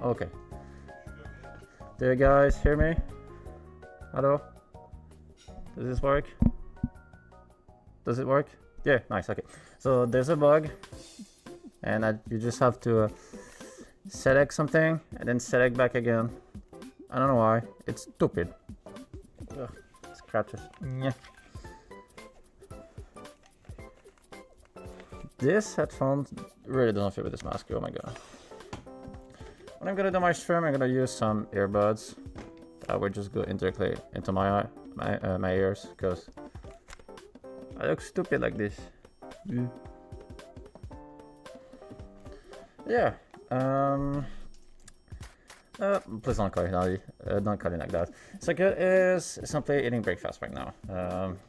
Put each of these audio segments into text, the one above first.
Okay. Do you guys hear me? Hello? Does this work? Does it work? Yeah, nice, okay. So there's a bug, and you just have to select something and then select back again. I don't know why. It's stupid. Ugh, scratches. Yeah. This headphone really doesn't fit with this mask. Oh my god. When I'm gonna do my stream, I'm gonna use some earbuds that would just go directly into my ears, because I look stupid like this. Yeah. Please don't call it naughty. Don't call it like that. Second is simply eating breakfast right now.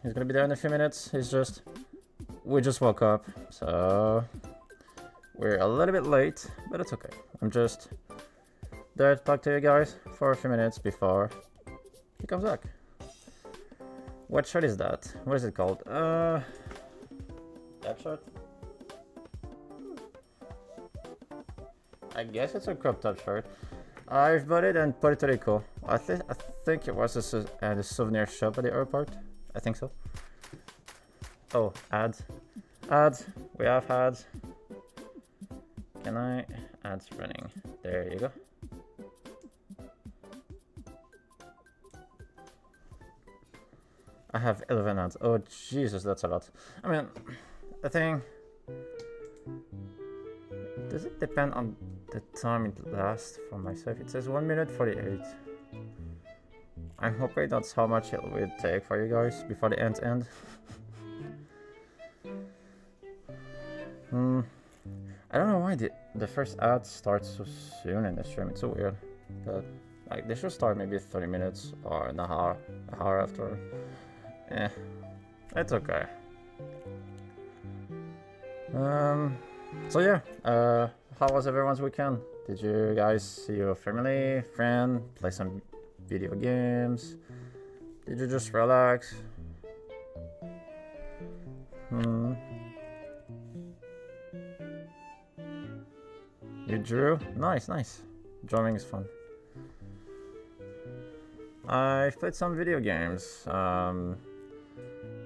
He's gonna be there in a few minutes. We just woke up, so we're a little bit late, but it's okay. I'm just there to talk to you guys for a few minutes before he comes back. What shirt is that? What is it called? That shirt? I guess it's a crop top shirt. I've bought it in Puerto Rico. I think it was at a souvenir shop at the airport. I think so. Oh, ads. Ads. We have ads. Can I? Ads running. There you go. I have 11 ads. Oh, Jesus, that's a lot. I mean, the thing... Does it depend on the time it lasts for myself? It says 1 minute 48. I'm hoping that's how much it will take for you guys before the end. I don't know why the first ad starts so soon in the stream. It's so weird. But like, they should start maybe 30 minutes or an hour after. Eh, it's okay. So yeah, how was everyone's weekend? Did you guys see your family, friend, play some video games? Did you just relax? You drew? Nice, nice. Drawing is fun. I've played some video games.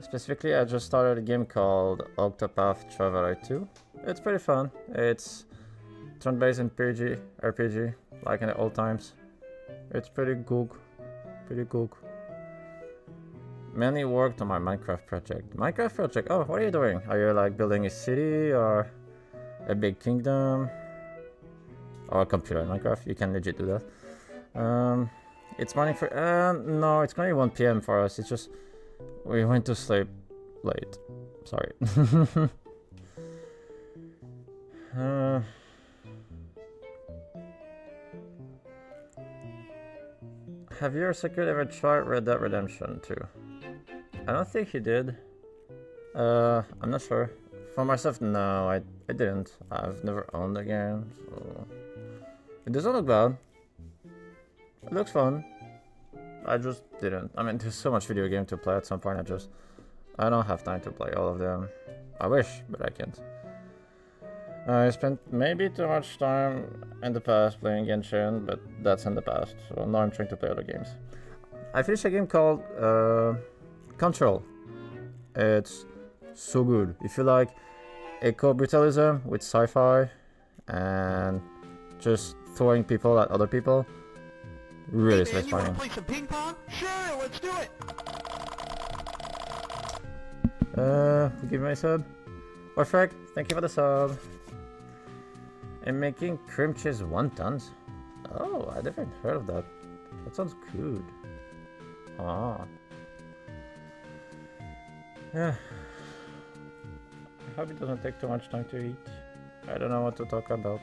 Specifically, I just started a game called Octopath Traveler 2. It's pretty fun. It's turn-based RPG, like in the old times. It's pretty cool. Pretty cool. Mainly worked on my Minecraft project. Oh, what are you doing? Are you like building a city or a big kingdom? Or a computer in Minecraft? You can legit do that. It's morning for... no, it's only 1 PM for us. It's just... We went to sleep late. Sorry. Have you or Secret ever tried Red Dead Redemption 2? I don't think he did. I'm not sure. For myself, no, I didn't. I've never owned the game, so... It doesn't look bad. It looks fun. I just didn't. I mean, there's so much video game to play at some point. I don't have time to play all of them. I wish, but I can't. I spent maybe too much time in the past playing Genshin, but that's in the past. So now I'm trying to play other games. I finished a game called Control. It's so good. If you like eco-brutalism with sci-fi and just throwing people at other people, really satisfying. You wanna play some ping pong? Sure, let's do it. Give me a sub. Perfect. Thank you for the sub. And making cream cheese wontons. Oh, I never heard of that. That sounds good. Ah. Yeah. I hope it doesn't take too much time to eat. I don't know what to talk about.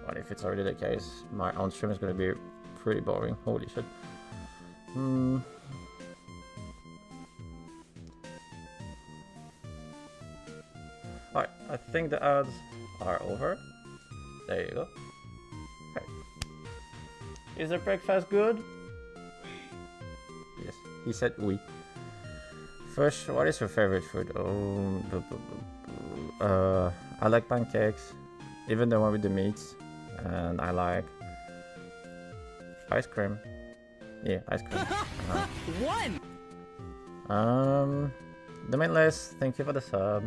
But if it's already the case, my own stream is gonna be pretty boring. Holy shit. Alright, I think the ads are over. There you go. Okay. Is the breakfast good? Yes, he said oui. First, what is your favorite food? Oh, I like pancakes, even the one with the meats. and I like ice cream. Yeah, ice cream. One! The main list, thank you for the sub.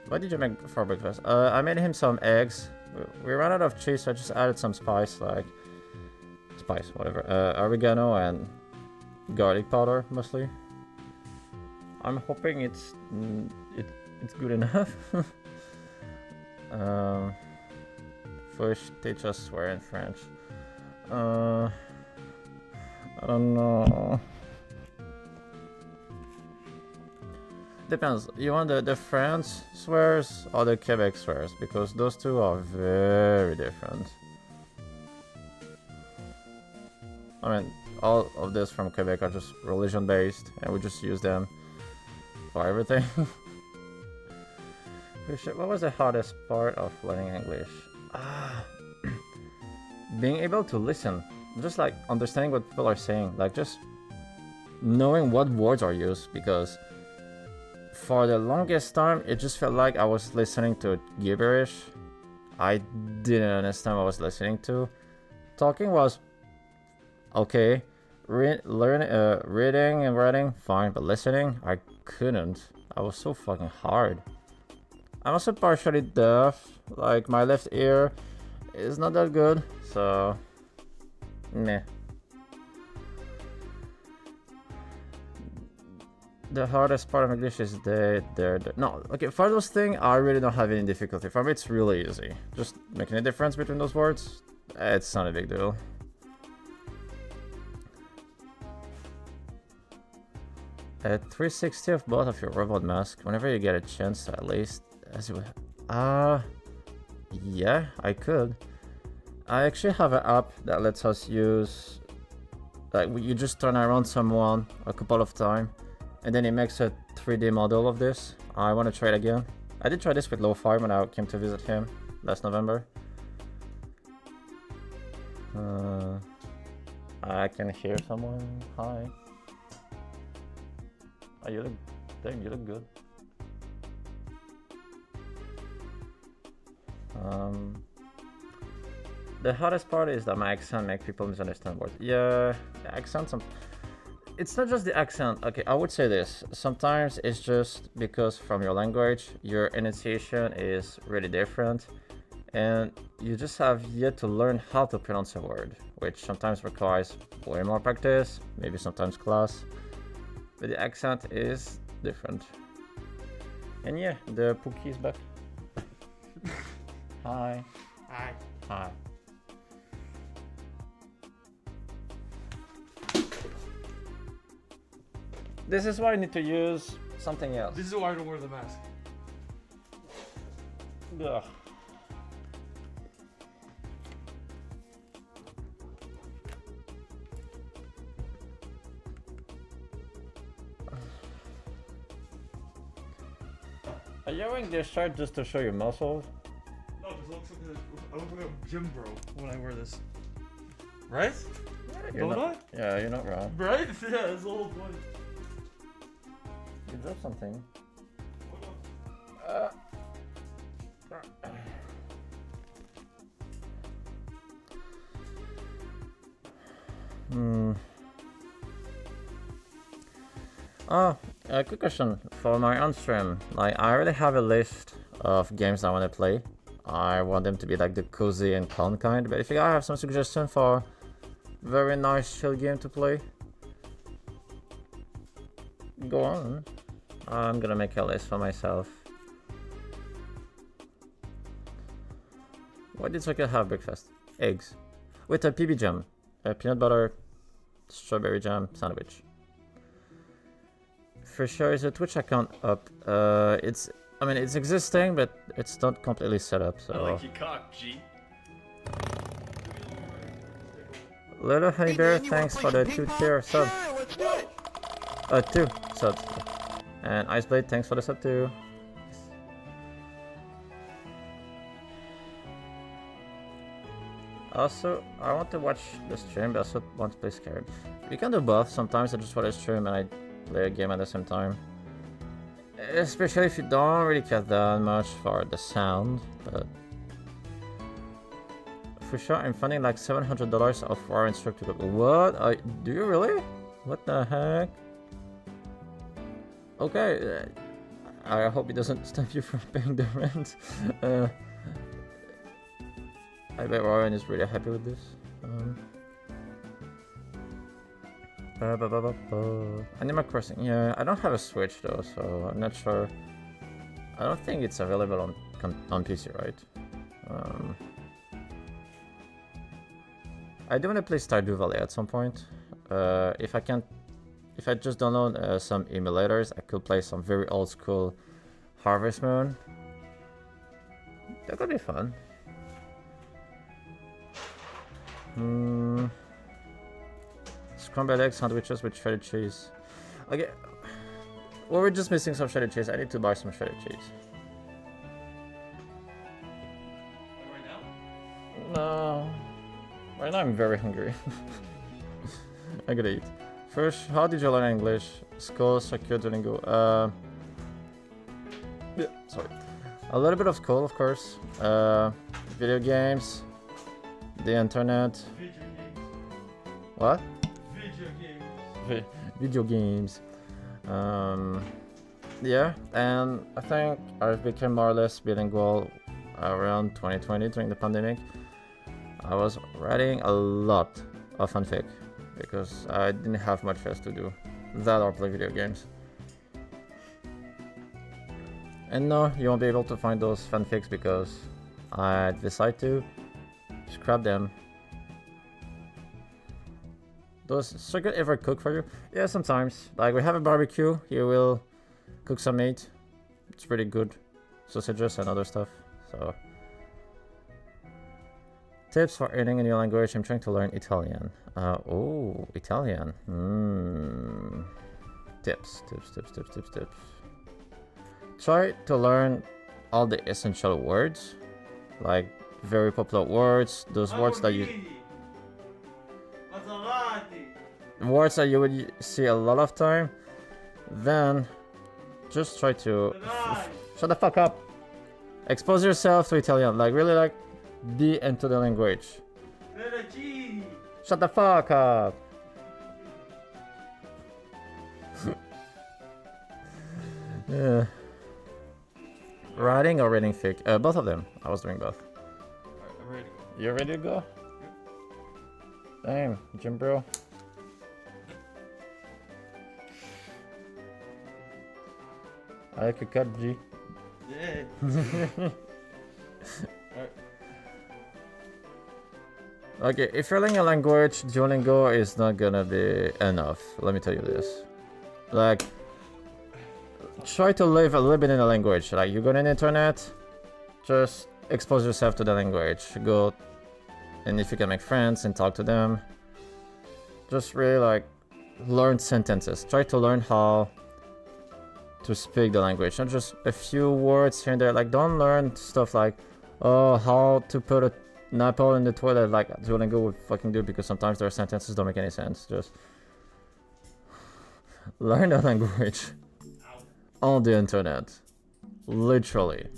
What did you make for breakfast? I made him some eggs. We ran out of cheese, so I just added some spice, like whatever. Oregano and garlic powder, mostly. I'm hoping it's good enough. Fish teach us swear in French. I don't know. Depends. You want the France swears or the Quebec swears? Because those two are very different. I mean, all of this from Quebec are just religion based, and we just use them for everything. What was the hardest part of learning English? Being able to listen. Just like understanding what people are saying. Like just knowing what words are used, because for the longest time, it just felt like I was listening to gibberish. I didn't understand what I was listening to. Talking was okay. Reading and writing, fine. But listening, I couldn't. I was so fucking hard. I'm also partially deaf. Like, my left ear is not that good. So, meh. The hardest part of English is no, okay, for those things, I really don't have any difficulty. For me, it's really easy. Just making a difference between those words, it's not a big deal. At 360 of both of your robot masks, whenever you get a chance, at least, as you yeah, I could. I actually have an app that lets us use, like, you just turn around someone a couple of times, and then it makes a 3D model of this. I want to try it again. I did try this with Lo-Fi when I came to visit him last November. I can hear someone. Hi. Oh, you look, dang, you look good. The hardest part is that my accent makes people misunderstand words. Yeah, the accent, it's not just the accent. Okay, I would say this. Sometimes it's just because from your language, your enunciation is really different, and you just have yet to learn how to pronounce a word, which sometimes requires way more practice, maybe sometimes class, but the accent is different. And yeah, the Punky is back. Hi. Hi. Hi. This is why I need to use something else. This is why I don't wear the mask. Ugh. Are you wearing this shirt just to show your muscles? No, because I look like a gym bro when I wear this. Right? Yeah, Don't I? Yeah, you're not wrong. Right? Yeah, that's the whole point. You dropped something. Oh, a quick question for my on stream. Like, I already have a list of games I want to play. I want them to be like the cozy and calm kind. But if you guys have some suggestion for very nice chill game to play, go on. I'm gonna make a list for myself. What did Soccer have breakfast? Eggs. With a PB jam. A peanut butter, strawberry jam sandwich. For sure, is a Twitch account up? It's existing, but it's not completely set up, so... I like your cock, G. Little Honey Bear, thanks for the 2-tier sub. Sure, let's do it. 2 subs. And Iceblade, thanks for the sub too. Also, I want to watch the stream, but I also want to play Scared. We can do both. Sometimes I just watch a stream and I play a game at the same time. Especially if you don't really care that much for the sound, but for sure. I'm funding like $700 of our instructor. What? Do you really? What the heck? Okay. I hope it doesn't stop you from paying the rent. I bet Ryan is really happy with this. Animal Crossing. Yeah, I don't have a Switch though, so I'm not sure. I don't think it's available on PC, right? I do want to play Stardew Valley at some point. If I just download some emulators, I could play some very old school Harvest Moon. That could be fun. Scrambled egg sandwiches with shredded cheese. Okay. Well, we're just missing some shredded cheese. I need to buy some shredded cheese. Right now? No. Right now I'm very hungry. I gotta eat. First, how did you learn English? School, secure Duolingo. Yeah, sorry. A little bit of school, of course. Video games. The internet. Video games. What? Video games. Video games. Yeah, and I think I became more or less bilingual around 2020 during the pandemic. I was writing a lot of fanfic because I didn't have much else to do that or play video games. And no, you won't be able to find those fanfics because I decided to scrap them. Does Circuit ever cook for you? Yeah, sometimes. Like we have a barbecue, he will cook some meat. It's pretty good. Sausages and other stuff. So tips for earning a new language. I'm trying to learn Italian. Oh, Italian. Tips. Try to learn all the essential words, like very popular words. Those words that you would see a lot of time. Then just try to shut the fuck up. Expose yourself to Italian, like really like be into the language. Shut the fuck up. Yeah. Writing or reading fic? Both of them. I was doing both. Alright, I'm ready to go. You ready to go? Damn, gym bro. I like a cut, G. Yeah. Alright. Okay, if you're learning a language, Duolingo is not gonna be enough. Let me tell you this. Like, try to live a little bit in the language. Like, you go on the internet, just expose yourself to the language. Go, and if you can make friends and talk to them, just really like learn sentences. Try to learn how to speak the language, not just a few words here and there. Like, don't learn stuff like, oh, how to put an apple in the toilet, like Duolingo would fucking do, because sometimes their sentences don't make any sense. Just learn the language on the internet, literally.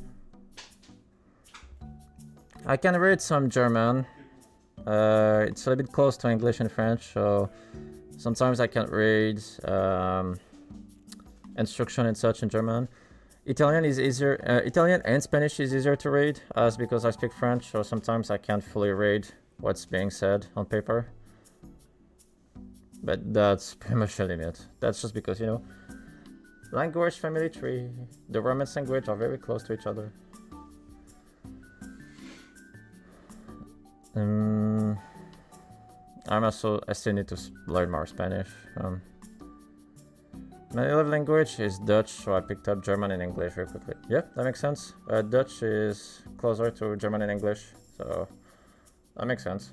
I can read some German. It's a little bit close to English and French, so sometimes I can read instruction and such in German. Italian is easier. Italian and Spanish is easier to read, as because I speak French, so sometimes I can't fully read what's being said on paper. But that's pretty much the limit. That's just because, you know, language family tree. The Romance language are very close to each other. I still need to learn more Spanish. My native language is Dutch, so I picked up German and English very quickly. Yeah, that makes sense. Dutch is closer to German and English, so that makes sense.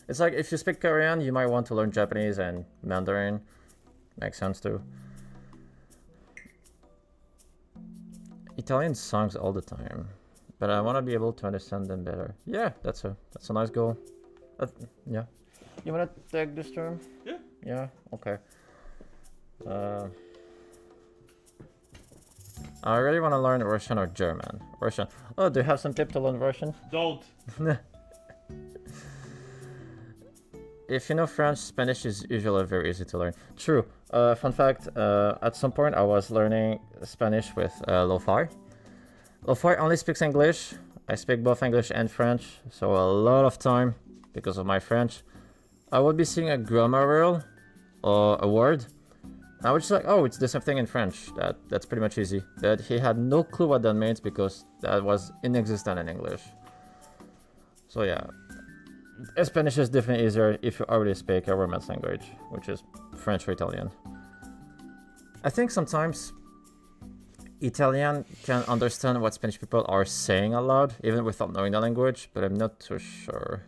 It's like if you speak Korean, you might want to learn Japanese and Mandarin. Makes sense too. Italian songs all the time, but I want to be able to understand them better. Yeah, that's a nice goal. Yeah. You want to take this term? Yeah. Yeah. Okay. I really want to learn Russian or German. Russian. Oh, do you have some tip to learn Russian? Don't. if you know French, Spanish is usually very easy to learn. True. Fun fact, at some point I was learning Spanish with Lo-Fi. Lo-Fi only speaks English. I speak both English and French, so a lot of time, because of my French, I would be seeing a grammar rule or a word. I was just like, oh, it's the same thing in French. That's pretty much easy. But he had no clue what that means because that was inexistent in English. So yeah, Spanish is definitely easier if you already speak a Romance language, which is French or Italian. I think sometimes Italian can understand what Spanish people are saying aloud, even without knowing the language, but I'm not too sure.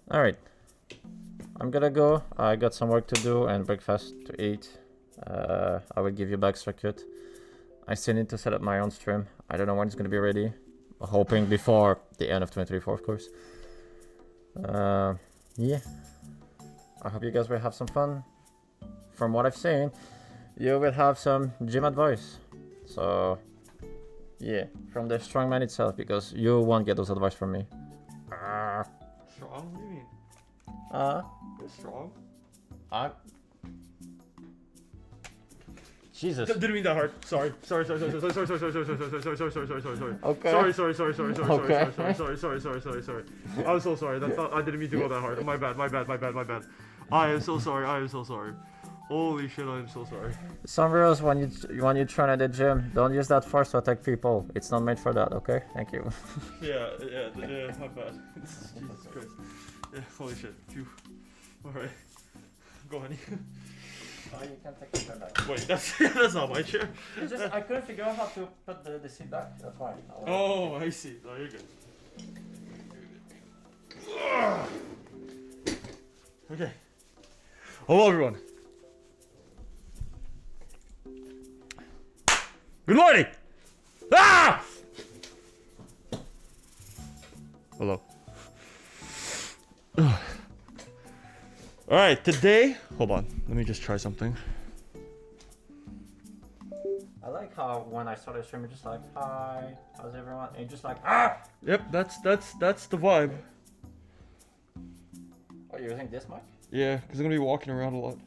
Alright, I'm gonna go. I got some work to do and breakfast to eat. I will give you back circuit. I still need to set up my own stream. I don't know when it's gonna be ready. I'm hoping before the end of 2024, of course. Yeah. I hope you guys will have some fun. From what I've seen, you will have some gym advice. So, yeah, from the strongman itself, because you won't get those advice from me. Strong? What do you mean? You're strong? Jesus. Didn't mean that hard. Sorry. Sorry. Okay. Sorry. I'm so sorry. That's not. I didn't mean to go that hard. My bad. I am so sorry. Holy shit! I am so sorry. Some rules when you train at the gym, don't use that force to attack people. It's not made for that. Okay? Thank you. Yeah. My bad. Jesus Christ. Yeah. Holy shit. Phew. All right. Go, honey. Oh, you can take the chair back. Wait, that's not my chair. It's just I couldn't figure out how to put the seat back. That's why. Oh, I see. No, you're good. Okay. Hello, everyone. Good morning. Ah! Hello. All right, today. Hold on. Let me just try something. I like how when I started streaming, just like, hi, how's everyone? And just like, ah! Yep, that's the vibe. Oh, you're using this mic? Yeah, because I'm gonna be walking around a lot.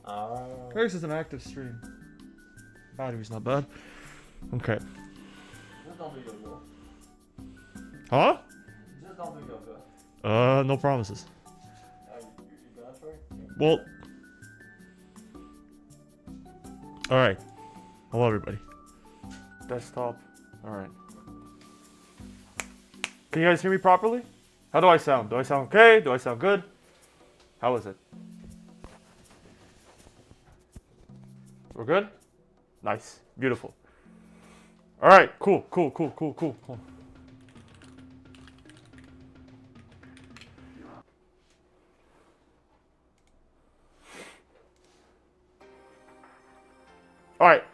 Oh. This is an active stream. Battery's not bad. Okay. Just don't do yoga. Huh? Just don't do yoga. No promises. You gonna try? Well. All right. Hello, everybody. Desktop. All right. Can you guys hear me properly? How do I sound? Do I sound okay? Do I sound good? How is it? We're good? Nice. Beautiful. All right. Cool. All right.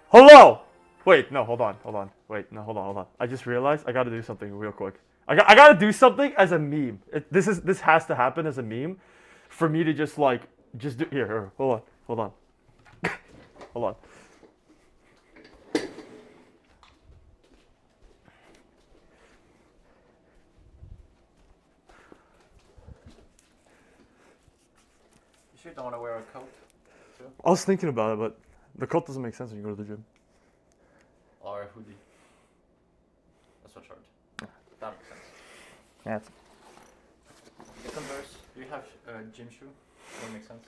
Hello. Wait, no, hold on. Wait, no, hold on. I just realized I got to do something real quick. I got to do something as a meme. This has to happen as a meme for me to just do here. Hold on. Hold on. You sure don't want to wear a coat? Too? I was thinking about it, but the coat doesn't make sense when you go to the gym. Or a hoodie. That's what short. That makes sense. Yeah. The Converse, do you have a gym shoe? That makes sense.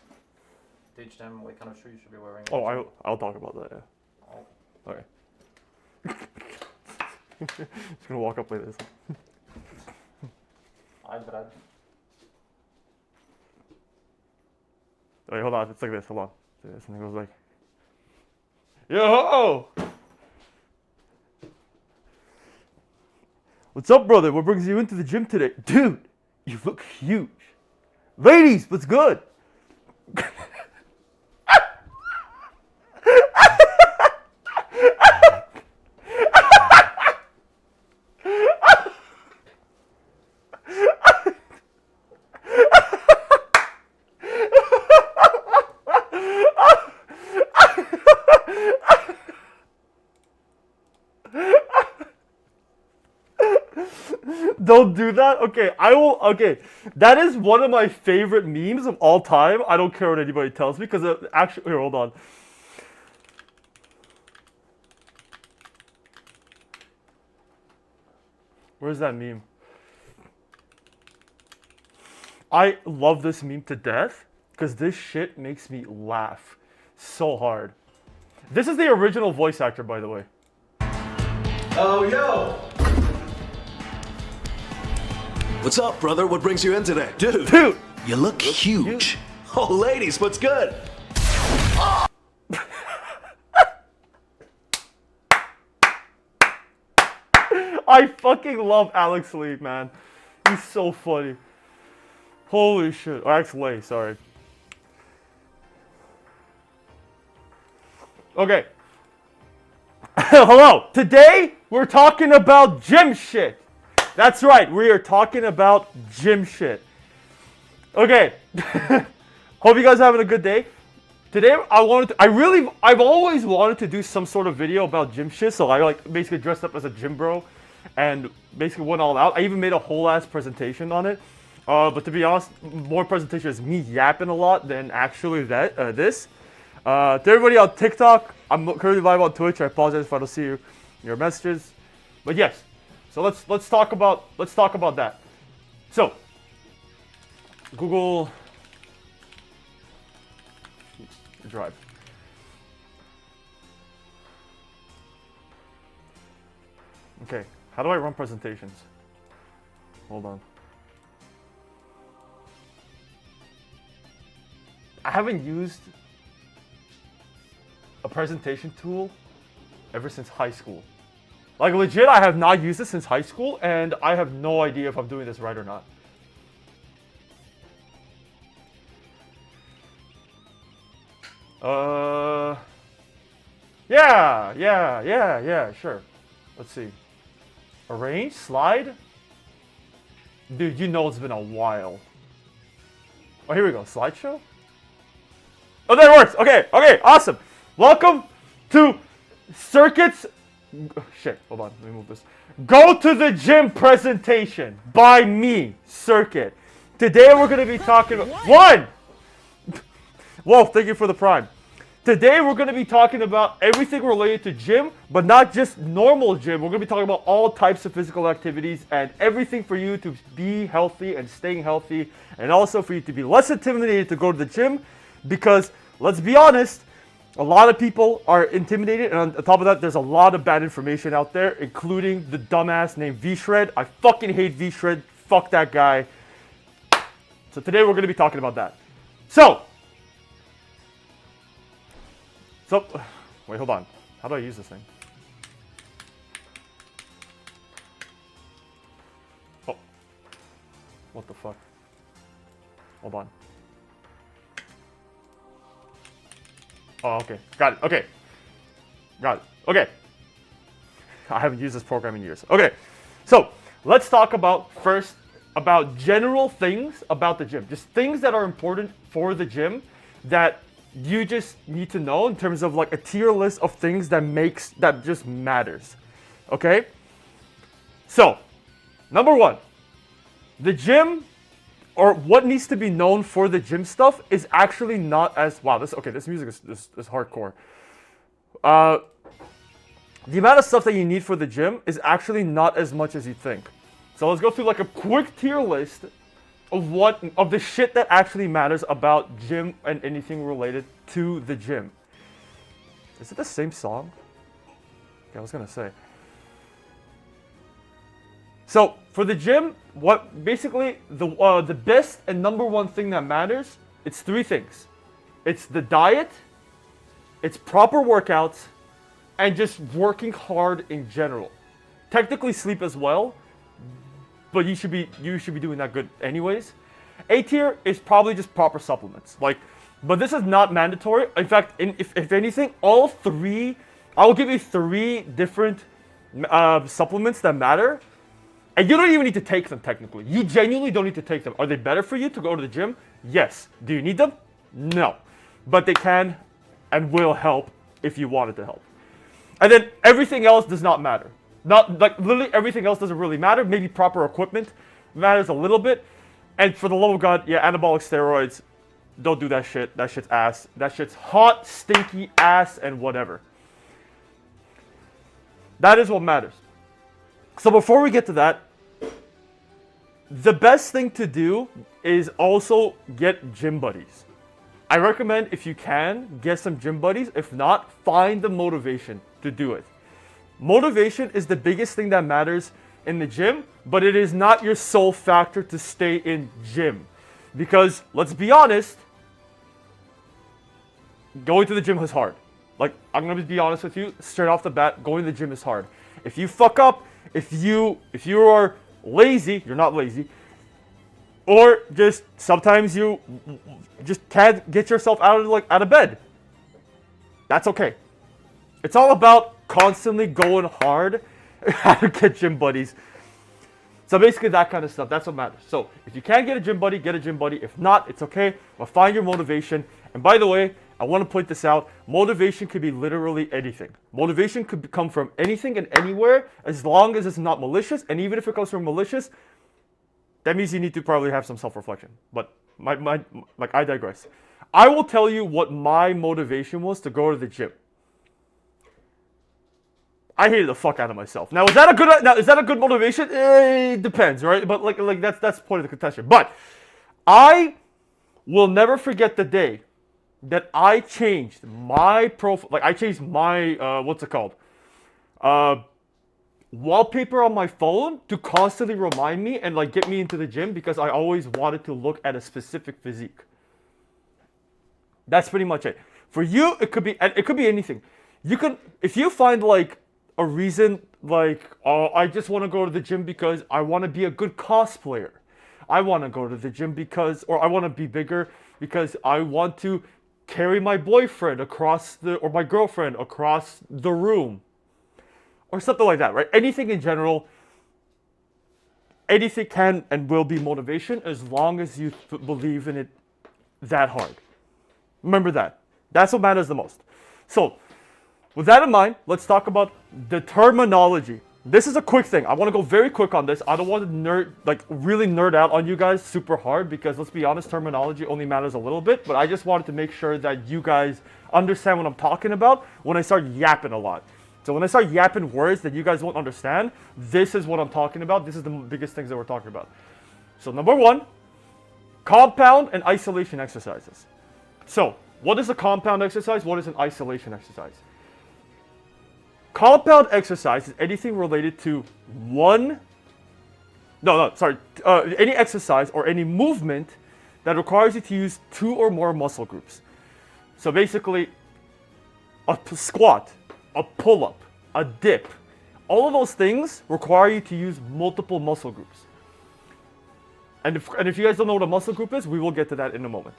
Teach them what kind of shoe you should be wearing. Oh, I'll talk about that, yeah. Oh. Okay. Just gonna walk up like this. I'm Brad. Wait, hold on. It's like this. Hold on. It's like this, and it goes like, yo! What's up, brother? What brings you into the gym today? Dude, you look huge. Ladies, what's good? Don't do that. Okay, I will. Okay, that is one of my favorite memes of all time. I don't care what anybody tells me because actually, here, hold on. Where's that meme? I love this meme to death because this shit makes me laugh so hard. This is the original voice actor, by the way. Oh, yo! What's up, brother? What brings you in today? Dude! You look huge. Oh, ladies, what's good? I fucking love Alex Lee, man. He's so funny. Holy shit. Or Alex Lee, sorry. Okay. Hello. Today, we're talking about gym shit. That's right. We are talking about gym shit. Okay. Hope you guys are having a good day. Today, I've always wanted to do some sort of video about gym shit. So I like basically dressed up as a gym bro and basically went all out. I even made a whole ass presentation on it. But to be honest, more presentation is me yapping a lot than actually this. To everybody on TikTok, I'm currently live on Twitch. I apologize if I don't see your messages. But yes, so let's talk about that. So Google Drive. Okay, how do I run presentations? Hold on. I haven't used a presentation tool ever since high school. Like legit, I have not used it since high school, and I have no idea if I'm doing this right or not. Yeah, sure. Let's see. Arrange, slide. Dude, you know it's been a while. Oh, here we go, slideshow. Oh, that works. Okay, awesome. Welcome to Circuits. Shit, hold on. Let me move this. Go to the gym presentation by me, Circuit. Today we're going to be talking about one. Whoa, thank you for the prime. Today we're going to be talking about everything related to gym, but not just normal gym. We're going to be talking about all types of physical activities and everything for you to be healthy and staying healthy, and also for you to be less intimidated to go to the gym. Because, let's be honest, a lot of people are intimidated, and on top of that, there's a lot of bad information out there, including the dumbass named V-Shred. I fucking hate V-Shred. Fuck that guy. So today we're going to be talking about that. So, wait, hold on. How do I use this thing? Oh. What the fuck? Hold on. Oh, okay. Got it. Okay. Got it. Okay. I haven't used this program in years. Okay. So, let's talk about general things about the gym. Just things that are important for the gym that you just need to know in terms of like a tier list of things that just matters. Okay? So, number one, the gym, or what needs to be known for the gym stuff, is actually not as wow. This music is hardcore. The amount of stuff that you need for the gym is actually not as much as you think. So let's go through like a quick tier list of the shit that actually matters about gym and anything related to the gym. Is it the same song? Okay, I was gonna say. So for the gym, what basically the best and number one thing that matters, it's three things. It's the diet, it's proper workouts, and just working hard in general. Technically sleep as well, but you should be doing that good anyways. A tier is probably just proper supplements. But this is not mandatory. In fact, if anything, all three, I will give you three different supplements that matter. And you don't even need to take them technically. You genuinely don't need to take them. Are they better for you to go to the gym? Yes. Do you need them? No. But they can and will help if you want it to help. And then everything else does not matter. Not like literally everything else doesn't really matter. Maybe proper equipment matters a little bit. And for the love of God, yeah, anabolic steroids, don't do that shit. That shit's ass. That shit's hot, stinky ass, and whatever. That is what matters. So before we get to that, the best thing to do is also get gym buddies. I recommend, if you can, get some gym buddies. If not, find the motivation to do it. Motivation is the biggest thing that matters in the gym, but it is not your sole factor to stay in gym. Because, let's be honest, going to the gym is hard. Like, I'm going to be honest with you, straight off the bat, going to the gym is hard. If you fuck up, if you are lazy, you're not lazy, or just sometimes you just can't get yourself out of bed, that's okay. It's all about constantly going hard how to get gym buddies. So basically that kind of stuff, that's what matters. So if you can get a gym buddy, get a gym buddy. If not, it's okay. Well, find your motivation. And by the way, I want to point this out. Motivation could be literally anything. Motivation could come from anything and anywhere, as long as it's not malicious. And even if it comes from malicious, that means you need to probably have some self-reflection. But I digress. I will tell you what my motivation was to go to the gym. I hated the fuck out of myself. Now, is that a good motivation? It depends, right? But like that's the point of the contention. But I will never forget the day that I changed my profile. Like, I changed my what's it called? Wallpaper on my phone to constantly remind me and like get me into the gym, because I always wanted to look at a specific physique. That's pretty much it. For you, it could be anything. You can, if you find like a reason, like, oh, I just want to go to the gym because I want to be a good cosplayer. I want to go to the gym because, or I want to be bigger because I want to carry my boyfriend or my girlfriend across the room. Or something like that, right? Anything in general, anything can and will be motivation as long as you believe in it that hard. Remember that. That's what matters the most. So, with that in mind, let's talk about the terminology. This is a quick thing. I want to go very quick on this. I don't want to really nerd out on you guys super hard, because let's be honest, terminology only matters a little bit, but I just wanted to make sure that you guys understand what I'm talking about when I start yapping a lot. So when I start yapping words that you guys won't understand, this is what I'm talking about. This is the biggest things that we're talking about. So number one, compound and isolation exercises. So what is a compound exercise? What is an isolation exercise? Compound exercise is anything related to any exercise or any movement that requires you to use 2 or more muscle groups. So basically, a squat, a pull-up, a dip, all of those things require you to use multiple muscle groups. And if you guys don't know what a muscle group is, we will get to that in a moment.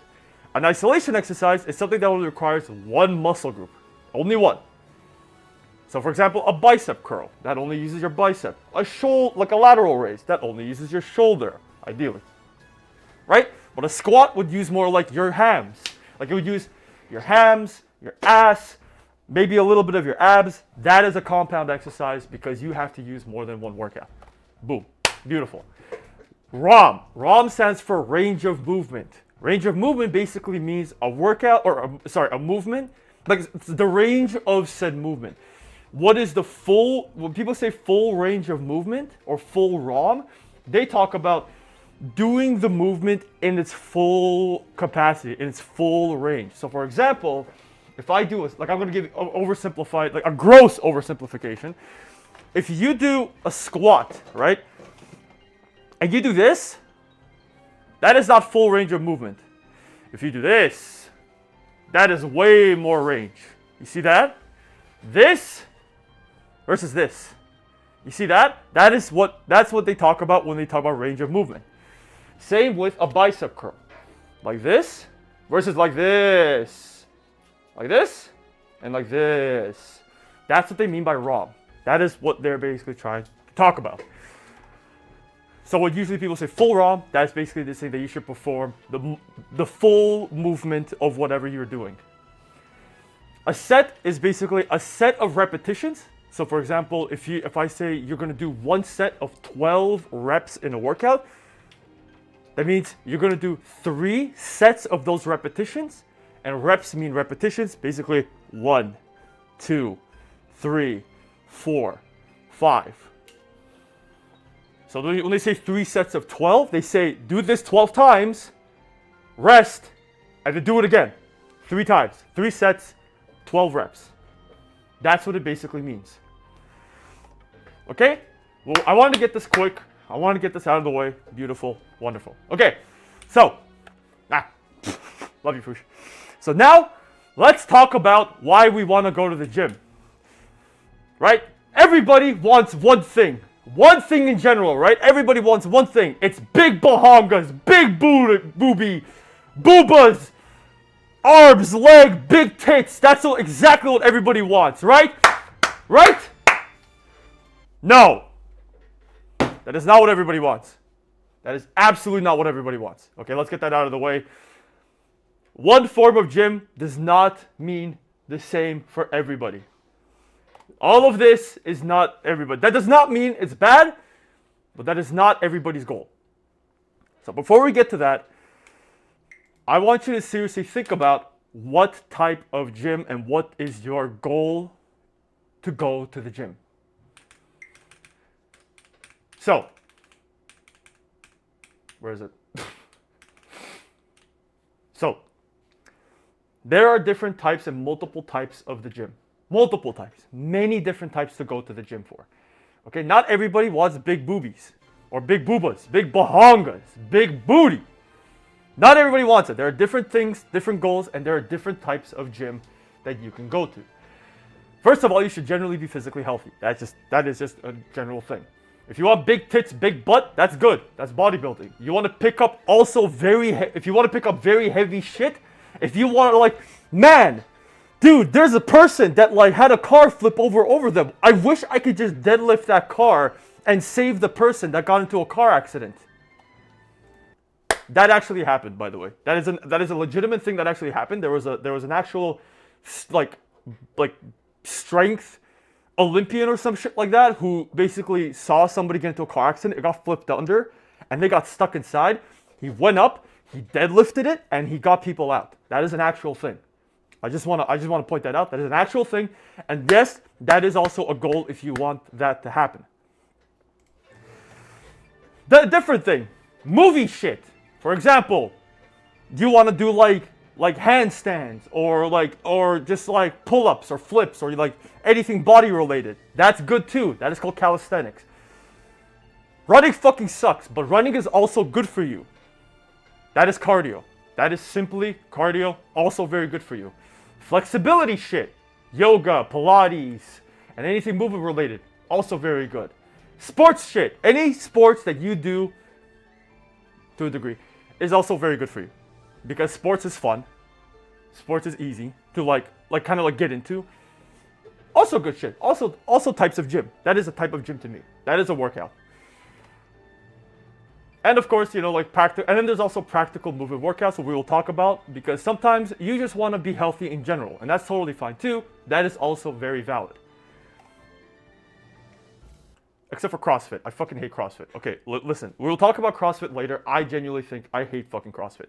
An isolation exercise is something that only requires one muscle group, only one. So for example, a bicep curl, that only uses your bicep. Like a lateral raise, that only uses your shoulder, ideally. Right? But a squat would use more like your hams. Like it would use your hams, your ass, maybe a little bit of your abs. That is a compound exercise because you have to use more than one workout. Boom. Beautiful. ROM. ROM stands for range of movement. Range of movement basically means a workout, or a movement. Like it's the range of said movement. What is the full, when people say full range of movement or full ROM, they talk about doing the movement in its full capacity, in its full range. So for example, if I do, I'm going to give oversimplified, like a gross oversimplification. If you do a squat, right, and you do this, that is not full range of movement. If you do this, that is way more range. You see that? This versus this. You see that? That's what they talk about when they talk about range of movement. Same with a bicep curl. Like this versus like this. Like this, and like this. That's what they mean by ROM. That is what they're basically trying to talk about. So what usually people say full ROM, that's basically the saying that you should perform the full movement of whatever you're doing. A set is basically a set of repetitions. So for example, if I say you're gonna do one set of 12 reps in a workout, that means you're gonna do 3 sets of those repetitions, and reps mean repetitions, basically 1, 2, 3, 4, 5. So when they say 3 sets of 12, they say do this 12 times, rest, and then do it again 3 times. 3 sets, 12 reps. That's what it basically means. Okay? Well, I wanted to get this quick. I wanted to get this out of the way. Beautiful. Wonderful. Okay. So, love you, Fush. So now, let's talk about why we want to go to the gym. Right? Everybody wants one thing. One thing in general, right? Everybody wants one thing. It's big bahongas, big boobas, arms, leg, big tits. That's exactly what everybody wants, right? Right? No. That is not what everybody wants. That is absolutely not what everybody wants. Okay, let's get that out of the way. One form of gym does not mean the same for everybody. All of this is not everybody. That does not mean it's bad, but that is not everybody's goal. So before we get to that, I want you to seriously think about what type of gym and what is your goal to go to the gym. So, where is it? So, there are different types and multiple types of the gym. Multiple types. Many different types to go to the gym for. Okay, not everybody wants big boobies or big boobas, big bahongas, big booty. Not everybody wants it. There are different things, different goals, and there are different types of gym that you can go to. First of all, you should generally be physically healthy. That is just a general thing. If you want big tits, big butt, that's good. That's bodybuilding. You want to pick up also if you want to pick up very heavy shit, if you want to like, man, dude, there's a person that like had a car flip over them. I wish I could just deadlift that car and save the person that got into a car accident. That actually happened, by the way. That is a legitimate thing that actually happened. There was an actual like strength Olympian or some shit like that who basically saw somebody get into a car accident. It got flipped under and they got stuck inside. He went up, he deadlifted it, and he got people out. That is an actual thing. I just want to point that out. That is an actual thing. And yes, that is also a goal if you want that to happen. The different thing, movie shit. For example, do you want to do like handstands or just like pull-ups or flips or like anything body related? That's good too. That is called calisthenics. Running fucking sucks, but running is also good for you. That is cardio. That is simply cardio, also very good for you. Flexibility shit, yoga, Pilates, and anything movement related, also very good. Sports shit, any sports that you do to a degree is also very good for you. Because sports is fun. Sports is easy to kind of get into. Also good shit. Also types of gym. That is a type of gym to me. That is a workout. And of course, practical. And then there's also practical movement workouts, that we will talk about, because sometimes you just want to be healthy in general, and that's totally fine too. That is also very valid. Except for CrossFit. I fucking hate CrossFit. Okay, listen. We'll talk about CrossFit later. I genuinely think I hate fucking CrossFit.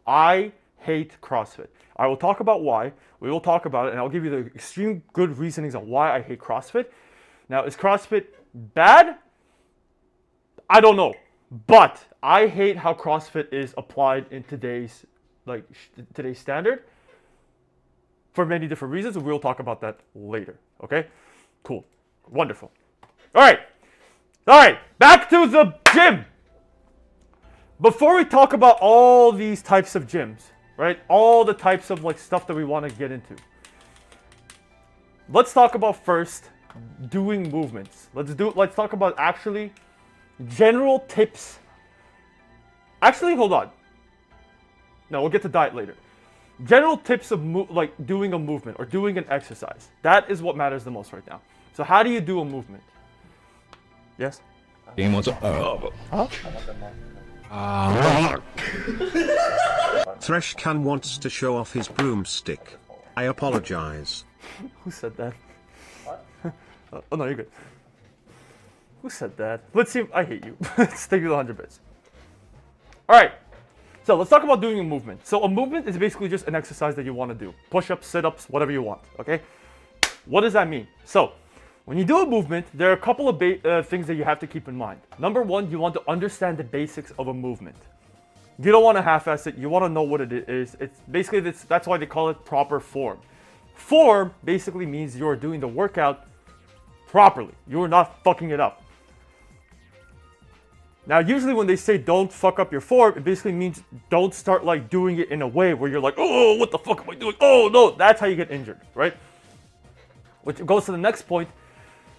I hate CrossFit. I will talk about why. We will talk about it, and I'll give you the extreme good reasonings on why I hate CrossFit. Now, is CrossFit bad? I don't know. But I hate how CrossFit is applied in today's standard for many different reasons, and we'll talk about that later. Okay? Cool. Wonderful. All right. Back to the gym. Before we talk about all these types of gyms, right? All the types of stuff that we want to get into. Let's talk about first doing movements. Let's talk about actually general tips. Actually, hold on. No, we'll get to diet later. General tips of doing a movement or doing an exercise. That is what matters the most right now. So how do you do a movement? Yes? Threshcan wants to show off his broomstick. I apologize. Who said that? Oh no, you're good. Who said that? Let's see if I hate you. Let's take you to 100 bits. Alright. So let's talk about doing a movement. So a movement is basically just an exercise that you want to do. Push-ups, sit-ups, whatever you want. Okay? What does that mean? So when you do a movement, there are a couple of things that you have to keep in mind. Number one, you want to understand the basics of a movement. You don't want to half-ass it. You want to know what it is. It's basically that's why they call it proper form. Form basically means you're doing the workout properly. You're not fucking it up. Now, usually when they say don't fuck up your form, it basically means don't start like doing it in a way where you're like, oh, what the fuck am I doing? Oh, no, that's how you get injured, right? Which goes to the next point,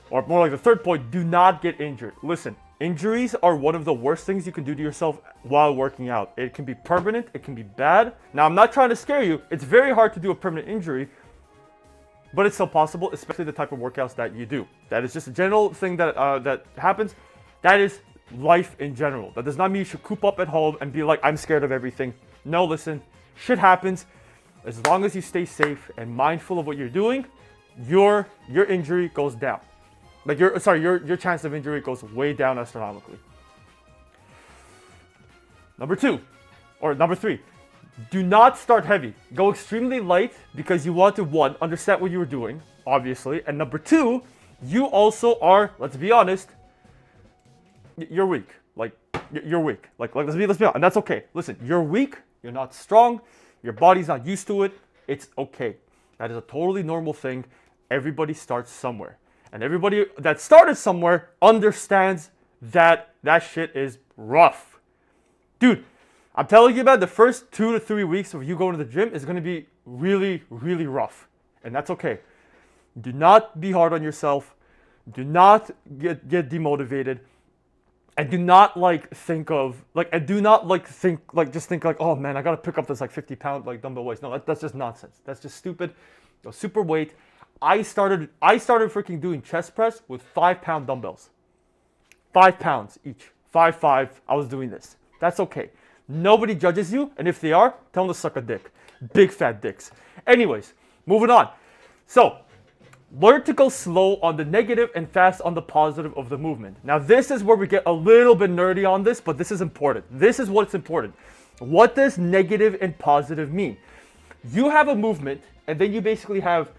or more like the third point, do not get injured. Listen, injuries are one of the worst things you can do to yourself while working out. It can be permanent, it can be bad. Now, I'm not trying to scare you. It's very hard to do a permanent injury, but it's still possible, especially the type of workouts that you do. That is just a general thing that that happens. That is life in general. That does not mean you should coop up at home and be like, I'm scared of everything. No, listen, shit happens. As long as you stay safe and mindful of what you're doing, your injury goes down. Like your chance of injury goes way down astronomically. Number three, do not start heavy. Go extremely light because you want to, one, understand what you were doing, obviously. And number two, you also are, let's be honest, you're weak. Like, you're weak. Like let's be honest. And that's okay. Listen, you're weak. You're not strong. Your body's not used to it. It's okay. That is a totally normal thing. Everybody starts somewhere. And everybody that started somewhere understands that that shit is rough. Dude, I'm telling you, man, the first 2 to 3 weeks of you going to the gym is going to be really, really rough. And that's okay. Do not be hard on yourself. Do not get demotivated. And do not think, oh man, I got to pick up this 50-pound dumbbell weights. No, that's just nonsense. That's just stupid. Super weight. I started freaking doing chest press with 5-pound dumbbells. 5 pounds each. 5. I was doing this. That's okay. Nobody judges you, and if they are, tell them to suck a dick. Big fat dicks. Anyways, moving on. So, learn to go slow on the negative and fast on the positive of the movement. Now, this is where we get a little bit nerdy on this, but this is important. This is what's important. What does negative and positive mean? You have a movement, and then you basically have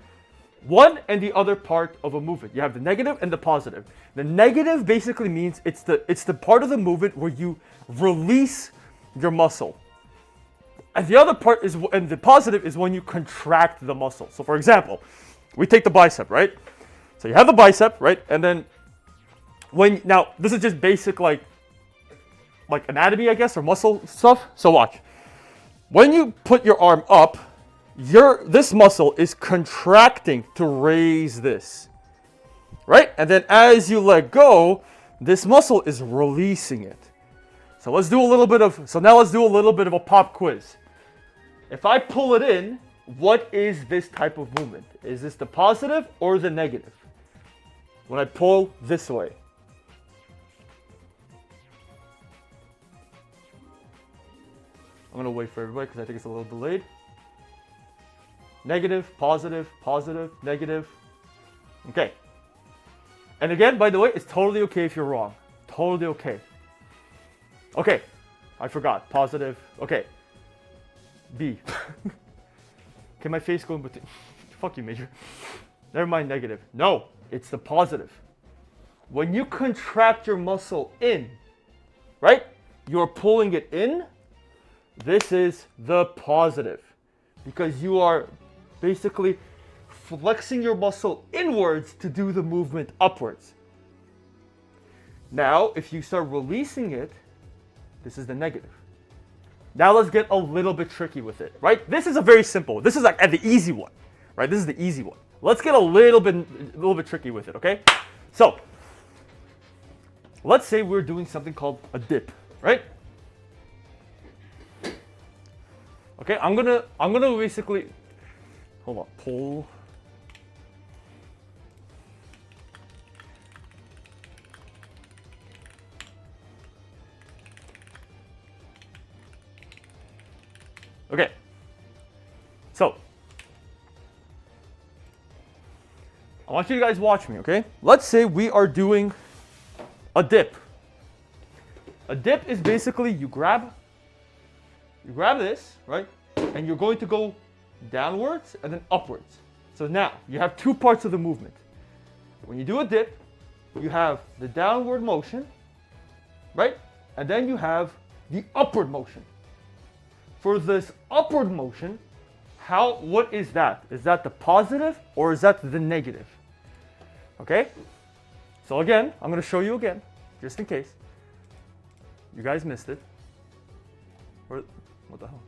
one and the other part of a movement. You have the negative and the positive. The negative basically means it's the part of the movement where you release your muscle. And the other part is, and the positive is when you contract the muscle. So for example, we take the bicep, right? So you have the bicep, right? And then now this is just basic like anatomy, I guess, or muscle stuff. So watch. When you put your arm up, this muscle is contracting to raise this, right? And then as you let go, this muscle is releasing it. So now let's do a little bit of a pop quiz. If I pull it in, what is this type of movement? Is this the positive or the negative? When I pull this way. I'm gonna wait for everybody because I think it's a little delayed. Negative, positive, positive, negative. Okay. And again, by the way, it's totally okay if you're wrong. Totally okay. Okay. I forgot. Positive. Okay. B. Can my face go in between? Fuck you, Major. Never mind, negative. No, it's the positive. When you contract your muscle in, right? You're pulling it in. This is the positive. Because you are basically flexing your muscle inwards to do the movement upwards. Now, if you start releasing it, this is the negative. Now let's get a little bit tricky with it, right? This is a very simple. This is like the easy one, right? This is the easy one. Let's get a little bit tricky with it, okay? So, let's say we're doing something called a dip, right? Okay, I'm gonna basically, hold on, pull. Okay, so I want you guys to watch me, okay? Let's say we are doing a dip. A dip is basically you grab this, right? And you're going to go downwards and then upwards. So now you have two parts of the movement. When you do a dip, you have the downward motion, right? And then you have the upward motion. For this upward motion, what is that? Is that the positive or is that the negative? Okay? So again, I'm going to show you again, just in case. You guys missed it. What the hell?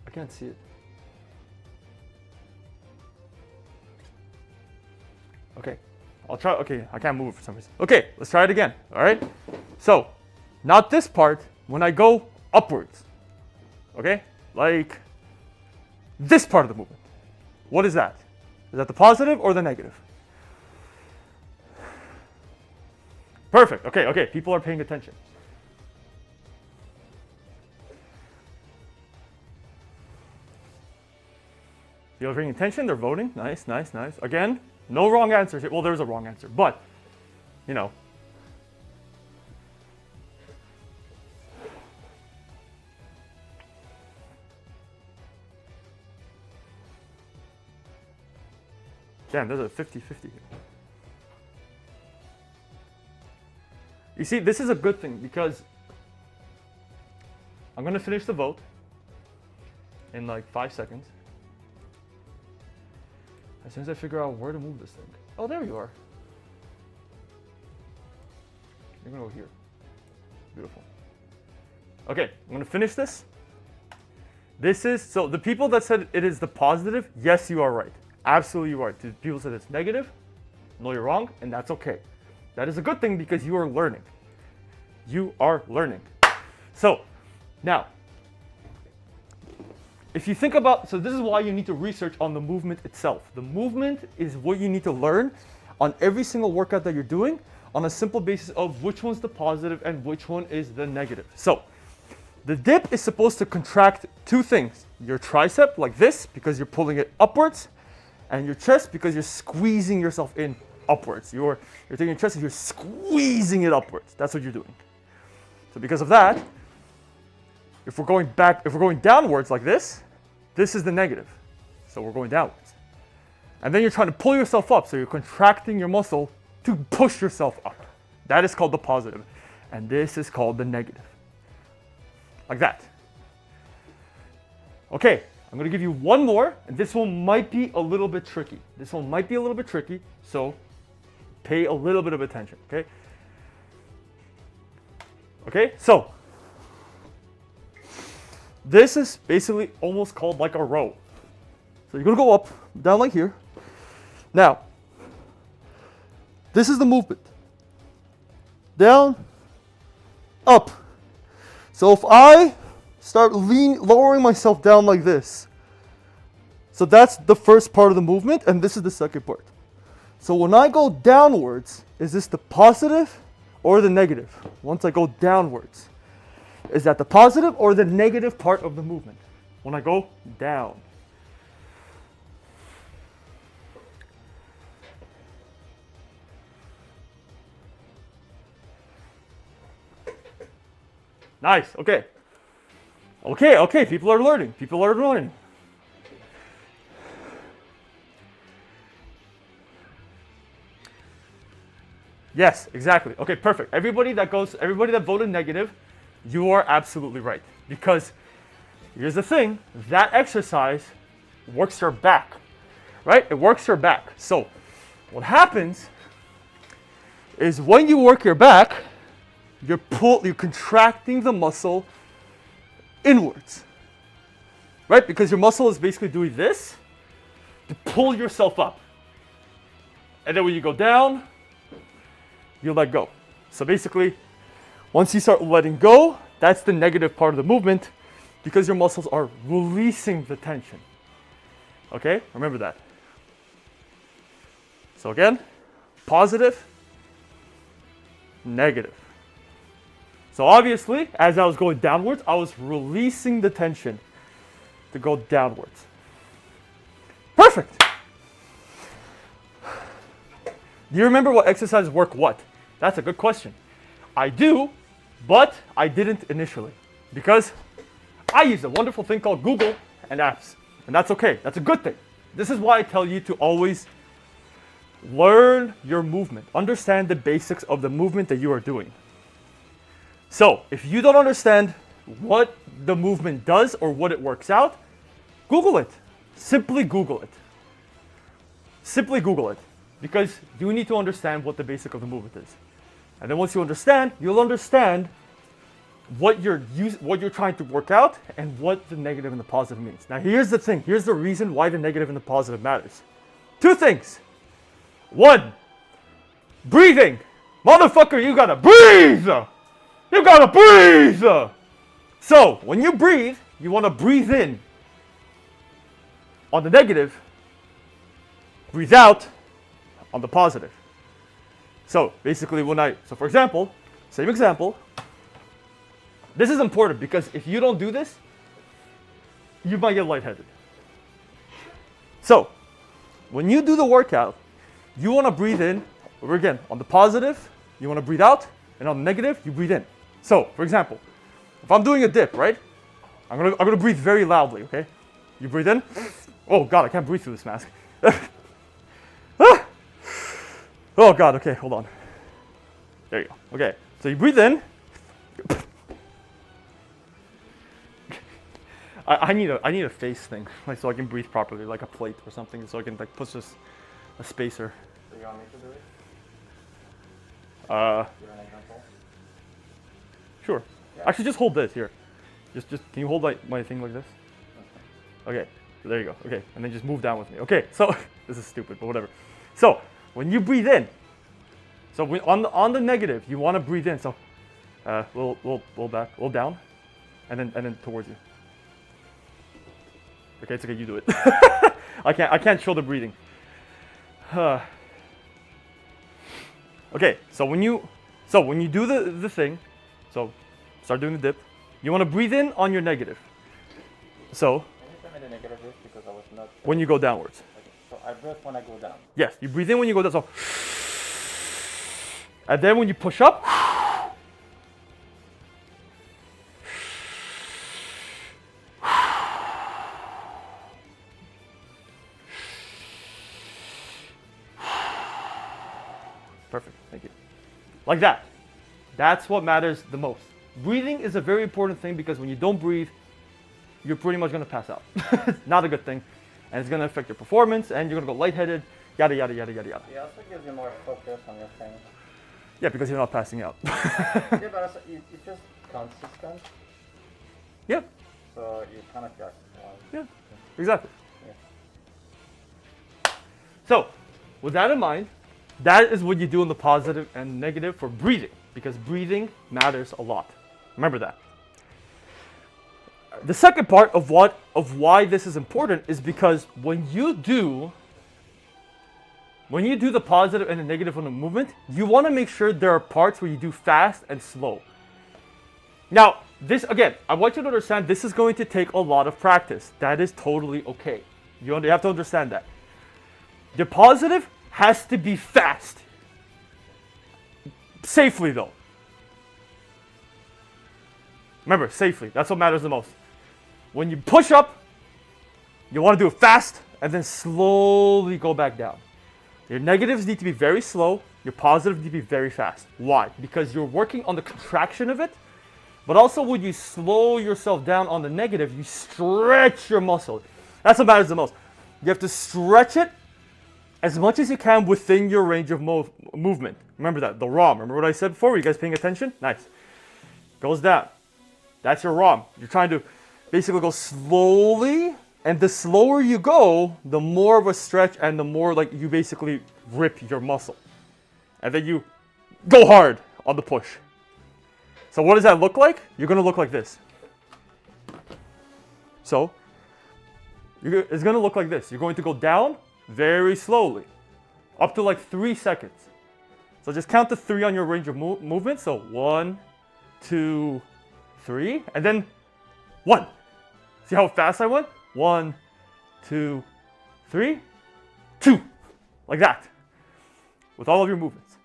I can't see it. Okay, I'll try. Okay, I can't move it for some reason. Okay, let's try it again. All right. So, not this part. When I go upwards, okay, like this part of the movement. What is that? Is that the positive or the negative? Perfect. Okay, okay. People are paying attention. People are paying attention. They're voting. Nice, nice, nice. Again, no wrong answers. Well, there's a wrong answer, but you know. Damn, there's a 50-50 here. You see, this is a good thing because I'm going to finish the vote in like 5 seconds. As soon as I figure out where to move this thing. Oh, there you are. You're going to go here. Beautiful. Okay, I'm going to finish this. So the people that said it is the positive, yes, you are right. Absolutely right. The people said it's negative, no, you're wrong, and that's okay. That is a good thing because you are learning. You are learning. So, now, if you think about, so this is why you need to research on the movement itself. The movement is what you need to learn on every single workout that you're doing on a simple basis of which one's the positive and which one is the negative. So, the dip is supposed to contract two things. Your tricep, like this, because you're pulling it upwards, and your chest because you're squeezing yourself in upwards. You're taking your chest and you're squeezing it upwards. That's what you're doing. So because of that, if we're going downwards like this is the negative. So we're going downwards. And then you're trying to pull yourself up. So you're contracting your muscle to push yourself up. That is called the positive. And this is called the negative. Like that. Okay. I'm going to give you one more, and this one might be a little bit tricky. So pay a little bit of attention, okay? Okay, so this is basically almost called like a row. So you're going to go up, down like here. Now, this is the movement. Down, up. So if I start lowering myself down like this. So that's the first part of the movement, and this is the second part. So when I go downwards, is this the positive or the negative? Once I go downwards, is that the positive or the negative part of the movement? When I go down. Nice, okay. Okay, people are learning. Yes, exactly. Okay, perfect. Everybody that voted negative, you are absolutely right. Because here's the thing, that exercise works your back, right? It works your back. So what happens is when you work your back, you're contracting the muscle inwards, right? Because your muscle is basically doing this to pull yourself up. And then when you go down, you let go. So basically, once you start letting go, that's the negative part of the movement because your muscles are releasing the tension. Okay, remember that. So again, positive, negative. So obviously, as I was going downwards, I was releasing the tension to go downwards. Perfect. Do you remember what exercises work what? That's a good question. I do, but I didn't initially because I use a wonderful thing called Google and apps. And that's okay. That's a good thing. This is why I tell you to always learn your movement. Understand the basics of the movement that you are doing. So, if you don't understand what the movement does or what it works out, Google it. Simply Google it. Simply Google it. Because you need to understand what the basic of the movement is. And then once you understand, you'll understand what you're trying to work out and what the negative and the positive means. Now here's the thing. Here's the reason why the negative and the positive matters. Two things. One, breathing. Motherfucker, you gotta breathe! You gotta breathe! So, when you breathe, you wanna breathe in on the negative, breathe out on the positive. So, basically so for example, same example, this is important because if you don't do this, you might get lightheaded. So, when you do the workout, you wanna breathe in, or again, on the positive, you wanna breathe out, and on the negative, you breathe in. So, for example, if I'm doing a dip, right? I'm gonna breathe very loudly, okay? You breathe in. Oh God, I can't breathe through this mask. Oh God, okay, hold on. There you go. Okay, so you breathe in. I need a face thing, like so I can breathe properly, like a plate or something, so I can like push this a spacer. So you want me to do it? Uh. Give an example. Sure. Yeah. Actually, just hold this here. Just can you hold my thing like this? Okay. There you go. Okay, and then just move down with me. Okay. So this is stupid, but whatever. So when you breathe in, so on the negative, you want to breathe in. So a little back, a little down, and then towards you. Okay, it's okay. You do it. I can't show the breathing. Okay. So when you do the thing. So, start doing the dip. You want to breathe in on your negative. So, Can you tell me the negative is because I was not... when you go downwards. Okay. So I breathe when I go down. Yes, you breathe in when you go down. So, and then when you push up, perfect. Thank you. Like that. That's what matters the most. Breathing is a very important thing because when you don't breathe, you're pretty much going to pass out. Not a good thing. And it's going to affect your performance and you're going to go lightheaded, yada, yada, yada, yada, yada. It also gives you more focus on your thing. Yeah, because you're not passing out. Yeah, but also it's just consistent. Yeah, So you kind of got yeah, exactly. Yeah. So, with that in mind, that is what you do in the positive and negative for breathing, because breathing matters a lot. Remember that. The second part of why this is important is because when you do the positive and the negative on the movement, you want to make sure there are parts where you do fast and slow. Now, this again, I want you to understand this is going to take a lot of practice. That is totally okay. You have to understand that. The positive has to be fast. Safely though. Remember, safely. That's what matters the most. When you push up, you want to do it fast and then slowly go back down. Your negatives need to be very slow. Your positives need to be very fast. Why? Because you're working on the contraction of it, but also when you slow yourself down on the negative, you stretch your muscle. That's what matters the most. You have to stretch it as much as you can within your range of movement. Remember that, the ROM. Remember what I said before? Were you guys paying attention? Nice. Goes down. That's your ROM. You're trying to basically go slowly, and the slower you go, the more of a stretch and the more like you basically rip your muscle. And then you go hard on the push. So what does that look like? You're gonna look like this. So, it's gonna look like this. You're going to go down very slowly. up to like 3 seconds. So just count to 3 on your range of movement. So 1, 2, 3, and then 1. See how fast I went? 1, 2, 3, 2. Like that. With all of your movements.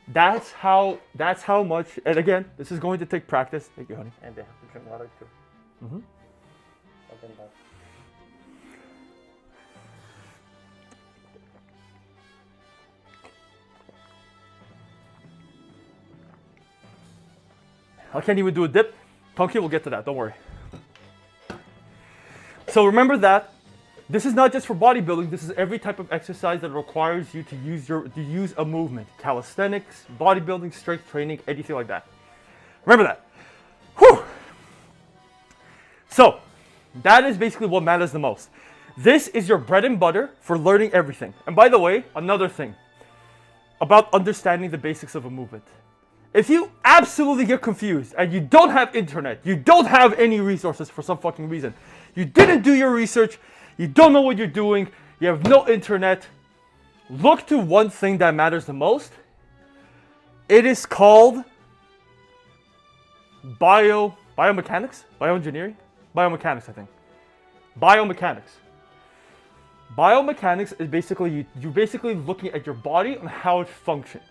That's how much, and again, this is going to take practice. Thank you, honey. And they have to drink water too. Mm-hmm. I can't even do a dip. Punky will get to that, don't worry. So remember that this is not just for bodybuilding, this is every type of exercise that requires you to use a movement. Calisthenics, bodybuilding, strength training, anything like that. Remember that. Whew. So, that is basically what matters the most. This is your bread and butter for learning everything. And by the way, another thing about understanding the basics of a movement. If you absolutely get confused and you don't have internet, you don't have any resources for some fucking reason, you didn't do your research, you don't know what you're doing, you have no internet, look to one thing that matters the most. It is called biomechanics, bioengineering, biomechanics, I think. Biomechanics. Biomechanics is basically you're basically looking at your body and how it functions.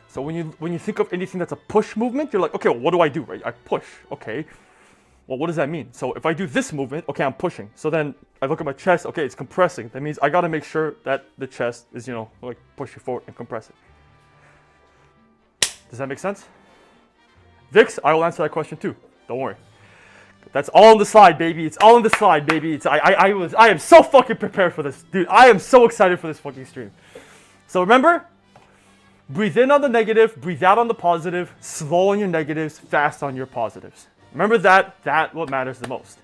So when you think of anything that's a push movement, you're like, okay, well, what do I do? Right? I push. Okay. Well, what does that mean? So if I do this movement, okay, I'm pushing. So then I look at my chest. Okay, it's compressing. That means I got to make sure that the chest is, like pushing forward and compressing. Does that make sense? Vix, I will answer that question too. Don't worry. That's all on the slide, baby. It's all on the slide, baby. I am so fucking prepared for this, dude. I am so excited for this fucking stream. So remember, breathe in on the negative, breathe out on the positive, slow on your negatives, fast on your positives. Remember that's what matters the most.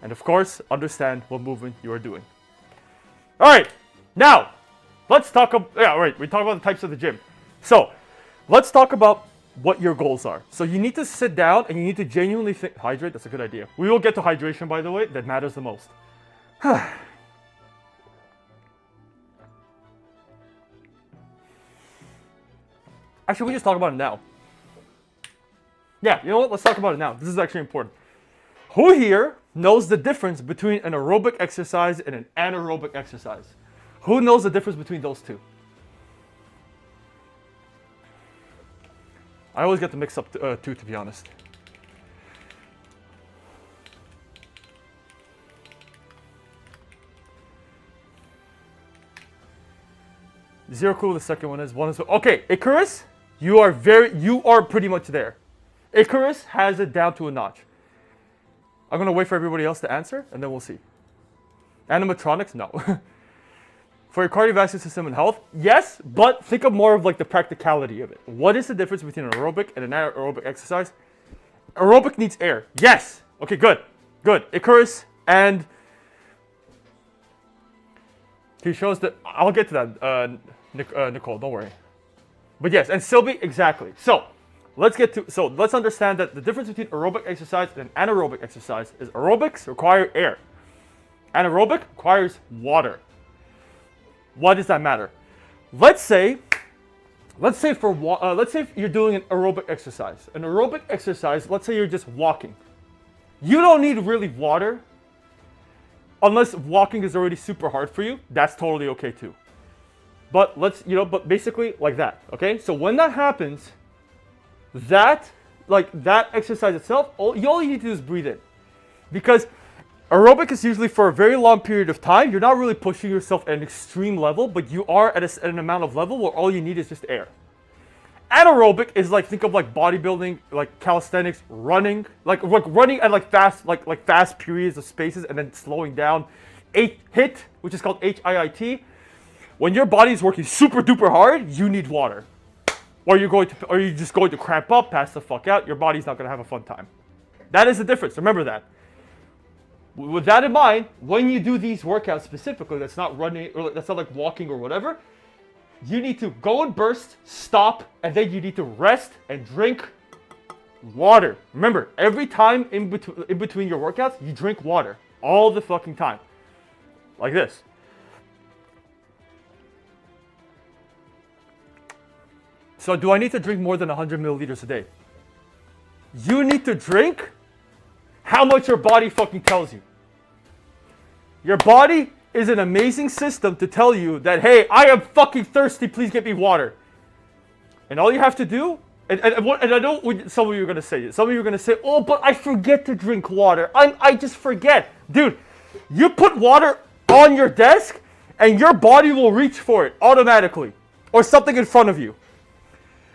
And of course, understand what movement you are doing. All right, now, let's talk about, we talked about the types of the gym. So, let's talk about what your goals are. So you need to sit down and you need to genuinely think, hydrate, that's a good idea. We will get to hydration, by the way, that matters the most. Actually, we just talk about it now. Yeah, you know what? Let's talk about it now. This is actually important. Who here knows the difference between an aerobic exercise and an anaerobic exercise? Who knows the difference between those two? I always get to mix up two, to be honest. Zero cool, the second one is. One is, okay, Icarus, you are pretty much there. Icarus has it down to a notch. I'm gonna wait for everybody else to answer, and then we'll see. Animatronics, no. For your cardiovascular system and health, yes, but think of more of like the practicality of it. What is the difference between an aerobic and an anaerobic exercise? Aerobic needs air. Yes. Okay, good. Good. Icarus and he shows that. I'll get to that, Nicole. Don't worry. But yes, and Sylvie, exactly. So let's understand that the difference between aerobic exercise and anaerobic exercise is aerobics require air. Anaerobic requires water. Why does that matter? Let's say if you're doing an aerobic exercise. An aerobic exercise, let's say you're just walking. You don't need really water unless walking is already super hard for you. That's totally okay too. But but basically like that, okay? So when that happens, that exercise itself, all you need to do is breathe in. Because aerobic is usually for a very long period of time. You're not really pushing yourself at an extreme level, but you are at an amount of level where all you need is just air. Anaerobic is think of bodybuilding, like calisthenics, running, like running at fast periods of spaces and then slowing down. HIIT, which is called HIIT. When your body is working super duper hard, you need water. Or you're just going to cramp up, pass the fuck out. Your body's not going to have a fun time. That is the difference. Remember that. With that in mind, when you do these workouts specifically, that's not running, or that's not like walking or whatever, you need to go in bursts, stop, and then you need to rest and drink water. Remember, every time in between your workouts, you drink water all the fucking time. Like this. So do I need to drink more than 100 milliliters a day? You need to drink how much your body fucking tells you. Your body is an amazing system to tell you that, hey, I am fucking thirsty, please get me water. And all you have to do, and I know some of you are going to say it. Some of you are going to say, oh, but I forget to drink water. I just forget. Dude, you put water on your desk and your body will reach for it automatically. Or something in front of you.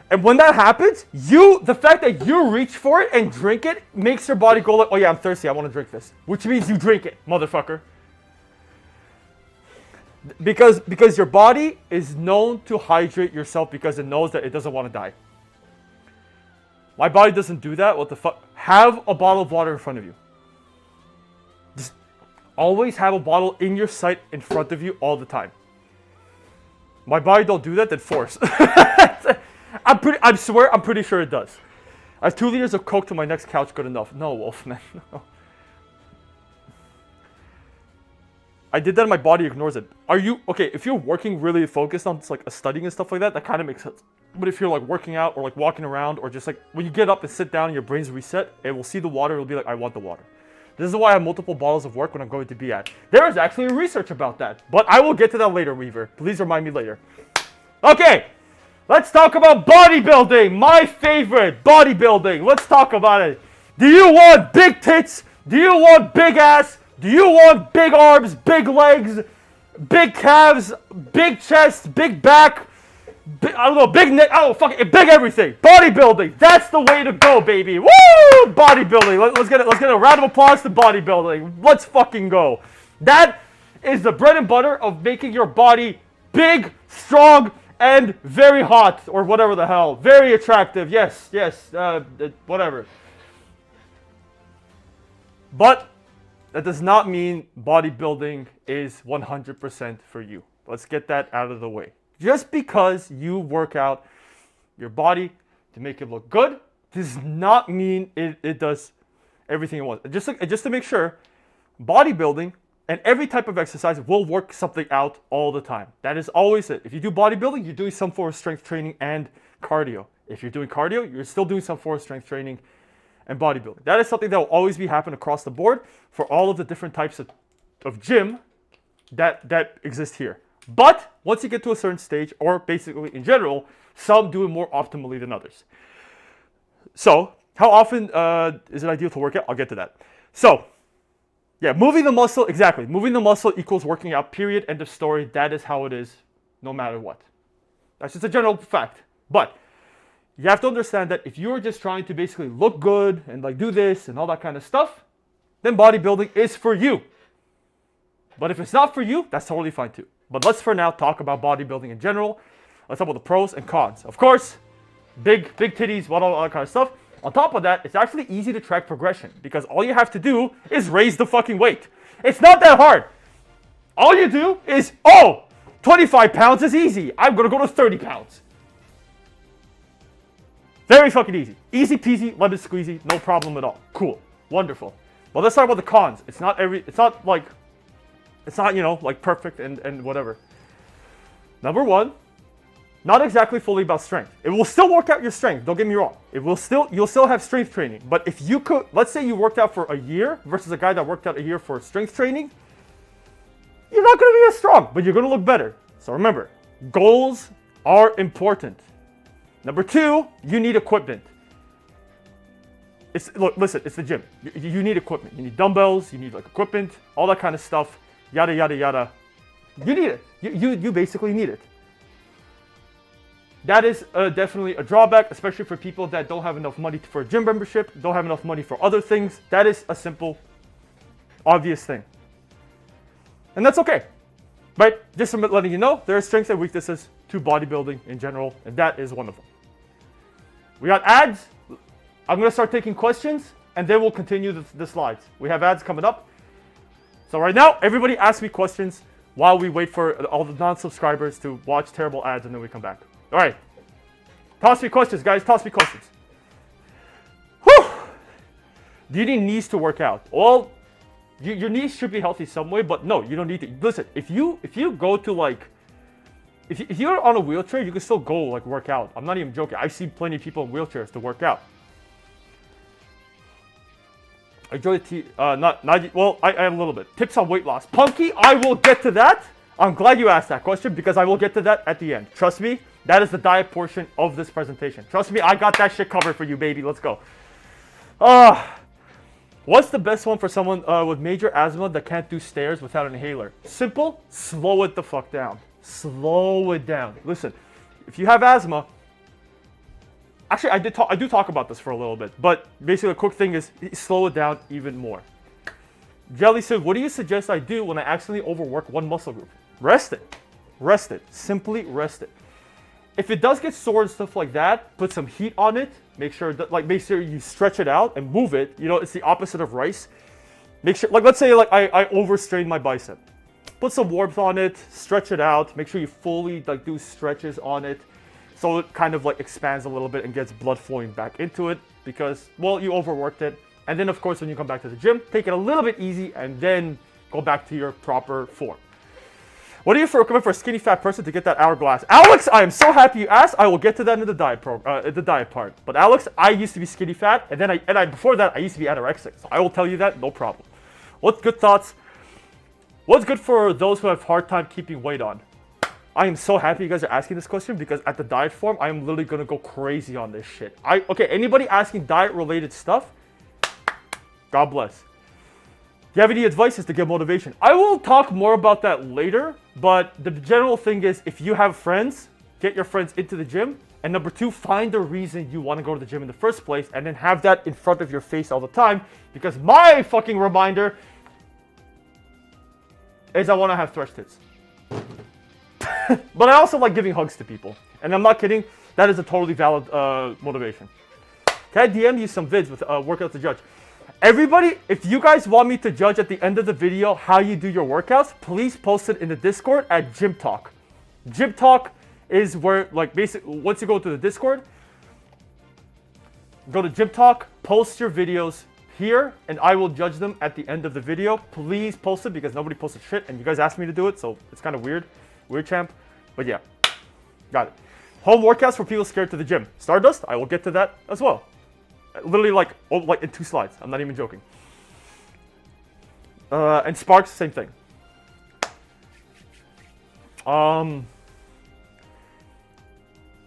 And when that happens, the fact that you reach for it and drink it makes your body go like, oh yeah, I'm thirsty, I want to drink this. Which means you drink it, motherfucker. Because your body is known to hydrate yourself because it knows that it doesn't want to die. My body doesn't do that, what the fuck? Have a bottle of water in front of you. Just always have a bottle in your sight in front of you all the time. My body don't do that, then force. I swear, I'm pretty sure it does. I have 2 liters of Coke to my next couch, good enough. No, Wolfman, no. I did that and my body ignores it. Are you, okay, if you're working really focused on like a studying and stuff like that, that kind of makes sense. But if you're like working out or like walking around or just like when you get up and sit down and your brain's reset, it will see the water, it'll be like, I want the water. This is why I have multiple bottles of work when I'm going to be at. There is actually research about that, but I will get to that later, Weaver. Please remind me later. Okay. Let's talk about bodybuilding, my favorite, bodybuilding. Let's talk about it. Do you want big tits? Do you want big ass? Do you want big arms, big legs, big calves, big chest, big back, I don't know, big neck, I don't know, fuck it, big everything. Bodybuilding, that's the way to go, baby. Woo! Bodybuilding, let's get a round of applause to bodybuilding. Let's fucking go. That is the bread and butter of making your body big, strong, and very hot, or whatever the hell. Very attractive, yes, whatever. But that does not mean bodybuilding is 100% for you. Let's get that out of the way. Just because you work out your body to make it look good does not mean it does everything it wants. Just to make sure, bodybuilding and every type of exercise will work something out all the time. That is always it. If you do bodybuilding, you're doing some form of strength training and cardio. If you're doing cardio, you're still doing some form of strength training and bodybuilding. That is something that will always be happening across the board for all of the different types of gym that exist here. But once you get to a certain stage, or basically in general, some do it more optimally than others. So, how often is it ideal to work out? I'll get to that. So, yeah, moving the muscle, exactly. Moving the muscle equals working out, period, end of story. That is how it is, no matter what. That's just a general fact. But you have to understand that if you're just trying to basically look good and like do this and all that kind of stuff, then bodybuilding is for you. But if it's not for you, that's totally fine too. But let's for now talk about bodybuilding in general. Let's talk about the pros and cons. Of course, big titties, all that kind of stuff. On top of that, it's actually easy to track progression because all you have to do is raise the fucking weight. It's not that hard. All you do is, 25 pounds is easy. I'm going to go to 30 pounds. Very fucking easy. Easy peasy, lemon squeezy, no problem at all. Cool. Wonderful. But let's talk about the cons. It's not perfect and whatever. Number one, not exactly fully about strength. It will still work out your strength, don't get me wrong. You'll still have strength training. But if you could, let's say you worked out for a year versus a guy that worked out a year for strength training, you're not going to be as strong, but you're going to look better. So remember, goals are important. Number two, you need equipment. It's the gym. You need equipment. You need dumbbells, you need like equipment, all that kind of stuff, yada, yada, yada. You need it. You basically need it. That is definitely a drawback, especially for people that don't have enough money for a gym membership, don't have enough money for other things. That is a simple, obvious thing. And that's okay, right? Just letting you know, there are strengths and weaknesses to bodybuilding in general, and that is one of them. We got ads. I'm going to start taking questions, and then we'll continue the slides. We have ads coming up. So right now, everybody ask me questions while we wait for all the non-subscribers to watch terrible ads, and then we come back. All right. Toss me questions, guys. Toss me questions. Whew. Do you need knees to work out? Well, your knees should be healthy some way, but no, you don't need to. Listen, if you go to like if you're on a wheelchair, you can still go like work out. I'm not even joking. I've seen plenty of people in wheelchairs to work out. Enjoy the I a little bit. Tips on weight loss. Punky, I will get to that. I'm glad you asked that question because I will get to that at the end. Trust me, that is the diet portion of this presentation. Trust me, I got that shit covered for you, baby. Let's go. What's the best one for someone with major asthma that can't do stairs without an inhaler? Simple, slow it the fuck down. Slow it down. Listen, if you have asthma, actually I do talk about this for a little bit, but basically the quick thing is slow it down even more. Jelly said, what do you suggest I do when I accidentally overwork one muscle group? Rest it. Rest it. Simply rest it. If it does get sore and stuff like that, put some heat on it. Make sure you stretch it out and move it. You know, it's the opposite of rice. Make sure, like let's say like I overstrained my bicep. Put some warmth on it, stretch it out. Make sure you fully like do stretches on it, so it kind of like expands a little bit and gets blood flowing back into it because, well, you overworked it. And then of course when you come back to the gym, take it a little bit easy and then go back to your proper form. What do you recommend for a skinny fat person to get that hourglass? Alex, I am so happy you asked. I will get to that in the diet the diet part. But Alex, I used to be skinny fat, and then before that I used to be anorexic. So I will tell you that, no problem. What's good thoughts? What's good for those who have hard time keeping weight on? I am so happy you guys are asking this question because at the diet forum, I am literally gonna go crazy on this shit. Okay, anybody asking diet related stuff, God bless. Do you have any advice to get motivation? I will talk more about that later, but the general thing is if you have friends, get your friends into the gym. And number two, find the reason you want to go to the gym in the first place and then have that in front of your face all the time. Because my fucking reminder is I want to have thresh tits. But I also like giving hugs to people. And I'm not kidding, that is a totally valid motivation. Can I DM you some vids with workouts to judge? Everybody, if you guys want me to judge at the end of the video how you do your workouts, please post it in the Discord at Gym Talk. Gym Talk is where, like, basically, once you go to the Discord, go to Gym Talk, post your videos here, and I will judge them at the end of the video. Please post it because nobody posted shit, and you guys asked me to do it, so it's kind of weird. Weird, champ. But yeah, got it. Home workouts for people scared to the gym. Stardust, I will get to that as well. Literally like in 2 slides. I'm not even joking. And Sparks, same thing.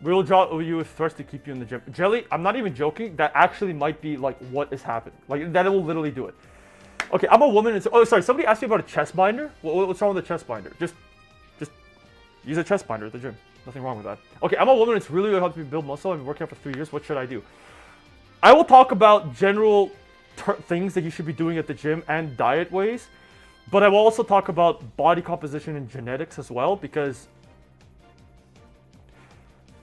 We will draw you with thrust to keep you in the gym. Jelly, I'm not even joking. That actually might be like what is happening. Like that will literally do it. Okay, I'm a woman. And oh, sorry. Somebody asked me about a chest binder. What's wrong with a chest binder? Just use a chest binder at the gym. Nothing wrong with that. Okay, I'm a woman. It's really hard to build muscle. I've been working out for 3 years. What should I do? I will talk about general things that you should be doing at the gym and diet ways, but I will also talk about body composition and genetics as well, because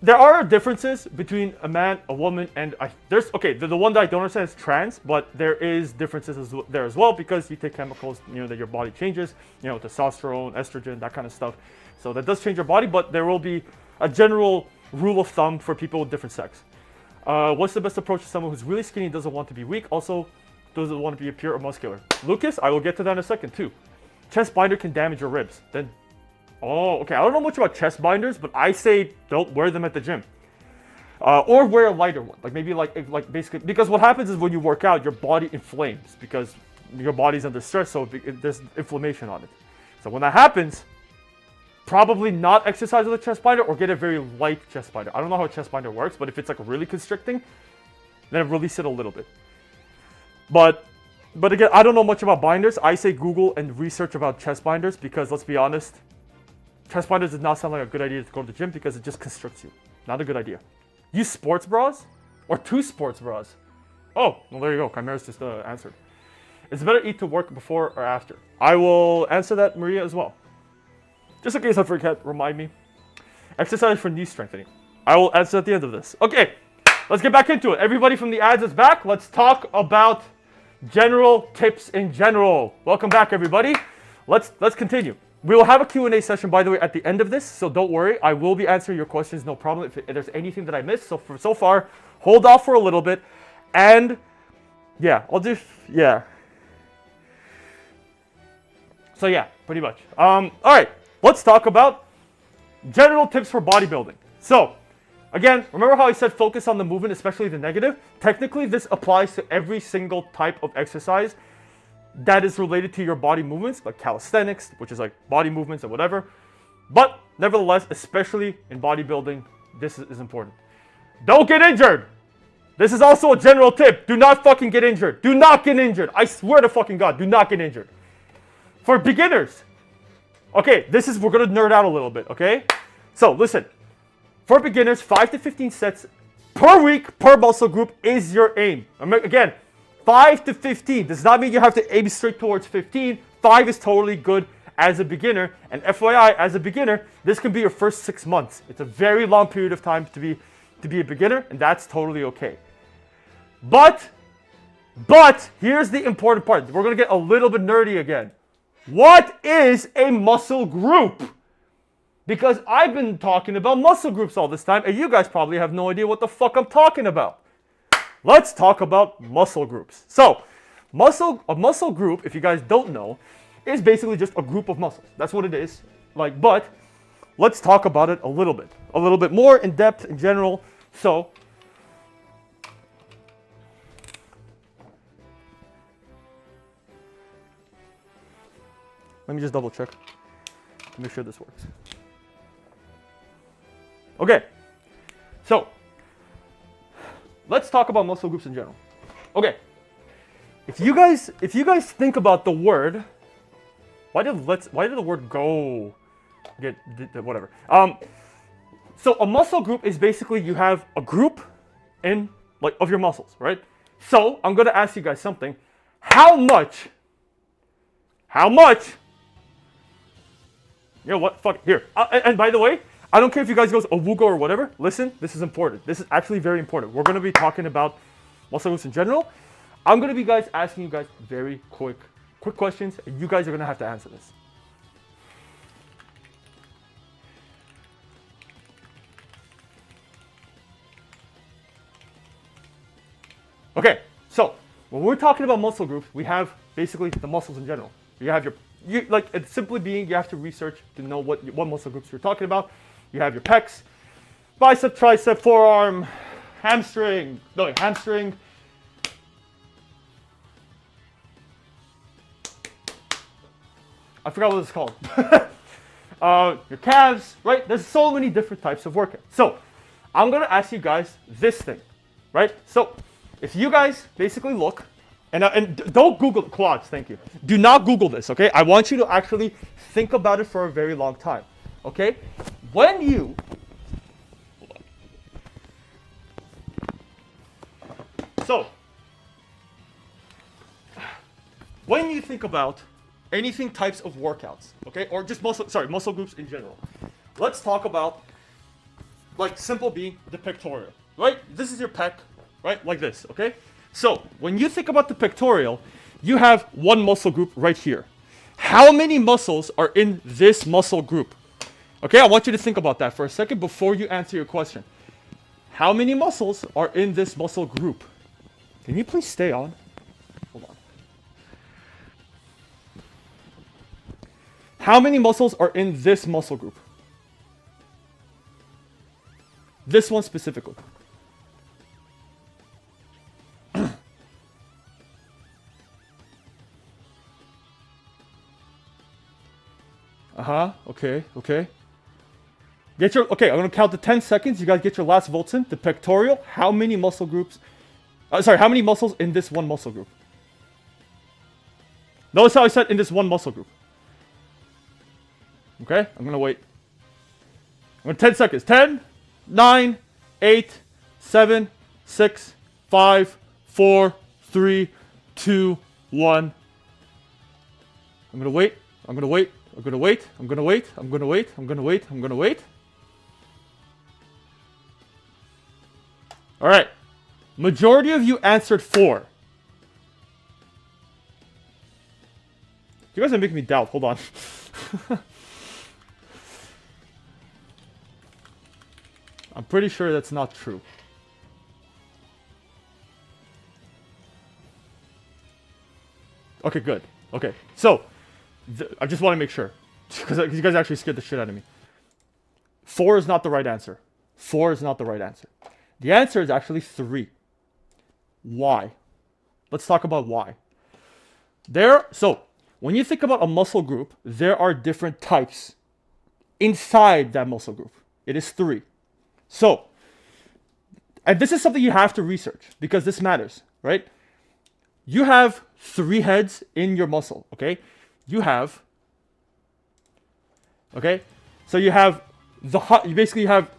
there are differences between a man, a woman, and the one that I don't understand is trans, but there is differences there as well because you take chemicals, that your body changes, testosterone, estrogen, that kind of stuff. So that does change your body, but there will be a general rule of thumb for people with different sex. What's the best approach to someone who's really skinny and doesn't want to be weak, also doesn't want to be pure or muscular? Lucas, I will get to that in a second too. Chest binder can damage your ribs. Then, oh, okay. I don't know much about chest binders, but I say don't wear them at the gym. Or wear a lighter one, like maybe like basically, because what happens is when you work out, your body inflames because your body's under stress, so there's inflammation on it. So when that happens, probably not exercise with a chest binder or get a very light chest binder. I don't know how a chest binder works, but if it's like really constricting, then release it a little bit. But again, I don't know much about binders. I say Google and research about chest binders because let's be honest, chest binders does not sound like a good idea to go to the gym because it just constricts you. Not a good idea. Use sports bras or 2 sports bras. Oh, well there you go. Chimera's just answered. It's better eat to work before or after. I will answer that, Maria, as well. Just in case I forget, remind me. Exercise for knee strengthening. I will answer at the end of this. Okay, let's get back into it. Everybody from the ads is back. Let's talk about general tips in general. Welcome back, everybody. Let's continue. We will have a Q&A session, by the way, at the end of this, so don't worry. I will be answering your questions, no problem. If there's anything that I missed, so far, hold off for a little bit. And yeah, So yeah, pretty much. All right. Let's talk about general tips for bodybuilding. So, again, remember how I said focus on the movement, especially the negative? Technically, this applies to every single type of exercise that is related to your body movements, like calisthenics, which is like body movements and whatever. But nevertheless, especially in bodybuilding, this is important. Don't get injured. This is also a general tip. Do not fucking get injured. Do not get injured. I swear to fucking God, do not get injured. For beginners, okay, we're gonna nerd out a little bit, okay? So listen, for beginners, 5 to 15 sets per week per muscle group is your aim. Again, 5 to 15 does not mean you have to aim straight towards 15. 5 is totally good as a beginner. And FYI, as a beginner, this can be your first 6 months. It's a very long period of time to be a beginner, and that's totally okay. But here's the important part. We're gonna get a little bit nerdy again. What is a muscle group? Because I've been talking about muscle groups all this time, and you guys probably have no idea what the fuck I'm talking about. Let's talk about muscle groups. So, a muscle group, if you guys don't know, is basically just a group of muscles. That's what it is. But let's talk about it a little bit more in depth in general. So, let me just double check to make sure this works. Okay, so let's talk about muscle groups in general. Okay, if you guys think about the word, why did the word go? Whatever. So a muscle group is basically you have a group of your muscles, right? So I'm gonna ask you guys something. How much? You know what? Fuck it. Here. And by the way, I don't care if you guys go awugo or whatever. Listen, this is important. This is actually very important. We're gonna be talking about muscle groups in general. I'm gonna be asking you guys very quick questions, and you guys are gonna have to answer this. Okay, so when we're talking about muscle groups, we have basically the muscles in general. You have it's simply being, you have to research to know what muscle groups you're talking about. You have your pecs, bicep, tricep, forearm, hamstring. I forgot what it's called. Your calves, right? There's so many different types of workout. So I'm gonna ask you guys this thing, right? So if you guys basically look, and don't Google quads, thank you. Do not Google this, okay? I want you to actually think about it for a very long time, okay? When you think about anything types of workouts, okay, or just muscle groups in general, let's talk about simple being the pectoral, right? This is your pec, right? Like this, okay? So when you think about the pectoral, you have one muscle group right here. How many muscles are in this muscle group? Okay, I want you to think about that for a second before you answer your question. How many muscles are in this muscle group? Can you please stay on? Hold on. How many muscles are in this muscle group? This one specifically. Okay. I'm gonna count to 10 seconds. You guys get your last volts in. The pectoral, how many muscle groups? How many muscles in this one muscle group? Notice how I said in this one muscle group. Okay, I'm gonna wait. I'm gonna 10 seconds. 10, 9, 8, 7, 6, 5, 4, 3, 2, 1. I'm gonna wait. All right. Majority of you answered 4. You guys are making me doubt. Hold on. I'm pretty sure that's not true. Okay, good. Okay, so I just want to make sure, because you guys actually scared the shit out of me. 4 is not the right answer. 4 is not the right answer. The answer is actually 3. Why? Let's talk about why. So, when you think about a muscle group, there are different types inside that muscle group. It is 3. So, and this is something you have to research because this matters, right? You have 3 heads in your muscle, okay? You have you basically have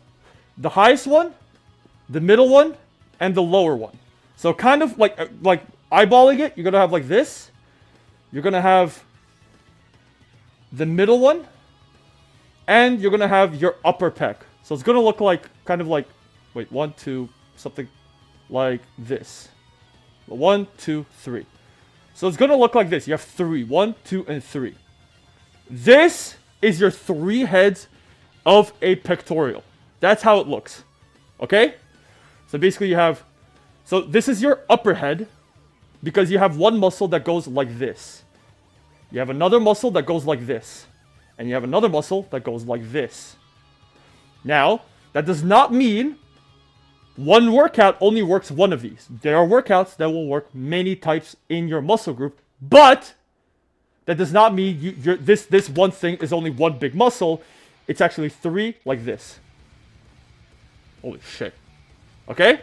the highest one, the middle one, and the lower one. So kind of like eyeballing it, you're gonna have like this. You're gonna have the middle one, and you're gonna have your upper pec. So it's gonna look like kind of like 1, 2, something like this. 1, 2, 3. So it's gonna look like this. You have 3, 1, 2, and 3. This is your 3 heads of a pectoral. That's how it looks. Okay? So basically so this is your upper head because you have one muscle that goes like this. You have another muscle that goes like this. And you have another muscle that goes like this. Now, that does not mean one workout only works one of these. There are workouts that will work many types in your muscle group, but that does not mean this one thing is only one big muscle. It's actually 3 like this. Holy shit. Okay?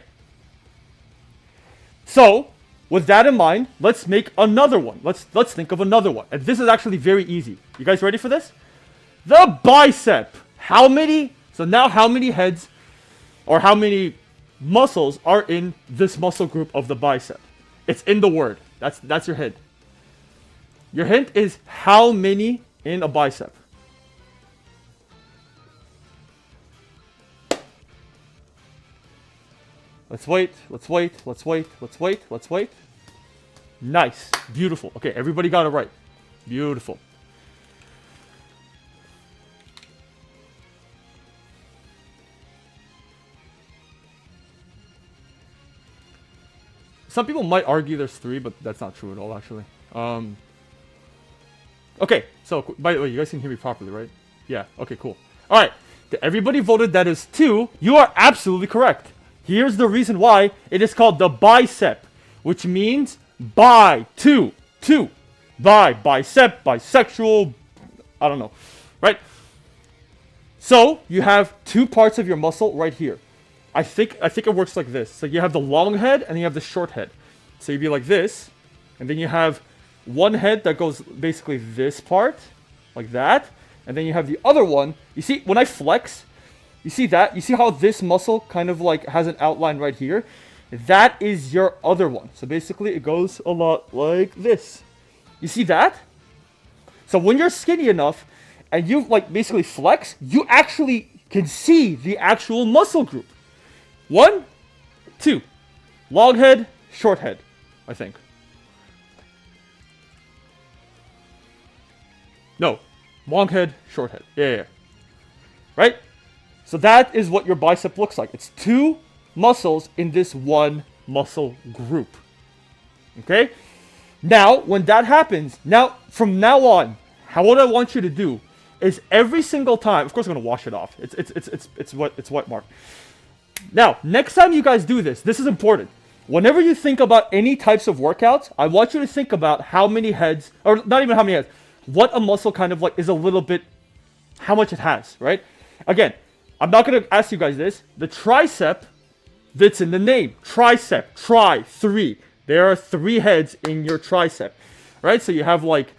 So, with that in mind, let's make another one. Let's think of another one. And this is actually very easy. You guys ready for this? The bicep. How many heads or how many muscles are in this muscle group of the bicep? It's in the word. That's your hint. Your hint is how many in a bicep. Let's wait. Nice. Beautiful. Okay, everybody got it right. Beautiful. Some people might argue there's 3, but that's not true at all, actually. Okay, so, by the way, you guys can hear me properly, right? Yeah, okay, cool. Alright, everybody voted that is 2. You are absolutely correct. Here's the reason why. It is called the bicep, which means bi, 2. Bicep, bisexual, I don't know, right? So, you have 2 parts of your muscle right here. I think it works like this. So you have the long head and you have the short head. So you'd be like this, and then you have one head that goes basically this part, like that, and then you have the other one. You see, when I flex, you see that? You see how this muscle kind of like has an outline right here? That is your other one. So basically it goes a lot like this. You see that? So when you're skinny enough and you like basically flex, you actually can see the actual muscle group. 1, 2. Long head, short head, I think. No. Long head, short head. Yeah. Right? So that is what your bicep looks like. It's 2 muscles in this one muscle group. Okay? Now, when that happens, from now on, what I want you to do is every single time, of course I'm going to wash it off. It's wet, Mark. Now, next time you guys do this is important. Whenever you think about any types of workouts, I want you to think about how many heads, or not even how many heads, what a muscle kind of like is a little bit, how much it has, right? Again, I'm not going to ask you guys this. The tricep, that's in the name. Tricep, 3. There are 3 heads in your tricep, right? So you have like,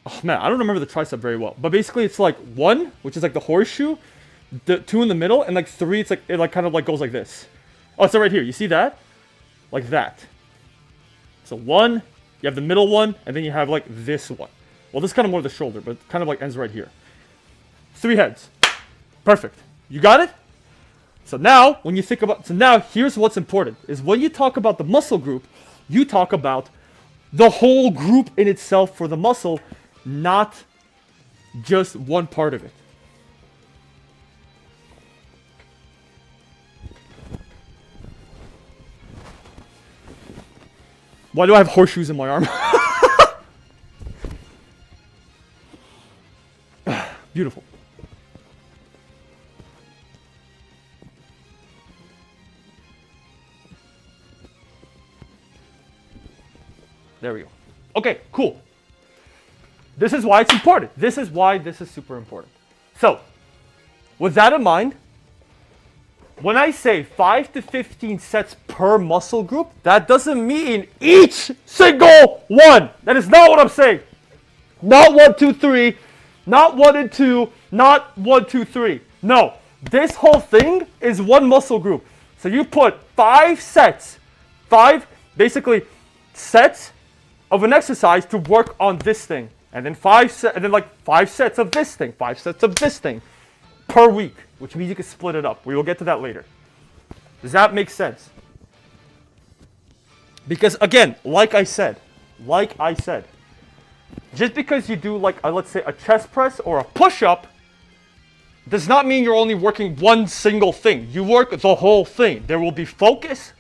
oh man, I don't remember the tricep very well. But basically it's like 1, which is like the horseshoe. The 2 in the middle, and like 3, it's like it like kind of like goes like this. Oh, it's right here. You see that? Like that. So 1, you have the middle one, and then you have like this one. Well, this is kind of more the shoulder, but it kind of like ends right here. 3 heads. Perfect. You got it? So now, when you think about, here's what's important, is when you talk about the muscle group, you talk about the whole group in itself for the muscle, not just one part of it. Why do I have horseshoes in my arm? Beautiful. There we go. Okay, cool. This is why it's important. This is why this is super important. So, with that in mind, when I say 5 to 15 sets per muscle group, that doesn't mean each single one. That is not what I'm saying. Not 1, 2, 3, not 1 and 2, not 1, 2, 3. No, this whole thing is one muscle group. So you put 5 sets, 5 basically sets of an exercise to work on this thing. And then 5 sets of this thing, 5 sets of this thing per week, which means you can split it up. We will get to that later. Does that make sense? Because again, like I said, just because you do like, let's say a chest press or a push-up, does not mean you're only working one single thing. You work the whole thing. There will be focus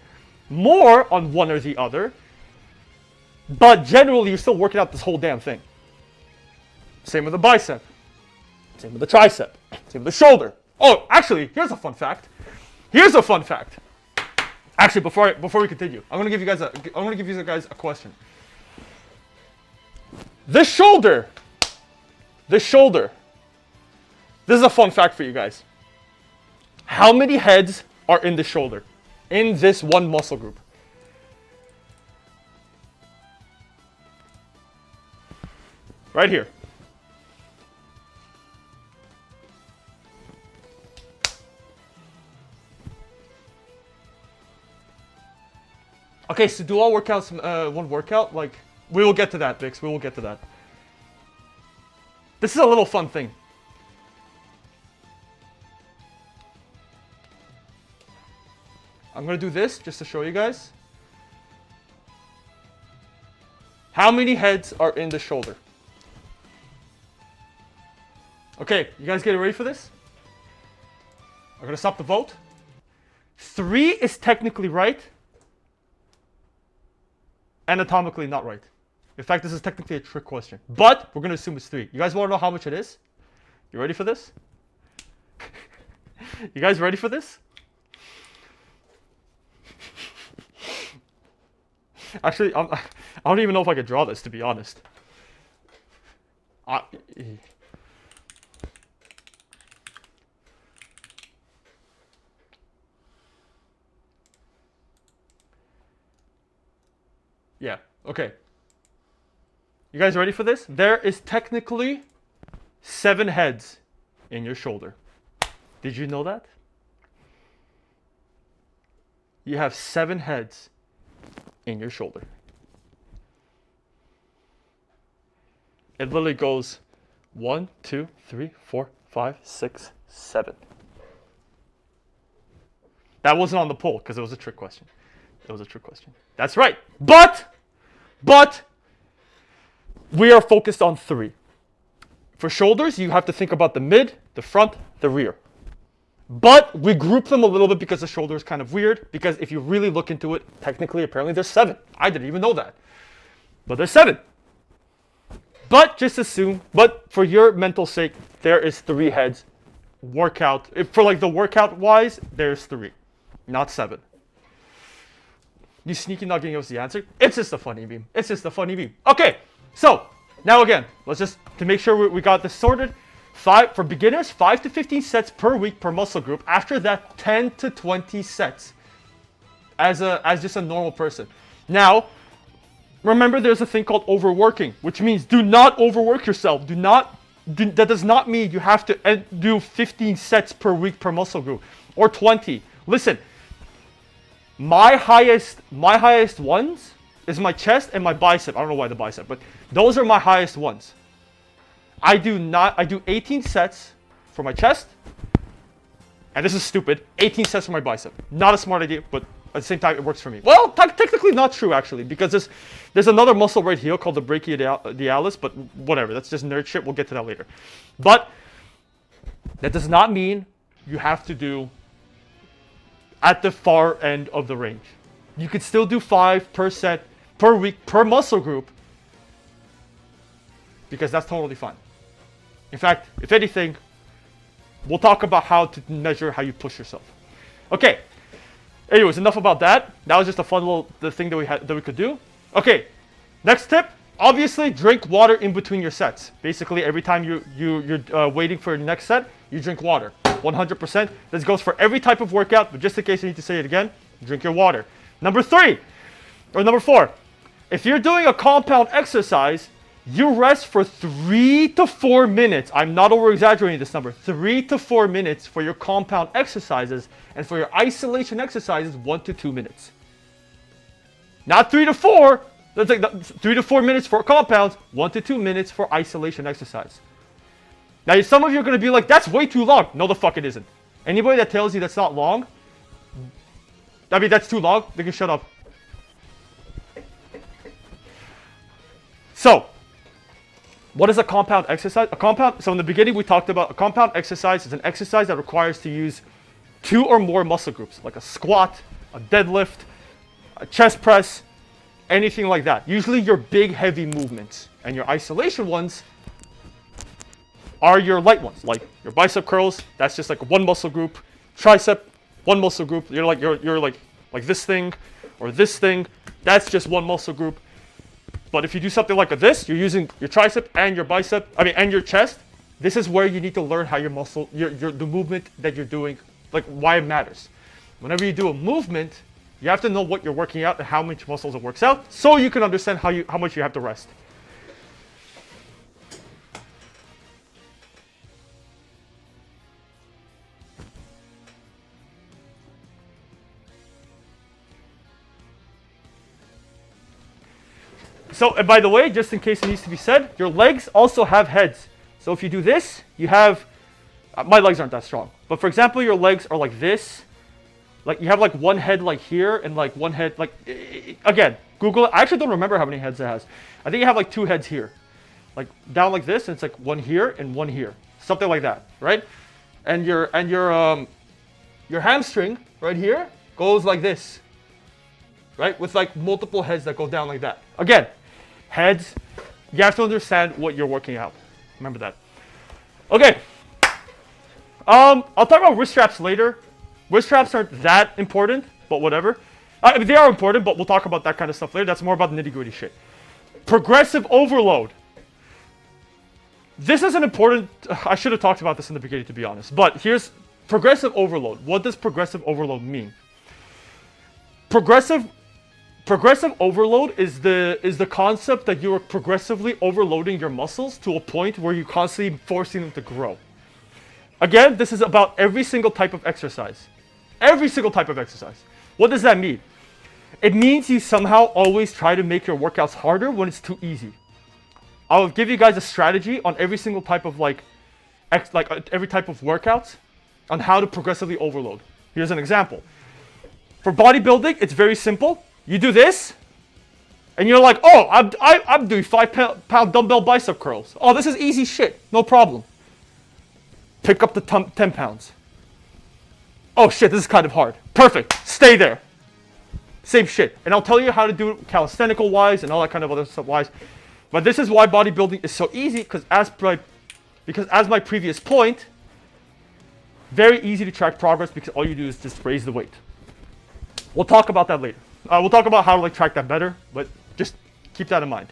more on one or the other, but generally you're still working out this whole damn thing. Same with the bicep, same with the tricep, same with the shoulder. Oh, actually, here's a fun fact. Actually, before we continue, I'm gonna give you guys a question. This shoulder. This is a fun fact for you guys. How many heads are in the shoulder? In this one muscle group? Right here. Okay, so do all workouts one workout? Like, we will get to that, Vix. We will get to that. This is a little fun thing. I'm going to do this just to show you guys. How many heads are in the shoulder? Okay, you guys getting ready for this? I'm going to stop the vote. 3 is technically right. Anatomically not right. In fact, this is technically a trick question. But we're going to assume it's 3. You guys want to know how much it is? You ready for this? You guys ready for this? Actually, I don't even know if I could draw this, to be honest. Yeah, okay. You guys ready for this? There is technically 7 heads in your shoulder. Did you know that? You have 7 heads in your shoulder. It literally goes 1, 2, 3, 4, 5, 6, 7. That wasn't on the poll because it was a trick question. That's right. But we are focused on 3. For shoulders, you have to think about the mid, the front, the rear. But we group them a little bit because the shoulder is kind of weird. Because if you really look into it, technically, apparently there's 7. I didn't even know that. But there's 7. But just assume, but for your mental sake, there is 3 heads. Workout, for like the workout wise, there's 3, not 7. You sneaky not giving us the answer? It's just a funny meme. Okay, so now again, let's just, to make sure we got this sorted. For beginners, 5 to 15 sets per week per muscle group. After that, 10 to 20 sets as just a normal person. Now, remember there's a thing called overworking, which means do not overwork yourself. That does not mean you have to do 15 sets per week per muscle group or 20. Listen, my highest ones is my chest and my bicep. I don't know why the bicep, but those are my highest ones. I do 18 sets for my chest, and this is stupid, 18 sets for my bicep. Not a smart idea, but at the same time, it works for me. Well, technically not true, actually, because there's another muscle right here called the brachiodialis, but whatever, that's just nerd shit. We'll get to that later. But that does not mean you have to do at the far end of the range. You could still do 5 per set per week per muscle group, because that's totally fine. In fact, if anything, we'll talk about how to measure how you push yourself. Okay. Anyways, enough about that. That was just a fun little thing that we could do. Okay. Next tip, obviously drink water in between your sets. Basically, every time you're waiting for your next set, you drink water. 100%. This goes for every type of workout, but just in case I need to say it again, drink your water. Number 4, if you're doing a compound exercise, you rest for 3 to 4 minutes. I'm not over-exaggerating this number. 3 to 4 minutes for your compound exercises, and for your isolation exercises, 1 to 2 minutes. Not 3 to 4. That's like 3 to 4 minutes for compounds, 1 to 2 minutes for isolation exercise. Now, some of you are going to be like, that's way too long. No, the fuck it isn't. Anybody that tells you that's not long, I mean, that's too long, they can shut up. So, what is a compound exercise? So in the beginning we talked about a compound exercise is an exercise that requires to use 2 or more muscle groups, like a squat, a deadlift, a chest press, anything like that. Usually your big heavy movements, and your isolation ones are your light ones, like your bicep curls. That's just like one muscle group. Tricep, one muscle group. You're like this thing or this thing. That's just one muscle group. But if you do something like this, you're using your tricep and your bicep. And your chest. This is where you need to learn how your muscle, the movement that you're doing, like why it matters. Whenever you do a movement, you have to know what you're working out and how much muscles it works out, so you can understand how much you have to rest. So, and by the way, just in case it needs to be said, your legs also have heads. So if you do this, you have, my legs aren't that strong, but for example, your legs are like this. Like you have like one head like here and like one head like, again, Google it. I actually don't remember how many heads it has. I think you have like 2 heads here. Like down like this, and it's like one here and one here. Something like that, right? And your hamstring right here goes like this. Right? With like multiple heads that go down like that. Again, heads, you have to understand what you're working out. Remember that. Okay. I'll talk about wrist straps later. Wrist straps aren't that important, but whatever. I mean, they are important, but we'll talk about that kind of stuff later. That's more about the nitty-gritty shit. Progressive overload. This is an important, I should have talked about this in the beginning, to be honest. But here's progressive overload. What does progressive overload mean? Progressive overload is the concept that you are progressively overloading your muscles to a point where you're constantly forcing them to grow. Again, this is about every single type of exercise. Every single type of exercise. What does that mean? It means you somehow always try to make your workouts harder when it's too easy. I'll give you guys a strategy on every single type of every type of workouts on how to progressively overload. Here's an example. For bodybuilding, it's very simple. You do this, and you're like, oh, I'm doing 5-pound dumbbell bicep curls. Oh, this is easy shit. No problem. Pick up the 10 pounds. Oh shit, this is kind of hard. Perfect. Stay there. Same shit. And I'll tell you how to do it calisthenical wise and all that kind of other stuff wise. But this is why bodybuilding is so easy, because as my previous point, very easy to track progress because all you do is just raise the weight. We'll talk about that later. We'll talk about how to track that better, but just keep that in mind.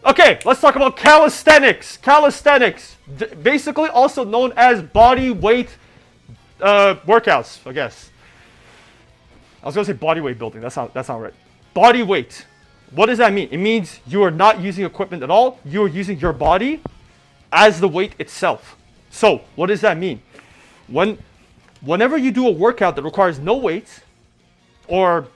Okay, let's talk about calisthenics. Calisthenics, basically also known as body weight workouts, I guess. I was gonna say body weight building. That's not right. Body weight. What does that mean? It means you are not using equipment at all. You are using your body as the weight itself. So what does that mean? Whenever you do a workout that requires no weights, or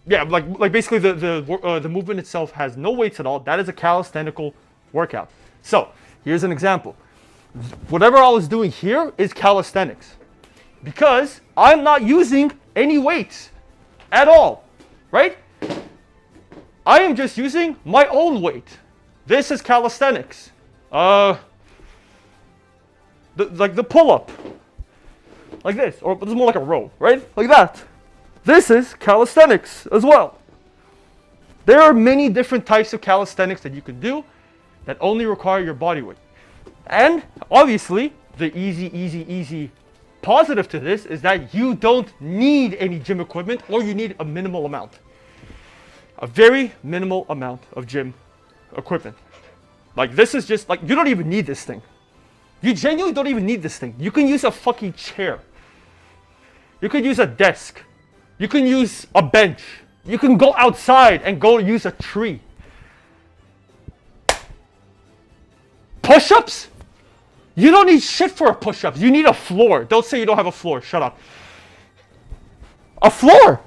yeah, like basically the movement itself has no weights at all, that is a calisthenical workout. So here's an example. Whatever I was doing here is calisthenics, because I'm not using any weights at all, right? I am just using my own weight. This is calisthenics. Like the pull-up, like this, or it's more like a row, right? Like that. This is calisthenics as well. There are many different types of calisthenics that you can do that only require your body weight. And obviously, the easy positive to this is that you don't need any gym equipment, or you need a minimal amount. A very minimal amount of gym equipment. Like this is just like, you don't even need this thing. You genuinely don't even need this thing. You can use a fucking chair. You can use a desk. You can use a bench. You can go outside and go use a tree. Push-ups? You don't need shit for a push-up. You need a floor. Don't say you don't have a floor. Shut up. A floor.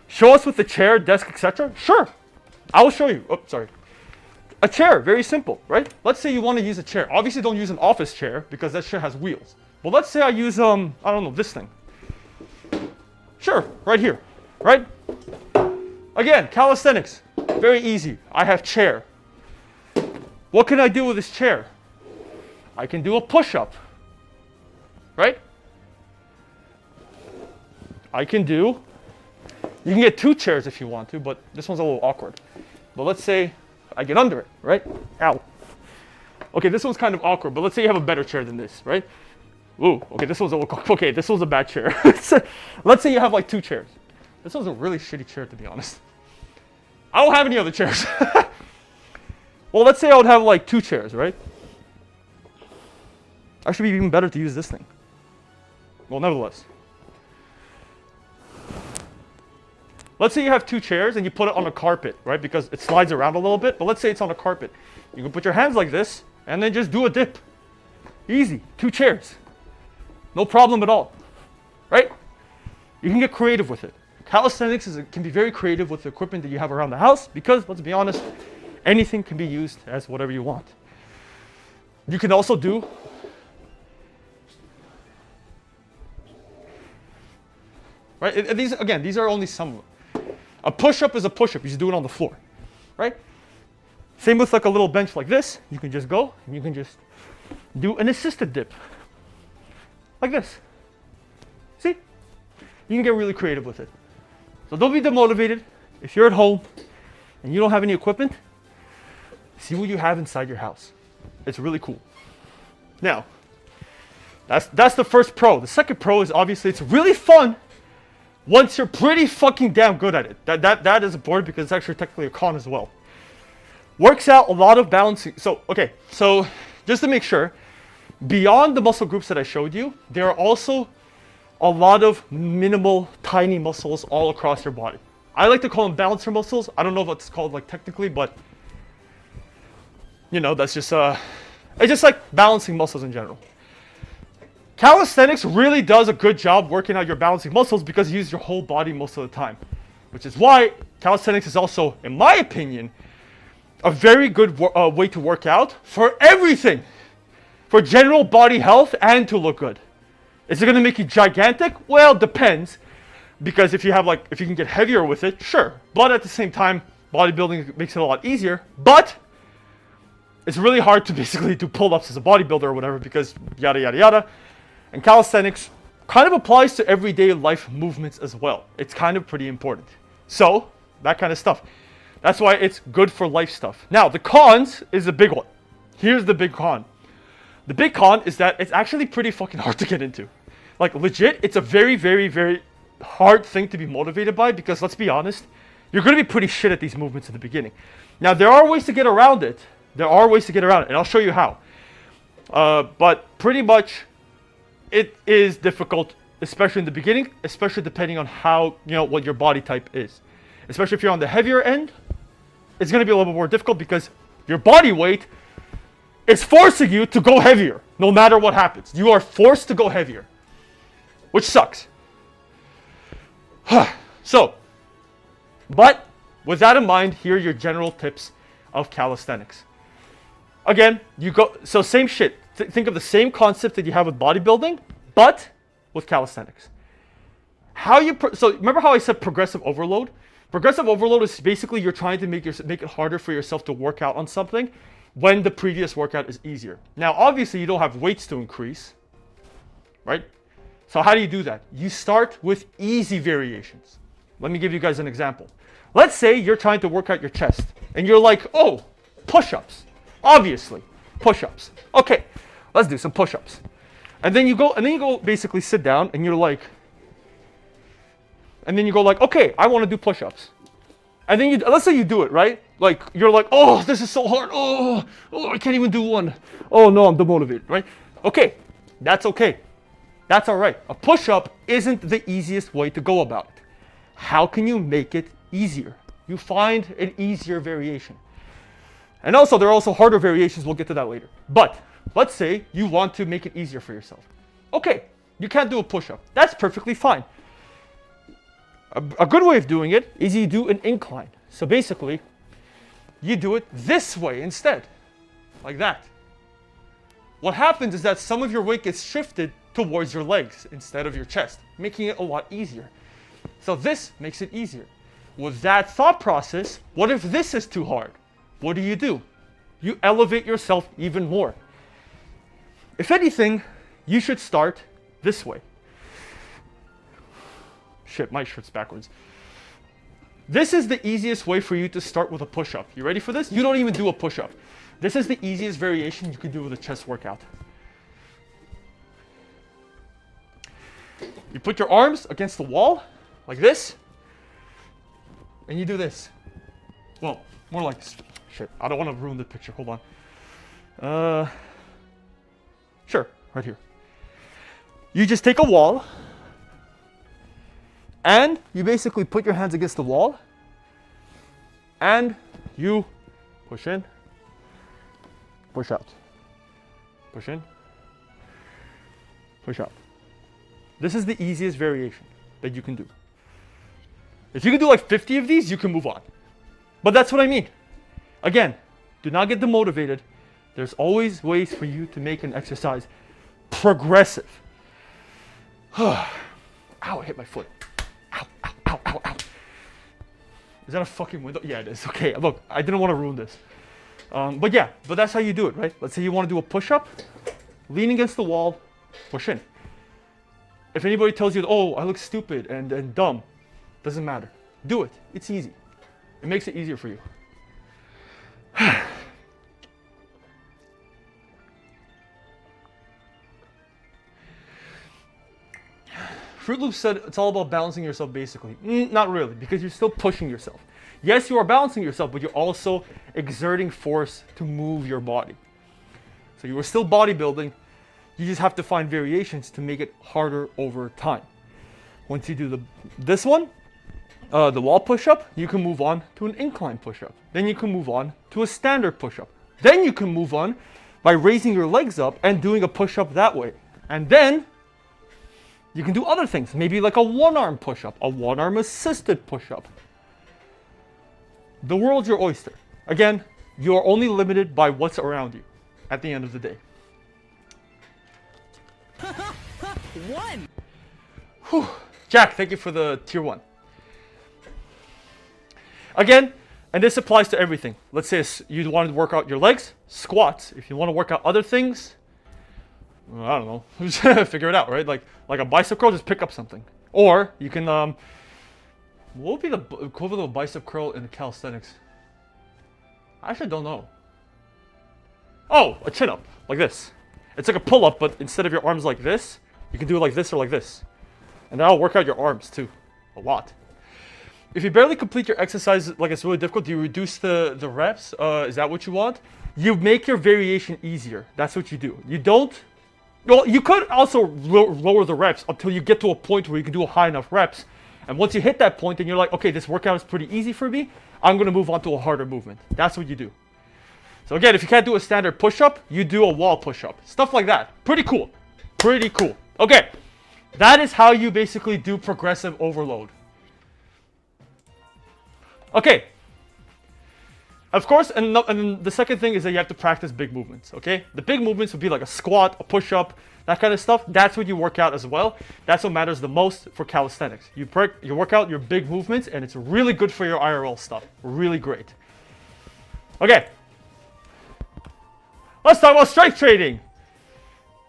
Show us with the chair, desk, etc. Sure. I will show you. Oh, sorry. A chair, very simple, right? Let's say you want to use a chair. Obviously, don't use an office chair because that chair has wheels. But let's say I use, I don't know, this thing. Sure, right here, right? Again, calisthenics, very easy. I have chair. What can I do with this chair? I can do a push-up, right? I can do, you can get 2 chairs if you want to, but this one's a little awkward. But let's say I get under it, right? Ow. Okay, this one's kind of awkward, but let's say you have a better chair than this, right? Ooh, okay, this one's a bad chair. Let's say you have like 2 chairs. This one's a really shitty chair, to be honest. I don't have any other chairs. Well, let's say I would have like 2 chairs, right? Actually, it'd be even better to use this thing. Well, nevertheless. Let's say you have 2 chairs and you put it on a carpet, right? Because it slides around a little bit, but let's say it's on a carpet. You can put your hands like this and then just do a dip. Easy, 2 chairs. No problem at all, right? You can get creative with it. Calisthenics can be very creative with the equipment that you have around the house because, let's be honest, anything can be used as whatever you want. You can also do right? And these are only some of them. A push-up is a push-up. You just do it on the floor, right? Same with like a little bench like this. You can just go and you can just do an assisted dip. Like this. See? You can get really creative with it. So don't be demotivated. If you're at home and you don't have any equipment, see what you have inside your house. It's really cool. Now, that's the first pro. The second pro is obviously it's really fun once you're pretty fucking damn good at it. That is important because it's actually technically a con as well. Works out a lot of balancing. So just to make sure, beyond the muscle groups that I showed you, there are also a lot of minimal, tiny muscles all across your body. I like to call them balancer muscles. I don't know what it's called like technically, but you know, that's just it's just like balancing muscles in general. Calisthenics really does a good job working out your balancing muscles because you use your whole body most of the time, which is why calisthenics is also, in my opinion, a very good way to work out for everything. For general body health and to look good. Is it going to make you gigantic? Well, depends. Because if you can get heavier with it, sure. But at the same time, bodybuilding makes it a lot easier. But it's really hard to basically do pull-ups as a bodybuilder or whatever because yada, yada, yada. And calisthenics kind of applies to everyday life movements as well. It's kind of pretty important. So, that kind of stuff. That's why it's good for life stuff. Now, the cons is a big one. Here's the big con. The big con is that it's actually pretty fucking hard to get into. Like, legit, it's a very, very, very hard thing to be motivated by because, let's be honest, you're going to be pretty shit at these movements in the beginning. Now, there are ways to get around it. And I'll show you how. But pretty much, it is difficult, especially in the beginning, especially depending on how, what your body type is. Especially if you're on the heavier end, it's going to be a little bit more difficult because your body weight is forcing you to go heavier, no matter what happens. You are forced to go heavier, which sucks. But with that in mind, here are your general tips of calisthenics. Again, same shit. Think of the same concept that you have with bodybuilding, but with calisthenics. So remember how I said progressive overload? Progressive overload is basically you're trying to make it harder for yourself to work out on something when the previous workout is easier. Now, obviously, you don't have weights to increase, right? So how do you do that? You start with easy variations. Let me give you guys an example. Let's say you're trying to work out your chest, and you're like, oh, push-ups. Obviously, push-ups. Okay, let's do some push-ups. And then you go basically sit down, and you're like, and then you go like, okay, I want to do push-ups. And then let's say you do it, right? Like, you're like, oh, this is so hard. Oh, I can't even do one. Oh no, I'm demotivated, right? Okay, that's okay. That's all right. A push-up isn't the easiest way to go about it. How can you make it easier? You find an easier variation. And also, there are also harder variations. We'll get to that later. But let's say you want to make it easier for yourself. Okay, you can't do a push-up. That's perfectly fine. A good way of doing it is you do an incline. So basically, you do it this way instead, like that. What happens is that some of your weight gets shifted towards your legs instead of your chest, making it a lot easier. So this makes it easier. With that thought process, what if this is too hard? What do? You elevate yourself even more. If anything, you should start this way. Shit, my shirt's backwards. This is the easiest way for you to start with a push-up. You ready for this? You don't even do a push-up. This is the easiest variation you can do with a chest workout. You put your arms against the wall, like this, and you do this. Well, more like this. Shit, I don't want to ruin the picture. Hold on. Sure, right here. You just take a wall, and you basically put your hands against the wall, and you push in, push out, push in, push out. This is the easiest variation that you can do. If you can do like 50 of these, you can move on. But that's what I mean. Again, do not get demotivated. There's always ways for you to make an exercise progressive. Ow, I hit my foot. Ow, ow, ow, ow, ow. Is that a fucking window? Yeah, it is. Okay, look, I didn't want to ruin this. But that's how you do it, right? Let's say you want to do a push-up, lean against the wall, push in. If anybody tells you, oh, I look stupid and dumb, doesn't matter. Do it. It's easy. It makes it easier for you. Fruit Loop said it's all about balancing yourself basically. Not really, because you're still pushing yourself. Yes, you are balancing yourself, but you're also exerting force to move your body. So you are still bodybuilding. You just have to find variations to make it harder over time. Once you do this one, the wall push-up, you can move on to an incline push-up. Then you can move on to a standard push-up. Then you can move on by raising your legs up and doing a push-up that way. And then you can do other things, maybe like a one-arm push-up, a one-arm assisted push-up. The world's your oyster. Again, you are only limited by what's around you at the end of the day. One. Whew. Jack, thank you for the tier 1. Again, and this applies to everything. Let's say you want to work out your legs, squats. If you want to work out other things, I don't know, just figure it out, right? Like a bicep curl, just pick up something. Or you can, what would be the equivalent of a bicep curl in calisthenics? I actually don't know. Oh, a chin up, like this. It's like a pull up, but instead of your arms like this, you can do it like this or like this. And that'll work out your arms too, a lot. If you barely complete your exercise, like it's really difficult, do you reduce the reps? Is that what you want? You make your variation easier. That's what you do. You don't, well, you could also lower the reps until you get to a point where you can do a high enough reps. And once you hit that point, then you're like, okay, this workout is pretty easy for me. I'm going to move on to a harder movement. That's what you do. So again, if you can't do a standard push-up, you do a wall push-up. Stuff like that. Pretty cool. Pretty cool. Okay. That is how you basically do progressive overload. Okay. Of course, and the second thing is that you have to practice big movements, okay? The big movements would be like a squat, a push-up, that kind of stuff. That's what you work out as well. That's what matters the most for calisthenics. You work out your big movements, and it's really good for your IRL stuff. Really great. Okay. Let's talk about strength training.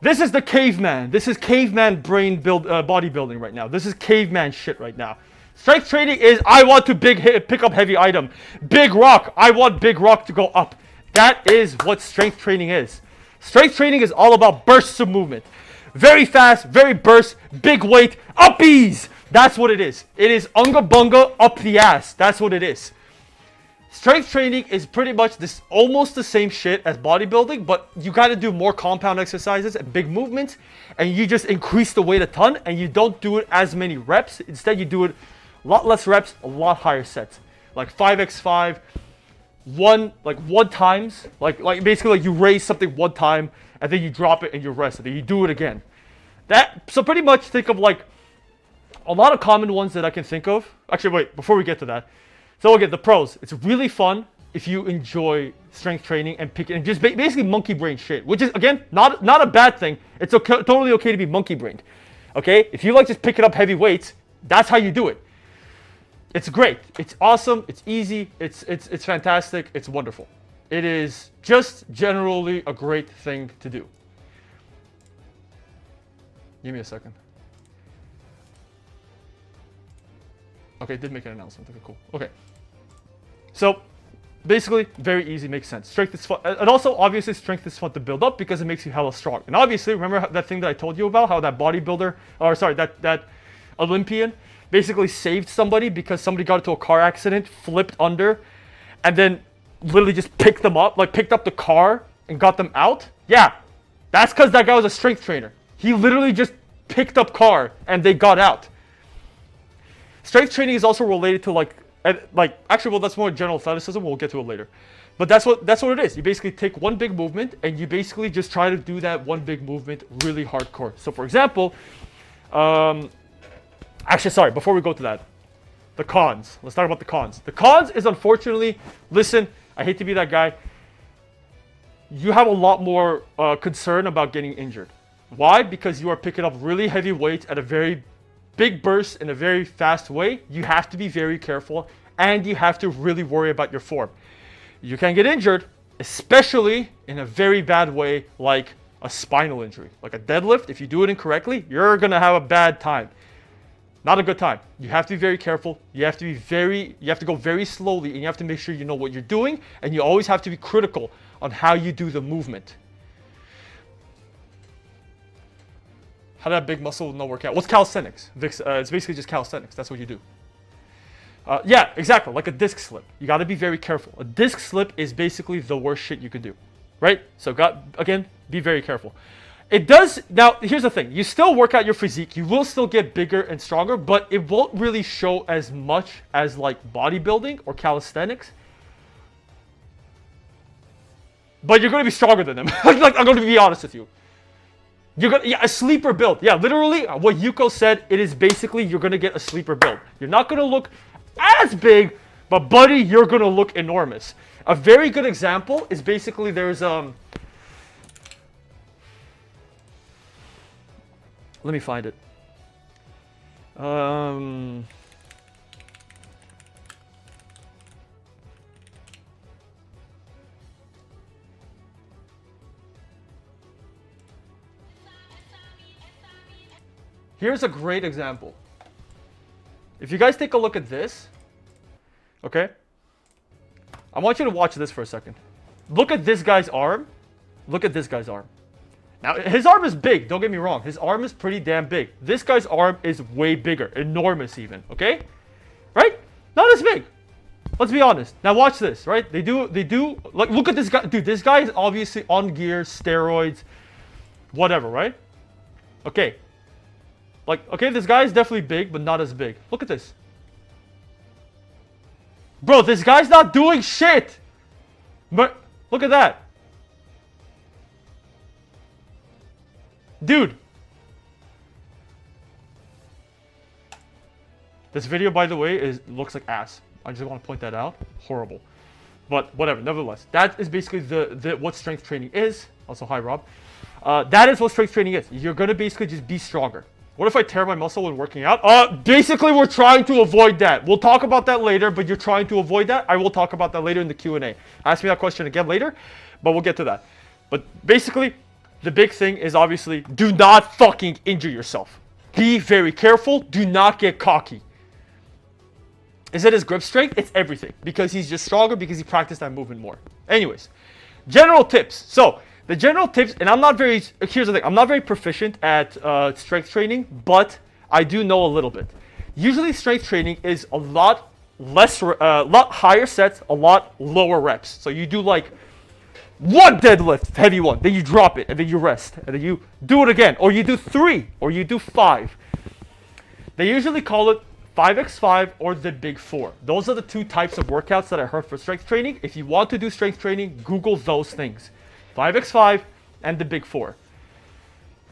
This is the caveman. This is caveman brain bodybuilding right now. This is caveman shit right now. Strength training is, I want to pick up heavy item. Big rock, I want big rock to go up. That is what strength training is. Strength training is all about bursts of movement. Very fast, very burst, big weight, uppies. That's what it is. It is unga bunga up the ass. That's what it is. Strength training is pretty much this, almost the same shit as bodybuilding, but you got to do more compound exercises and big movements, and you just increase the weight a ton, and you don't do it as many reps. Instead, you do it a lot less reps, a lot higher sets, like 5x5, one times, like basically like you raise something one time, and then you drop it and you rest, and then you do it again. So pretty much think of like a lot of common ones that I can think of. Actually, wait, before we get to that. So again, the pros. It's really fun if you enjoy strength training and just basically monkey brain shit, which is again not a bad thing. It's totally okay to be monkey brained. Okay, if you like just picking up heavy weights, that's how you do it. It's great. It's awesome. It's easy. It's fantastic. It's wonderful. It is just generally a great thing to do. Give me a second. Okay, did make an announcement. Okay, cool. Okay. So, basically, very easy, makes sense. Strength is fun. And also, obviously, strength is fun to build up because it makes you hella strong. And obviously, remember that thing that I told you about? How that bodybuilder, or sorry, that Olympian basically saved somebody because somebody got into a car accident, flipped under, and then literally just picked them up, like picked up the car and got them out? Yeah, that's because that guy was a strength trainer. He literally just picked up car and they got out. Strength training is also related to actually, well, that's more general athleticism. We'll get to it later. But that's what it is. You basically take one big movement and you basically just try to do that one big movement really hardcore. So for example, actually, sorry, before we go to that, the cons. Let's talk about the cons. The cons is unfortunately, listen, I hate to be that guy. You have a lot more concern about getting injured. Why? Because you are picking up really heavy weights at a very big burst in a very fast way. You have to be very careful and you have to really worry about your form. You can get injured, especially in a very bad way, like a spinal injury. Like a deadlift, if you do it incorrectly, you're gonna have a bad time. Not a good time. You have to be very careful. You have to go very slowly, and you have to make sure you know what you're doing, and you always have to be critical on how you do the movement. How did that big muscle not work out? What's calisthenics? It's basically just calisthenics. That's what you do. Yeah, exactly. Like a disc slip. You got to be very careful. A disc slip is basically the worst shit you could do, right? So again, be very careful. It does. Now, here's the thing. You still work out your physique. You will still get bigger and stronger, but it won't really show as much as like bodybuilding or calisthenics. But you're going to be stronger than them. Like, I'm going to be honest with you. A sleeper build. Yeah, literally what Yuko said, it is basically you're going to get a sleeper build. You're not going to look as big, but buddy, you're going to look enormous. A very good example is basically there's let me find it. Here's a great example. If you guys take a look at this, okay? I want you to watch this for a second. Look at this guy's arm. Look at this guy's arm. Now, his arm is big, don't get me wrong. His arm is pretty damn big. This guy's arm is way bigger, enormous even, okay? Right? Not as big. Let's be honest. Now watch this, right? They do, like, look at this guy. Dude, this guy is obviously on gear, steroids, whatever, right? Okay. Like, okay, this guy is definitely big, but not as big. Look at this. Bro, this guy's not doing shit. But look at that. Dude. This video, by the way, looks like ass. I just want to point that out. Horrible. But whatever, nevertheless. That is basically what strength training is. Also, hi, Rob. That is what strength training is. You're going to basically just be stronger. What if I tear my muscle when working out? Basically, we're trying to avoid that. We'll talk about that later, but you're trying to avoid that. I will talk about that later in the Q&A. Ask me that question again later, but we'll get to that. But basically, the big thing is obviously do not fucking injure yourself. Be very careful. Do not get cocky. Is it his grip strength? It's everything. Because he's just stronger because he practiced that movement more. Anyways, general tips. So, the general tips, and here's the thing, I'm not very proficient at strength training, but I do know a little bit. Usually strength training is a lot lot higher sets, a lot lower reps. So you do like one deadlift, heavy one, then you drop it, and then you rest, and then you do it again, or you do 3, or you do 5. They usually call it 5x5 or the big 4. Those are the 2 types of workouts that I heard for strength training. If you want to do strength training, Google those things. 5x5 and the big 4.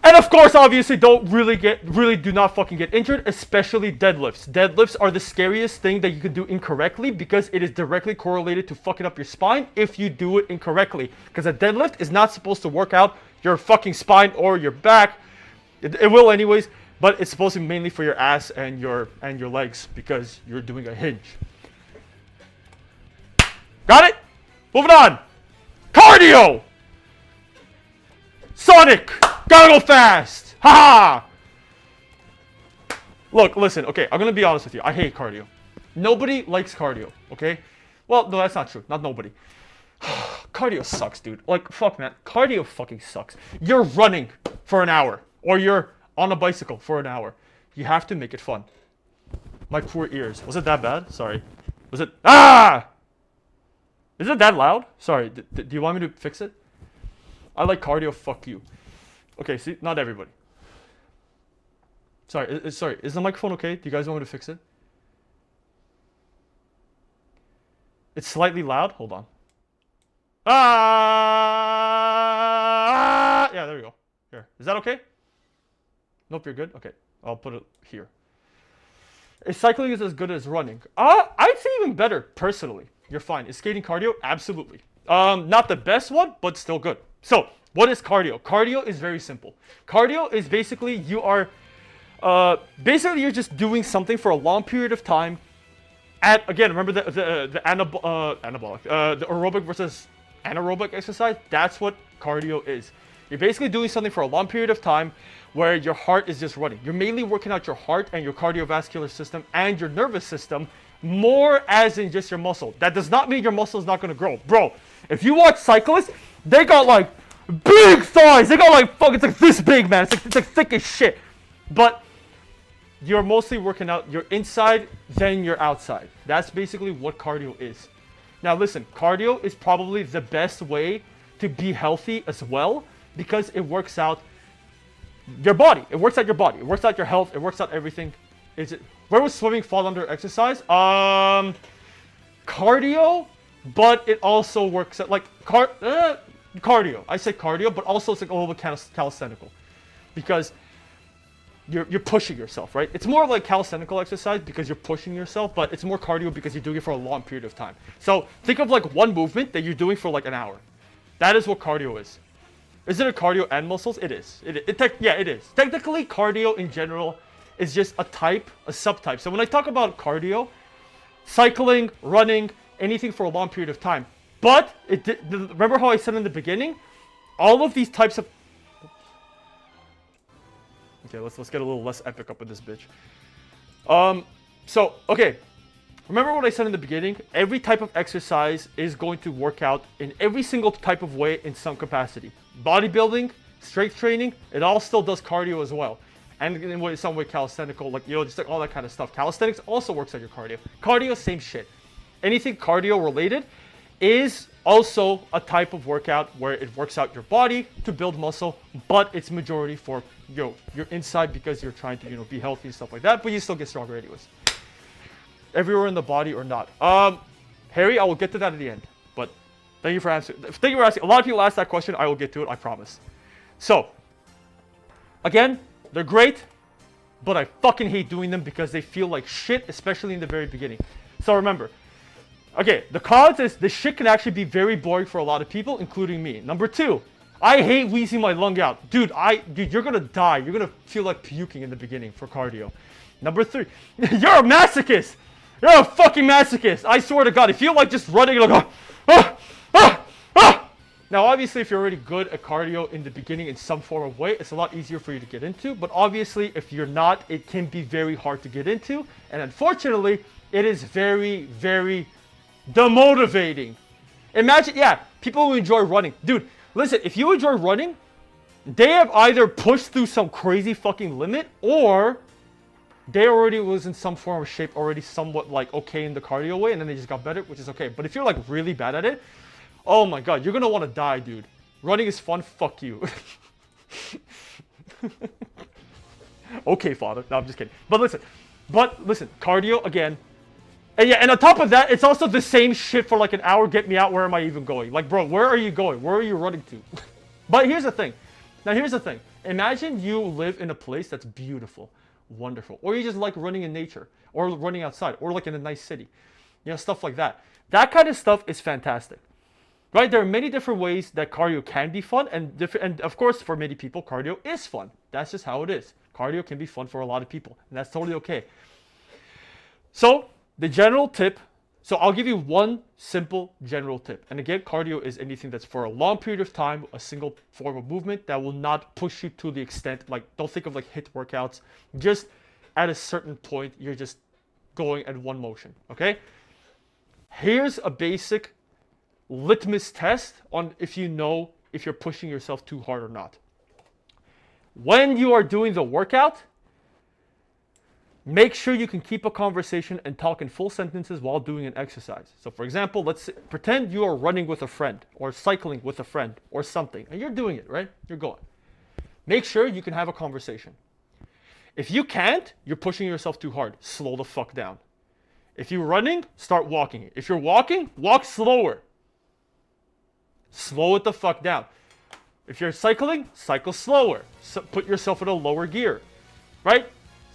And of course, obviously, really do not fucking get injured, especially deadlifts. Deadlifts are the scariest thing that you can do incorrectly because it is directly correlated to fucking up your spine if you do it incorrectly. Because a deadlift is not supposed to work out your fucking spine or your back. It will anyways, but it's supposed to be mainly for your ass and your legs because you're doing a hinge. Got it? Moving on. Cardio! Sonic! Gotta go fast! Ha! Look, listen, okay, I'm gonna be honest with you. I hate cardio. Nobody likes cardio, okay? Well, no, that's not true. Not nobody. Cardio sucks, dude. Like, fuck, man. Cardio fucking sucks. You're running for an hour, or you're on a bicycle for an hour. You have to make it fun. My poor ears. Was it that bad? Sorry. Was it... Ah! Is it that loud? Sorry. Do you want me to fix it? I like cardio, fuck you. Okay, see, not everybody. Sorry, sorry. Is the microphone okay? Do you guys want me to fix it? It's slightly loud. Hold on. Ah! Yeah, there we go. Here. Is that okay? Nope, you're good? Okay. I'll put it here. If cycling is as good as running, I'd say even better, personally. You're fine. Is skating cardio? Absolutely. Not the best one, but still good. So, what is cardio? Cardio is very simple. Cardio is basically you're just doing something for a long period of time. Again, remember the aerobic versus anaerobic exercise? That's what cardio is. You're basically doing something for a long period of time where your heart is just running. You're mainly working out your heart and your cardiovascular system and your nervous system more as in just your muscle. That does not mean your muscle is not going to grow. Bro, if you watch cyclists, they got like big thighs. They got like fuck. It's like this big, man. It's like thick as shit. But you're mostly working out your inside, then your outside. That's basically what cardio is. Now listen, cardio is probably the best way to be healthy as well because it works out your body. It works out your body. It works out your health. It works out everything. Where would swimming fall under exercise? Cardio, but it also works at like cardio. I say cardio, but also it's like a little bit calisthenical because you're pushing yourself, right? It's more like calisthenical exercise because you're pushing yourself, but it's more cardio because you're doing it for a long period of time. So think of like one movement that you're doing for like an hour. That is what cardio is. Is it a cardio and muscles? It is. Yeah, it is. Technically, cardio in general is just a subtype. So when I talk about cardio, cycling, running, anything for a long period of time. But remember how I said in the beginning, all of these types of... Okay, let's get a little less epic up with this bitch. Okay. Remember what I said in the beginning? Every type of exercise is going to work out in every single type of way in some capacity. Bodybuilding, strength training, it all still does cardio as well. And in some way calisthenical, like, just like all that kind of stuff. Calisthenics also works on your cardio. Cardio, same shit. Anything cardio related is also a type of workout where it works out your body to build muscle, but it's majority for your inside because you're trying to be healthy and stuff like that, but you still get stronger anyways. Everywhere in the body or not. Harry, I will get to that at the end, but thank you for asking. A lot of people ask that question. I will get to it, I promise. So, again, they're great, but I fucking hate doing them because they feel like shit, especially in the very beginning. So remember, okay, the cons is this shit can actually be very boring for a lot of people, including me. Number 2, I hate wheezing my lung out. Dude, you're gonna die. You're gonna feel like puking in the beginning for cardio. Number 3, you're a masochist. You're a fucking masochist. I swear to God, if you like just running, you're like, Now, obviously, if you're already good at cardio in the beginning in some form of way, it's a lot easier for you to get into. But obviously, if you're not, it can be very hard to get into. And unfortunately, it is very, very demotivating. Imagine, people who enjoy running. Dude, listen, if you enjoy running, they have either pushed through some crazy fucking limit or they already was in some form of shape, already somewhat like okay in the cardio way, and then they just got better, which is okay. But if you're like really bad at it, oh my god, you're gonna want to die, dude. Running is fun, fuck you. Okay, father. No, I'm just kidding. But listen, cardio again. And yeah, and on top of that, it's also the same shit for like an hour. Get me out. Where am I even going? Like, bro, where are you going? Where are you running to? But here's the thing. Now, here's the thing. Imagine you live in a place that's beautiful, wonderful, or you just like running in nature, or running outside, or like in a nice city, stuff like that. That kind of stuff is fantastic, right? There are many different ways that cardio can be fun, and of course, for many people, cardio is fun. That's just how it is. Cardio can be fun for a lot of people, and that's totally okay. So, the general tip, so I'll give you one simple general tip. And again, cardio is anything that's for a long period of time, a single form of movement that will not push you to the extent, like, don't think of like HIIT workouts. Just at a certain point, you're just going at one motion, okay? Here's a basic litmus test on if you know if you're pushing yourself too hard or not. When you are doing the workout, make sure you can keep a conversation and talk in full sentences while doing an exercise. So for example, pretend you are running with a friend or cycling with a friend or something, and you're doing it, right? You're going. Make sure you can have a conversation. If you can't, you're pushing yourself too hard. Slow the fuck down. If you're running, start walking. If you're walking, walk slower. Slow it the fuck down. If you're cycling, cycle slower. So put yourself in a lower gear, right?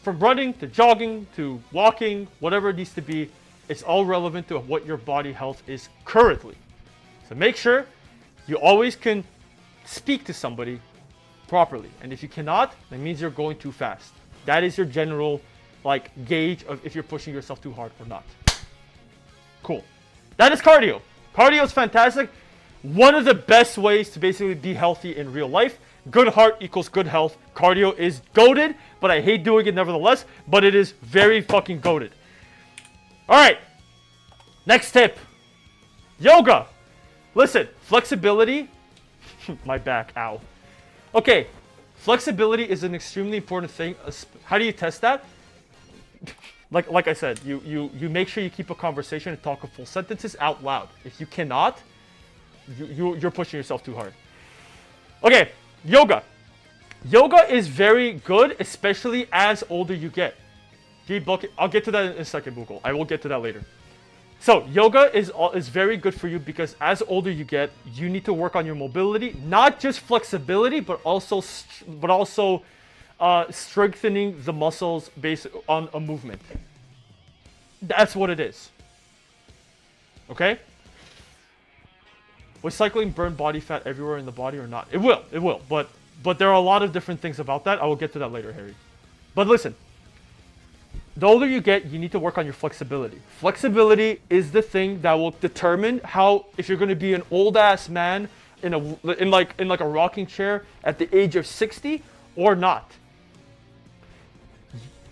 From running to jogging to walking, whatever it needs to be, it's all relevant to what your body health is currently. So make sure you always can speak to somebody properly. And if you cannot, that means you're going too fast. That is your general gauge of if you're pushing yourself too hard or not. Cool. That is cardio. Cardio is fantastic. One of the best ways to basically be healthy in real life. Good heart equals good health. Cardio is goated, but I hate doing it nevertheless. But it is very fucking goated. Alright. Next tip. Yoga. Listen, flexibility. My back, ow. Okay, flexibility is an extremely important thing. How do you test that? Like I said, you make sure you keep a conversation and talk in full sentences out loud. If you cannot, you're pushing yourself too hard. Okay, yoga. Yoga is very good, especially as older you get. I'll get to that in a second, Google. I will get to that later. So yoga is very good for you because as older you get, you need to work on your mobility, not just flexibility, but also strengthening the muscles based on a movement. That's what it is. Okay? Will cycling burn body fat everywhere in the body or not? It will. But there are a lot of different things about that. I will get to that later, Harry. But listen. The older you get, you need to work on your flexibility. Flexibility is the thing that will determine if you're going to be an old ass man in a rocking chair at the age of 60 or not.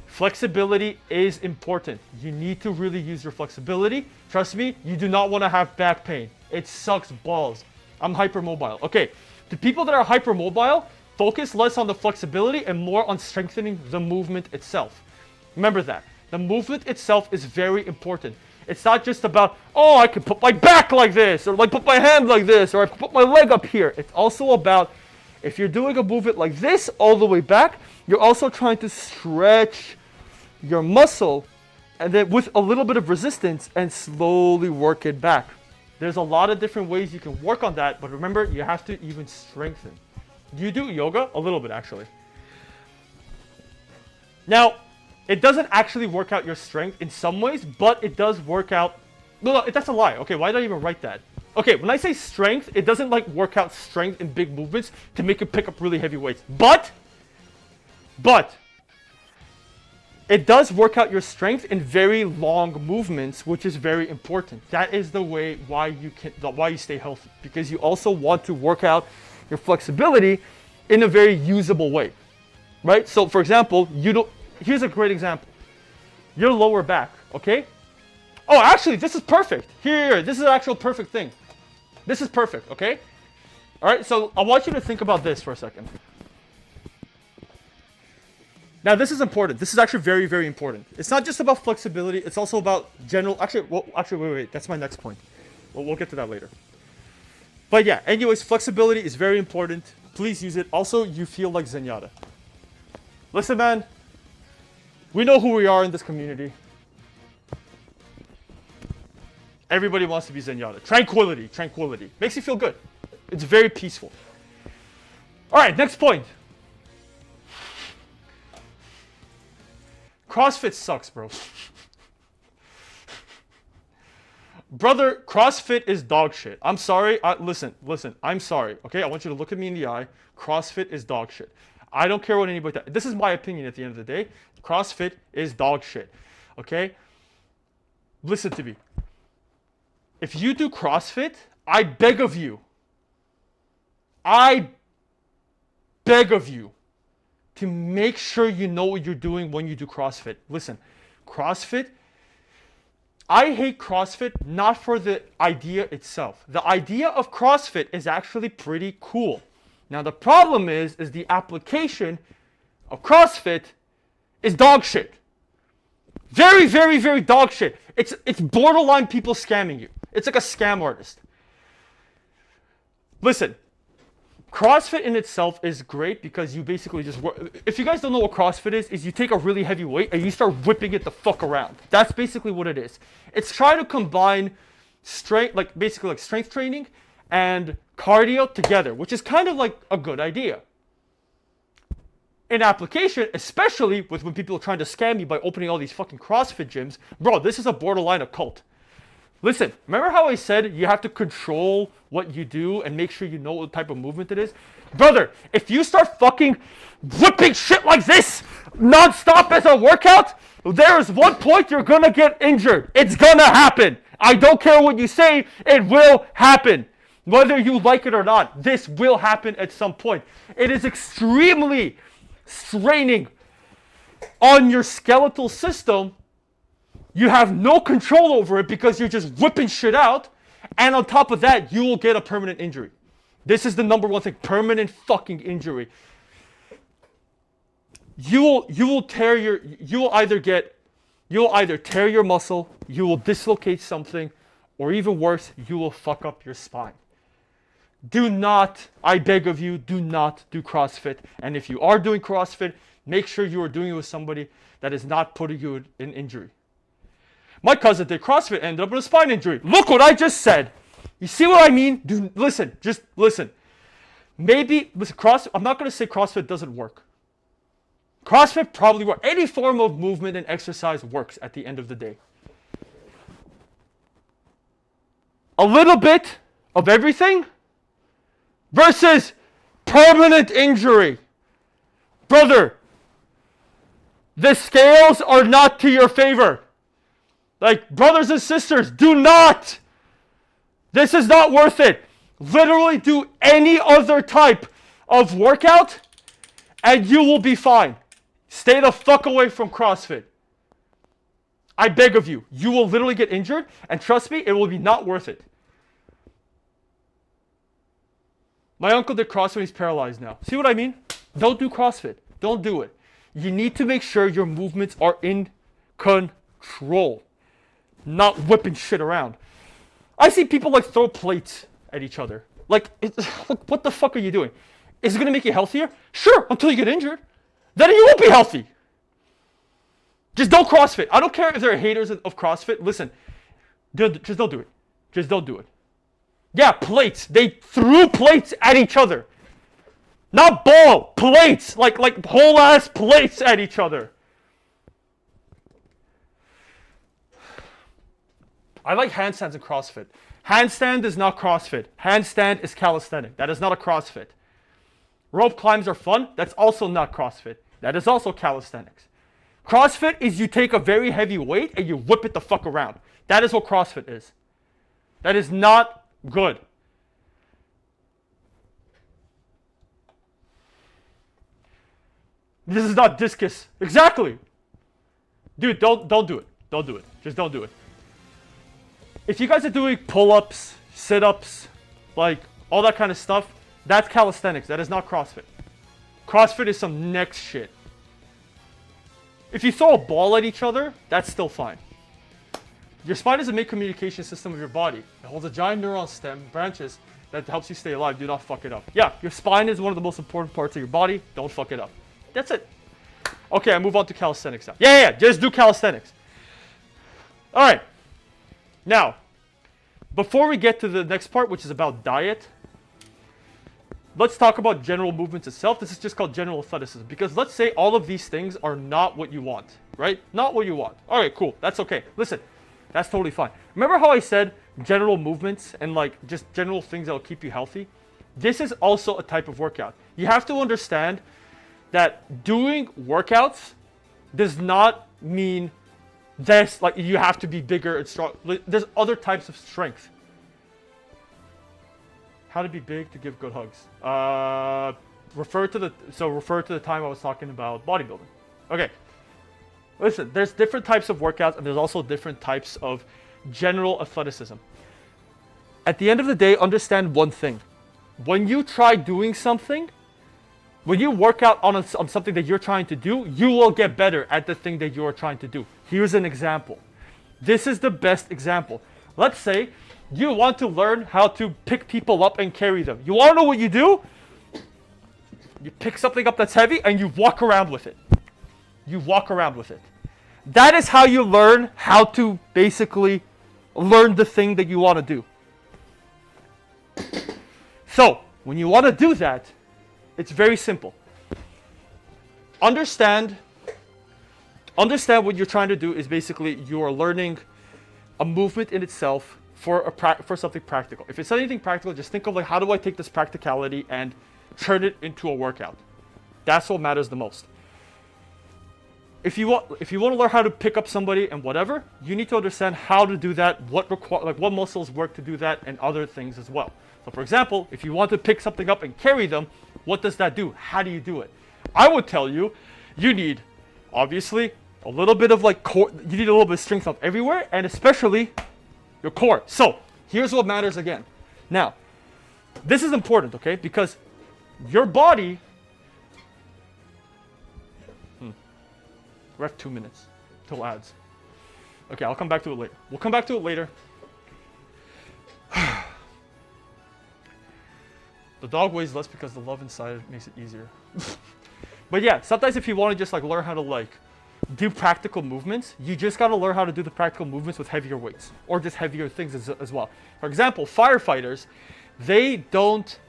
Flexibility is important. You need to really use your flexibility. Trust me, you do not want to have back pain. It sucks balls. I'm hypermobile. Okay, the people that are hypermobile focus less on the flexibility and more on strengthening the movement itself. Remember that. The movement itself is very important. It's not just about, oh, I can put my back like this, or put my hand like this, or I can put my leg up here. It's also about, if you're doing a movement like this all the way back, you're also trying to stretch your muscle, and then with a little bit of resistance, and slowly work it back. There's a lot of different ways you can work on that, but remember, you have to even strengthen. Do you do yoga? A little bit, actually. Now, it doesn't actually work out your strength in some ways, but it does work out... No, that's a lie. Okay, why did I even write that? Okay, when I say strength, it doesn't work out strength in big movements to make you pick up really heavy weights. But it does work out your strength in very long movements, which is very important. That is the way why you stay healthy, because you also want to work out your flexibility in a very usable way, right? So, for example, here's a great example. Your lower back, okay? Oh, actually, this is perfect. Here, this is an actual perfect thing. This is perfect, okay? All right, so I want you to think about this for a second. Now, this is important. This is actually very, very important. It's not just about flexibility. It's also about general... Actually, wait. That's my next point. We'll get to that later. But yeah, anyways, flexibility is very important. Please use it. Also, you feel like Zenyatta. Listen, man. We know who we are in this community. Everybody wants to be Zenyatta. Tranquility. Tranquility. Makes you feel good. It's very peaceful. Alright, next point. CrossFit sucks, bro. Brother, CrossFit is dog shit. I'm sorry. Listen. I'm sorry. Okay, I want you to look at me in the eye. CrossFit is dog shit. I don't care what anybody does. This is my opinion at the end of the day. CrossFit is dog shit. Okay? Listen to me. If you do CrossFit, I beg of you. I beg of you to make sure you know what you're doing when you do CrossFit. Listen, CrossFit, I hate CrossFit not for the idea itself. The idea of CrossFit is actually pretty cool. Now the problem is the application of CrossFit is dog shit. Very, very, very dog shit. It's borderline people scamming you. It's like a scam artist. Listen, CrossFit in itself is great because you basically just work. If you guys don't know what CrossFit is you take a really heavy weight and you start whipping it the fuck around. That's basically what it is. It's trying to combine strength, basically like strength training and cardio together, which is kind of like a good idea. In application, especially with when people are trying to scam you by opening all these fucking CrossFit gyms, bro, this is a borderline occult. Listen, remember how I said you have to control what you do and make sure you know what type of movement it is? Brother, if you start fucking whipping shit like this non-stop as a workout, there is one point you're gonna get injured. It's gonna happen. I don't care what you say, it will happen. Whether you like it or not, this will happen at some point. It is extremely straining on your skeletal system. You have no control over it because you're just whipping shit out. And on top of that, you will get a permanent injury. This is the number one thing. Permanent fucking injury. You will either tear your muscle, you will dislocate something, or even worse, you will fuck up your spine. Do not, I beg of you, do not do CrossFit. And if you are doing CrossFit, make sure you are doing it with somebody that is not putting you in injury. My cousin did CrossFit, ended up with a spine injury. Look what I just said. You see what I mean? Just listen. Maybe, listen, I'm not going to say CrossFit doesn't work. CrossFit probably works. Any form of movement and exercise works at the end of the day. A little bit of everything versus permanent injury. Brother, the scales are not to your favor. Like, brothers and sisters, do not. This is not worth it. Literally do any other type of workout and you will be fine. Stay the fuck away from CrossFit. I beg of you. You will literally get injured and trust me, it will be not worth it. My uncle did CrossFit, he's paralyzed now. See what I mean? Don't do CrossFit. Don't do it. You need to make sure your movements are in control. Not whipping shit around. I see people like throw plates at each other. Like, what the fuck are you doing? Is it going to make you healthier? Sure, until you get injured. Then you won't be healthy. Just don't CrossFit. I don't care if there are haters of CrossFit. Listen, just don't do it. Just don't do it. Yeah, plates. They threw plates at each other. Not ball, plates. Like whole ass plates at each other. I like handstands in CrossFit. Handstand is not CrossFit. Handstand is calisthenic. That is not a CrossFit. Rope climbs are fun. That's also not CrossFit. That is also calisthenics. CrossFit is you take a very heavy weight and you whip it the fuck around. That is what CrossFit is. That is not good. This is not discus. Exactly. Dude, don't do it. Don't do it. Just don't do it. If you guys are doing pull-ups, sit-ups, like all that kind of stuff, that's calisthenics. That is not CrossFit. CrossFit is some next shit. If you throw a ball at each other, that's still fine. Your spine is the main communication system of your body. It holds a giant neuron stem, branches, that helps you stay alive. Do not fuck it up. Yeah, your spine is one of the most important parts of your body. Don't fuck it up. That's it. Okay, I move on to calisthenics now. Yeah, just do calisthenics. All right. Now, before we get to the next part, which is about diet, let's talk about general movements itself. This is just called general athleticism. Because let's say all of these things are not what you want, right? Not what you want. All right, cool. That's okay. Listen, that's totally fine. Remember how I said general movements and like just general things that will keep you healthy? This is also a type of workout. You have to understand that doing workouts does not mean this, like you have to be bigger and strong. There's other types of strength. How to be big to give good hugs. Refer to the time I was talking about bodybuilding. Okay. Listen, there's different types of workouts and there's also different types of general athleticism. At the end of the day, understand one thing. When you try doing something, when you work out on something that you're trying to do, you will get better at the thing that you are trying to do. Here's an example. This is the best example. Let's say you want to learn how to pick people up and carry them. You want to know what you do? You pick something up that's heavy and you walk around with it. You walk around with it. That is how you learn how to basically learn the thing that you want to do. So, when you want to do that, it's very simple. Understand what you're trying to do is basically you are learning a movement in itself for something practical. If it's anything practical, just think of like, how do I take this practicality and turn it into a workout? That's what matters the most. If you want to learn how to pick up somebody and whatever, you need to understand how to do that, what muscles work to do that, and other things as well. So for example, if you want to pick something up and carry them, what does that do? How do you do it? I would tell you, you need, obviously, a little bit of like core, you need a little bit of strength up everywhere, and especially your core. So, here's what matters again. Now, this is important, okay? Because your body, we have 2 minutes till ads. Okay, I'll come back to it later. We'll come back to it later. The dog weighs less because the love inside makes it easier. But yeah, sometimes if you want to just like learn how to like do practical movements, you just got to learn how to do the practical movements with heavier weights or just heavier things as well. For example, firefighters, they don't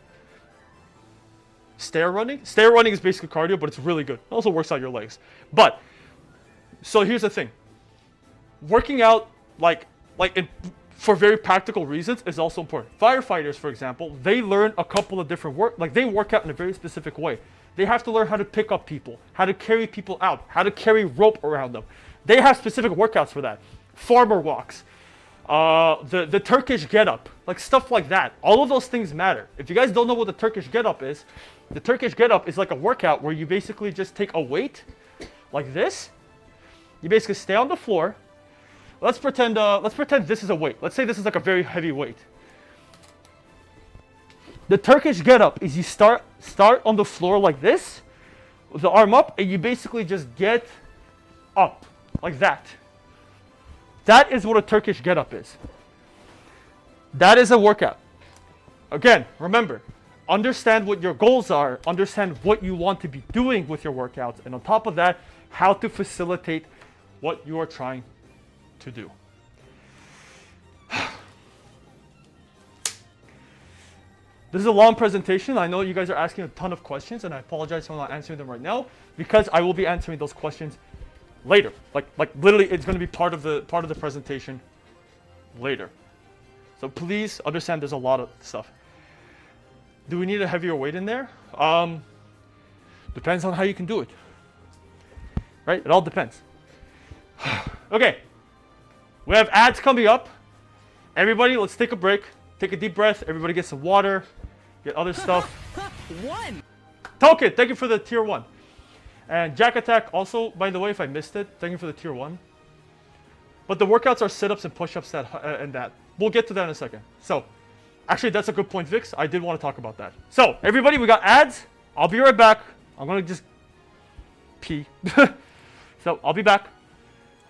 stair running. Stair running is basically cardio, but it's really good. It also works out your legs. But so here's the thing. Working out for very practical reasons is also important. Firefighters, for example, they learn a couple of different they work out in a very specific way. They have to learn how to pick up people, how to carry people out, how to carry rope around them. They have specific workouts for that. Farmer walks, the Turkish get-up, like stuff like that. All of those things matter. If you guys don't know what the Turkish get-up is, the Turkish get-up is like a workout where you basically just take a weight like this. You basically stay on the floor. Let's pretend this is a weight. Let's say this is like a very heavy weight. The Turkish get-up is you start on the floor like this, with the arm up, and you basically just get up like that. That is what a Turkish get-up is. That is a workout. Again, remember, understand what your goals are, understand what you want to be doing with your workouts, and on top of that, how to facilitate what you are trying to do. This is a long presentation. I know you guys are asking a ton of questions, and I apologize for not answering them right now because I will be answering those questions later. Like literally, it's going to be part of the presentation later. So please understand, there's a lot of stuff. Do we need a heavier weight in there? Depends on how you can do it. Right? It all depends. Okay. We have ads coming up. Everybody, let's take a break. Take a deep breath. Everybody get some water. Get other stuff. One. Token, thank you for the tier 1. And Jack Attack also, by the way, if I missed it, thank you for the tier 1. But the workouts are sit-ups and push-ups and that. We'll get to that in a second. So, actually, that's a good point, Vix. I did want to talk about that. So, everybody, we got ads. I'll be right back. I'm going to just pee. So I'll be back.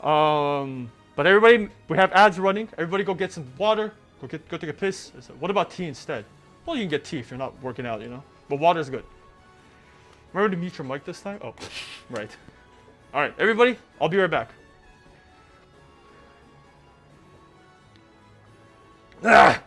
But everybody, we have ads running. Everybody go get some water. Go take a piss. So what about tea instead? Well, you can get tea if you're not working out, you know. But water's good. Remember to mute your mic this time? Oh, right. All right, everybody, I'll be right back. Ah!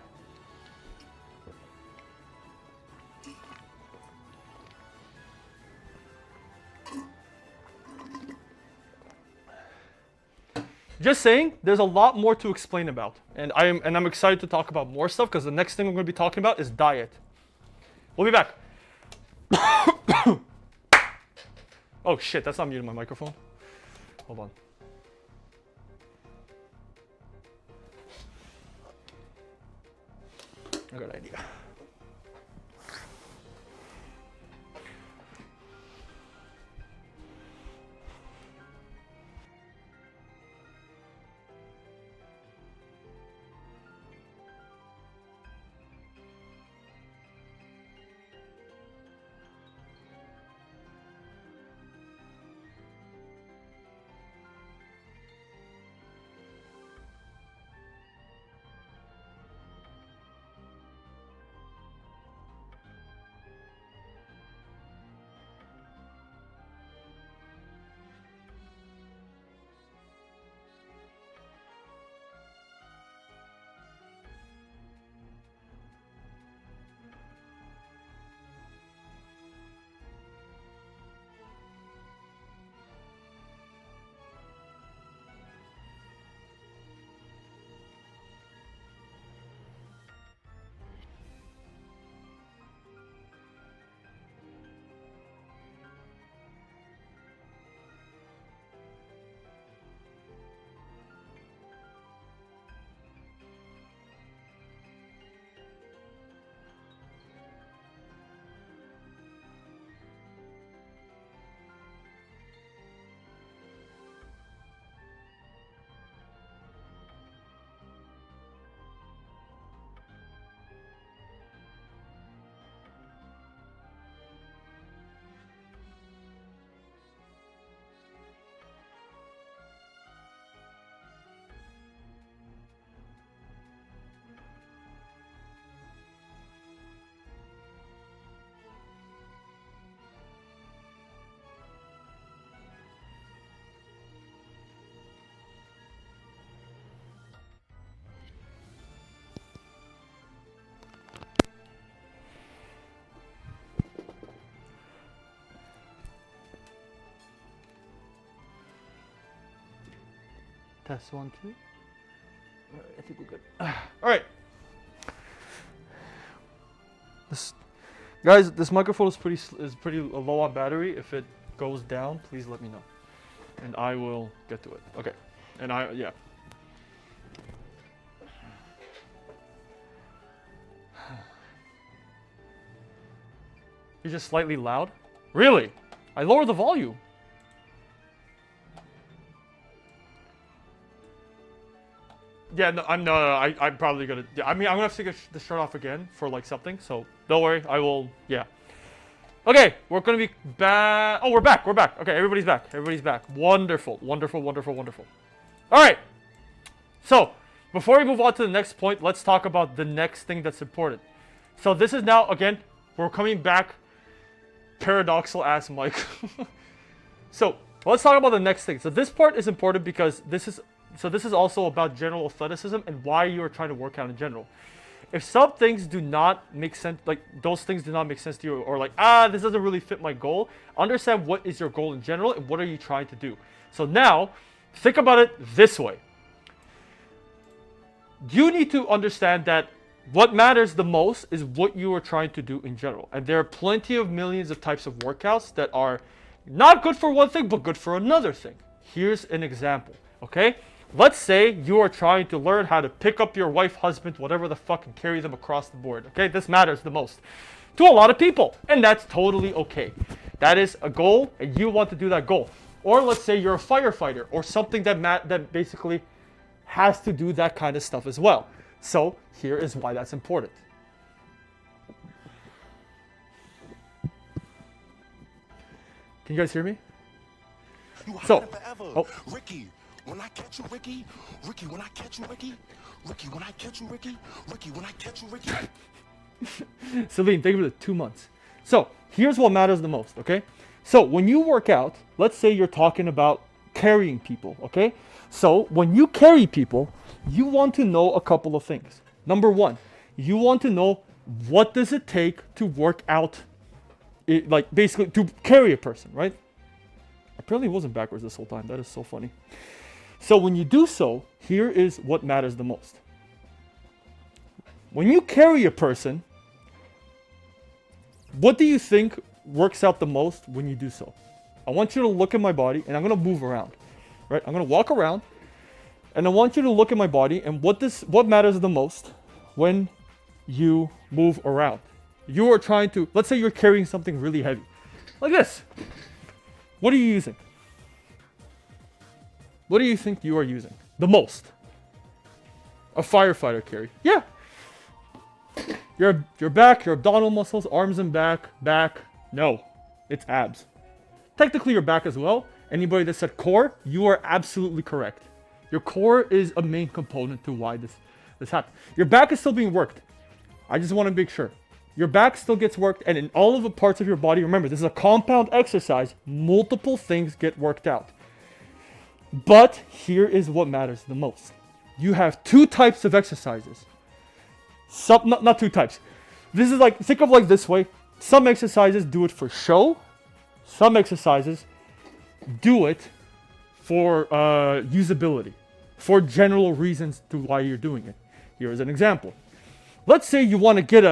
Just saying, there's a lot more to explain about, and I'm excited to talk about more stuff because the next thing we're going to be talking about is diet. We'll be back. Oh shit, that's not muting my microphone. Hold on. I got an idea. Test 1, 2. All right, I think we're good. All right. Guys, this microphone is pretty low on battery. If it goes down, please let me know, and I will get to it. Okay. And yeah. You're just slightly loud? Really? I lowered the volume. Yeah, no, I'm probably gonna. Yeah, I mean, I'm gonna have to take the shirt off again for like something. So don't worry, I will. Yeah. Okay, we're gonna be back. Oh, we're back. We're back. Okay, everybody's back. Everybody's back. Wonderful, wonderful, wonderful, wonderful. All right. So before we move on to the next point, let's talk about the next thing that's important. So this is now again, we're coming back. Paradoxical ass Mike. So let's talk about the next thing. So this part is important because this is also about general athleticism and why you are trying to work out in general. If some things do not make sense, like those things do not make sense to you, or like, this doesn't really fit my goal, understand what is your goal in general and what are you trying to do. So now, think about it this way. You need to understand that what matters the most is what you are trying to do in general. And there are plenty of millions of types of workouts that are not good for one thing, but good for another thing. Here's an example, okay? Let's say you are trying to learn how to pick up your wife, husband, whatever the fuck, and carry them across the board, okay? This matters the most to a lot of people, and that's totally okay. That is a goal, and you want to do that goal. Or let's say you're a firefighter, or something that basically has to do that kind of stuff as well. So here is why that's important. Can you guys hear me? So, oh, Ricky, when I catch you, Ricky, Ricky, when I catch you, Ricky, Ricky, when I catch you, Ricky, Ricky, when I catch you, Ricky. Celine, think of it, 2 months. So, here's what matters the most, okay? So, when you work out, let's say you're talking about carrying people, okay? So, when you carry people, you want to know a couple of things. Number one, you want to know what does it take to work out, like basically to carry a person, right? Apparently it wasn't backwards this whole time. That is so funny. So when you do so, here is what matters the most. When you carry a person, what do you think works out the most when you do so? I want you to look at my body, and I'm going to move around, right? I'm going to walk around, and I want you to look at my body, and what matters the most when you move around. You are trying to, let's say you're carrying something really heavy, like this. What are you using? What do you think you are using the most? A firefighter carry. Yeah. Your back, your abdominal muscles, arms and back. No, it's abs. Technically your back as well. Anybody that said core, you are absolutely correct. Your core is a main component to why this happens. Your back is still being worked. I just want to make sure. Your back still gets worked, and in all of the parts of your body, remember, this is a compound exercise. Multiple things get worked out. But here is what matters the most. You have 2 types of exercises. Not 2 types. This is like, think of like this way. Some exercises do it for show. Some exercises do it for usability, for general reasons to why you're doing it. Here is an example. Let's say you want to get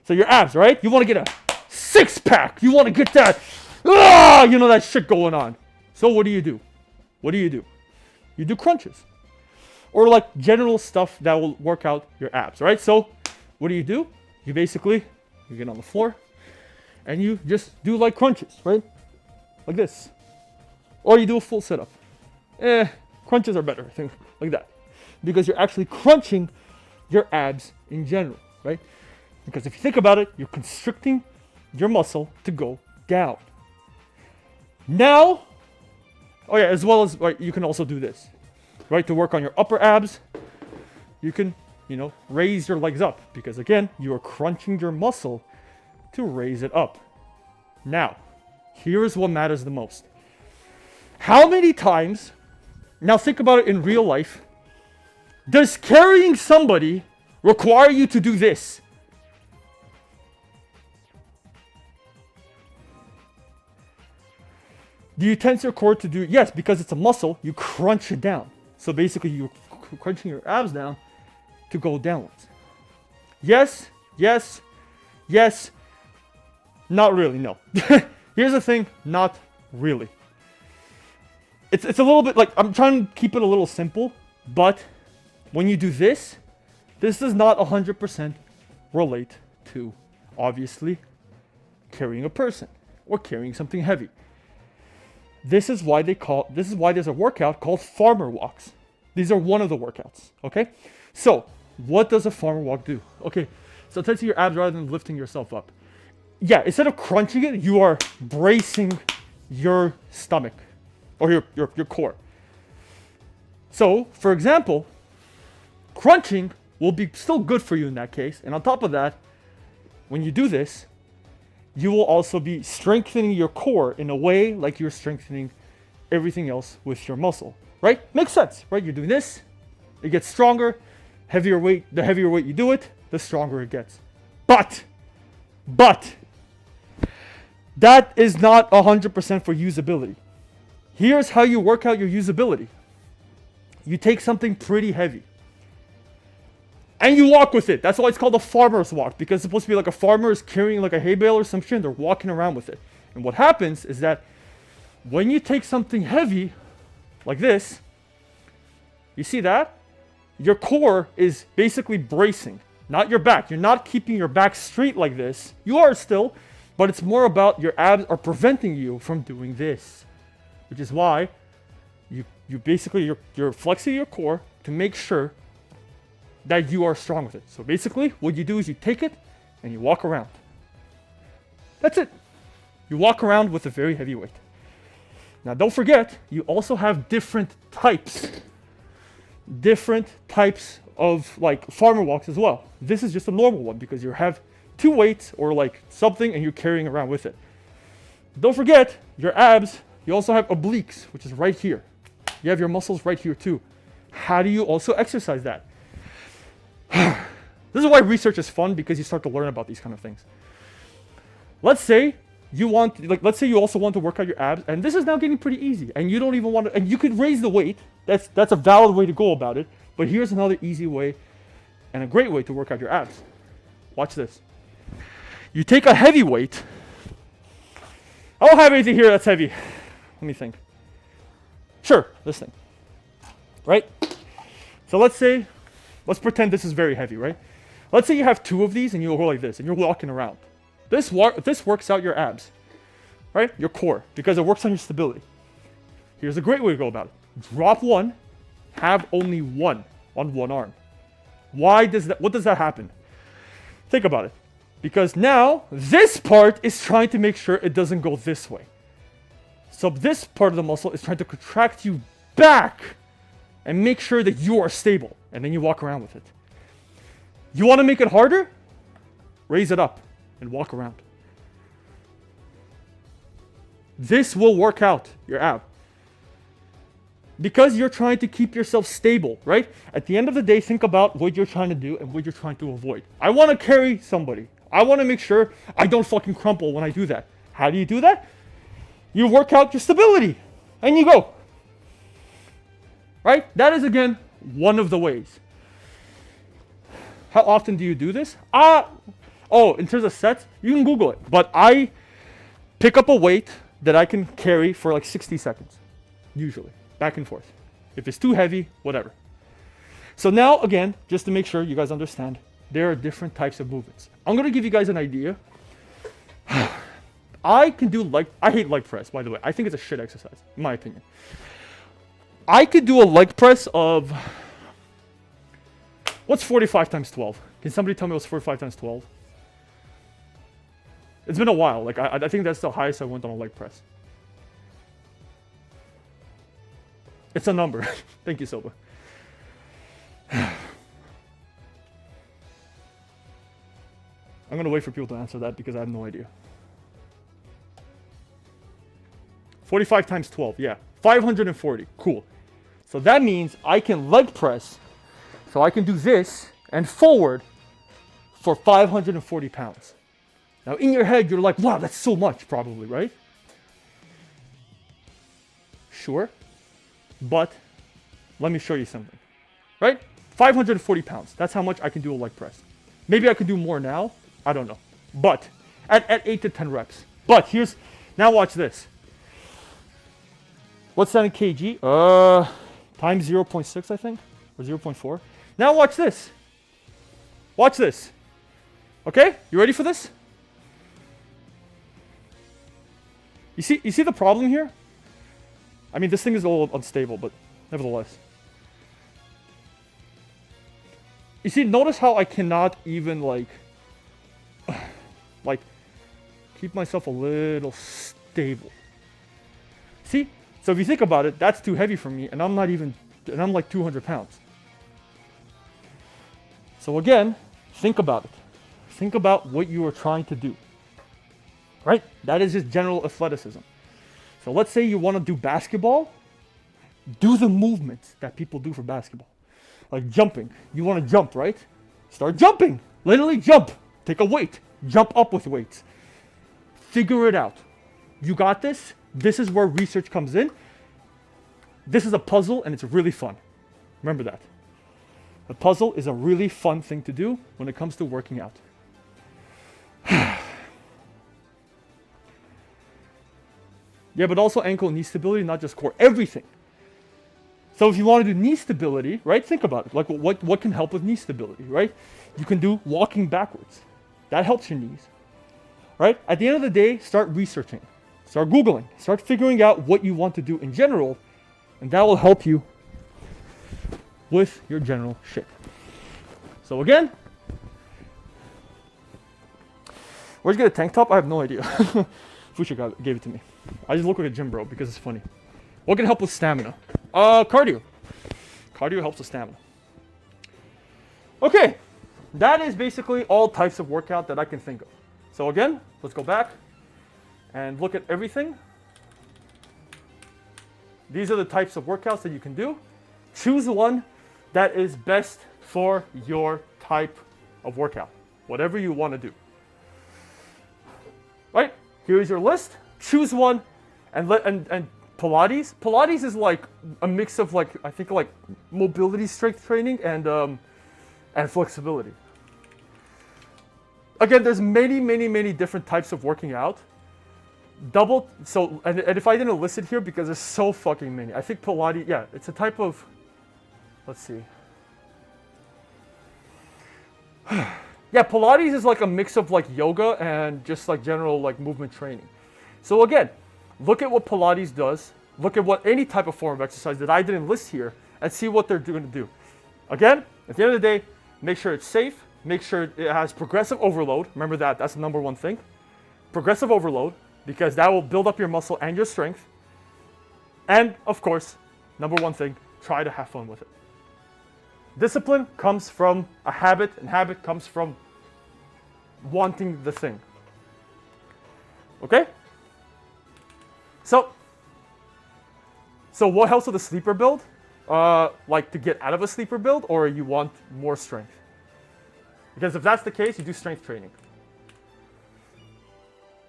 so your abs, right? You want to get a 6-pack. You want to get that, that shit going on. So what do you do? What do? You do crunches. Or like general stuff that will work out your abs, right? So what do? You get on the floor and you just do like crunches, right? Like this. Or you do a full sit-up. Crunches are better, I think, like that. Because you're actually crunching your abs in general, right? Because if you think about it, you're constricting your muscle to go down. Now, as well as, right, you can also do this, right? To work on your upper abs, you can, raise your legs up. Because again, you are crunching your muscle to raise it up. Now, here is what matters the most. How many times, now think about it in real life, does carrying somebody require you to do this? Do you tense your core to do? Yes, because it's a muscle, you crunch it down. So basically you're crunching your abs down to go downwards. Yes. Not really, no. Here's the thing, not really. It's a little bit like, I'm trying to keep it a little simple, but when you do this does not 100% relate to, obviously, carrying a person or carrying something heavy. This is why there's a workout called farmer walks. These are one of the workouts, okay? So, what does a farmer walk do? Okay, so tensing your abs rather than lifting yourself up. Yeah, instead of crunching it, you are bracing your stomach or your core. So, for example, crunching will be still good for you in that case. And on top of that, when you do this, you will also be strengthening your core in a way like you're strengthening everything else with your muscle, right? Makes sense, right? You're doing this, it gets stronger, the heavier weight you do it, the stronger it gets. But, that is not 100% for usability. Here's how you work out your usability. You take something pretty heavy, and you walk with it. That's why it's called a farmer's walk, because it's supposed to be like a farmer is carrying like a hay bale or some shit, and they're walking around with it. And what happens is that when you take something heavy, like this, you see that? Your core is basically bracing, not your back. You're not keeping your back straight like this. You are still, but it's more about your abs are preventing you from doing this. Which is why you basically, you're flexing your core to make sure that you are strong with it. So basically, what you do is you take it and you walk around. That's it. You walk around with a very heavy weight. Now don't forget, you also have different types of like farmer walks as well. This is just a normal one because you have 2 weights or like something and you're carrying around with it. Don't forget your abs, you also have obliques, which is right here. You have your muscles right here too. How do you also exercise that? This is why research is fun, because you start to learn about these kind of things. Let's say you also want to work out your abs, and this is now getting pretty easy, and you don't even want to, and you could raise the weight. That's a valid way to go about it. But here's another easy way and a great way to work out your abs. Watch this. You take a heavy weight. I don't have anything here that's heavy. Let me think. Sure, this thing. Right? So let's pretend this is very heavy, right? Let's say you have 2 of these and you go like this and you're walking around. This works out your abs, right? Your core, because it works on your stability. Here's a great way to go about it. Drop 1, have only 1 on 1 arm. What does that happen? Think about it. Because now this part is trying to make sure it doesn't go this way. So this part of the muscle is trying to contract you back and make sure that you are stable. And then you walk around with it. You want to make it harder? Raise it up and walk around. This will work out your ab. Because you're trying to keep yourself stable, right? At the end of the day, think about what you're trying to do and what you're trying to avoid. I want to carry somebody. I want to make sure I don't fucking crumple when I do that. How do you do that? You work out your stability and you go. Right? That is, again, one of the ways. How often do you do this? In terms of sets, you can Google it. But I pick up a weight that I can carry for like 60 seconds, usually, back and forth. If it's too heavy, whatever. So now, again, just to make sure you guys understand, there are different types of movements. I'm going to give you guys an idea. I hate leg press, by the way. I think it's a shit exercise, in my opinion. I could do a leg press of, what's 45 times 12? Can somebody tell me what's 45 times 12? It's been a while. Like I think that's the highest I went on a leg press. It's a number. Thank you, Soba. I'm going to wait for people to answer that because I have no idea. 45 times 12, yeah. 540, cool. So that means I can leg press, so I can do this and forward for 540 pounds. Now in your head, you're like, wow, that's so much probably, right? Sure, but let me show you something, right? 540 pounds, that's how much I can do a leg press. Maybe I could do more now, I don't know. But at 8 to 10 reps. But now watch this. What's that in kg? Times 0.6, I think, or 0.4. Now watch this. Watch this. Okay, you ready for this? You see the problem here? I mean, this thing is a little unstable, but nevertheless. You see, notice how I cannot even like keep myself a little stable. See? So if you think about it, that's too heavy for me, and I'm like 200 pounds. So again, think about it. Think about what you are trying to do. Right? That is just general athleticism. So let's say you want to do basketball. Do the movements that people do for basketball. Like jumping. You want to jump, right? Start jumping. Literally jump. Take a weight. Jump up with weights. Figure it out. You got this? This is where research comes in. This is a puzzle and it's really fun. Remember that. A puzzle is a really fun thing to do when it comes to working out. Yeah, but also ankle and knee stability, not just core, everything. So if you want to do knee stability, right, think about it. Like what can help with knee stability, right? You can do walking backwards. That helps your knees, right? At the end of the day, start researching. Start Googling. Start figuring out what you want to do in general, and that will help you with your general shit. So again, where'd you get a tank top? I have no idea. Fusha gave it to me. I just look like a gym bro because it's funny. What can help with stamina? Cardio. Cardio helps with stamina. Okay, that is basically all types of workout that I can think of. So again, let's go back and look at everything. These are the types of workouts that you can do. Choose one that is best for your type of workout, whatever you want to do. Right? Here's your list. Choose one, and Pilates. Pilates is like a mix of like I think like mobility strength training and flexibility. Again, there's many different types of working out. And if I didn't list it here because there's so fucking many. I think Pilates, yeah, it's a type of, let's see. Yeah, Pilates is like a mix of like yoga and just like general like movement training. So again, look at what Pilates does. Look at what any type of form of exercise that I didn't list here and see what they're going to do. Again, at the end of the day, make sure it's safe. Make sure it has progressive overload. Remember that, that's the number one thing. Progressive overload, because that will build up your muscle and your strength. And of course, number one thing, try to have fun with it. Discipline comes from a habit, and habit comes from wanting the thing. Okay? So what helps with a sleeper build? Like to get out of a sleeper build, or you want more strength? Because if that's the case, you do strength training.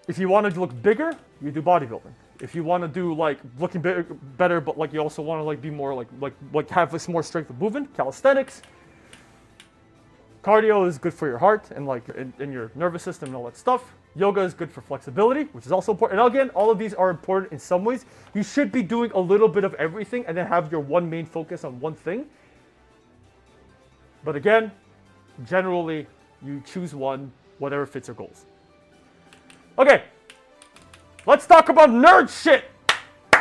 If you want to look bigger, you do bodybuilding. If you want to do like looking better, but like you also want to like be more like have this more strength of movement, calisthenics. Cardio is good for your heart and like in your nervous system and all that stuff. Yoga is good for flexibility, which is also important. And again, all of these are important in some ways. You should be doing a little bit of everything and then have your one main focus on one thing. But again, generally, you choose one, whatever fits your goals. Okay, let's talk about nerd shit.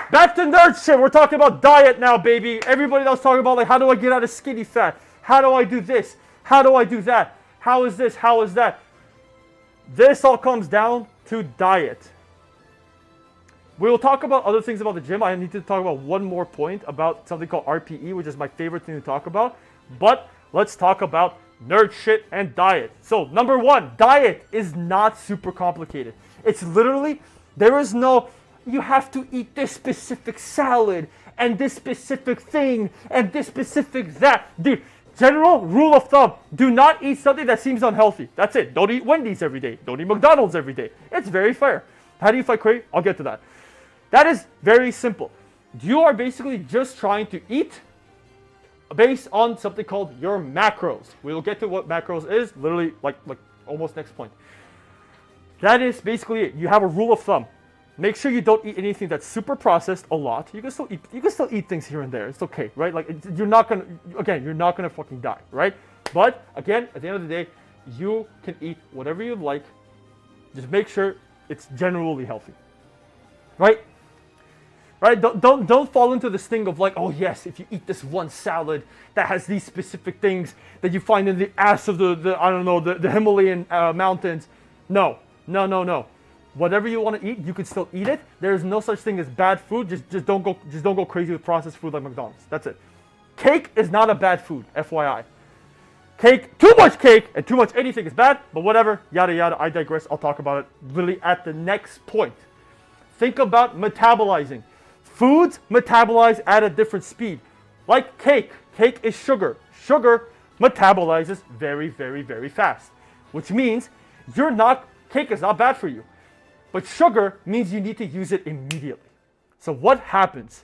Back to nerd shit. We're talking about diet now, baby. Everybody else talking about like, how do I get out of skinny fat? How do I do this? How do I do that? How is this? How is that? This all comes down to diet. We will talk about other things about the gym. I need to talk about one more point about something called RPE, which is my favorite thing to talk about. But let's talk about nerd shit and diet. So number one, diet is not super complicated. It's literally, there is no, you have to eat this specific salad and this specific thing and this specific that. Dude, general rule of thumb, do not eat something that seems unhealthy. That's it. Don't eat Wendy's every day. Don't eat McDonald's every day. It's very fair. How do you fight craving? I'll get to that. That is very simple. You are basically just trying to eat based on something called your macros. We will get to what macros is, literally like almost next point. That is basically it. You have a rule of thumb. Make sure you don't eat anything that's super processed a lot. You can still eat things here and there. It's okay, right? Like you're not gonna fucking die, right? But again, at the end of the day, you can eat whatever you like. Just make sure it's generally healthy, right? Right? Don't fall into this thing of like, oh yes, if you eat this one salad that has these specific things that you find in the ass of the Himalayan mountains. No. Whatever you want to eat, you can still eat it. There is no such thing as bad food. Just don't go crazy with processed food like McDonald's. That's it. Cake is not a bad food, FYI. Too much cake and too much anything is bad, but whatever, yada yada, I digress. I'll talk about it literally at the next point. Think about metabolizing. Foods metabolize at a different speed. Like cake. Cake is sugar. Sugar metabolizes very, very, very fast. Which means cake is not bad for you. But sugar means you need to use it immediately. So what happens?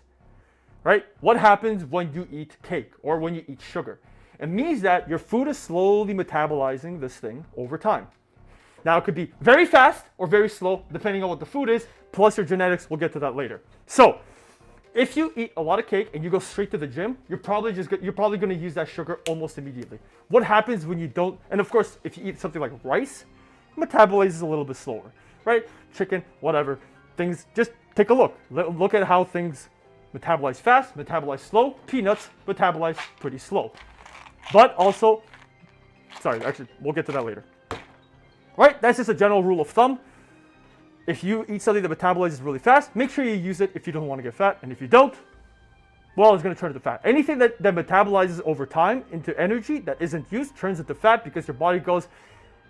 Right? What happens when you eat cake or when you eat sugar? It means that your food is slowly metabolizing this thing over time. Now it could be very fast or very slow, depending on what the food is, plus your genetics. We'll get to that later. So if you eat a lot of cake and you go straight to the gym, you're probably going to use that sugar almost immediately. What happens when you don't? And of course, if you eat something like rice, it metabolizes a little bit slower, right? Chicken, whatever. Things, just take a look. Look at how things metabolize fast, metabolize slow. Peanuts metabolize pretty slow. But also, sorry, actually, we'll get to that later. Right? That's just a general rule of thumb. if you eat something that metabolizes really fast, make sure you use it if you don't want to get fat. And if you don't, well, it's going to turn into fat. Anything that metabolizes over time into energy that isn't used turns into fat because your body goes,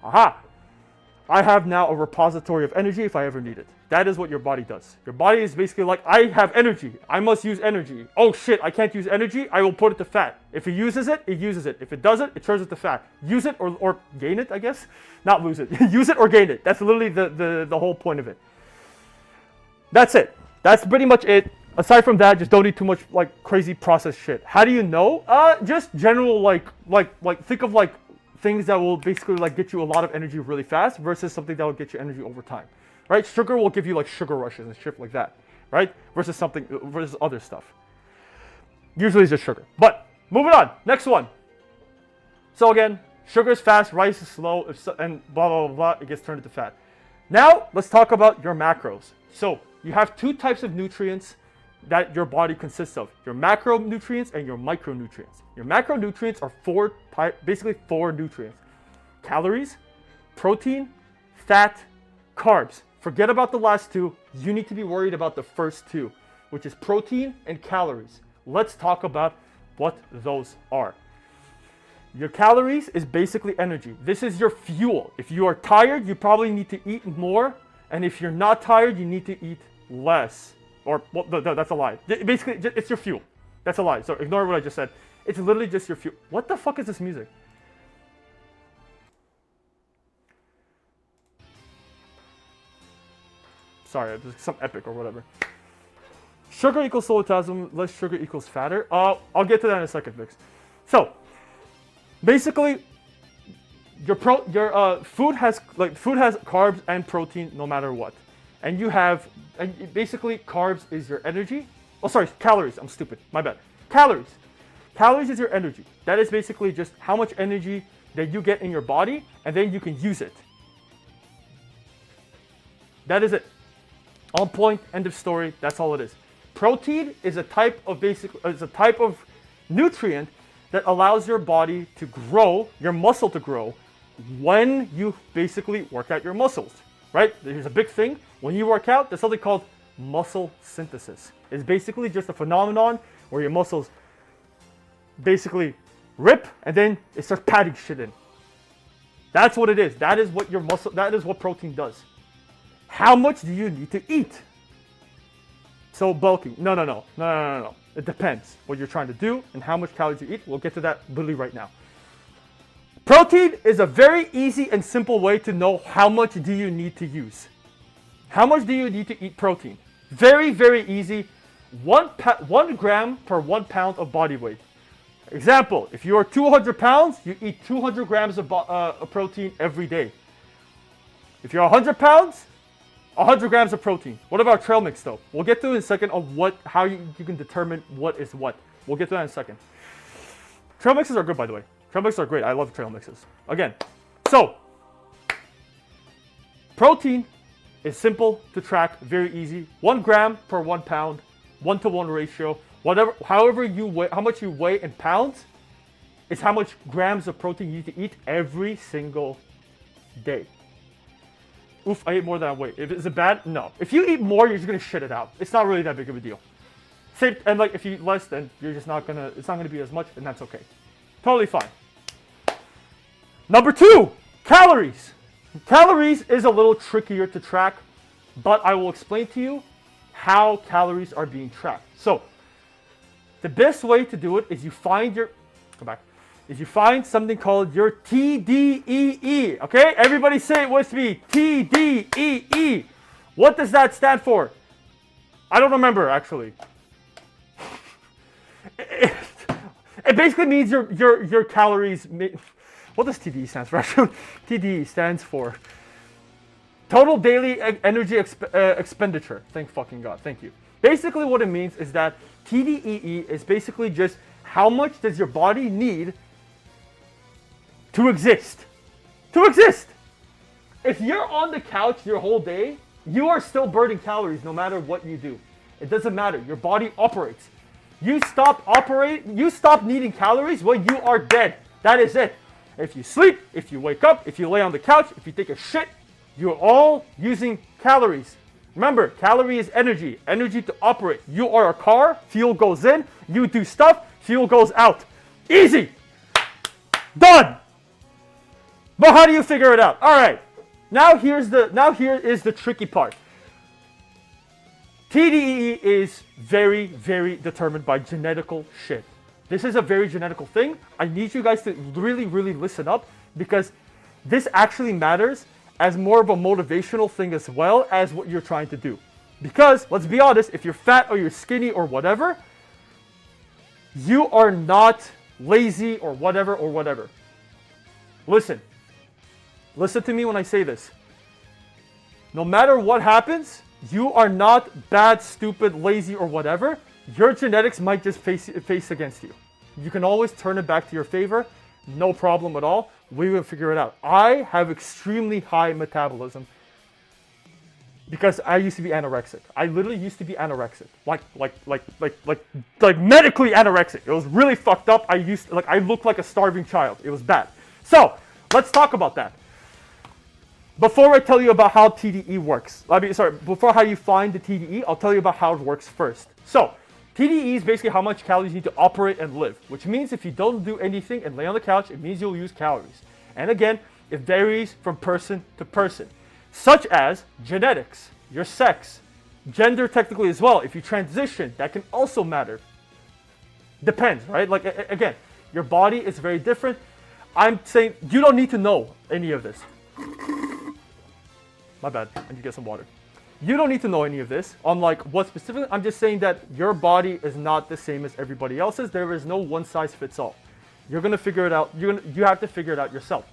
aha, I have now a repository of energy if I ever need it. That is what your body does. Your body is basically like, I have energy. I must use energy. Oh shit, I can't use energy. I will put it to fat. If it uses it, it uses it. If it doesn't, it turns it to fat. Use it or gain it, I guess. Not lose it. Use it or gain it. That's literally the whole point of it. That's it. That's pretty much it. Aside from that, just don't eat too much like crazy processed shit. How do you know? Just general like think of like things that will basically like get you a lot of energy really fast versus something that will get you energy over time, right? Sugar will give you like sugar rushes and shit like that, right? Versus other stuff. Usually it's just sugar. But moving on, next one. So again, sugar is fast, rice is slow, and blah blah blah blah. It gets turned into fat. Now let's talk about your macros. So you have two types of nutrients that your body consists of: your macronutrients and your micronutrients. Your macronutrients are basically four nutrients: calories, protein, fat, carbs. Forget about the last two. You need to be worried about the first two, which is protein and calories. Let's talk about what those are. Your calories is basically energy. This is your fuel. If you are tired, you probably need to eat more, and if you're not tired, you need to eat less. Or, well, no, that's a lie. Basically, it's your fuel. That's a lie. So ignore what I just said. It's literally just your fuel. What the fuck is this music? Sorry, it's some epic or whatever. Sugar equals metabolism, less sugar equals fatter. I'll get to that in a second, Vix. So, basically, your food has carbs and protein no matter what. And basically carbs is your energy. Oh, sorry, calories. I'm stupid. My bad. Calories. Calories is your energy. That is basically just how much energy that you get in your body, and then you can use it. That is it. On point. End of story. That's all it is. Protein is a type of nutrient that allows your body to grow, your muscle to grow, when you basically work out your muscles. Right? Here's a big thing. When you work out, there's something called muscle synthesis. It's basically just a phenomenon where your muscles basically rip and then it starts padding shit in. That's what it is. That is what protein does. How much do you need to eat? So bulking. No. It depends what you're trying to do and how much calories you eat. We'll get to that literally right now. Protein is a very easy and simple way to know how much do you need to use. How much do you need to eat protein? Very, very easy. 1 gram per 1 pound of body weight. Example, if you are 200 pounds, you eat 200 grams of protein every day. If you're 100 pounds, 100 grams of protein. What about trail mix though? We'll get to it in a second on how you can determine what is what. We'll get to that in a second. Trail mixes are good, by the way. Trail mixes are great. I love trail mixes. Again, so protein is simple to track, very easy. 1 gram per 1 pound, 1-to-1 ratio. However you weigh, how much you weigh in pounds, is how much grams of protein you need to eat every single day. Oof, I ate more than I weigh. Is it bad? No. If you eat more, you're just gonna shit it out. It's not really that big of a deal. Same, and like if you eat less, then you're just not gonna. It's not gonna be as much, and that's okay. Totally fine. Number 2, calories. Calories is a little trickier to track, but I will explain to you how calories are being tracked. So, the best way to do it is you find something called your TDEE. Okay, everybody say it with me. TDEE. What does that stand for? I don't remember actually. It basically means your calories. What does TDE stand for? TDE stands for total daily energy expenditure. Thank fucking God. Thank you. Basically, what it means is that TDEE is basically just how much does your body need to exist. To exist. If you're on the couch your whole day, you are still burning calories no matter what you do. It doesn't matter. Your body operates. You stop needing calories when you are dead. That is it. If you sleep, if you wake up, if you lay on the couch, if you take a shit, You're all using calories. Remember, calorie is energy. Energy to operate. You are a car. Fuel goes in. You do stuff. Fuel goes out. Easy. Done. But how do you figure it out? All right. Now here is the tricky part. TDEE is very, very determined by genetical shit. This is a very genetical thing. I need you guys to really, really listen up because this actually matters as more of a motivational thing as well as what you're trying to do. Because, let's be honest, if you're fat or you're skinny or whatever, you are not lazy or whatever. Listen to me when I say this. No matter what happens, you are not bad, stupid, lazy, or whatever. Your genetics might just face against you. You can always turn it back to your favor. No problem at all. We will figure it out. I have extremely high metabolism because I used to be anorexic. I literally used to be anorexic, like medically anorexic. It was really fucked up. I looked like a starving child. It was bad. So let's talk about that. Before I tell you about how TDE works, before how you find the TDE, I'll tell you about how it works first. So, TDE is basically how much calories you need to operate and live, which means if you don't do anything and lay on the couch, it means you'll use calories. And again, it varies from person to person, such as genetics, your sex, gender technically as well. If you transition, that can also matter. Depends, right? Like, again, your body is very different. I'm saying you don't need to know any of this. My bad, I need to get some water. You don't need to know any of this on like what specifically. I'm just saying that your body is not the same as everybody else's. There is no one size fits all. You're gonna figure it out. You have to figure it out yourself.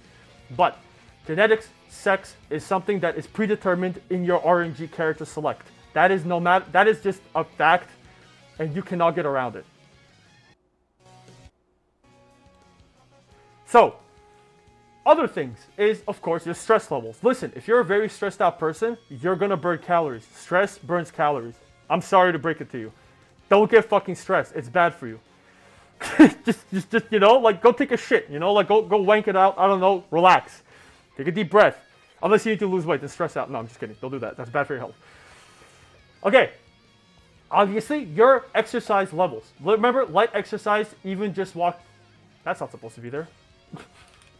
But genetics, sex is something that is predetermined in your RNG character select. That is that is just a fact, and you cannot get around it. So, other things is, of course, your stress levels. Listen, if you're a very stressed out person, you're gonna burn calories. Stress burns calories. I'm sorry to break it to you. Don't get fucking stressed. It's bad for you. just, you know, like go take a shit, you know, like go wank it out. I don't know, relax. Take a deep breath. Unless you need to lose weight and stress out. No, I'm just kidding. Don't do that. That's bad for your health. Okay. Obviously, your exercise levels. Remember, light exercise, even just walk. That's not supposed to be there.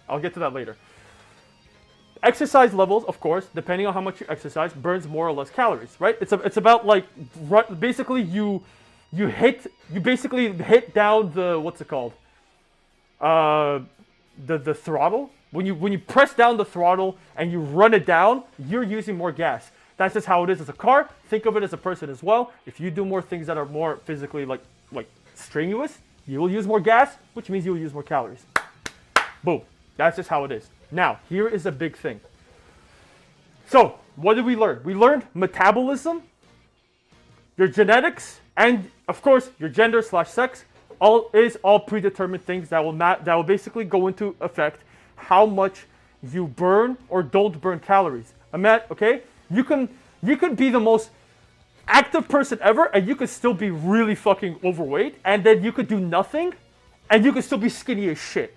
I'll get to that later. Exercise levels, of course, depending on how much you exercise, burns more or less calories, right? It's about like basically you basically hit down the what's it called? The throttle. When you press down the throttle and you run it down, you're using more gas. That's just how it is as a car. Think of it as a person as well. If you do more things that are more physically like strenuous, you will use more gas, which means you will use more calories. Boom. That's just how it is. Now, here is a big thing. So, what did we learn? We learned metabolism, your genetics, and of course, your gender / sex. All predetermined things that will basically go into effect how much you burn or don't burn calories. Okay? You can be the most active person ever, and you could still be really fucking overweight, and then you could do nothing, and you could still be skinny as shit.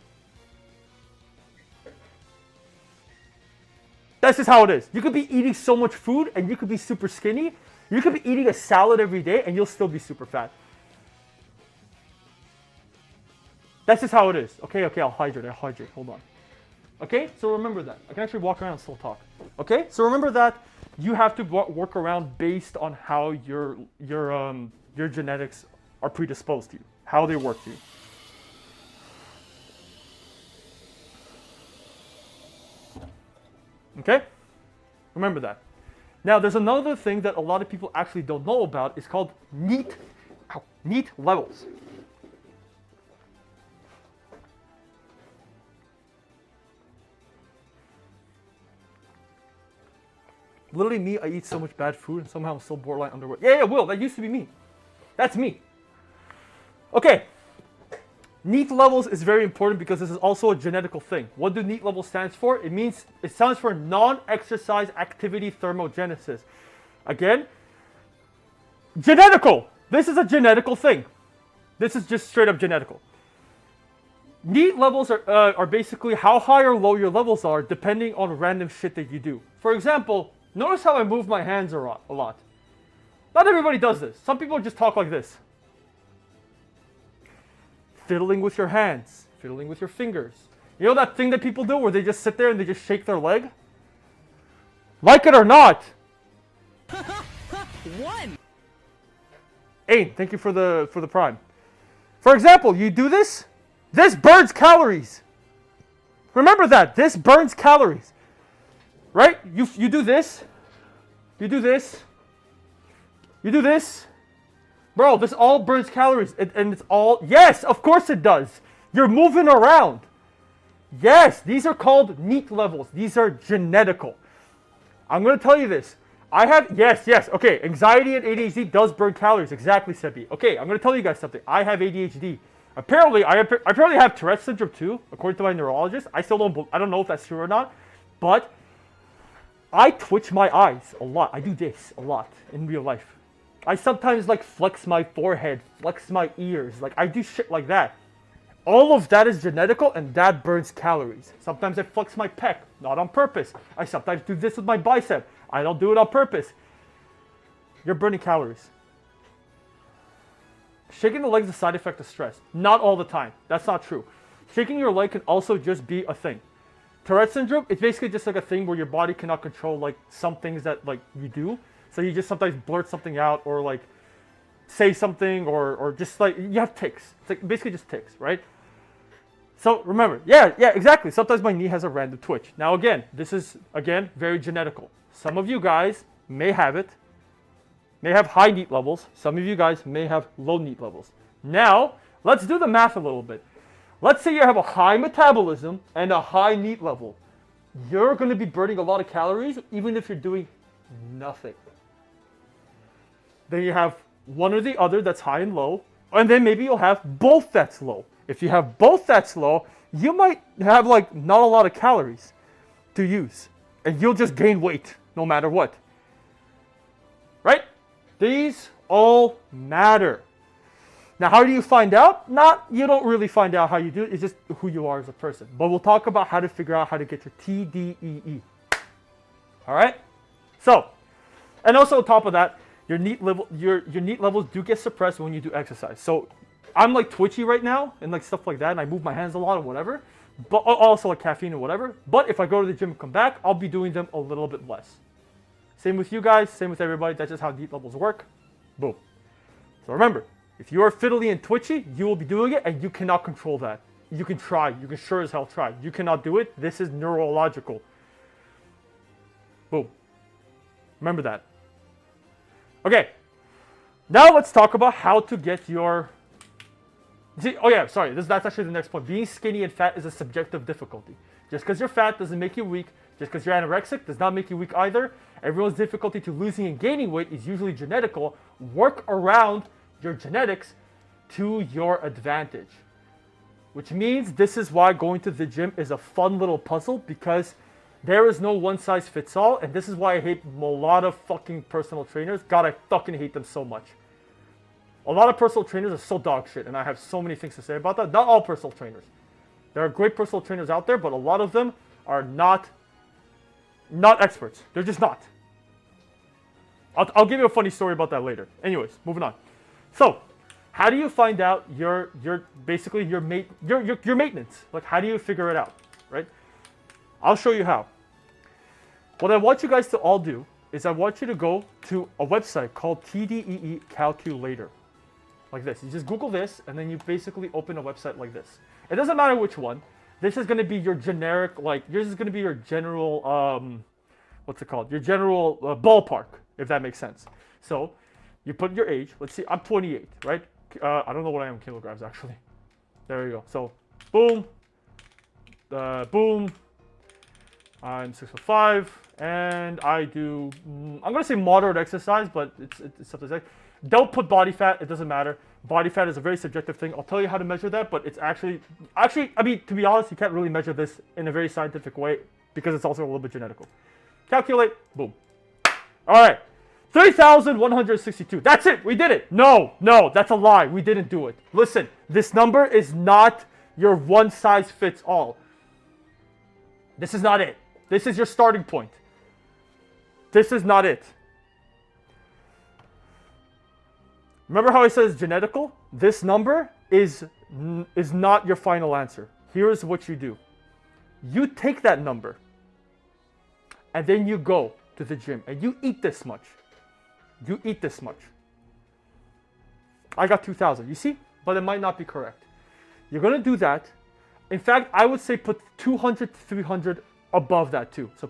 That's just how it is. You could be eating so much food and you could be super skinny. You could be eating a salad every day and you'll still be super fat. That's just how it is. Okay, I'll hydrate. Hold on. Okay, so remember that. I can actually walk around and still talk. Okay, so remember that you have to work around based on how your genetics are predisposed to you, how they work to you. Okay? Remember that. Now, there's another thing that a lot of people actually don't know about. It's called NEAT levels. Literally me, I eat so much bad food and somehow I'm still borderline underweight. Yeah, Will, that used to be me. That's me. Okay. NEAT levels is very important because this is also a genetical thing. What do NEAT levels stand for? It stands for non-exercise activity thermogenesis. Again, genetical. This is a genetical thing. This is just straight up genetical. NEAT levels are basically how high or low your levels are depending on random shit that you do. For example, notice how I move my hands a lot. Not everybody does this. Some people just talk like this. Fiddling with your hands, fiddling with your fingers. You know that thing that people do where they just sit there and they just shake their leg? Like it or not. One. Ain, thank you for the prime. For example, you do this. This burns calories. Remember that. This burns calories. Right? You do this. You do this. You do this. Bro, this all burns calories. And it's all... Yes, of course it does. You're moving around. Yes, these are called NEAT levels. These are genetical. I'm going to tell you this. I have... Yes. Okay, anxiety and ADHD does burn calories. Exactly, Sebi. Okay, I'm going to tell you guys something. I have ADHD. Apparently, I apparently have Tourette's syndrome too, according to my neurologist. I don't know if that's true or not, but I twitch my eyes a lot. I do this a lot in real life. I sometimes like flex my forehead, flex my ears. Like I do shit like that. All of that is genetical and that burns calories. Sometimes I flex my pec, not on purpose. I sometimes do this with my bicep. I don't do it on purpose. You're burning calories. Shaking the leg is a side effect of stress. Not all the time. That's not true. Shaking your leg can also just be a thing. Tourette's syndrome, it's basically just like a thing where your body cannot control like some things that like you do. So you just sometimes blurt something out or like say something or just like you have tics. It's like basically just tics, right? So remember, yeah, exactly. Sometimes my knee has a random twitch. Now again, this is again very genetical. Some of you guys may have it. May have high NEAT levels. Some of you guys may have low NEAT levels. Now, let's do the math a little bit. Let's say you have a high metabolism and a high NEAT level. You're going to be burning a lot of calories even if you're doing nothing. Then you have one or the other that's high and low, and then maybe you'll have both that's low. If you have both that's low, you might have like not a lot of calories to use, and you'll just gain weight no matter what. Right? These all matter. Now, how do you find out? You don't really find out how you do it. It's just who you are as a person. But we'll talk about how to figure out how to get your TDEE. All right? So, and also on top of that, your NEAT levels do get suppressed when you do exercise. So, I'm like twitchy right now and like stuff like that, and I move my hands a lot or whatever. But also like caffeine or whatever. But if I go to the gym and come back, I'll be doing them a little bit less. Same with you guys, same with everybody. That's just how NEAT levels work. Boom. So remember, if you are fiddly and twitchy, you will be doing it and you cannot control that. You can try. You can sure as hell try. You cannot do it. This is neurological. Boom. Remember that. Okay. Now let's talk about how to get your... See, oh yeah, sorry. That's actually the next point. Being skinny and fat is a subjective difficulty. Just because you're fat doesn't make you weak. Just because you're anorexic does not make you weak either. Everyone's difficulty to losing and gaining weight is usually genetical. Work around your genetics to your advantage. Which means this is why going to the gym is a fun little puzzle, because there is no one size fits all, and this is why I hate a lot of fucking personal trainers. God, I fucking hate them so much. A lot of personal trainers are so dog shit, and I have so many things to say about that. Not all personal trainers. There are great personal trainers out there, but a lot of them are not experts. They're just not. I'll give you a funny story about that later. Anyways, moving on. So, how do you find out your basically your maintenance? Like, how do you figure it out, right? I'll show you how. What I want you guys to all do is I want you to go to a website called TDEE Calculator. Like this. You just Google this, and then you basically open a website like this. It doesn't matter which one. This is going to be your generic, like, yours is going to be your general, what's it called? Your general ballpark, if that makes sense. So, you put your age. Let's see, I'm 28, right? I don't know what I am in kilograms, actually. There you go. So, boom. Boom. I'm 6'5", and I do, I'm going to say moderate exercise, but it's something like, don't put body fat. It doesn't matter. Body fat is a very subjective thing. I'll tell you how to measure that, but it's actually, I mean, to be honest, you can't really measure this in a very scientific way because it's also a little bit genetical. Calculate, boom. All right, 3,162. That's it. We did it. No, that's a lie. We didn't do it. Listen, this number is not your one size fits all. This is not it. This is your starting point. This is not it. Remember how I said it's genetical? This number is not your final answer. Here's what you do. You take that number and then you go to the gym and you eat this much. You eat this much. I got 2,000, you see? But it might not be correct. You're gonna do that. In fact, I would say put 200 to 300 above that too. So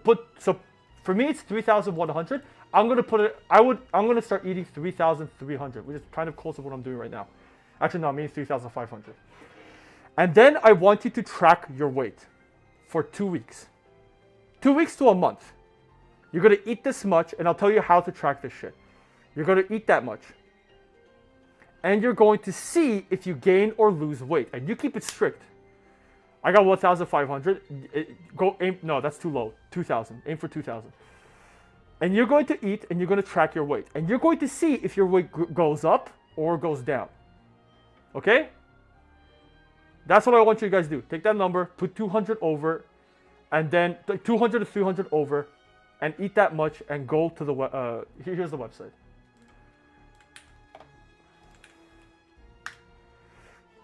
for me it's 3,100. I'm gonna start eating 3,300, which is kind of close to what I'm doing right now. Actually, no, I mean 3,500. And then I want you to track your weight for 2 weeks. 2 weeks to a month. You're gonna eat this much, and I'll tell you how to track this shit. You're gonna eat that much. And you're going to see if you gain or lose weight. And you keep it strict. I got 1,500. No, that's too low. 2,000. Aim for 2,000. And you're going to eat and you're going to track your weight. And you're going to see if your weight goes up or goes down. Okay? That's what I want you guys to do. Take that number, put 200 over, and then 200 to 300 over, and eat that much and go to the here's the website.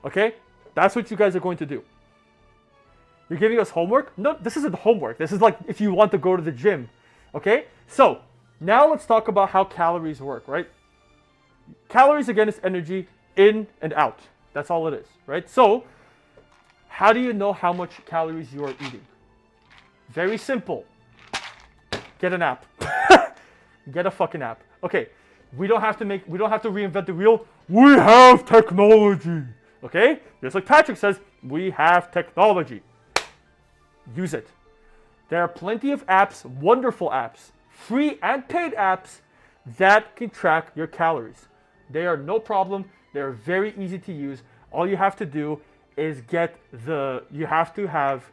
Okay? That's what you guys are going to do. You're giving us homework? No, this isn't homework. This is like if you want to go to the gym. Okay? So, now let's talk about how calories work, right? Calories, again, is energy in and out. That's all it is, right? So, how do you know how much calories you are eating? Very simple. Get an app. Get a fucking app. Okay, we don't have to reinvent the wheel. We have technology. Okay? Just like Patrick says, we have technology. Use it. There are plenty of apps, wonderful apps, free and paid apps that can track your calories. They are no problem. They are very easy to use. All you have to do is you have to have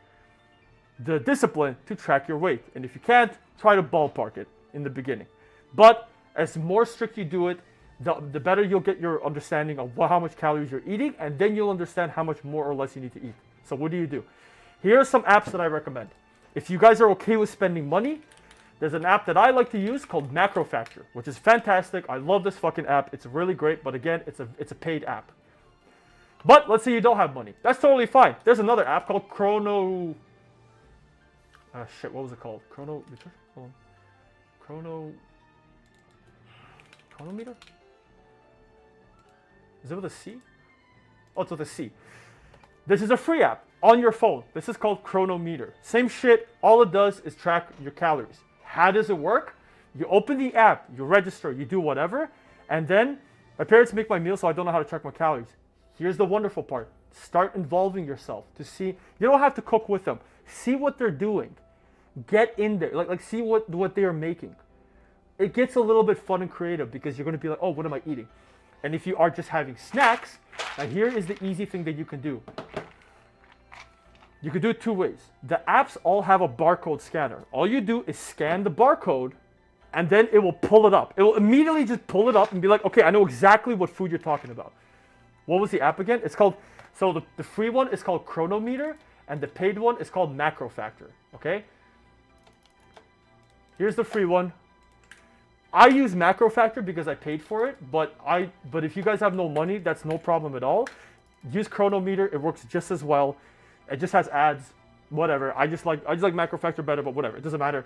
the discipline to track your weight. And if you can't, try to ballpark it in the beginning. But as more strict you do it, the better you'll get your understanding of how much calories you're eating, and then you'll understand how much more or less you need to eat. So what do? Here are some apps that I recommend. If you guys are okay with spending money, there's an app that I like to use called Macro Factor, which is fantastic. I love this fucking app. It's really great, but again, it's a paid app. But let's say you don't have money. That's totally fine. There's another app called Chrono... what was it called? Chronometer? Is it with a C? Oh, it's with a C. This is a free app on your phone. This is called Chronometer. Same shit. All it does is track your calories. How does it work? You open the app, you register, you do whatever, and then my parents make my meal, so I don't know how to track my calories. Here's the wonderful part. Start involving yourself to see. You don't have to cook with them. See what they're doing. Get in there. Like see what they are making. It gets a little bit fun and creative because you're going to be like, oh, what am I eating? And if you are just having snacks, now here is the easy thing that you can do. You can do it two ways. The apps all have a barcode scanner. All you do is scan the barcode, and then it will pull it up. It will immediately just pull it up and be like, okay, I know exactly what food you're talking about. What was the app again? It's called, so the free one is called Chronometer, and the paid one is called Macro Factor, okay? Here's the free one. I use Macro Factor because I paid for it, but if you guys have no money, that's no problem at all. Use Chronometer, it works just as well. It just has ads, whatever. I just like Macro Factor better, but whatever. It doesn't matter.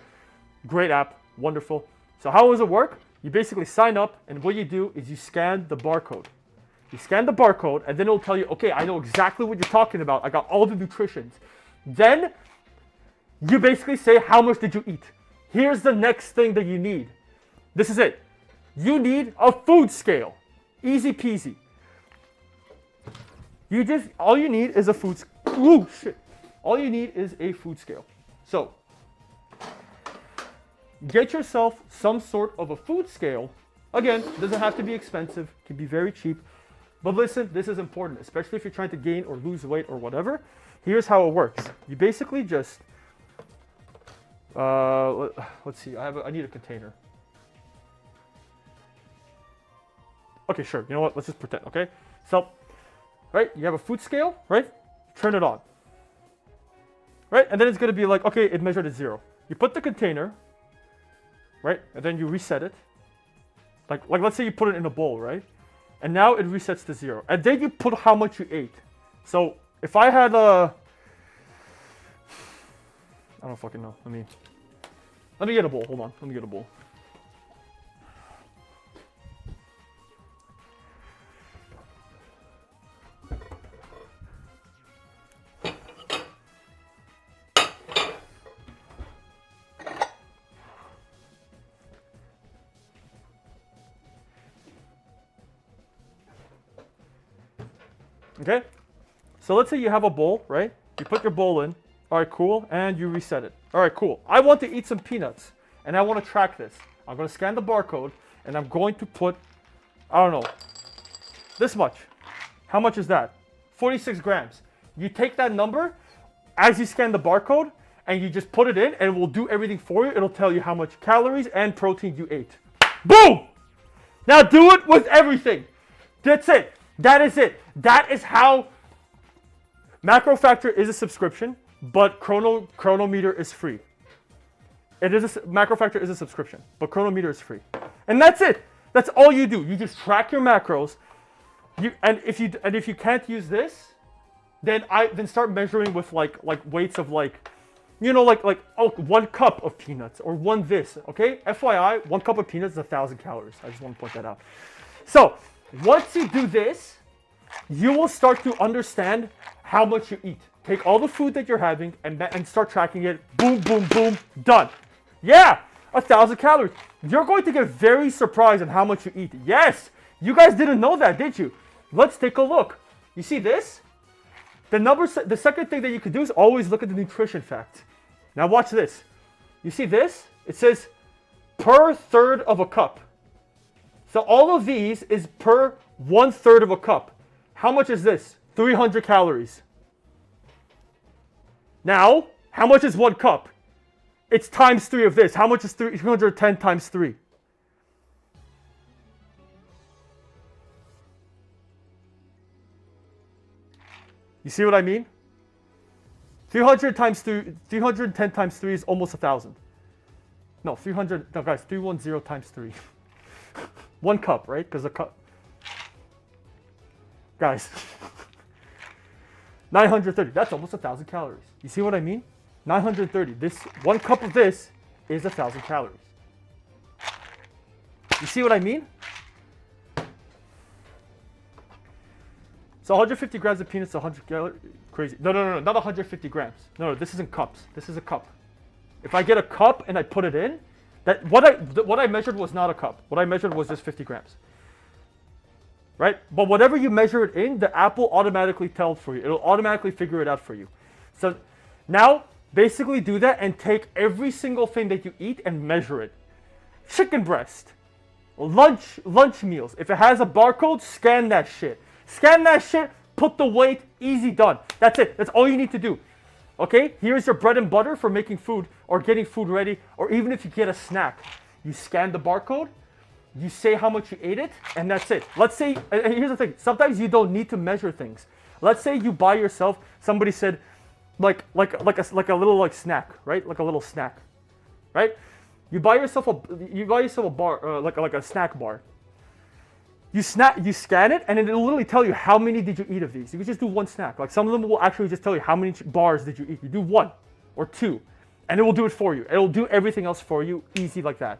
Great app, wonderful. So how does it work? You basically sign up, and what you do is you scan the barcode. You scan the barcode, and then it'll tell you, okay, I know exactly what you're talking about. I got all the nutritions. Then you basically say, how much did you eat? Here's the next thing that you need. This is it. You need a food scale. Easy peasy. All you need is a food scale. Ooh, shit. All you need is a food scale. So, get yourself some sort of a food scale. Again, it doesn't have to be expensive. It can be very cheap. But listen, this is important, especially if you're trying to gain or lose weight or whatever. Here's how it works. You basically just... let's see. I need a container. Okay, sure. You know what? Let's just pretend, okay? So, right, you have a food scale, right? turn it on. Right? And then it's going to be like, okay, it measured at 0. You put the container, right? And then you reset it. Like let's say you put it in a bowl, right? And now it resets to 0. And then you put how much you ate. So if I had I don't fucking know. Let me get a bowl. Hold on. Let me get a bowl. Okay, so let's say you have a bowl, right? You put your bowl in, all right, cool, and you reset it. All right, cool. I want to eat some peanuts, and I want to track this. I'm going to scan the barcode, and I'm going to put, I don't know, this much. How much is that? 46 grams. You take that number as you scan the barcode, and you just put it in, and it will do everything for you. It'll tell you how much calories and protein you ate. Boom! Now do it with everything. That's it. That is it. That is how Macro Factor is a subscription, but Chronometer is free. Macro Factor is a subscription, but Chronometer is free. And that's it. That's all you do. You just track your macros. And if you can't use this, then start measuring with like weights of like 1 cup of peanuts or one this. Okay? FYI, 1 cup of peanuts is 1,000 calories. I just want to point that out. So once you do this, you will start to understand how much you eat. Take all the food that you're having and start tracking it. Boom, boom, boom, done. Yeah, 1,000 calories. You're going to get very surprised at how much you eat. Yes, you guys didn't know that, did you? Let's take a look. You see this? The second thing that you could do is always look at the nutrition fact. Now watch this. You see this? It says per third of a cup. So all of these is per 1/3 of a cup. How much is this? 300 calories. Now, how much is 1 cup? It's times 3 of this. How much is 310 times 3? You see what I mean? 310 times 3 is almost 1,000. No, 300. No, guys, 310 times 3. 1 cup, right? Because a cup. Guys, 930. That's almost 1,000 calories. You see what I mean? 930. This 1 cup of this is 1,000 calories. You see what I mean? So 150 grams of peanuts, 100 calories. Crazy. No, not 150 grams. No, this isn't cups. This is a cup. If I get a cup and I put it in, what I measured was not a cup. What I measured was just 50 grams. Right? But whatever you measure it in, the app will automatically tell for you. It'll automatically figure it out for you. So now, basically do that and take every single thing that you eat and measure it. Chicken breast. Lunch meals. If it has a barcode, scan that shit. Scan that shit, put the weight, easy, done. That's it. That's all you need to do. Okay? Here's your bread and butter for making food or getting food ready, or even if you get a snack. You scan the barcode, you say how much you ate it, and that's it. Let's say, and here's the thing, sometimes you don't need to measure things. Let's say you buy yourself, somebody said, like a little snack, right? Like a little snack, right? You buy yourself a bar, like a snack bar. You scan it, and it'll literally tell you how many did you eat of these. You can just do one snack. Like some of them will actually just tell you how many bars did you eat. You do 1 or 2, and it will do it for you. It'll do everything else for you, easy like that.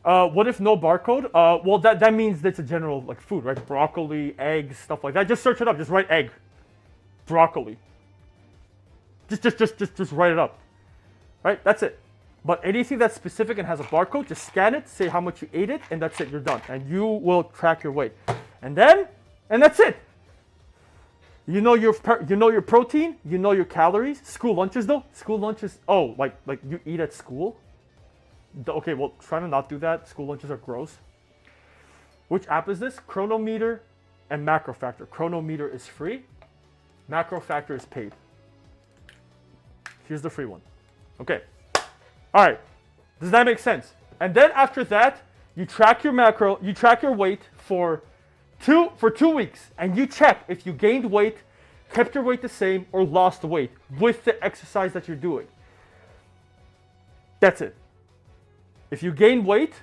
What if no barcode? Well, that means that's a general like food, right? Broccoli, eggs, stuff like that. Just search it up. Just write egg, broccoli. Just write it up, right? That's it. But anything that's specific and has a barcode, just scan it, say how much you ate it, and that's it. You're done, and you will track your weight. And that's it. You know your protein. You know your calories. School lunches though. School lunches. Oh, like you eat at school. Okay, well, try to not do that. School lunches are gross. Which app is this? Chronometer and Macro Factor. Chronometer is free. Macro Factor is paid. Here's the free one. Okay. All right. Does that make sense? And then after that, you track your macro, you track your weight for for 2 weeks, and you check if you gained weight, kept your weight the same, or lost weight with the exercise that you're doing. That's it. If you gain weight,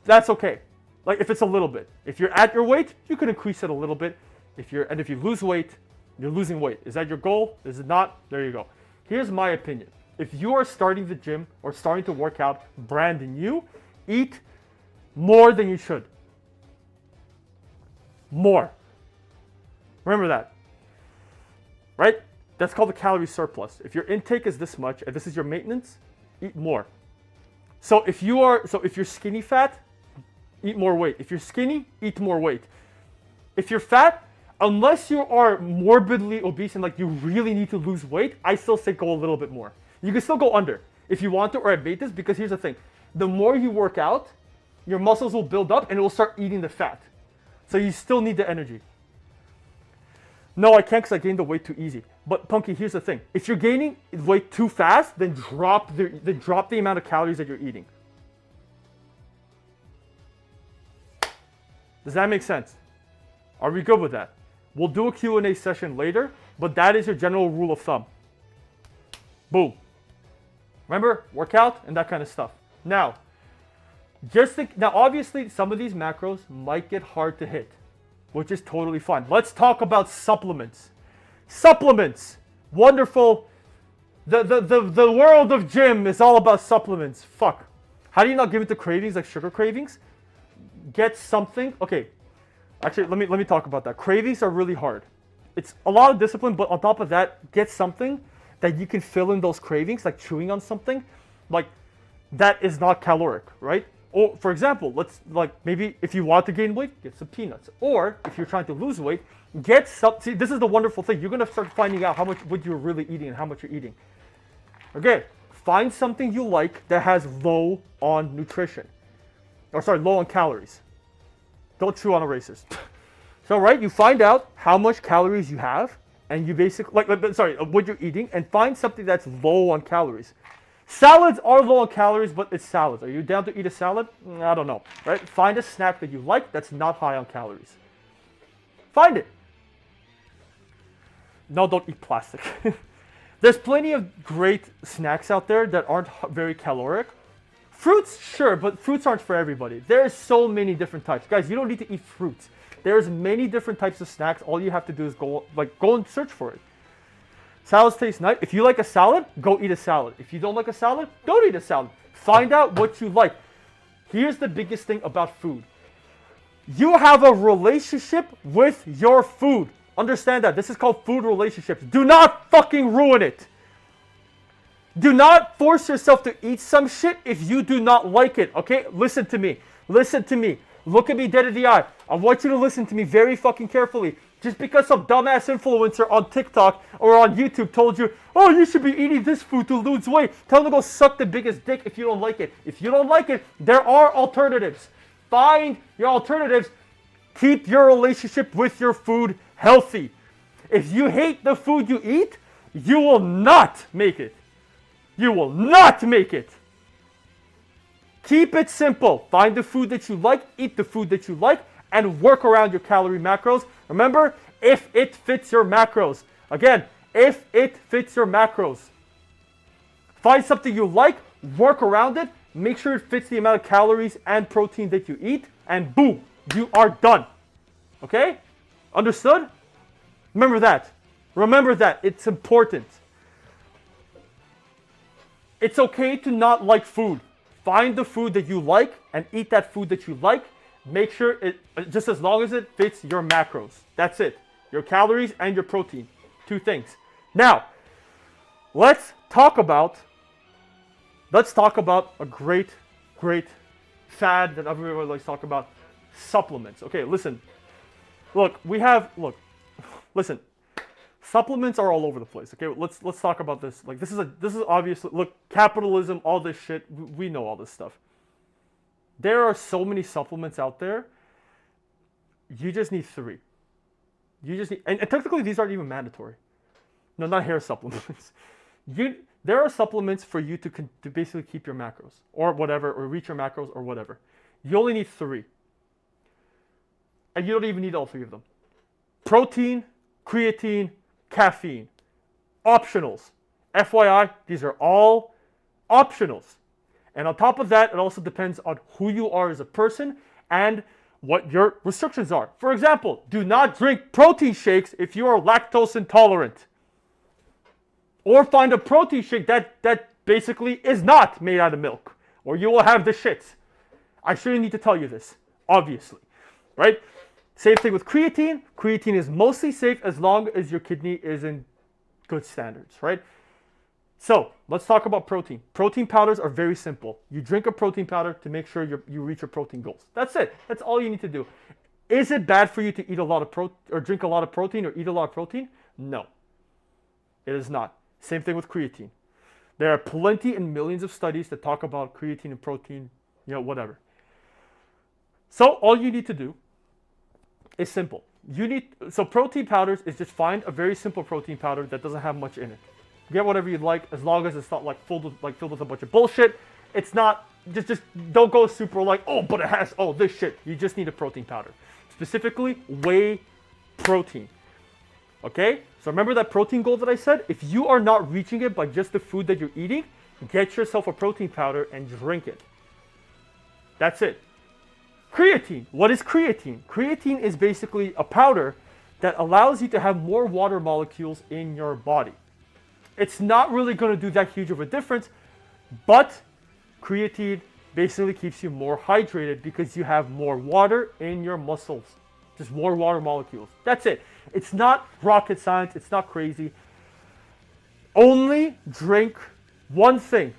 that's okay. Like if it's a little bit. If you're at your weight, you can increase it a little bit. If you lose weight, you're losing weight. Is that your goal? Is it not? There you go. Here's my opinion. If you are starting the gym or starting to work out brand new, eat more than you should. More. Remember that. Right? That's called the calorie surplus. If your intake is this much and this is your maintenance, eat more. So if you're skinny fat, eat more weight. If you're skinny, eat more weight. If you're fat, unless you are morbidly obese and like you really need to lose weight, I still say go a little bit more. You can still go under if you want to or at this, because here's the thing. The more you work out, your muscles will build up and it will start eating the fat. So you still need the energy. No, I can't because I gained the weight too easy. But Punky, here's the thing. If you're gaining weight too fast, then drop the amount of calories that you're eating. Does that make sense? Are we good with that? We'll do a Q&A session later, but that is your general rule of thumb. Boom. Remember, workout and that kind of stuff. Now, now obviously some of these macros might get hard to hit, which is totally fine. Let's talk about supplements. Supplements. Wonderful. The world of gym is all about supplements. Fuck. How do you not give it to cravings like sugar cravings? Get something. Okay. Actually, let me talk about that. Cravings are really hard. It's a lot of discipline, but on top of that, get something that you can fill in those cravings, like chewing on something, like that is not caloric, right? Or for example, maybe if you want to gain weight, get some peanuts. Or if you're trying to lose weight, get some. See, this is the wonderful thing. You're gonna start finding out how much what you're really eating and how much you're eating. Okay, find something you like that has low on nutrition, low on calories. Don't chew on erasers. So right, you find out how much calories you have, and you basically what you're eating, and find something that's low on calories. Salads are low on calories, but it's salads. Are you down to eat a salad? I don't know, right? Find a snack that you like that's not high on calories. Find it. No, don't eat plastic. There's plenty of great snacks out there that aren't very caloric. Fruits, sure, but fruits aren't for everybody. There's so many different types. Guys, you don't need to eat fruits. There's many different types of snacks. All you have to do is go and search for it. Salads taste nice. If you like a salad, go eat a salad. If you don't like a salad, don't eat a salad. Find out what you like. Here's the biggest thing about food. You have a relationship with your food. Understand that. This is called food relationships. Do not fucking ruin it. Do not force yourself to eat some shit if you do not like it, okay? Listen to me. Listen to me. Look at me dead in the eye. I want you to listen to me very fucking carefully. Just because some dumbass influencer on TikTok or on YouTube told you, oh, you should be eating this food to lose weight, tell them to go suck the biggest dick if you don't like it. If you don't like it, there are alternatives. Find your alternatives. Keep your relationship with your food healthy. If you hate the food you eat, you will not make it. You will not make it. Keep it simple. Find the food that you like, eat the food that you like, and work around your calorie macros. Remember, if it fits your macros. Again, if it fits your macros. Find something you like, work around it, make sure it fits the amount of calories and protein that you eat, and boom, you are done. Okay? Understood? Remember that. Remember that. It's important. It's okay to not like food. Find the food that you like and eat that food that you like. Make sure it, just as long as it fits your macros. That's it. Your calories and your protein. 2 things. Now, let's talk about a great fad that everybody likes to talk about. Supplements. Okay, listen. Listen. Supplements are all over the place. Okay, let's talk about this. Like this is obviously, look, capitalism, all this shit. We know all this stuff. There are so many supplements out there. You just need 3. You just need, and technically these aren't even mandatory. No, not hair supplements. There are supplements for you to basically keep your macros or whatever, or reach your macros or whatever. You only need 3. and you don't even need all three of them. Protein, creatine, caffeine. Optionals. FYI, these are all optionals. And on top of that, it also depends on who you are as a person and what your restrictions are. For example, do not drink protein shakes if you are lactose intolerant. Or find a protein shake that basically is not made out of milk, or you will have the shits. I shouldn't need to tell you this, obviously, right? Same thing with creatine. Creatine is mostly safe as long as your kidney is in good standards, right? So let's talk about protein. Protein powders are very simple. You drink a protein powder to make sure you reach your protein goals. That's it. That's all you need to do. Is it bad for you to eat a lot of or drink a lot of protein or eat a lot of protein? No, it is not. Same thing with creatine. There are plenty and millions of studies that talk about creatine and protein, whatever. So all you need to do is simple. So protein powders is just find a very simple protein powder that doesn't have much in it. Get whatever you'd like, as long as it's not filled with a bunch of bullshit. It's not just don't go super but it has this shit. You just need a protein powder, specifically whey protein. Okay, so remember that protein goal that I said? If you are not reaching it by just the food that you're eating, get yourself a protein powder and drink it. That's it. Creatine. What is creatine? Creatine is basically a powder that allows you to have more water molecules in your body. It's not really going to do that huge of a difference, but creatine basically keeps you more hydrated because you have more water in your muscles. Just more water molecules. That's it. It's not rocket science. It's not crazy. Only drink one thing,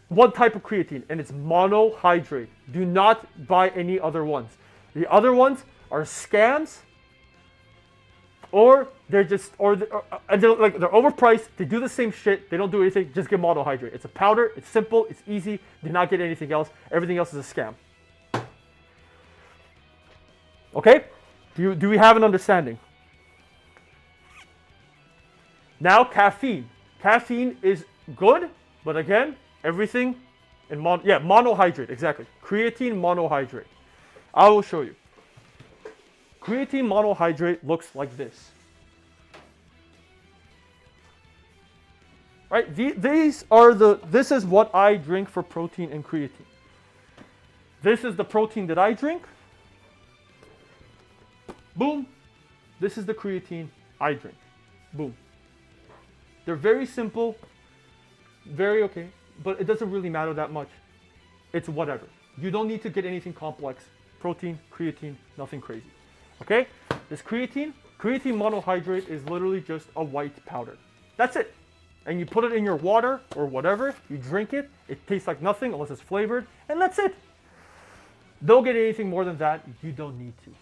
one type of creatine, and it's monohydrate. Do not buy any other ones. The other ones are scams, or they're overpriced. They do the same shit. They don't do anything. Just get monohydrate. It's a powder. It's simple. It's easy. Do not get anything else. Everything else is a scam. Okay? Do we have an understanding? Now caffeine. Caffeine is good, but again, everything in monohydrate, exactly. Creatine monohydrate. I will show you. Creatine monohydrate looks like this. Right? This is what I drink for protein and creatine. This is the protein that I drink. Boom. This is the creatine I drink. Boom. They're very simple, very okay, but it doesn't really matter that much. It's whatever. You don't need to get anything complex. Protein, creatine, nothing crazy. Okay? This creatine monohydrate is literally just a white powder. That's it. And you put it in your water or whatever, you drink it, it tastes like nothing unless it's flavored, and that's it. Don't get anything more than that, you don't need to.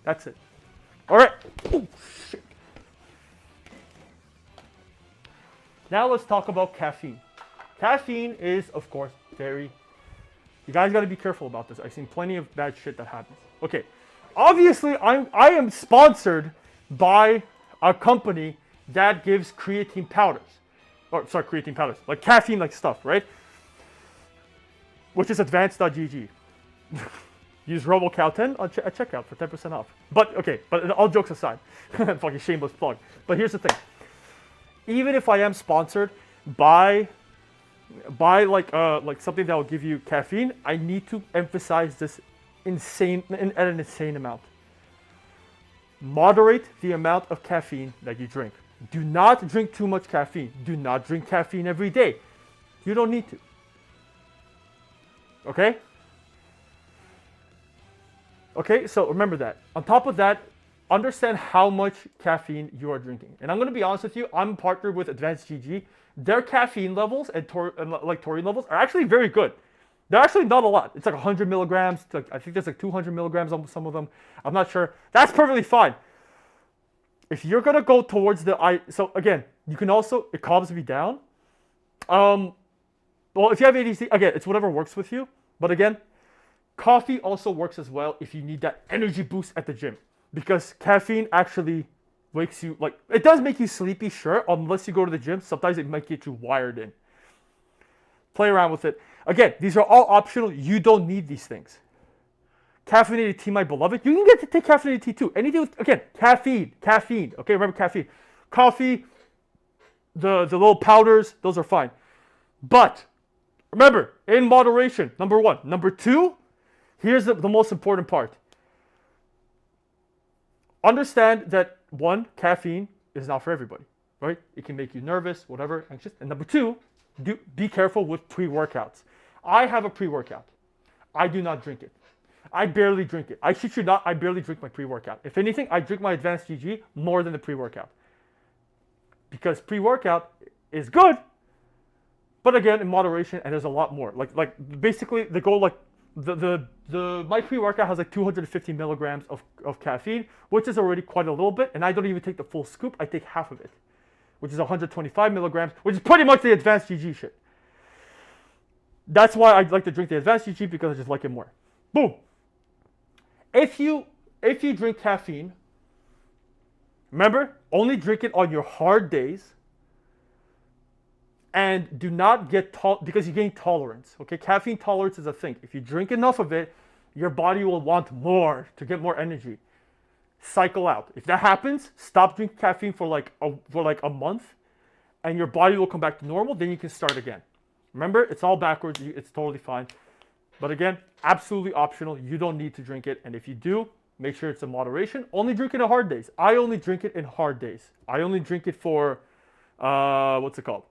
That's it. All right. Oh, shit. Now let's talk about caffeine. Caffeine is, of course, you guys got to be careful about this. I've seen plenty of bad shit that happens. Okay. Obviously, I am sponsored by a company that gives creatine powders. Creatine powders. Like caffeine-like stuff, right? Which is advanced.gg. Use RoboCow10 at checkout for 10% off. But all jokes aside, fucking shameless plug. But here's the thing. Even if I am sponsored by something that will give you caffeine, I need to emphasize this at an insane amount. Moderate the amount of caffeine that you drink. Do not drink too much caffeine. Do not drink caffeine every day. You don't need to. Okay? Okay, so remember that. On top of that, understand how much caffeine you are drinking. And I'm going to be honest with you, I'm partnered with Advanced GG. Their caffeine levels and taurine levels are actually very good. They're actually not a lot. It's like 100 milligrams. I think there's like 200 milligrams on some of them. I'm not sure. That's perfectly fine. If you're going to go towards so again, you can also, it calms me down. Well, if you have ADHD, again, it's whatever works with you. But again, coffee also works as well if you need that energy boost at the gym. Because caffeine actually wakes you, it does make you sleepy, sure, unless you go to the gym. Sometimes it might get you wired in. Play around with it. Again, these are all optional. You don't need these things. caffeinated tea, my beloved. You can get to take caffeinated tea too. Anything with, again, caffeine. Okay, remember caffeine. Coffee, the little powders, those are fine. But remember, in moderation, number one. Number two, here's the most important part. Understand that one, caffeine is not for everybody, right? It can make you nervous, whatever, anxious. And number two, be careful with pre-workouts. I have a pre-workout. I do not drink it. I barely drink it. I shit you not, I barely drink my pre-workout. If anything, I drink my advanced GG more than the pre-workout. Because pre-workout is good, but again, in moderation, and there's a lot more. Like basically, the goal, like, my pre-workout has like 250 milligrams of caffeine, which is already quite a little bit, and I don't even take the full scoop, I take half of it, which is 125 milligrams, which is pretty much the advanced GG shit. That's why I like to drink the advanced GG, because I just like it more. Boom. If you drink caffeine, remember, only drink it on your hard days, and do not get because you gain tolerance. Okay, caffeine tolerance is a thing. If you drink enough of it, your body will want more to get more energy. Cycle out. If that happens, stop drinking caffeine for like a month, and your body will come back to normal. Then you can start again. Remember, it's all backwards. It's totally fine. But again, absolutely optional. You don't need to drink it, and if you do, make sure it's in moderation. Only drink it on hard days. I only drink it in hard days. I only drink it for what's it called?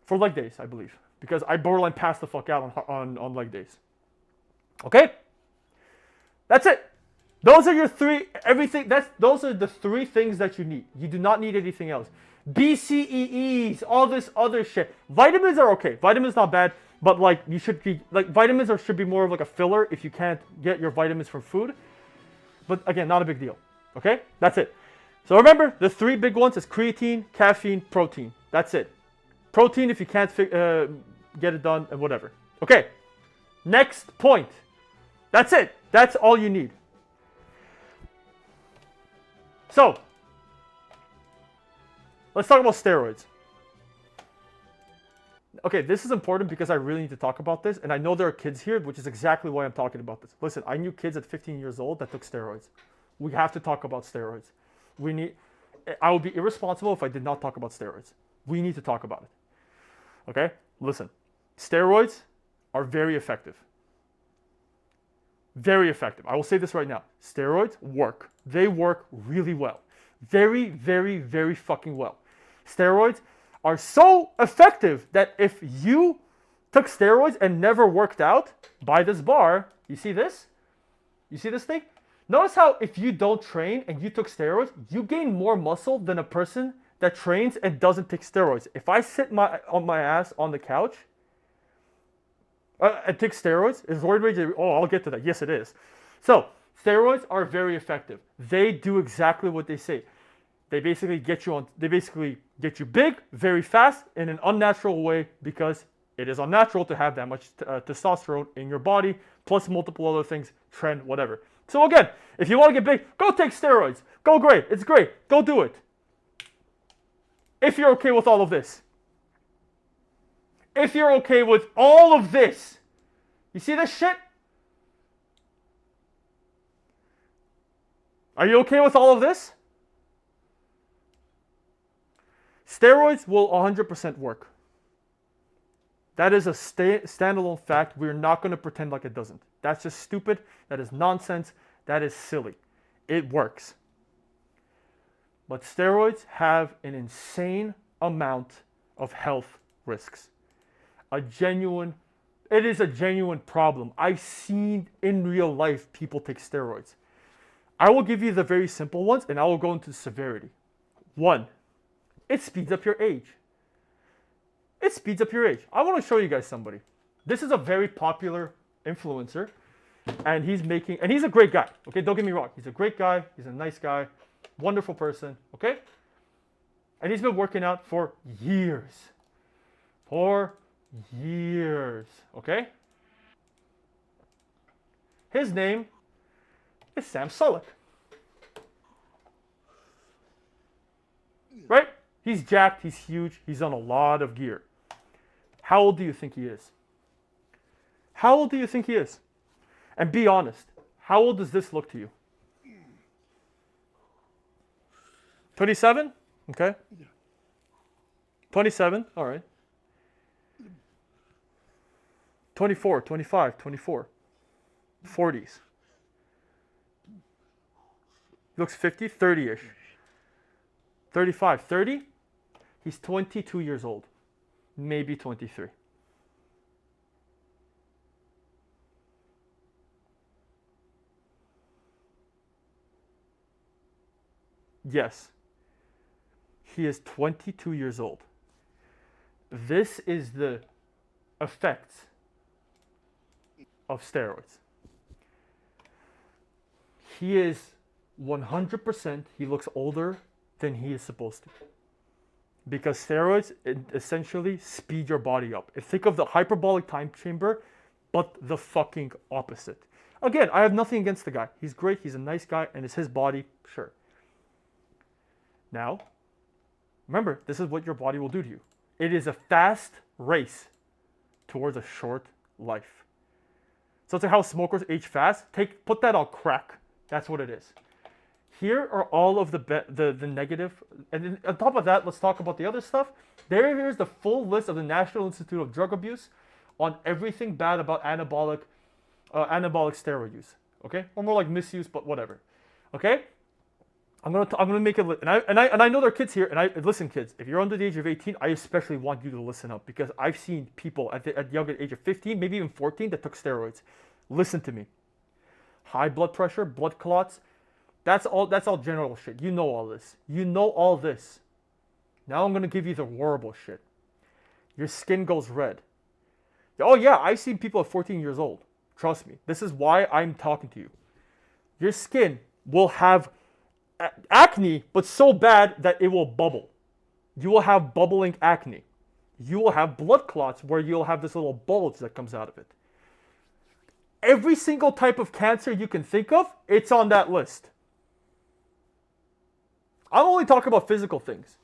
For leg days, I believe, because I borderline pass the fuck out on leg days. Okay, that's it. Those are your three. Those are the three things that you need. You do not need anything else. BCEEs, all this other shit. Vitamins are okay. Vitamins not bad, but like you should be like vitamins should be more of like a filler if you can't get your vitamins from food. But again, not a big deal. Okay, that's it. So remember, the three big ones is creatine, caffeine, protein. That's it. Protein if you can't get it done, and whatever. Okay, next point. That's it. That's all you need. So, let's talk about steroids. Okay, this is important because I really need to talk about this, and I know there are kids here, which is exactly why I'm talking about this. Listen, I knew kids at 15 years old that took steroids. We have to talk about steroids. I would be irresponsible if I did not talk about steroids. We need to talk about it. Okay? Listen, steroids are very effective. Very effective. I will say this right now. Steroids work. They work really well. Very, very, very fucking well. Steroids are so effective that if you took steroids and never worked out, by this bar, you see this? You see this thing? Notice how if you don't train and you took steroids, you gain more muscle than a person that trains and doesn't take steroids. If I sit on my ass on the couch and take steroids, is roid rage? Oh, I'll get to that. Yes, it is. So steroids are very effective. They do exactly what they say. They basically get you big very fast in an unnatural way, because it is unnatural to have that much testosterone in your body, plus multiple other things, trend, whatever. So again, if you want to get big, go take steroids. Go great. It's great. Go do it. If you're okay with all of this. If you're okay with all of this. You see this shit? Are you okay with all of this? Steroids will 100% work. That is a standalone fact. We're not going to pretend like it doesn't. That's just stupid. That is nonsense. That is silly. It works. But steroids have an insane amount of health risks. It is a genuine problem. I've seen in real life people take steroids. I will give you the very simple ones, and I will go into severity. 1, it speeds up your age. It speeds up your age. I want to show you guys somebody. This is a very popular influencer, and he's a great guy. Okay, don't get me wrong. He's a great guy. He's a nice guy. Wonderful person. Okay? And he's been working out for years. Okay? His name is Sam Sulek. Right? He's jacked, he's huge, he's on a lot of gear. How old do you think he is? How old do you think he is? And be honest. How old does this look to you? 27? Okay. 27, all right. 24, 25, 24. 40s. He looks 50, 30-ish. 35, 30? He's 22 years old. Maybe 23. Yes. He is 22 years old. This is the effects of steroids. He is 100%, he looks older than he is supposed to. Because steroids essentially speed your body up. Think of the hyperbolic time chamber, but the fucking opposite. Again, I have nothing against the guy. He's great, he's a nice guy, and it's his body, sure. Now, remember, this is what your body will do to you. It is a fast race towards a short life. So it's like how smokers age fast. Put that on crack. That's what it is. Here are all of the negative. And then on top of that, let's talk about the other stuff. Here's the full list of the National Institute of Drug Abuse on everything bad about anabolic steroid use. Okay? Or more like misuse, but whatever. Okay? I'm gonna make it, and I know there are kids here, and listen, kids. If you're under the age of 18, I especially want you to listen up because I've seen people at the younger age of 15, maybe even 14, that took steroids. Listen to me. High blood pressure, blood clots. That's all general shit. You know all this. You know all this. Now I'm gonna give you the horrible shit. Your skin goes red. Oh yeah, I've seen people at 14 years old. Trust me. This is why I'm talking to you. Your skin will have acne, but so bad that it will bubble. You will have bubbling acne. You will have blood clots where you'll have this little bulge that comes out of it. Every single type of cancer you can think of, it's on that list. I'm only talking about physical things.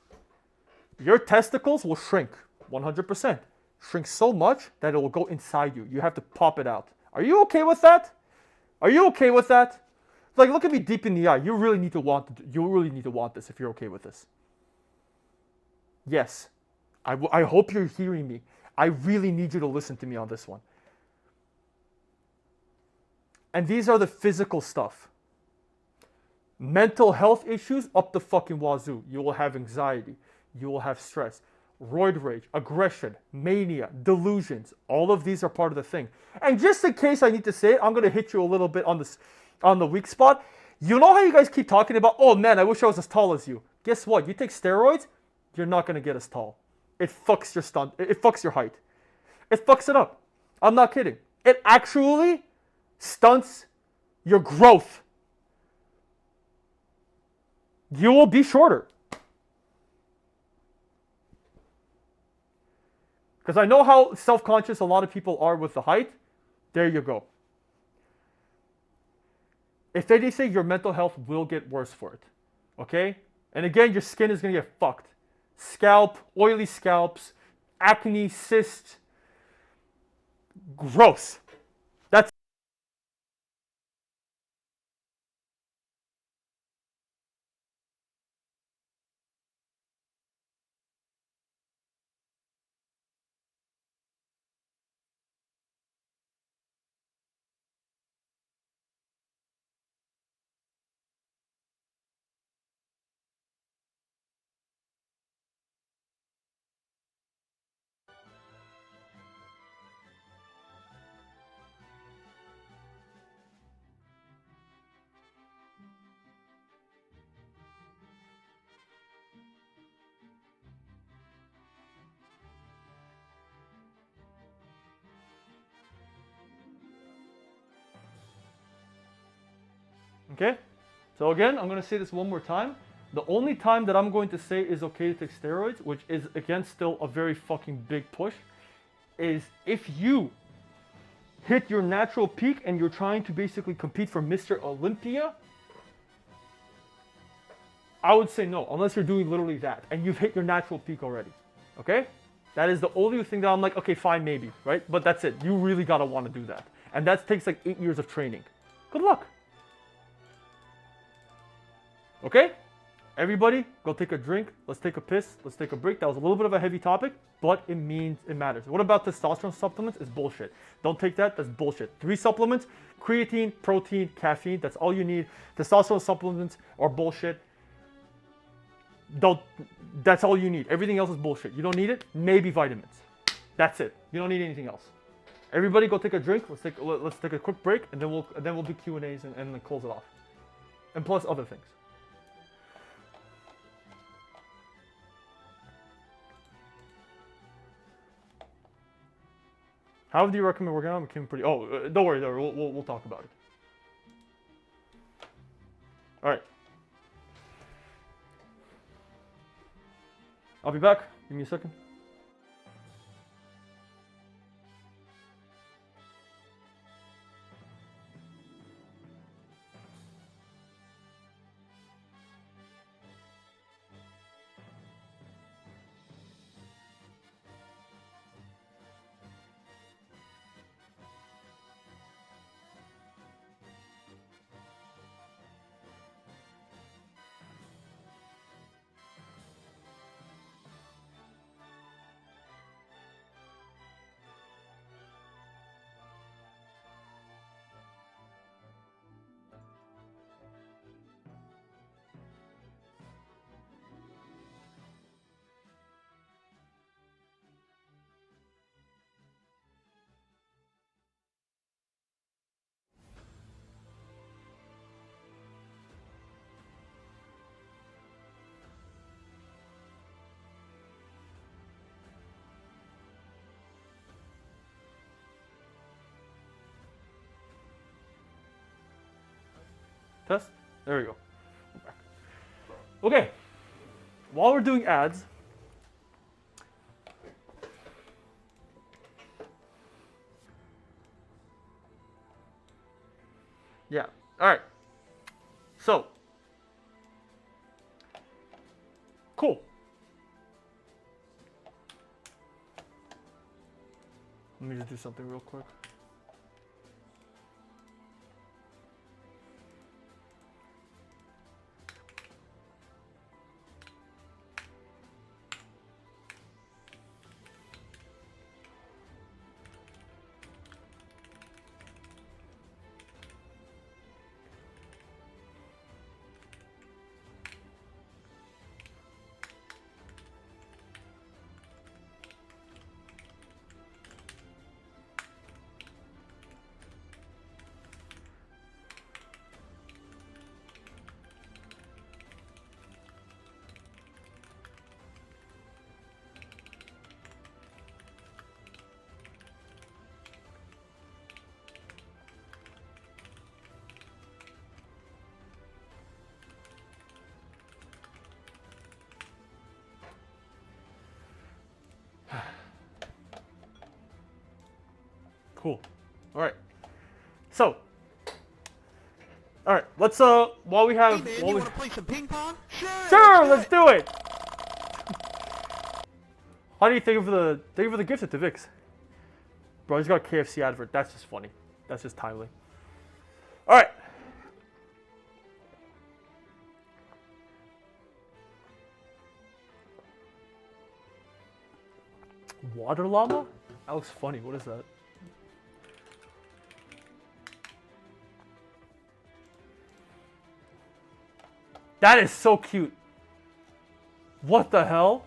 Your testicles will shrink 100%. Shrink so much that it will go inside you. You have to pop it out. Are you okay with that? Are you okay with that? Like, look at me deep in the eye. You really need to want this if you're okay with this. Yes. I hope you're hearing me. I really need you to listen to me on this one. And these are the physical stuff. Mental health issues up the fucking wazoo. You will have anxiety. You will have stress. Roid rage, aggression, mania, delusions. All of these are part of the thing. And just in case I need to say it, I'm going to hit you a little bit on the weak spot. You know how you guys keep talking about, oh man, I wish I was as tall as you. Guess what? You take steroids, you're not going to get as tall. It fucks your stunt. It fucks your height. It fucks it up. I'm not kidding. It actually stunts your growth. You will be shorter. Because I know how self-conscious a lot of people are with the height. There you go. If anything, your mental health will get worse for it. Okay? And again, your skin is going to get fucked. Scalp, oily scalps, acne, cysts. Gross. That's okay? So again, I'm going to say this one more time. The only time that I'm going to say is okay to take steroids, which is again still a very fucking big push, is if you hit your natural peak and you're trying to basically compete for Mr. Olympia, I would say no, unless you're doing literally that and you've hit your natural peak already, okay? That is the only thing that I'm like, okay, fine, maybe, right? But that's it. You really gotta want to do that. And that takes like 8 years of training. Good luck. Okay? Everybody, go take a drink. Let's take a piss. Let's take a break. That was a little bit of a heavy topic, but it means it matters. What about testosterone supplements? It's bullshit. Don't take that. That's bullshit. 3 supplements: creatine, protein, caffeine. That's all you need. Testosterone supplements are bullshit. That's all you need. Everything else is bullshit. You don't need it. Maybe vitamins. That's it. You don't need anything else. Everybody, go take a drink. Let's take a quick break, and then we'll do Q&As and then close it off. And plus other things. How do you recommend working out? I'm pretty. Oh, don't worry. We'll talk about it. All right. I'll be back. Give me a second. Test. There we go. Okay. While we're doing ads, yeah. All right. So, cool. Let me just do something real quick. Cool. All right. So, all right. Let's while we have. Hey man, while you we, wanna play some ping pong? sure, let's do it. How do you think of the gift at the Vix? Bro, he's got a KFC advert. That's just funny. That's just timely. All right. Water llama? That looks funny. What is that? That is so cute. What the hell?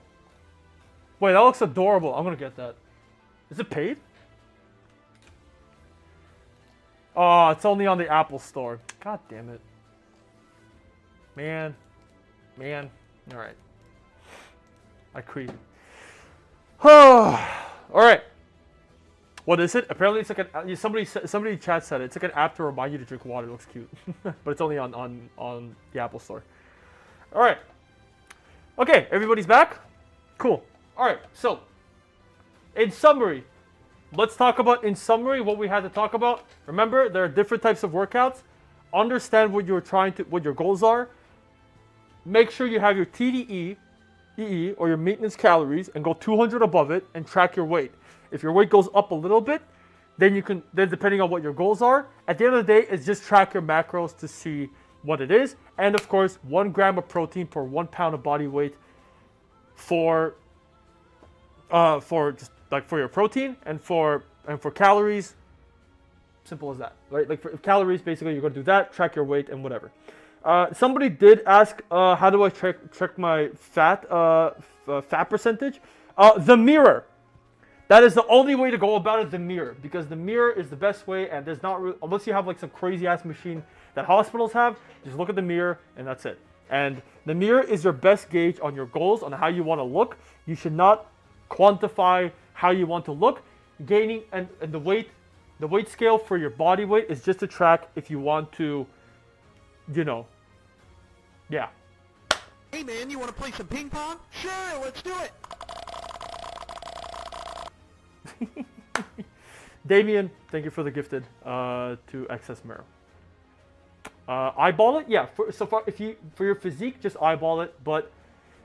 Wait, that looks adorable. I'm gonna get that. Is it paid? Oh, it's only on the Apple Store. God damn it. Man. Alright. I creed. Alright. What is it? Apparently it's like an somebody in chat said it. It's like an app to remind you to drink water. It looks cute. But it's only on the Apple Store. Alright. Okay, everybody's back? Cool. Alright, so in summary, let's talk about what we had to talk about. Remember, there are different types of workouts. Understand what your goals are. Make sure you have your TDE, EE, or your maintenance calories, and go 200 above it and track your weight. If your weight goes up a little bit, then depending on what your goals are, at the end of the day, it's just track your macros to see what it is. And of course, 1 gram of protein per 1 pound of body weight for just like for your protein and for calories. Simple as that, right? Like for calories, basically, you're going to do that, track your weight and whatever. Somebody did ask, how do I check my fat percentage? The mirror. That is the only way to go about it, the mirror, because the mirror is the best way, and there's not really, unless you have like some crazy ass machine that hospitals have, just look at the mirror and that's it. And the mirror is your best gauge on your goals, on how you want to look. You should not quantify how you want to look. Gaining and the weight scale for your body weight is just to track if you want to, yeah. Hey man, you want to play some ping pong? Sure, let's do it. Damien, thank you for the gifted to Excess Mirror. Eyeball it, yeah. For your physique, just eyeball it. But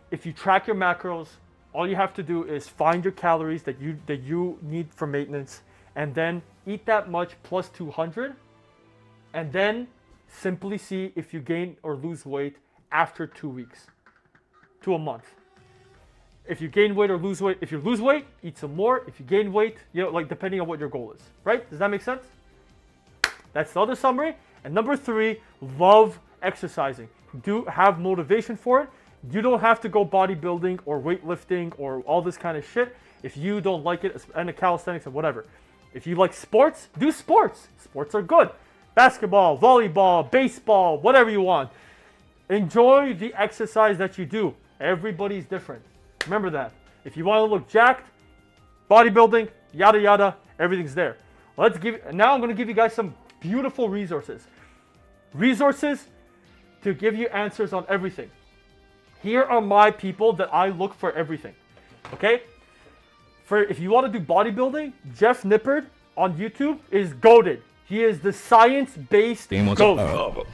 if you track your macros, all you have to do is find your calories that you need for maintenance, and then eat that much plus 200, and then simply see if you gain or lose weight after 2 weeks to a month. If you gain weight or lose weight, if you lose weight, eat some more. If you gain weight, like depending on what your goal is, right? Does that make sense? That's the other summary. And number 3, love exercising. Do have motivation for it. You don't have to go bodybuilding or weightlifting or all this kind of shit if you don't like it, and the calisthenics or whatever. If you like sports, do sports. Sports are good. Basketball, volleyball, baseball, whatever you want. Enjoy the exercise that you do. Everybody's different. Remember that. If you want to look jacked, bodybuilding, yada yada, everything's there. Now I'm going to give you guys some beautiful resources. Resources to give you answers on everything. Here are my people that I look for everything. Okay? If you want to do bodybuilding, Jeff Nippard on YouTube is goated. He is the science-based GOAT.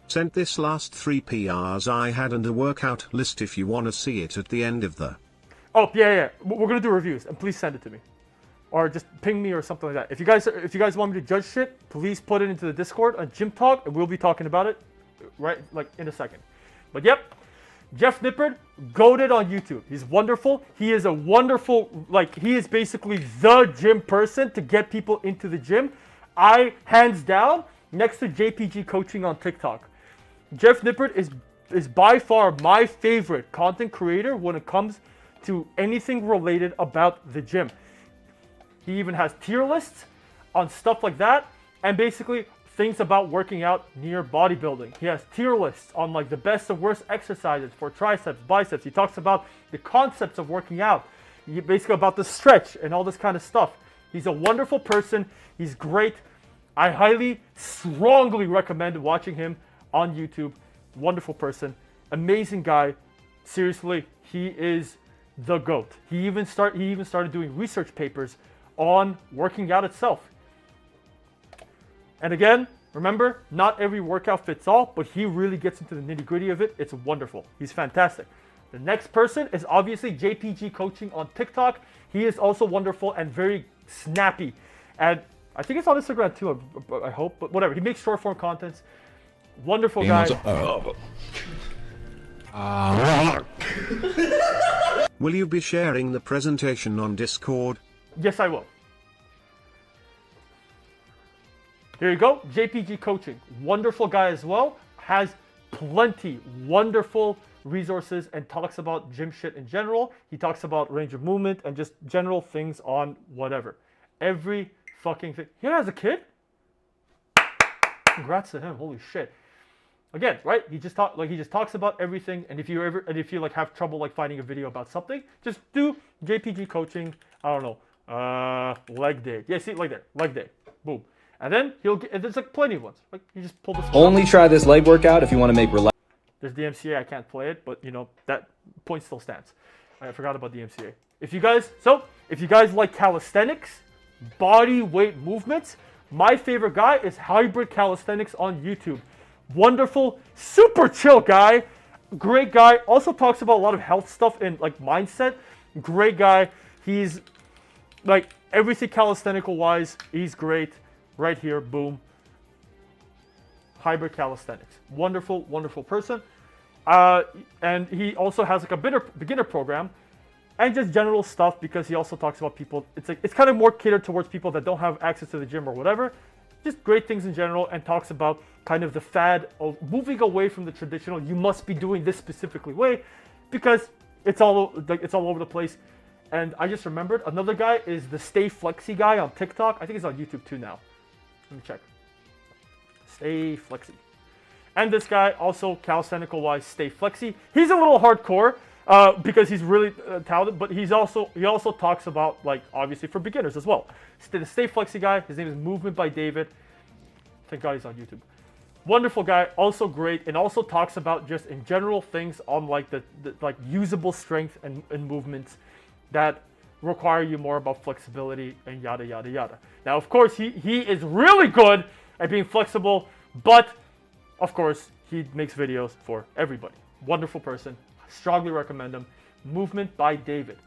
Sent this last 3 PRs I had and a workout list if you want to see it at the end of the... Oh, yeah. We're going to do reviews, and please send it to me. Or just ping me or something like that. If you guys want me to judge shit, please put it into the Discord on Gym Talk, and we'll be talking about it right like in a second. But yep, Jeff Nippard, goated on YouTube. He's wonderful. He is a wonderful, he is basically the gym person to get people into the gym. Hands down, next to JPG Coaching on TikTok. Jeff Nippard is by far my favorite content creator when it comes to anything related about the gym. He even has tier lists on stuff like that, and basically things about working out near bodybuilding. He has tier lists on the best and worst exercises for triceps, biceps. He talks about the concepts of working out, basically about the stretch and all this kind of stuff. He's a wonderful person. He's great. I highly, strongly recommend watching him on YouTube. Wonderful person. Amazing guy. Seriously, he is the GOAT. He even started doing research papers on working out itself. And again, remember, not every workout fits all, but he really gets into the nitty-gritty of it. It's wonderful. He's fantastic. The next person is obviously JPG Coaching on TikTok. He is also wonderful and very snappy. And I think it's on Instagram too, I hope, but whatever. He makes short form contents. Wonderful guy. Will you be sharing the presentation on Discord? Yes, I will. Here you go. JPG Coaching. Wonderful guy as well. Has plenty wonderful resources and talks about gym shit in general. He talks about range of movement and just general things on whatever. Every fucking thing. He has a kid? Congrats to him. Holy shit. Again, right? He just talks about everything, and if you have trouble finding a video about something, just do JPG Coaching. I don't know, leg day. Yeah, see, like there, leg day. Boom. And then and there's plenty of ones. You just pull this. Only try this leg workout if you want to make relax. There's the MCA. I can't play it, but that point still stands. I forgot about the MCA. If you guys like calisthenics, body weight movements, my favorite guy is Hybrid Calisthenics on YouTube. Wonderful, super chill guy, great guy. Also talks about a lot of health stuff and mindset. Great guy, He's like everything calisthenical wise, he's great. Right here, boom. Hybrid Calisthenics. Wonderful, wonderful person. And he also has like a beginner program and just general stuff because he also talks about people. It's kind of more catered towards people that don't have access to the gym or whatever. Just great things in general, and talks about kind of the fad of moving away from the traditional. You must be doing this specifically way because it's all over the place. And I just remembered another guy is the Stay Flexy guy on TikTok. I think he's on YouTube too now. Let me check. Stay Flexy. And this guy also calisthenical wise, Stay Flexy. He's a little hardcore because he's really talented, but he also talks about like obviously for beginners as well. The Stay Flexy guy, his name is Movement by David. Thank God he's on YouTube. Wonderful guy, also great, and also talks about just in general things on like the like usable strength and movements that require you more about flexibility and yada yada yada. Now of course he is really good at being flexible, but of course he makes videos for everybody. Wonderful person, strongly recommend him. Movement by David.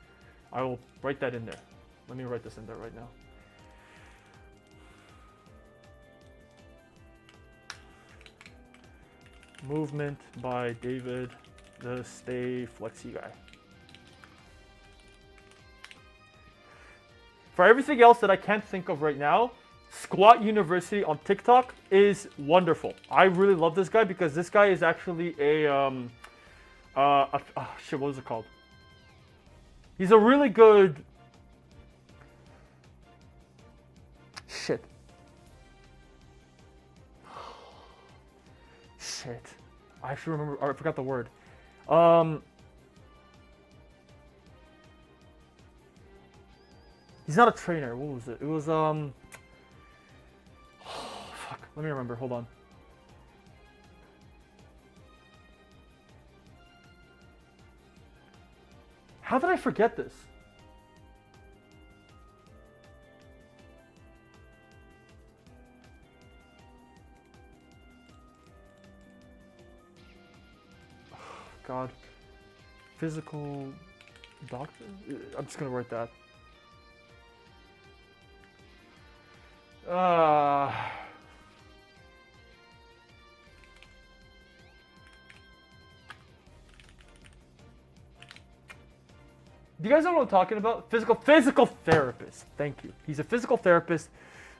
I will write that in there. Let me write this in there right now. Movement by David, the Stay Flexy guy. For everything else that I can't think of right now, Squat University on TikTok is wonderful. I really love this guy because this guy is actually shit, what was it called? He's a really good... Shit. Shit. I actually remember, I forgot the word. He's not a trainer. What was it? It was fuck. Let me remember. Hold on. How did I forget this? God. Physical doctor? I'm just gonna write that. Do you guys know what I'm talking about? Physical therapist. Thank you. He's a physical therapist.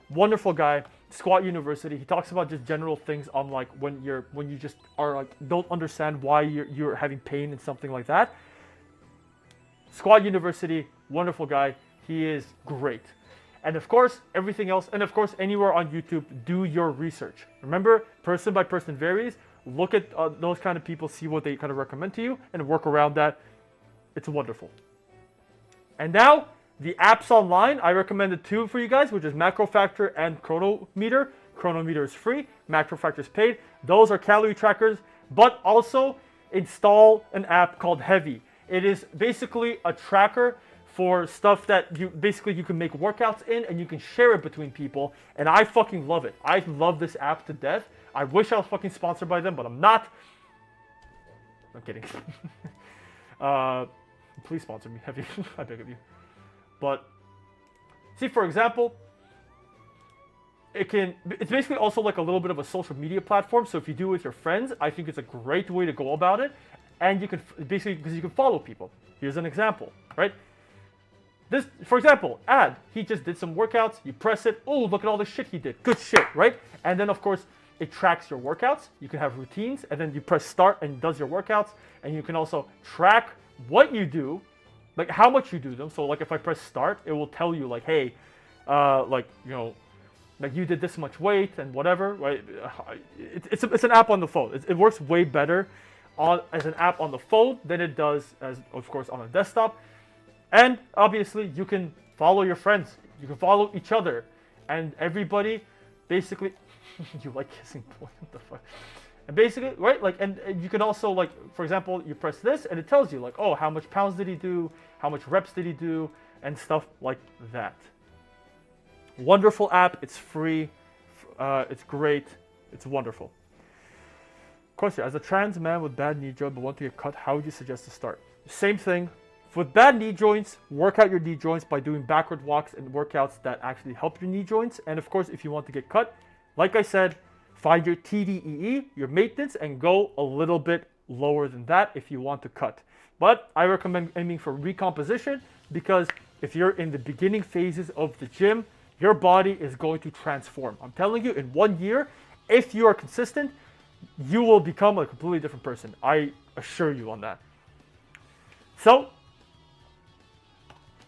Wonderful guy. Squat University. He talks about just general things on like when you just are like don't understand why you're having pain and something like that. Squat University. Wonderful guy. He is great. And of course, everything else, and of course, anywhere on YouTube, do your research. Remember, person by person varies. Look at those kind of people, see what they kind of recommend to you, and work around that. It's wonderful. And now, the apps online, I recommended two for you guys, which is MacroFactor and Chronometer. Chronometer is free, MacroFactor is paid. Those are calorie trackers, but also install an app called Heavy. It is basically a tracker for stuff that you can make workouts in and you can share it between people, and I fucking love it. I love this app to death. I wish I was fucking sponsored by them, but I'm not. I'm kidding. Please sponsor me, Heavy. I beg of you. But see, for example, it's basically also like a little bit of a social media platform. So if you do it with your friends, I think it's a great way to go about it. And you can basically, because you can follow people. Here's an example, right? This, for example, he just did some workouts, you press it, oh, look at all the shit he did. Good shit, right? And then, of course, it tracks your workouts. You can have routines, and then you press start and it does your workouts. And you can also track what you do, like how much you do them. So, like, if I press start, it will tell you, like, hey, like, you know, like you did this much weight and whatever, right? It's an app on the phone. It works way better as an app on the phone than it does, as of course, on a desktop. And obviously, you can follow your friends. You can follow each other. And everybody, basically, you like kissing boy, what the fuck? And basically, right, like, and you can also, like, for example, you press this, and it tells you, like, oh, how much pounds did he do? How much reps did he do? And stuff like that. Wonderful app. It's free. It's great. It's wonderful. Question, as a trans man with bad knee job but want to get cut, how would you suggest to start? Same thing. with bad knee joints, work out your knee joints by doing backward walks and workouts that actually help your knee joints. And of course, if you want to get cut, like I said, find your TDEE, your maintenance, and go a little bit lower than that if you want to cut. But I recommend aiming for recomposition, because if you're in the beginning phases of the gym, your body is going to transform. I'm telling you, in 1 year, if you are consistent, you will become a completely different person. I assure you on that. So,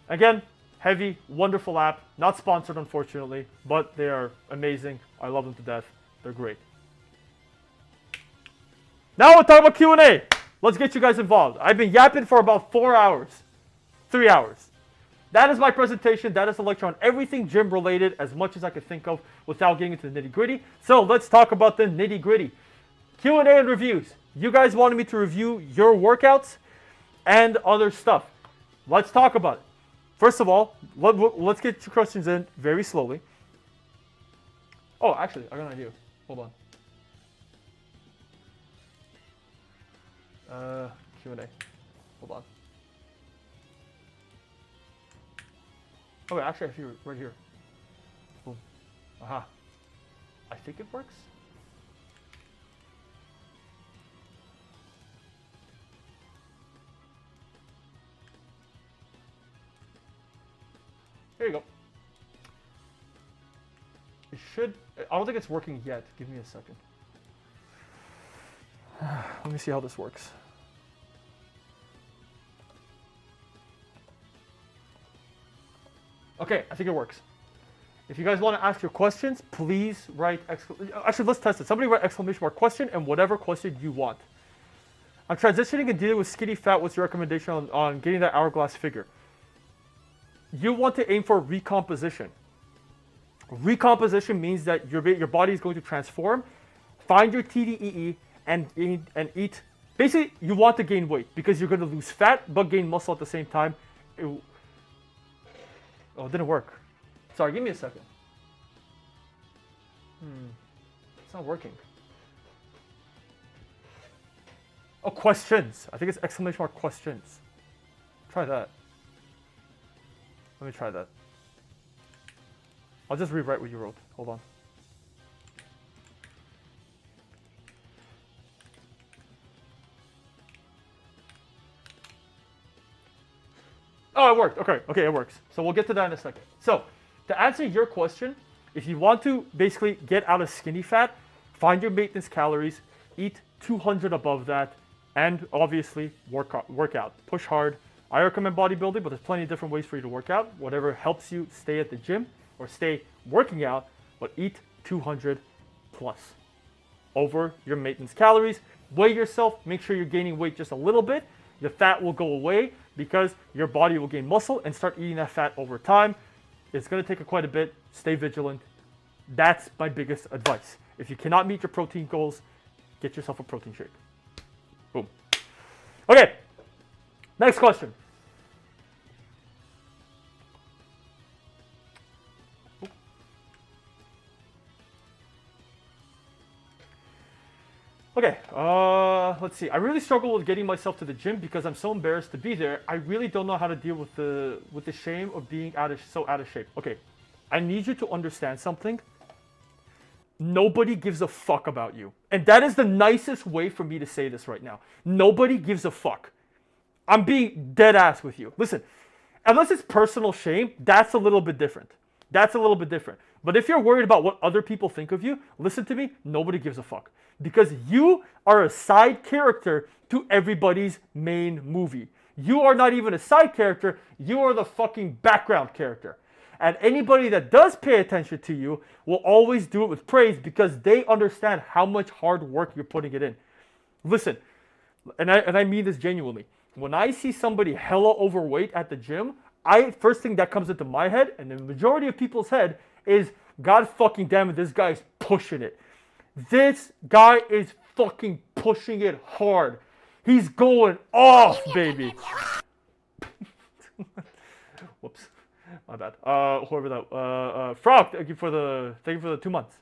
again, Heavy, wonderful app. Not sponsored, unfortunately, but they are amazing. I love them to death. They're great. Now we'll talk about Q&A. Let's get you guys involved. I've been yapping for about 4 hours. 3 hours. That is my presentation. That is a lecture on everything gym related, as much as I could think of without getting into the nitty gritty. So let's talk about the nitty gritty. Q&A and reviews. You guys wanted me to review your workouts and other stuff. Let's talk about it. First of all, let's get your questions in very slowly. Oh, actually, I got an idea. Hold on. Q&A. Hold on. Okay, actually, I feel right here. Boom. Aha. I think it works. There you go. It should. I don't think it's working yet. Give me a second. Let me see how this works. Okay, I think it works. If you guys want to ask your questions, please write actually, let's test it. Somebody write exclamation mark question and whatever question you want. I'm transitioning and dealing with skinny fat. What's your recommendation on getting that hourglass figure? You want to aim for recomposition. Recomposition means that your body is going to transform. Find your TDEE and eat. Basically, you want to gain weight because you're going to lose fat but gain muscle at the same time. Oh, it didn't work. Sorry, give me a second. It's not working. Oh, questions. I think it's exclamation mark questions. Try that. Let me try that. I'll just rewrite what you wrote. Hold on. Oh, it worked. Okay, it works. So we'll get to that in a second. So, to answer your question, if you want to basically get out of skinny fat, find your maintenance calories, eat 200 above that, and obviously work out. Push hard. I recommend bodybuilding, but there's plenty of different ways for you to work out. Whatever helps you stay at the gym or stay working out, but eat 200 plus over your maintenance calories. Weigh yourself. Make sure you're gaining weight just a little bit. The fat will go away because your body will gain muscle and start eating that fat over time. It's going to take quite a bit. Stay vigilant. That's my biggest advice. If you cannot meet your protein goals, get yourself a protein shake. Boom. Okay. Next question. Okay, let's see. I really struggle with getting myself to the gym because I'm so embarrassed to be there. I really don't know how to deal with the shame of being so out of shape. Okay, I need you to understand something. Nobody gives a fuck about you. And that is the nicest way for me to say this right now. Nobody gives a fuck. I'm being dead ass with you. Listen, unless it's personal shame, that's a little bit different. That's a little bit different. But if you're worried about what other people think of you, listen to me, nobody gives a fuck. Because you are a side character to everybody's main movie. You are not even a side character, you are the fucking background character. And anybody that does pay attention to you will always do it with praise because they understand how much hard work you're putting it in. Listen, and I mean this genuinely. When I see somebody hella overweight at the gym, first thing that comes into my head, and the majority of people's head, is God fucking damn it, this guy is pushing it. This guy is fucking pushing it hard. He's going off, baby. Whoops, my bad. Whoever that, Frog, thank you for the 2 months.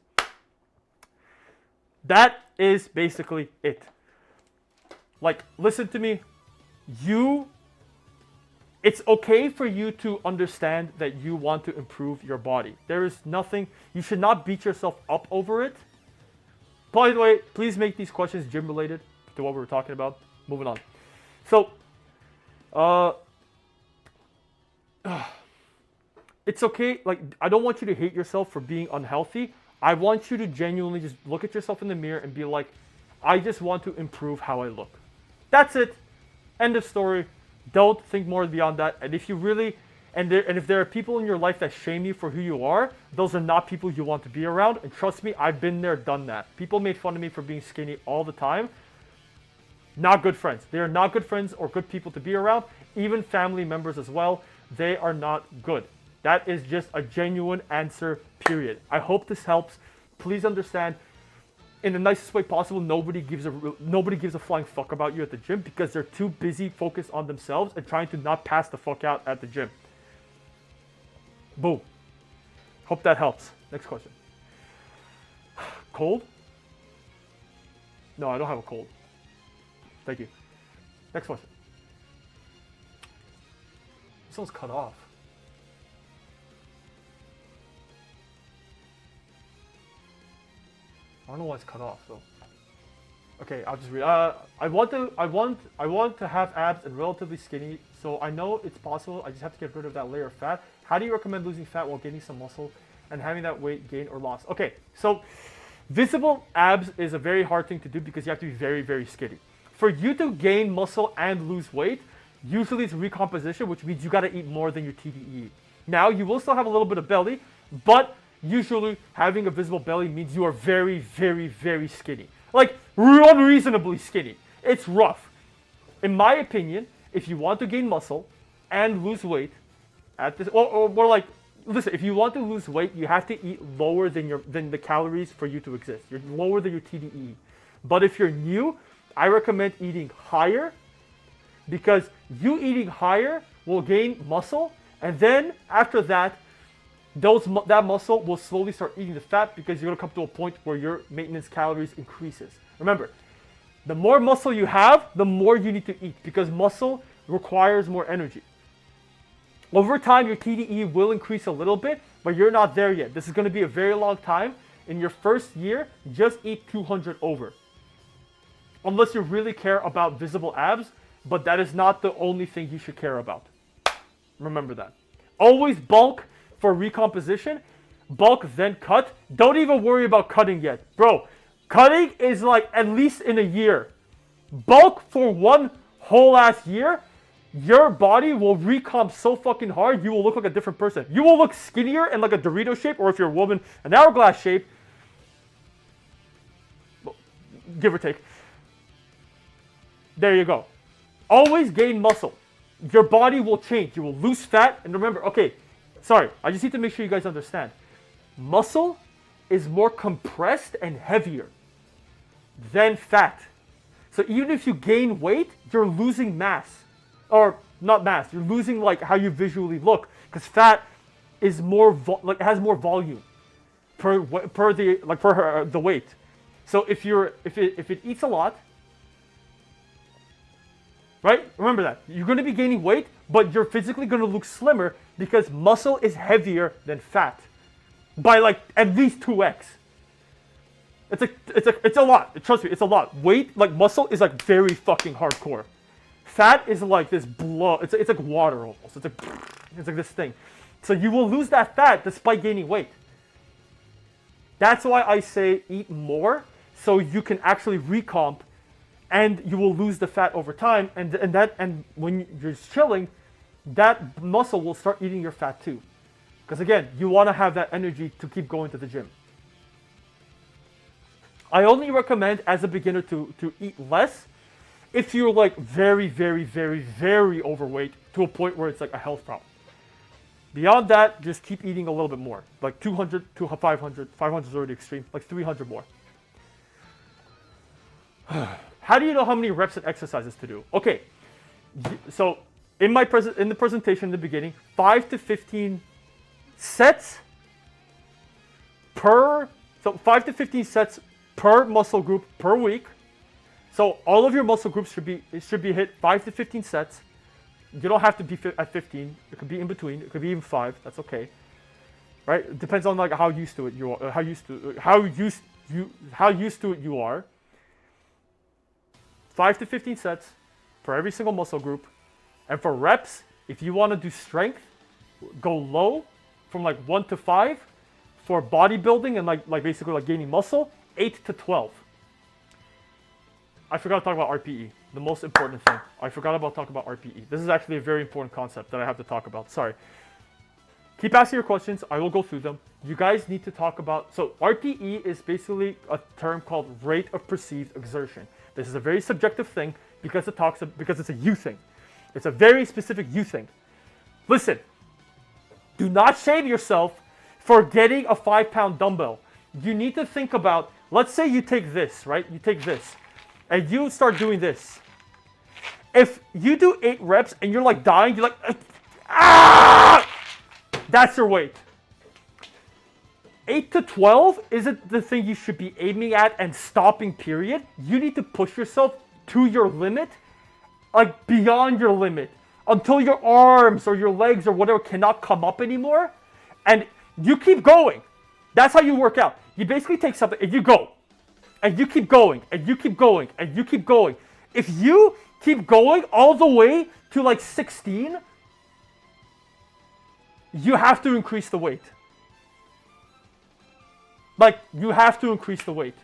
That is basically it. Like, listen to me. You it's okay for you to understand that you want to improve your body. There is nothing, you should not beat yourself up over it. By the way, please make these questions gym related to what we were talking about. Moving on. So, it's okay, like, I don't want you to hate yourself for being unhealthy. I want you to genuinely just look at yourself in the mirror and be like, I just want to improve how I look. That's it. End of story. Don't think more beyond that. And if you really, and if there are people in your life that shame you for who you are, those are not people you want to be around. And trust me, I've been there, done that. People made fun of me for being skinny all the time. Not good friends. They are not good friends or good people to be around. Even family members as well. They are not good. That is just a genuine answer, period. I hope this helps. Please understand, in the nicest way possible, nobody gives a flying fuck about you at the gym because they're too busy focused on themselves and trying to not pass the fuck out at the gym. Boom. Hope that helps. Next question. Cold? No, I don't have a cold. Thank you. Next question. This one's cut off. I don't know why it's cut off though. Okay, I'll just read. I want to have abs and relatively skinny, so I know it's possible. I just have to get rid of that layer of fat. How do you recommend losing fat while gaining some muscle and having that weight gain or loss? Okay, so visible abs is a very hard thing to do because you have to be very, very skinny. For you to gain muscle and lose weight, usually it's recomposition, which means you got to eat more than your TDE. Now, you will still have a little bit of belly, but usually having a visible belly means you are very, very, very skinny. Like, unreasonably skinny. It's rough. In my opinion, if you want to gain muscle and lose weight, at this, or more like, listen, if you want to lose weight, you have to eat lower than the calories for you to exist. You're lower than your TDE. But if you're new, I recommend eating higher, because you eating higher will gain muscle, and then after that, that muscle will slowly start eating the fat because you're gonna come to a point where your maintenance calories increases. Remember, the more muscle you have, the more you need to eat because muscle requires more energy. Over time, your TDE will increase a little bit, but you're not there yet. This is gonna be a very long time. In your first year, just eat 200 over. Unless you really care about visible abs, but that is not the only thing you should care about. Remember that. Always bulk for recomposition, bulk then cut. Don't even worry about cutting yet. Bro, cutting is like at least in a year. Bulk for one whole ass year, your body will recomp so fucking hard, you will look like a different person. You will look skinnier and like a Dorito shape, or if you're a woman, an hourglass shape, give or take. There you go. Always gain muscle. Your body will change. You will lose fat. And remember, okay, sorry, I just need to make sure you guys understand. Muscle is more compressed and heavier than fat. So even if you gain weight, you're losing mass. Or not mass, you're losing like how you visually look. Because fat is more, has more volume per the weight. So if it eats a lot, right? Remember that. You're going to be gaining weight, but you're physically going to look slimmer because muscle is heavier than fat by like at least 2x. It's a lot. Trust me, it's a lot. Weight, like muscle, is like very fucking hardcore. Fat is like this blow. It's like water almost. It's like this thing. So you will lose that fat despite gaining weight. That's why I say eat more so you can actually recomp. And you will lose the fat over time, and when you're chilling, that muscle will start eating your fat too. Because again, you want to have that energy to keep going to the gym. I only recommend as a beginner to eat less if you're like very, very, very, very overweight to a point where it's like a health problem. Beyond that, just keep eating a little bit more, like 200 to 500. 500 is already extreme, like 300 more. How do you know how many reps and exercises to do? Okay, so in the presentation in the beginning, 5 to 15 sets per 5 to 15 sets per muscle group per week. So all of your muscle groups should be hit 5 to 15 sets You don't have to be at 15. It could be in between. It could be even 5. That's okay. Right? It depends on like how used to it you are. How used to it you are. 5 to 15 sets for every single muscle group. And for reps, if you want to do strength, go low from like 1 to 5. For bodybuilding and like basically like gaining muscle, 8 to 12. I forgot to talk about RPE, the most important thing. I forgot about talking about RPE. This is actually a very important concept that I have to talk about. Sorry. Keep asking your questions. I will go through them. You guys need to talk about, so RPE is basically a term called rate of perceived exertion. This is a very subjective thing because it's a you thing. It's a very specific you thing. Listen, do not shame yourself for getting a 5-pound dumbbell. You need to think about, let's say you take this, right? You take this and you start doing this. If you do 8 reps and you're like dying, you're like, ah! That's your weight. 8 to 12 isn't the thing you should be aiming at and stopping, period. You need to push yourself to your limit, like beyond your limit, until your arms or your legs or whatever cannot come up anymore. And you keep going. That's how you work out. You basically take something and you go. And you keep going. And you keep going. And you keep going. If you keep going all the way to like 16, you have to increase the weight. Like, you have to increase the weight.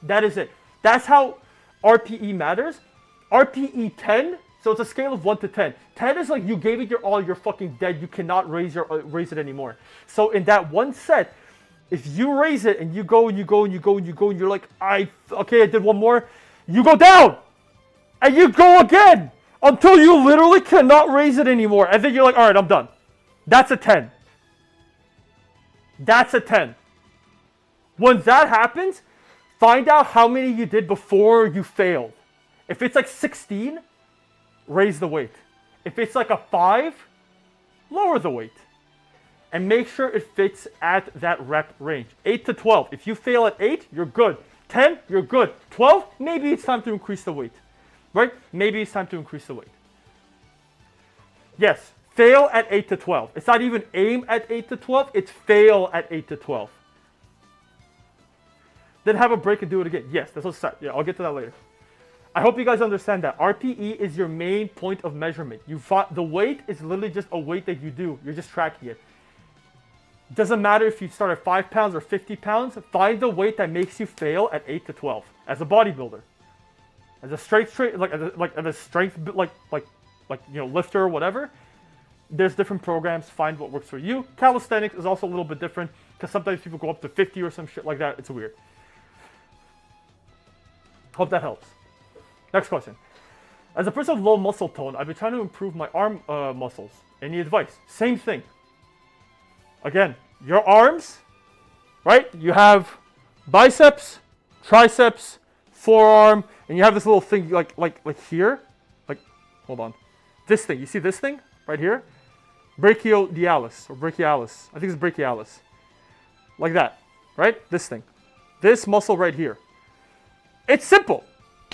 That is it. That's how RPE matters. RPE 10, so it's a scale of 1 to 10. 10 is like you gave it your all, you're fucking dead. You cannot raise it anymore. So in that one set, if you raise it and you go and you go and you go and you go and you're like, okay, I did one more. You go down and you go again until you literally cannot raise it anymore. And then you're like, all right, I'm done. That's a 10. That's a 10. When that happens, find out how many you did before you failed. If it's like 16, raise the weight. If it's like a 5, lower the weight. And make sure it fits at that rep range. 8 to 12. If you fail at 8, you're good. 10, you're good. 12, maybe it's time to increase the weight. Right? Maybe it's time to increase the weight. Yes, fail at 8 to 12. It's not even aim at 8 to 12, it's fail at 8 to 12. Then have a break and do it again. Yes, that's what's set. Yeah, I'll get to that later. I hope you guys understand that. RPE is your main point of measurement. The weight is literally just a weight that you do. You're just tracking it. Doesn't matter if you start at 5 pounds or 50 pounds. Find the weight that makes you fail at 8 to 12 as a bodybuilder. As a strength lifter or whatever. There's different programs. Find what works for you. Calisthenics is also a little bit different because sometimes people go up to 50 or some shit like that. It's weird. Hope that helps. Next question. As a person with low muscle tone, I've been trying to improve my arm muscles. Any advice? Same thing. Again, your arms, right? You have biceps, triceps, forearm, and you have this little thing like here. Like, hold on. This thing. You see this thing right here? Brachiodialis or brachialis. I think it's brachialis. Like that, right? This thing. This muscle right here. It's simple.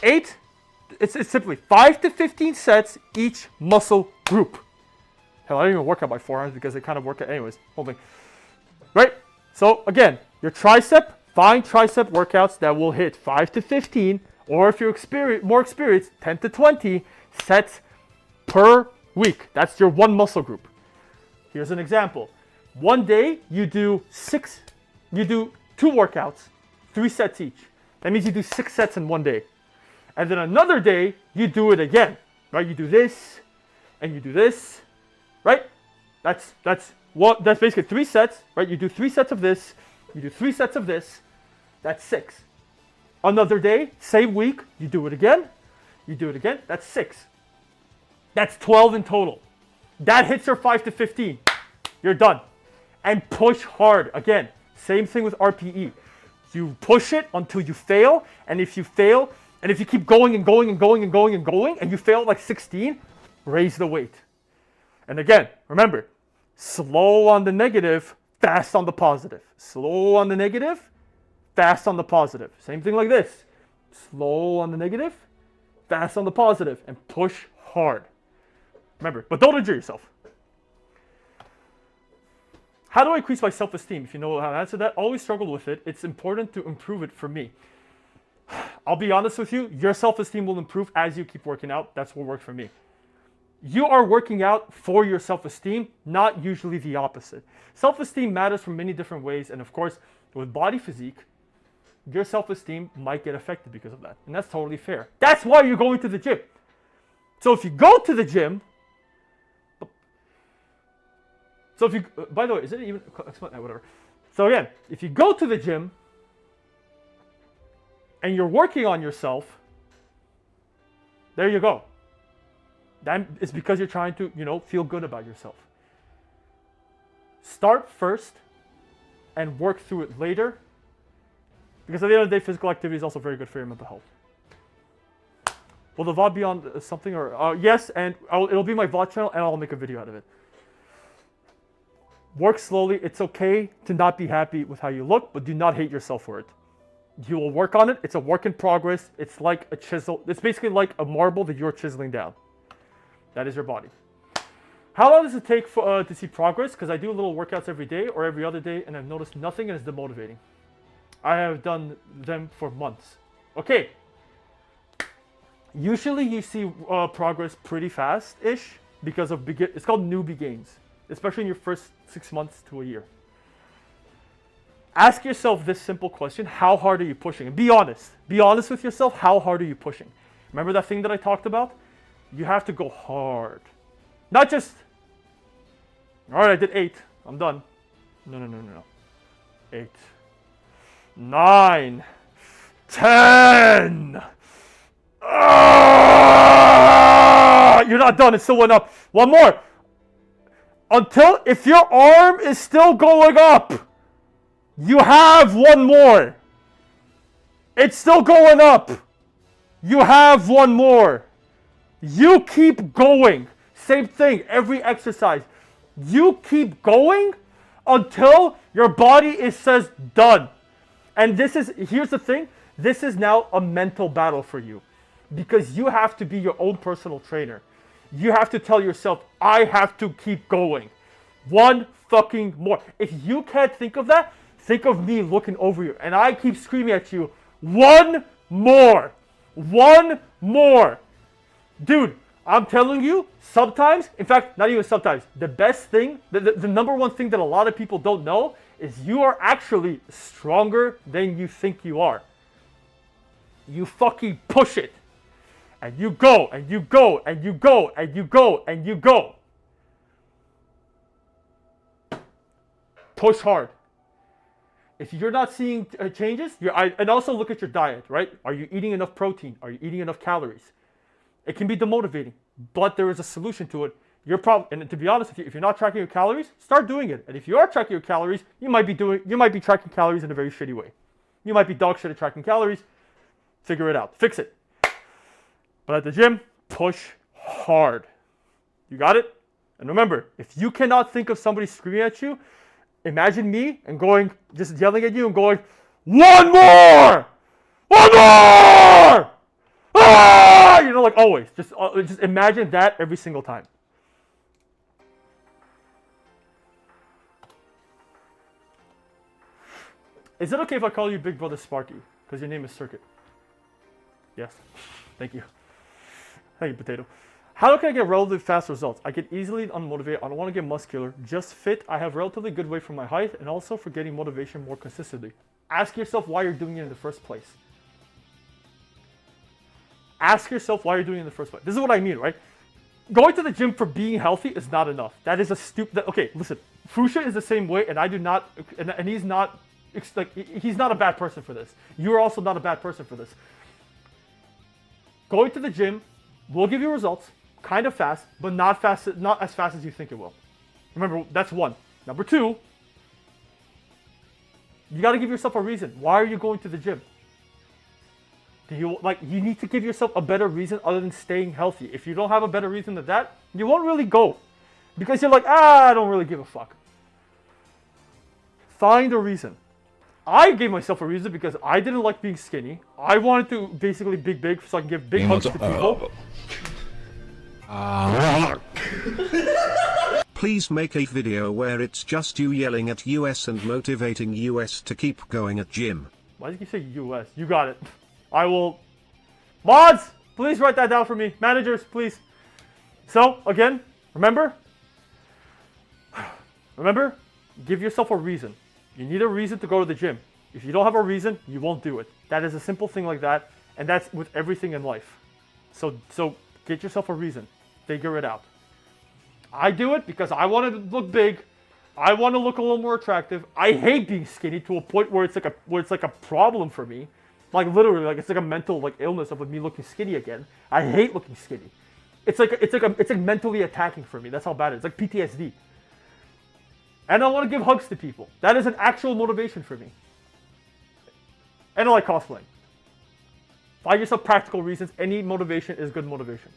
It's simply 5 to 15 sets each muscle group. Hell, I don't even work out my forearms because they kind of work out anyways. Holding. Right? So again, your tricep, find tricep workouts that will hit 5 to 15, or if you're more experienced, 10 to 20 sets per week. That's your one muscle group. Here's an example. One day you do 2 workouts, 3 sets each. That means you do 6 sets in one day. And then another day, you do it again, right? You do this, and you do this, right? That's basically 3 sets, right? You do 3 sets of this, you do 3 sets of this, that's 6. Another day, same week, you do it again, that's 6. That's 12 in total. That hits your 5 to 15. You're done. And push hard. Again, same thing with RPE. You push it until you fail, and if you fail, and if you keep going and going and going and going and going, and you fail at like 16, raise the weight. And again, remember, slow on the negative, fast on the positive. Slow on the negative, fast on the positive. Same thing like this. Slow on the negative, fast on the positive, and push hard. Remember, but don't injure yourself. How do I increase my self-esteem? If you know how to answer that, always struggled with it. It's important to improve it for me. I'll be honest with you, your self-esteem will improve as you keep working out. That's what worked for me. You are working out for your self-esteem, not usually the opposite. Self-esteem matters from many different ways, and of course, with body physique, your self-esteem might get affected because of that, and that's totally fair. That's why you're going to the gym. So if you go to the gym, by the way, is it even, whatever. So again, if you go to the gym, and you're working on yourself, there you go. That is because you're trying to, feel good about yourself. Start first and work through it later, because at the end of the day, physical activity is also very good for your mental health. Will the VOD be on something or yes, and it'll be my VOD channel and I'll make a video out of it. Work slowly. It's okay to not be happy with how you look, but do not hate yourself for it. You will work on it. It's a work in progress. It's like a chisel. It's basically like a marble that you're chiseling down. That is your body. How long does it take to see progress? Because I do little workouts every day or every other day, and I've noticed nothing, and it's demotivating. I have done them for months. Okay. Usually you see progress pretty fast-ish because of it's called newbie gains, especially in your first 6 months to a year. Ask yourself this simple question: how hard are you pushing? And be honest. Be honest with yourself. How hard are you pushing? Remember that thing that I talked about? You have to go hard. Not just, all right, I did 8. I'm done. No. 8, 9, 10. You're not done. It still went up. One more. If your arm is still going up, you have one more. It's still going up. You have one more. You keep going. Same thing, every exercise. You keep going until your body says done. And here's the thing, this is now a mental battle for you. Because you have to be your own personal trainer. You have to tell yourself, I have to keep going. One fucking more. If you can't think of that, think of me looking over you. And I keep screaming at you, one more. One more. Dude, I'm telling you, sometimes, in fact, not even sometimes, the best thing, the number one thing that a lot of people don't know is you are actually stronger than you think you are. You fucking push it. And you go, and you go, and you go, and you go, and you go. Push hard. If you're not seeing changes, and also look at your diet, right? Are you eating enough protein? Are you eating enough calories? It can be demotivating, but there is a solution to it. And to be honest with you, if you're not tracking your calories, start doing it. And if you are tracking your calories, you might be tracking calories in a very shitty way. You might be dog shit at tracking calories. Figure it out. Fix it. But at the gym, push hard. You got it? And remember, if you cannot think of somebody screaming at you, imagine me and just yelling at you and going, one more! One more! Ah! Like always. Just imagine that every single time. Is it okay if I call you Big Brother Sparky? Because your name is Circuit. Yes. Thank you. Thank you, Potato. How can I get relatively fast results? I get easily unmotivated. I don't want to get muscular. Just fit. I have relatively good weight for my height and also for getting motivation more consistently. Ask yourself why you're doing it in the first place. Ask yourself why you're doing it in the first place. This is what I mean, right? Going to the gym for being healthy is not enough. That is a stupid... Okay, listen. Fusha is the same way, and I do not... And he's not... he's not a bad person for this. You're also not a bad person for this. Going to the gym will give you results, kind of fast, but not as fast as you think it will. Remember, that's one. Number two, you got to give yourself a reason. Why are you going to the gym? You need to give yourself a better reason other than staying healthy. If you don't have a better reason than that, you won't really go. Because you're like, I don't really give a fuck. Find a reason. I gave myself a reason because I didn't like being skinny. I wanted to basically be big so I can give big hugs to people. Please make a video where it's just you yelling at US and motivating US to keep going at gym. Why did you say US? You got it. I will... Mods! Please write that down for me. Managers, please. So, again, remember, give yourself a reason. You need a reason to go to the gym. If you don't have a reason, you won't do it. That is a simple thing like that, and that's with everything in life. So get yourself a reason. Figure it out. I do it because I want to look big. I want to look a little more attractive. I hate being skinny to a point where it's like a problem for me. Like literally, like it's like a mental like illness of me looking skinny again. I hate looking skinny. It's like mentally attacking for me. That's how bad it is. It's like PTSD. And I want to give hugs to people. That is an actual motivation for me. And I like cosplaying. Find yourself practical reasons. Any motivation is good motivation.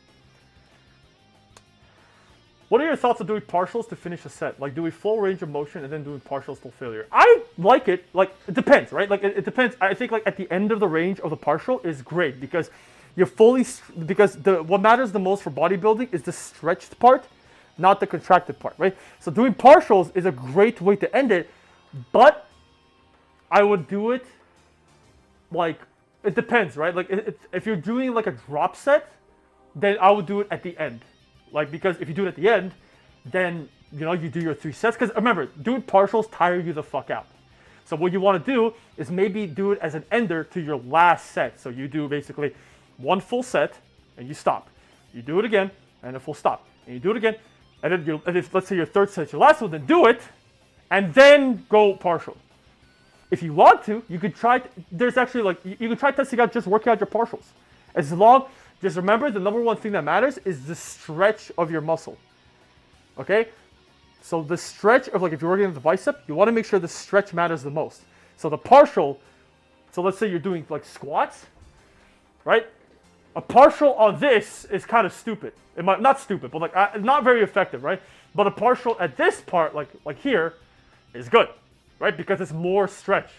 What are your thoughts on doing partials to finish a set? Like doing full range of motion and then doing partials till failure? I like it. Like, it depends, right? Like, it depends. I think, like, at the end of the range of the partial is great because you're fully... Because what matters the most for bodybuilding is the stretched part, not the contracted part, right? So doing partials is a great way to end it, but I would do it, like... It depends, right? Like, if you're doing, like, a drop set, then I would do it at the end. Like, because if you do it at the end, then, you know, you do your 3 sets. Because remember, doing partials tire you the fuck out. So what you want to do is maybe do it as an ender to your last set. So you do basically 1 full set and you stop. You do it again and a full stop. And you do it again. And then if, let's say your 3rd set is your last one, then do it and then go partial. If you want to, you could try, there's actually like, you can try testing out, just working out your partials. As long, just remember, the number one thing that matters is the stretch of your muscle, okay? So the stretch of, like, if you're working on the bicep, you want to make sure the stretch matters the most. So the partial, so let's say you're doing, like, squats, right? A partial on this is kind of stupid. It might, not stupid, but, like, not very effective, right? But a partial at this part, like here, is good, right? Because it's more stretch.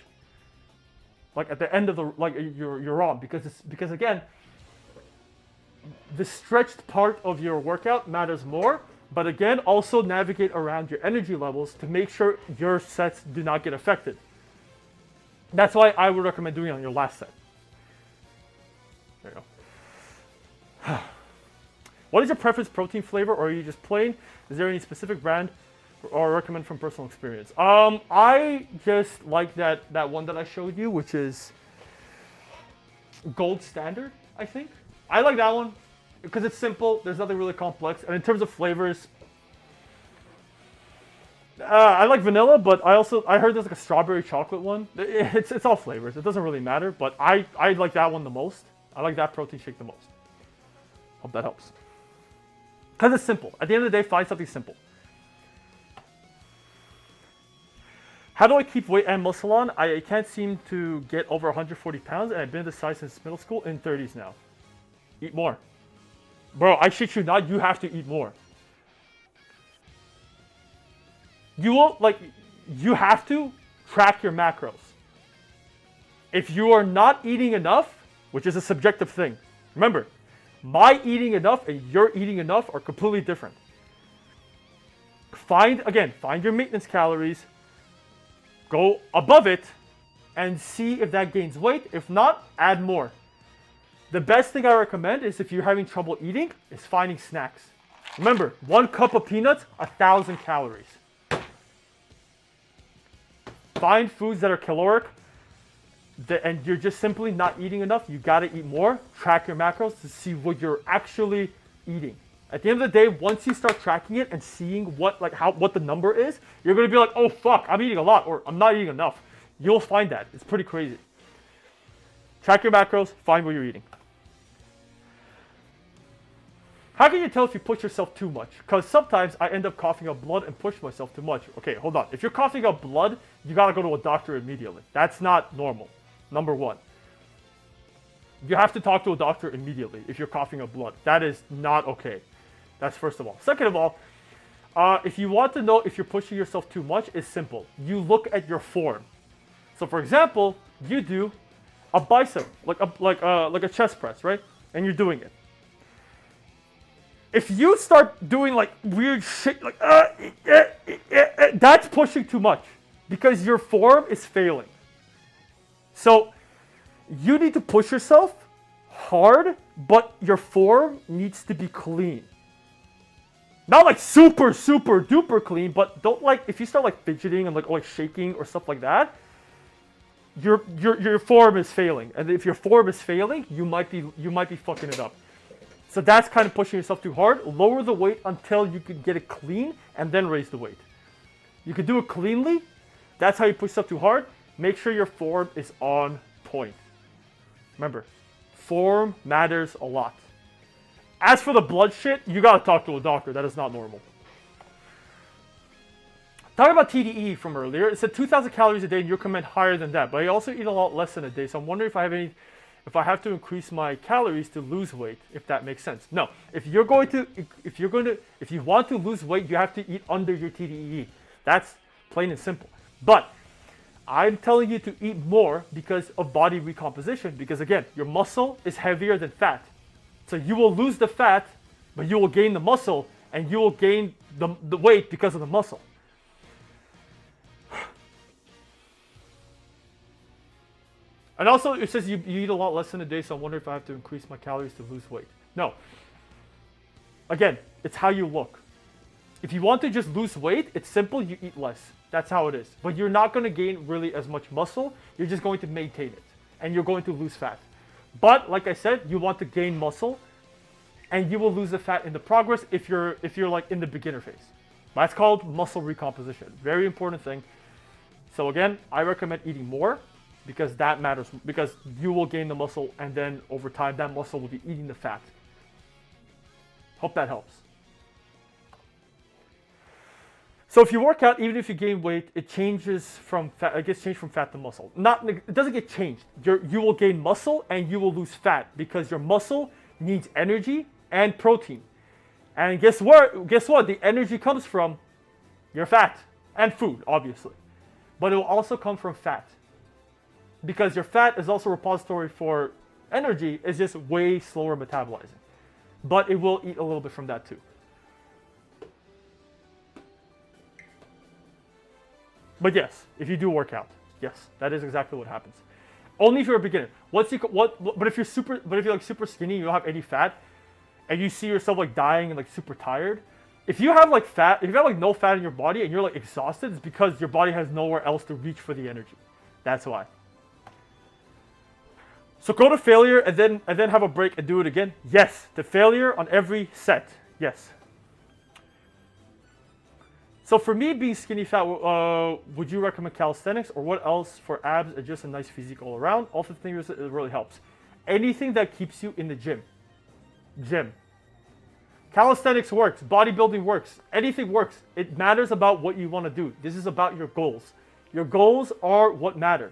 Like, at the end of the, like, you're on, because again, the stretched part of your workout matters more, but again, also navigate around your energy levels to make sure your sets do not get affected. That's why I would recommend doing it on your last set. There you go. What is your preference protein flavor, or are you just plain? Is there any specific brand or recommend from personal experience? I just like that one that I showed you, which is Gold Standard, I think. I like that one because it's simple. There's nothing really complex. And in terms of flavors, I like vanilla, but I heard there's like a strawberry chocolate one. It's all flavors. It doesn't really matter, but I like that one the most. I like that protein shake the most. Hope that helps. Because it's simple. At the end of the day, find something simple. How do I keep weight and muscle on? I can't seem to get over 140 pounds, and I've been this size since middle school, in 30s now. Eat more. Bro, I shit you not, you have to eat more. You won't, like, you have to track your macros. If you are not eating enough, which is a subjective thing, remember, my eating enough and your eating enough are completely different. Find your maintenance calories, go above it, and see if that gains weight. If not, add more. The best thing I recommend is, if you're having trouble eating, is finding snacks. Remember, 1 cup of peanuts, 1,000 calories. Find foods that are caloric, and you're just simply not eating enough. You gotta eat more. Track your macros to see what you're actually eating. At the end of the day, once you start tracking it and seeing what the number is, you're gonna be like, oh fuck, I'm eating a lot, or I'm not eating enough. You'll find that. It's pretty crazy. Track your macros, find what you're eating. How can you tell if you push yourself too much? Because sometimes I end up coughing up blood and push myself too much. Okay, hold on. If you're coughing up blood, you gotta go to a doctor immediately. That's not normal. Number 1. You have to talk to a doctor immediately if you're coughing up blood. That is not okay. That's first of all. Second of all, if you want to know if you're pushing yourself too much, it's simple. You look at your form. So for example, you do a bicep, like a chest press, right? And you're doing it. If you start doing like weird shit, like that's pushing too much because your form is failing. So you need to push yourself hard, but your form needs to be clean. Not like super duper clean, but don't like if you start like fidgeting and like shaking or stuff like that, your form is failing. And if your form is failing, you might be fucking it up. So that's kind of pushing yourself too hard. Lower the weight until you can get it clean and then raise the weight. You can do it cleanly. That's how you push yourself too hard. Make sure your form is on point. Remember, form matters a lot. As for the blood shit, you gotta talk to a doctor. That is not normal. Talking about TDE from earlier, it said 2,000 calories a day and you recommend higher than that. But I also eat a lot less than a day. So I'm wondering if I have to increase my calories to lose weight, if that makes sense. No, if you want to lose weight, you have to eat under your TDEE. That's plain and simple. But I'm telling you to eat more because of body recomposition. Because again, your muscle is heavier than fat. So you will lose the fat, but you will gain the muscle, and you will gain the weight because of the muscle. And also, it says you eat a lot less in a day, so I wonder if I have to increase my calories to lose weight. No. Again, it's how you look. If you want to just lose weight, it's simple, you eat less. That's how it is. But you're not going to gain really as much muscle, you're just going to maintain it. And you're going to lose fat. But, like I said, you want to gain muscle, and you will lose the fat in the progress if you're like in the beginner phase. That's called muscle recomposition. Very important thing. So again, I recommend eating more, because that matters, because you will gain the muscle, and then over time that muscle will be eating the fat. Hope that helps. So if you work out, even if you gain weight, it changes from fat. It gets changed from fat to muscle. It doesn't get changed. You will gain muscle and you will lose fat because your muscle needs energy and protein. And guess what? The energy comes from your fat and food, obviously, but it will also come from fat. Because your fat is also a repository for energy, it's just way slower metabolizing. But it will eat a little bit from that too. But yes, if you do work out, yes, that is exactly what happens. Only if you're a beginner. But if you're like super skinny, you don't have any fat, and you see yourself like dying and like super tired, if you have like no fat in your body and you're like exhausted, it's because your body has nowhere else to reach for the energy. That's why. So go to failure and then have a break and do it again. Yes, to failure on every set. Yes. So for me, being skinny fat, would you recommend calisthenics or what else for abs and just a nice physique all around? All the things it really helps. Anything that keeps you in the gym. Calisthenics works. Bodybuilding works. Anything works. It matters about what you want to do. This is about your goals. Your goals are what matter.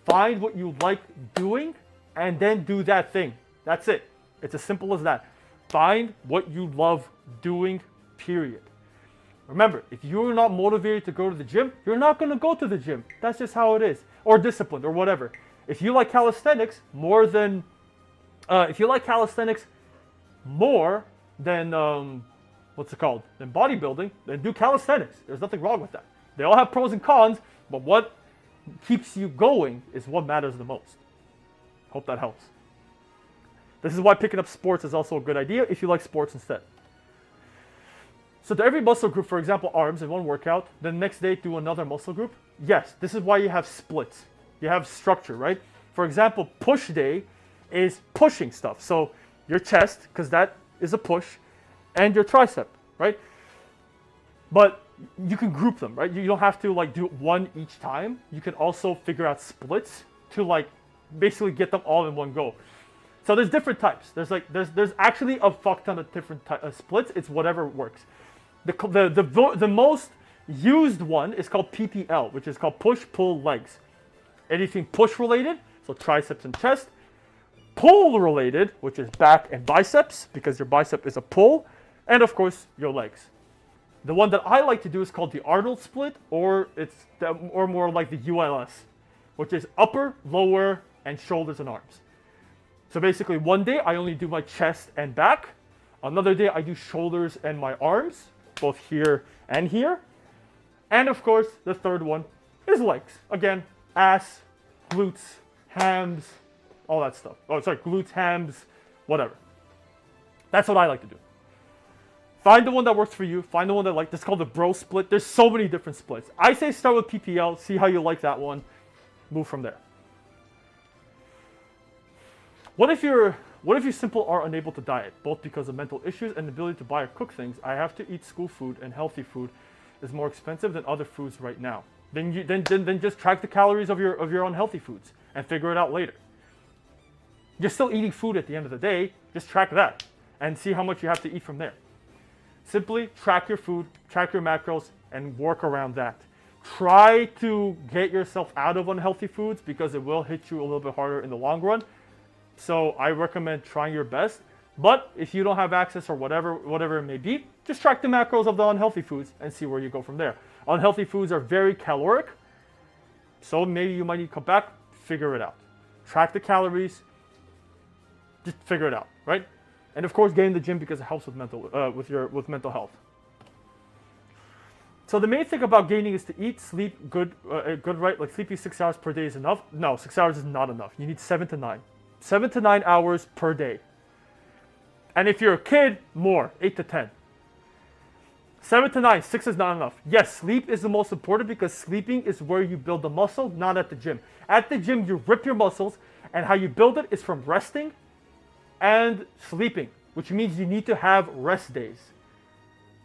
Find what you like doing and then do that thing. That's it. It's as simple as that. Find what you love doing, period. Remember, if you're not motivated to go to the gym, you're not going to go to the gym. That's just how it is. Or disciplined, or whatever. If you like calisthenics more than than bodybuilding, then do calisthenics. There's nothing wrong with that. They all have pros and cons, but what keeps you going is what matters the most. Hope that helps. This is why picking up sports is also a good idea if you like sports instead. So to every muscle group, for example, arms in one workout, the next day do another muscle group. Yes, this is why you have splits. You have structure, right? For example, push day is pushing stuff. So your chest, because that is a push, and your tricep, right? But you can group them, right? You don't have to like do one each time. You can also figure out splits to like basically get them all in one go. So there's different types. There's actually a fuck ton of different splits. It's whatever works. The most used one is called PPL, which is called push, pull, legs. Anything push related, so triceps and chest. Pull related, which is back and biceps, because your bicep is a pull. And of course, your legs. The one that I like to do is called the Arnold split, or more like the ULS, which is upper, lower, and shoulders and arms. So basically, one day I only do my chest and back. Another day I do shoulders and my arms, both here and here. And of course, the third one is legs. Again, ass, glutes, hams, all that stuff. Oh, sorry, glutes, hams, whatever. That's what I like to do. Find the one that works for you. Find the one that this is called the bro split. There's so many different splits. I say start with PPL, see how you like that one, move from there. What if you simply are unable to diet, both because of mental issues and the ability to buy or cook things? I have to eat school food, and healthy food is more expensive than other foods right now. Then just track the calories of your unhealthy foods and figure it out later. You're still eating food at the end of the day. Just track that and see how much you have to eat from there. Simply track your food, track your macros, and work around that. Try to get yourself out of unhealthy foods because it will hit you a little bit harder in the long run. So I recommend trying your best. But if you don't have access or whatever it may be, just track the macros of the unhealthy foods and see where you go from there. Unhealthy foods are very caloric, so maybe you might need to come back, figure it out. Track the calories, just figure it out, right? And of course, get in the gym because it helps with mental health. So the main thing about gaining is to eat, sleep good, right? Like sleeping 6 hours per day is enough? No, 6 hours is not enough. You need 7 to 9. 7 to 9 hours per day. And if you're a kid, more, 8 to 10. 7 to 9, 6 is not enough. Yes, sleep is the most important because sleeping is where you build the muscle, not at the gym. At the gym, you rip your muscles, and how you build it is from resting and sleeping, which means you need to have rest days.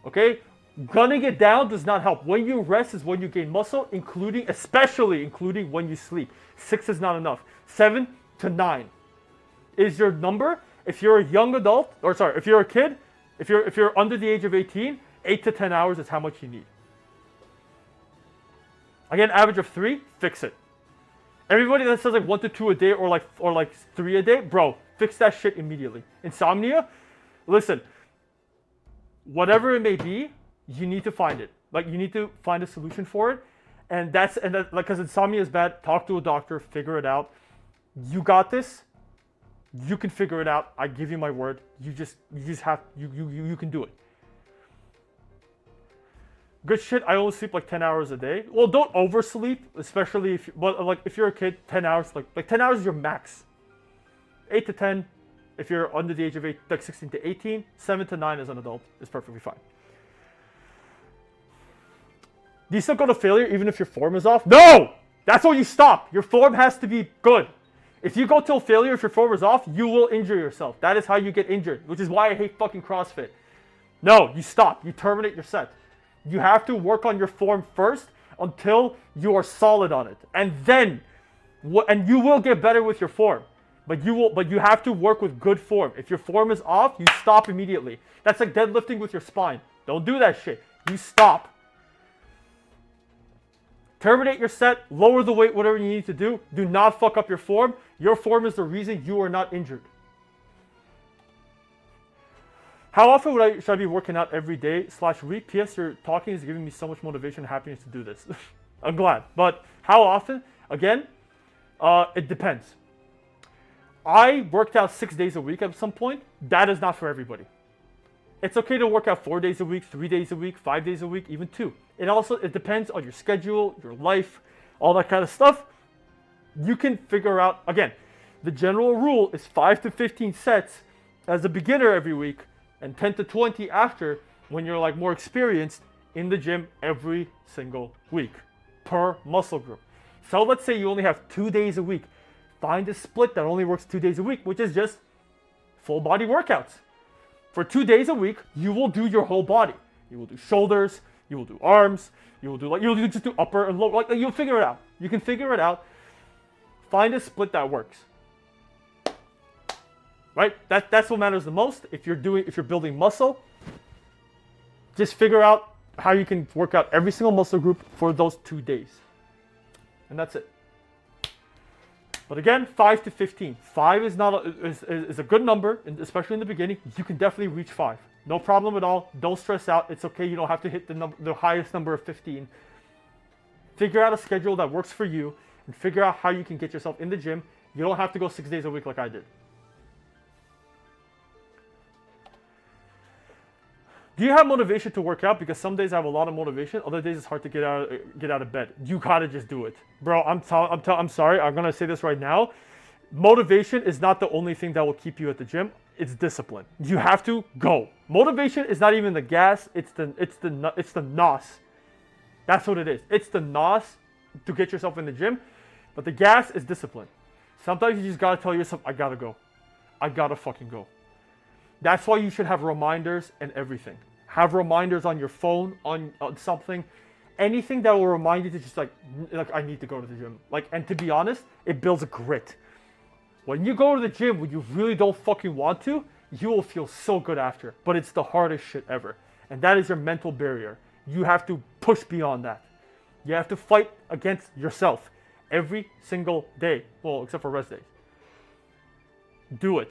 Okay? Gunning it down does not help. When you rest is when you gain muscle, especially including when you sleep. 6 is not enough. 7 to 9 is your number. If you're a young adult, if you're a kid, if you're under the age of 18, 8 to 10 hours is how much you need. Again, average of 3, fix it. Everybody that says like 1 to 2 a day or like 3 a day, bro, fix that shit immediately. Insomnia, listen, whatever it may be, you need to find it. Like you need to find a solution for it. And that's like, because insomnia is bad, talk to a doctor, figure it out. You got this. You can figure it out. I give you my word. You can do it. Good shit. I only sleep like 10 hours a day. Well, don't oversleep, especially if you're a kid, 10 hours, like 10 hours is your max. 8 to 10, if you're under the age of 16 to 18, 7 to 9 as an adult is perfectly fine. Do you still go to failure even if your form is off? No! That's where you stop. Your form has to be good. If you go till failure, if your form is off, you will injure yourself. That is how you get injured, which is why I hate fucking CrossFit. No, you stop. You terminate your set. You have to work on your form first until you are solid on it. And then, and you will get better with your form. But you have to work with good form. If your form is off, you stop immediately. That's like deadlifting with your spine. Don't do that shit. You stop. Terminate your set, lower the weight, whatever you need to do. Do not fuck up your form. Your form is the reason you are not injured. How often should I be working out every day / week? PS, your talking is giving me so much motivation and happiness to do this. I'm glad. But how often? Again, it depends. I worked out 6 days a week at some point. That is not for everybody. It's okay to work out 4 days a week, 3 days a week, 5 days a week, even 2. It depends on your schedule, your life, all that kind of stuff. You can figure out, again, the general rule is 5 to 15 sets as a beginner every week and 10 to 20 after when you're like more experienced in the gym every single week per muscle group. So let's say you only have 2 days a week. Find a split that only works 2 days a week, which is just full body workouts. For 2 days a week, you will do your whole body. You will do shoulders, you will do arms, you'll just do upper and lower. Like you'll figure it out. You can figure it out. Find a split that works. Right? That's what matters the most. If you're building muscle, just figure out how you can work out every single muscle group for those 2 days. And that's it. But again, 5 to 15. 5 is a good number, especially in the beginning. You can definitely reach 5. No problem at all. Don't stress out. It's okay. You don't have to hit the highest number of 15. Figure out a schedule that works for you and figure out how you can get yourself in the gym. You don't have to go 6 days a week like I did. Do you have motivation to work out? Because some days I have a lot of motivation. Other days it's hard to get out of bed. You gotta just do it, bro. I'm sorry. I'm gonna say this right now. Motivation is not the only thing that will keep you at the gym. It's discipline. You have to go. Motivation is not even the gas. It's the nos. That's what it is. It's the nos to get yourself in the gym. But the gas is discipline. Sometimes you just gotta tell yourself, I gotta go. I gotta fucking go. That's why you should have reminders and everything. Have reminders on your phone, on something. Anything that will remind you to just like I need to go to the gym. Like, and to be honest, it builds a grit. When you go to the gym when you really don't fucking want to, you will feel so good after. But it's the hardest shit ever. And that is your mental barrier. You have to push beyond that. You have to fight against yourself every single day. Well, except for rest days. Do it.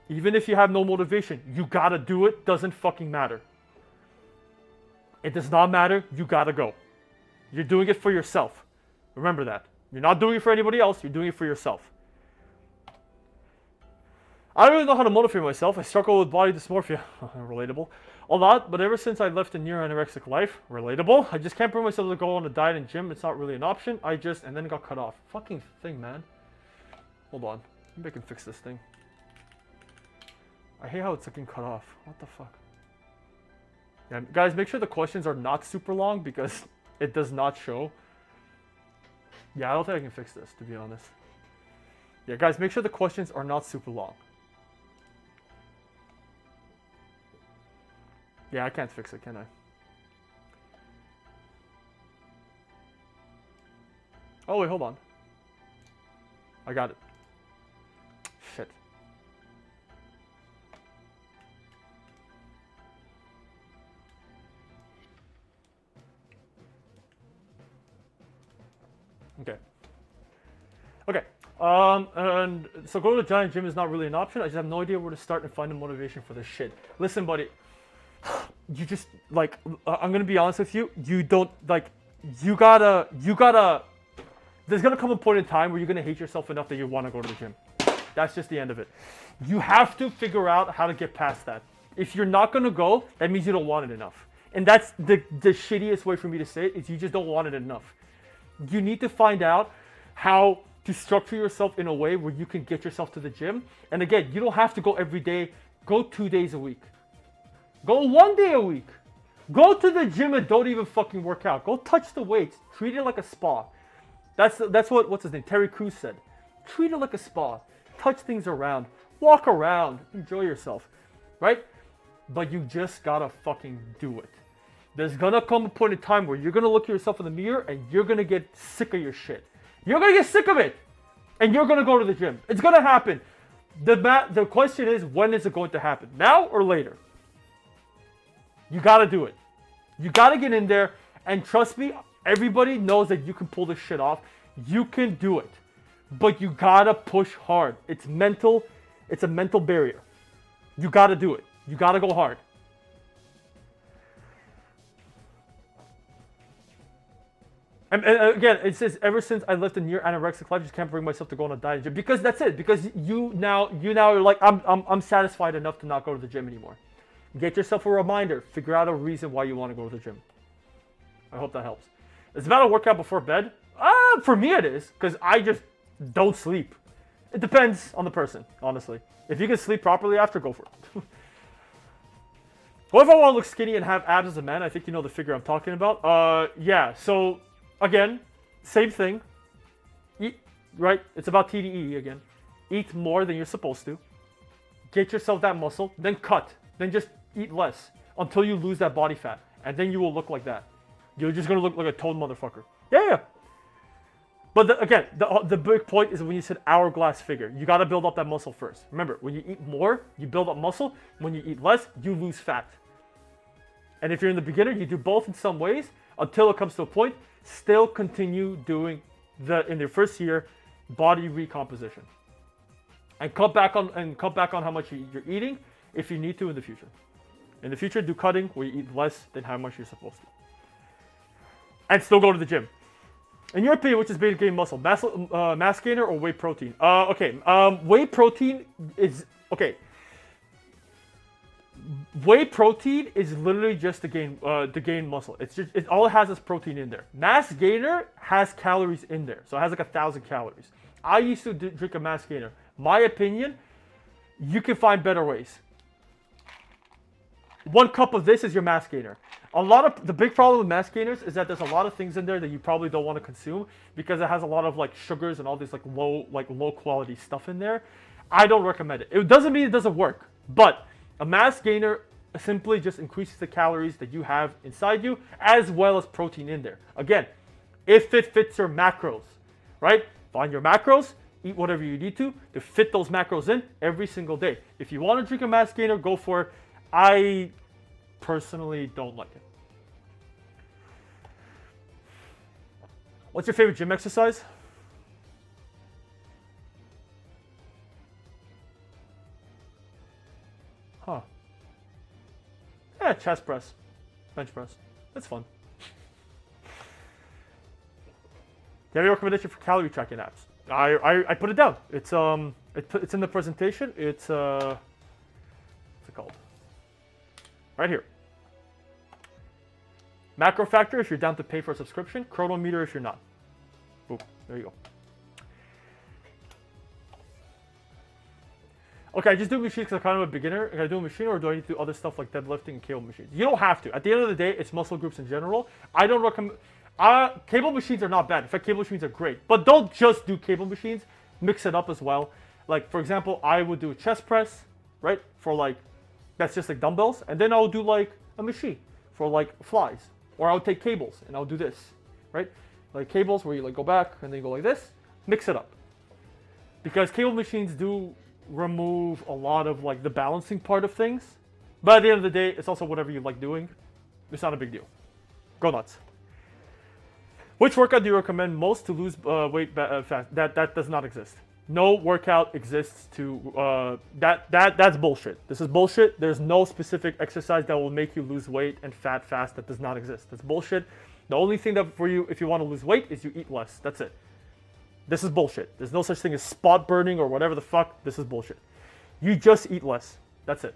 Even if you have no motivation, you gotta do it. Doesn't fucking matter. It does not matter. You gotta go. You're doing it for yourself. Remember that. You're not doing it for anybody else. You're doing it for yourself. I don't really know how to motivate myself. I struggle with body dysmorphia. Relatable. A lot, but ever since I left a near anorexic life, relatable. I just can't bring myself to go on a diet and gym. It's not really an option. And then it got cut off. Fucking thing, man. Hold on. Maybe I can fix this thing. I hate how it's looking cut off. What the fuck? Yeah, guys, make sure the questions are not super long because it does not show. Yeah, I don't think I can fix this, to be honest. Yeah, guys, make sure the questions are not super long. Yeah, I can't fix it, can I? Oh, wait, hold on. I got it. Shit. Okay. Okay. And so go to the giant gym is not really an option. I just have no idea where to start and find the motivation for this shit. Listen, buddy. You just, like, I'm gonna be honest with you. You don't, like, you gotta, there's gonna come a point in time where you're gonna hate yourself enough that you wanna go to the gym. That's just the end of it. You have to figure out how to get past that. If you're not gonna go, that means you don't want it enough. And that's the shittiest way for me to say it, is you just don't want it enough. You need to find out how to structure yourself in a way where you can get yourself to the gym. And again, you don't have to go every day. Go 2 days a week. Go 1 day a week. Go to the gym and don't even fucking work out. Go touch the weights. Treat it like a spa. That's what, what's his name? Terry Crews said. Treat it like a spa. Touch things around. Walk around. Enjoy yourself. Right? But you just gotta fucking do it. There's gonna come a point in time where you're gonna look at yourself in the mirror and you're gonna get sick of your shit. You're gonna get sick of it. And you're gonna go to the gym. It's gonna happen. The question is, when is it going to happen? Now or later? You gotta do it. You gotta get in there, and trust me, everybody knows that you can pull this shit off. You can do it. But you gotta push hard. It's mental. It's a mental barrier. You gotta do it. You gotta go hard. And again, it says, ever since I lived a near anorexic life, I just can't bring myself to go on a diet gym. Because that's it. Because you now are like, I'm satisfied enough to not go to the gym anymore. Get yourself a reminder. Figure out a reason why you want to go to the gym. I hope that helps. It's about a workout before bed. For me it is, because I just don't sleep. It depends on the person, honestly. If you can sleep properly after, go for it. What if I want to look skinny and have abs as a man? I think you know the figure I'm talking about. Yeah, so again, same thing. Eat, right? It's about TDE again. Eat more than you're supposed to. Get yourself that muscle, then cut. Then just eat less until you lose that body fat. And then you will look like that. You're just going to look like a toned motherfucker. Yeah. But again, the big point is when you said hourglass figure. You got to build up that muscle first. Remember, when you eat more, you build up muscle. When you eat less, you lose fat. And if you're in the beginner, you do both in some ways until it comes to a point. Still continue doing in your first year body recomposition. And cut back on how much you're eating if you need to in the future. In the future, do cutting where you eat less than how much you're supposed to. And still go to the gym. In your opinion, which is better to gain muscle? Mass gainer or whey protein? Okay. Whey protein is... Okay. whey protein is literally just to gain muscle. All it has is protein in there. Mass gainer has calories in there, so it has like 1,000 calories. I used to drink a mass gainer. My opinion, you can find better ways. 1 cup of this is your mass gainer. The big problem with mass gainers is that there's a lot of things in there that you probably don't want to consume because it has a lot of like sugars and all this like low quality stuff in there. I don't recommend it. It doesn't mean it doesn't work, but a mass gainer simply just increases the calories that you have inside you as well as protein in there. Again, if it fits your macros, right? Find your macros, eat whatever you need to fit those macros in every single day. If you want to drink a mass gainer, go for it. I personally don't like it. What's your favorite gym exercise? Huh. Yeah, chest press, bench press. That's fun. Do you have any recommendation for calorie tracking apps? I put it down. It's in the presentation. What's it called? Right here. Macro Factor if you're down to pay for a subscription. Chronometer if you're not. Boom. There you go. Okay, I just do machines because I'm kind of a beginner. Can I do a machine or do I need to do other stuff like deadlifting and cable machines? You don't have to. At the end of the day, it's muscle groups in general. I don't recommend... cable machines are not bad. In fact, cable machines are great. But don't just do cable machines. Mix it up as well. Like, for example, I would do a chest press, right? For like, that's just like dumbbells. And then I'll do like a machine for like flies. Or I'll take cables and I'll do this, right? Like cables where you like go back and then you go like this. Mix it up. Because cable machines do remove a lot of like the balancing part of things. But at the end of the day, it's also whatever you like doing. It's not a big deal. Go nuts. Which workout do you recommend most to lose weight fast? That does not exist. No workout exists to that's bullshit. This is bullshit. There's no specific exercise that will make you lose weight and fat fast. That does not exist. That's bullshit. The only thing that for you, if you want to lose weight, is you eat less. That's it. This is bullshit. There's no such thing as spot burning or whatever the fuck. This is bullshit. You just eat less. That's it.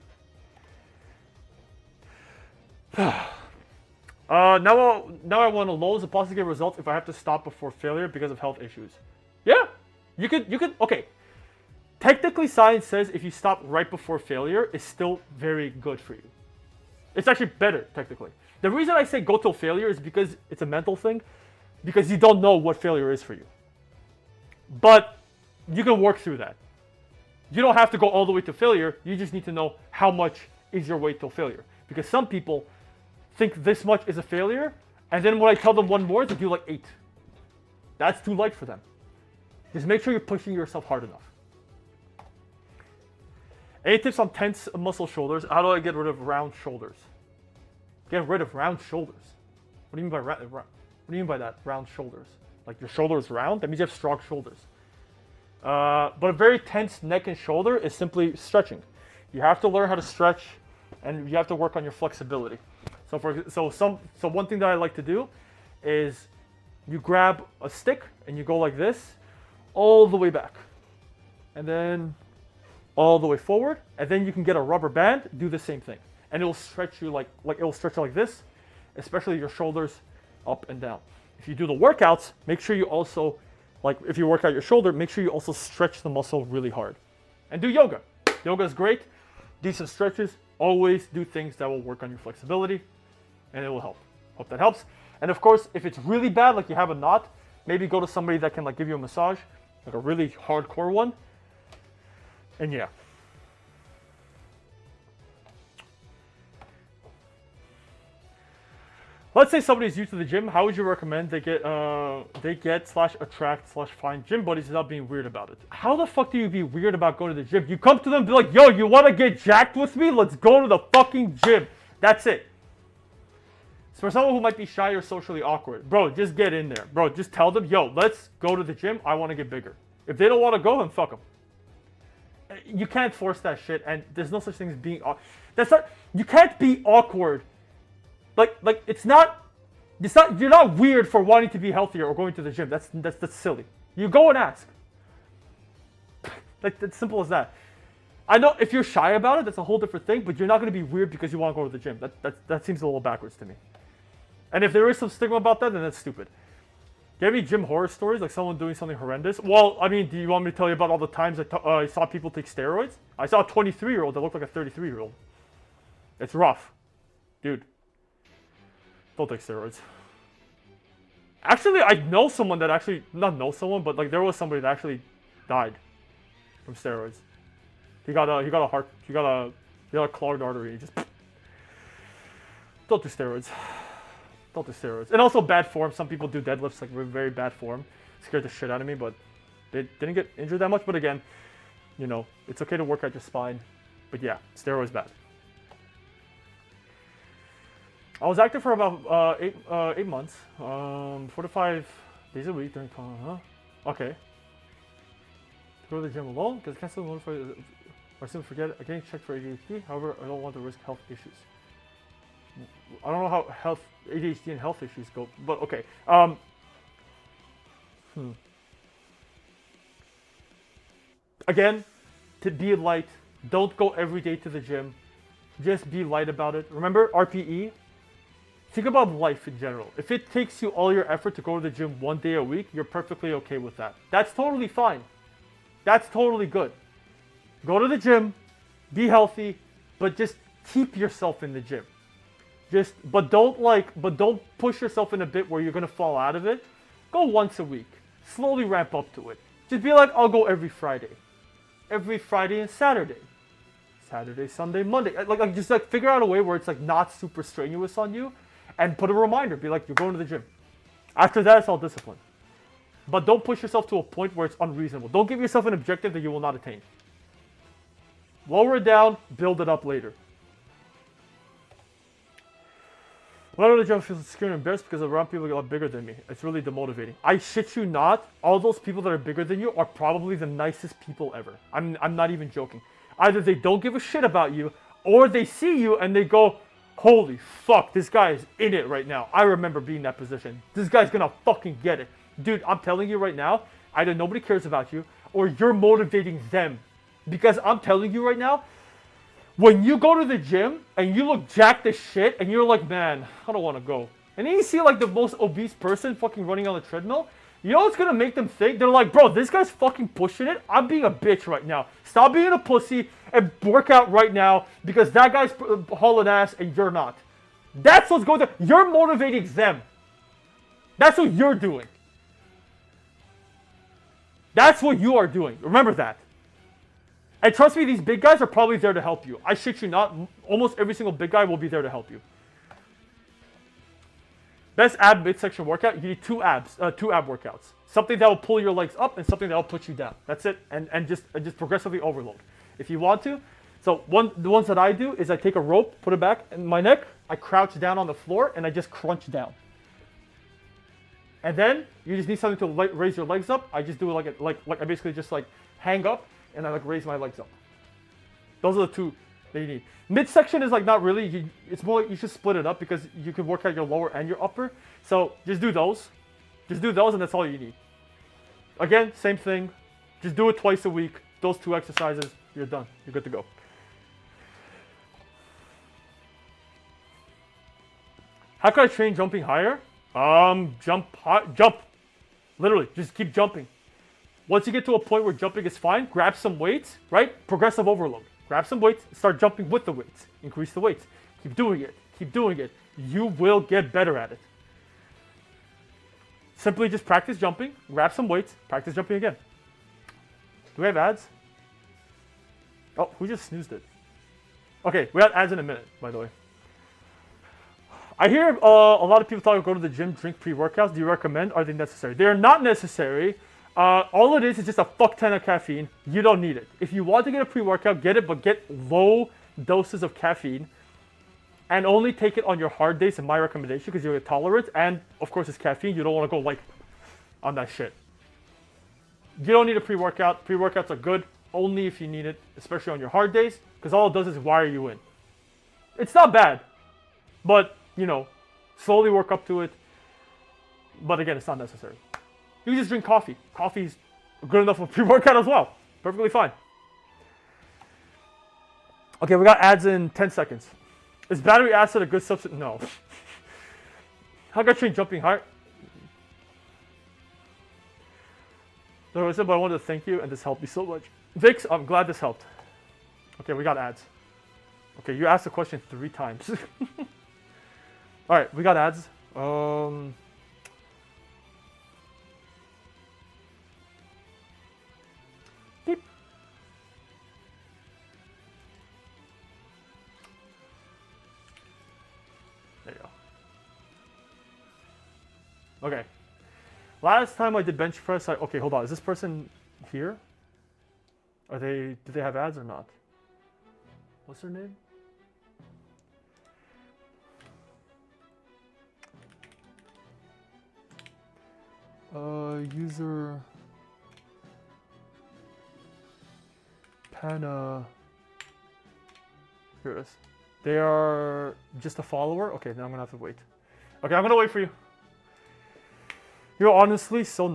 Now I want to know is it possible to get results if I have to stop before failure because of health issues? Yeah. You could, okay. Technically, science says if you stop right before failure, it's still very good for you. It's actually better, technically. The reason I say go till failure is because it's a mental thing, because you don't know what failure is for you. But you can work through that. You don't have to go all the way to failure. You just need to know how much is your way till failure. Because some people think this much is a failure, and then when I tell them one more, they do like 8. That's too light for them. Just make sure you're pushing yourself hard enough. Any tips on tense muscle shoulders? How do I get rid of round shoulders? Get rid of round shoulders? What do you mean by what do you mean by that? Round shoulders? Like your shoulder is round? That means you have strong shoulders. But a very tense neck and shoulder is simply stretching. You have to learn how to stretch, and you have to work on your flexibility. So one thing that I like to do is you grab a stick and you go like this all the way back, and then all the way forward, and then you can get a rubber band, do the same thing, and it will stretch you like it will stretch you like this, especially your shoulders up and down. If you do the workouts, make sure you also, like if you work out your shoulder, make sure you also stretch the muscle really hard. And do yoga. Yoga is great. Decent stretches. Always do things that will work on your flexibility, and it will help. Hope that helps. And of course, if it's really bad, like you have a knot, maybe go to somebody that can like give you a massage, like a really hardcore one. And yeah. Let's say somebody's new to the gym. How would you recommend they get /attract/find gym buddies without being weird about it? How the fuck do you be weird about going to the gym? You come to them and be like, yo, you want to get jacked with me? Let's go to the fucking gym. That's it. So for someone who might be shy or socially awkward, bro, just get in there. Bro, just tell them, yo, let's go to the gym. I want to get bigger. If they don't want to go, then fuck them. You can't force that shit, and there's no such thing as being you can't be awkward. Like it's not you're not weird for wanting to be healthier or going to the gym. That's silly. You go and ask. Like it's simple as that. I know if you're shy about it, that's a whole different thing, but you're not going to be weird because you want to go to the gym. That seems a little backwards to me. And if there is some stigma about that, then that's stupid. Do you have any gym horror stories, like someone doing something horrendous? Well, I mean, do you want me to tell you about all the times I saw people take steroids? I saw a 23-year-old that looked like a 33-year-old. It's rough. Dude, don't take steroids. Actually, I know someone that actually, not know someone, but like there was somebody that actually died from steroids. He got a clogged artery. He just don't do steroids. Don't do steroids. And also bad form. Some people do deadlifts like very bad form. Scared the shit out of me, but they didn't get injured that much. But again, you know, it's okay to work out your spine. But yeah, steroids bad. I was active for about 8 months, 4 to 5 days a week during okay. Go to the gym alone because I can't still notify or simply forget it. Getting checked for ADHD. However, I don't want to risk health issues. I don't know how ADHD and health issues go, but okay. Again, to be light, don't go every day to the gym. Just be light about it. Remember RPE? Think about life in general. If it takes you all your effort to go to the gym 1 day a week, you're perfectly okay with that. That's totally fine. That's totally good. Go to the gym, be healthy, but just keep yourself in the gym. But don't push yourself in a bit where you're gonna fall out of it. Go once a week. Slowly ramp up to it. Just be like, I'll go every Friday. Every Friday and Saturday. Saturday, Sunday, Monday. Just figure out a way where it's like not super strenuous on you. And put a reminder, be like, you're going to the gym. After that, it's all discipline. But don't push yourself to a point where it's unreasonable. Don't give yourself an objective that you will not attain. Lower it down, build it up later. When I go to the gym, I feel insecure and embarrassed because around people are a lot bigger than me. It's really demotivating. I shit you not, all those people that are bigger than you are probably the nicest people ever. I'm not even joking. Either they don't give a shit about you, or they see you and they go, holy fuck, this guy is in it right now. I remember being in that position. This guy's gonna fucking get it. Dude, I'm telling you right now, either nobody cares about you or you're motivating them. Because I'm telling you right now, when you go to the gym and you look jacked as shit and you're like, man, I don't want to go. And then you see like the most obese person fucking running on the treadmill, you know what's gonna make them think? They're like, bro, this guy's fucking pushing it. I'm being a bitch right now. Stop being a pussy and work out right now because that guy's hauling ass and you're not. That's what's going on. You're motivating them. That's what you're doing. That's what you are doing. Remember that. And trust me, these big guys are probably there to help you. I shit you not. Almost every single big guy will be there to help you. Best ab midsection workout, you need two ab workouts. Something that will pull your legs up and something that will put you down. That's it. And just progressively overload. If you want to. So the ones that I do is I take a rope, put it back in my neck, I crouch down on the floor, and I just crunch down. And then you just need something to raise your legs up. I just do it like I basically just like hang up and I like raise my legs up. Those are the two that you need. Midsection is like not really, it's more like you should split it up because you can work out your lower and your upper. So just do those. Just do those and that's all you need. Again, same thing. Just do it twice a week. Those two exercises, you're done. You're good to go. How can I train jumping higher? Jump high, jump. Literally, just keep jumping. Once you get to a point where jumping is fine, grab some weights, right? Progressive overload. Grab some weights, start jumping with the weights. Increase the weights. Keep doing it. Keep doing it. You will get better at it. Simply just practice jumping, grab some weights, practice jumping again. Do we have ads? Oh, who just snoozed it? Okay, we have ads in a minute, by the way. I hear a lot of people talk about go to the gym, drink pre-workouts. Do you recommend? Are they necessary? They are not necessary. All it is just a fuck ton of caffeine. You don't need it. If you want to get a pre-workout, get it, but get low doses of caffeine. And only take it on your hard days, in my recommendation, because you'll get tolerant. And, of course, it's caffeine. You don't want to go, like, on that shit. You don't need a pre-workout. Pre-workouts are good only if you need it, especially on your hard days, because all it does is wire you in. It's not bad, but, you know, slowly work up to it. But, again, it's not necessary. You just drink coffee. Coffee's good enough for pre-workout as well. Perfectly fine. Okay, we got ads in 10 seconds. Is battery acid a good substitute? No. How can I train jumping height? So I said, but I wanted to thank you, and this helped me so much. Vix, I'm glad this helped. Okay, we got ads. Okay, you asked the question 3 times. All right, we got ads. Beep. There you go. Okay. Last time I did bench press, okay, hold on. Is this person here? Do they have ads or not? What's their name? User Pana. Here it is. They are just a follower. Okay, then I'm gonna have to wait. Okay, I'm gonna wait for you. You're honestly so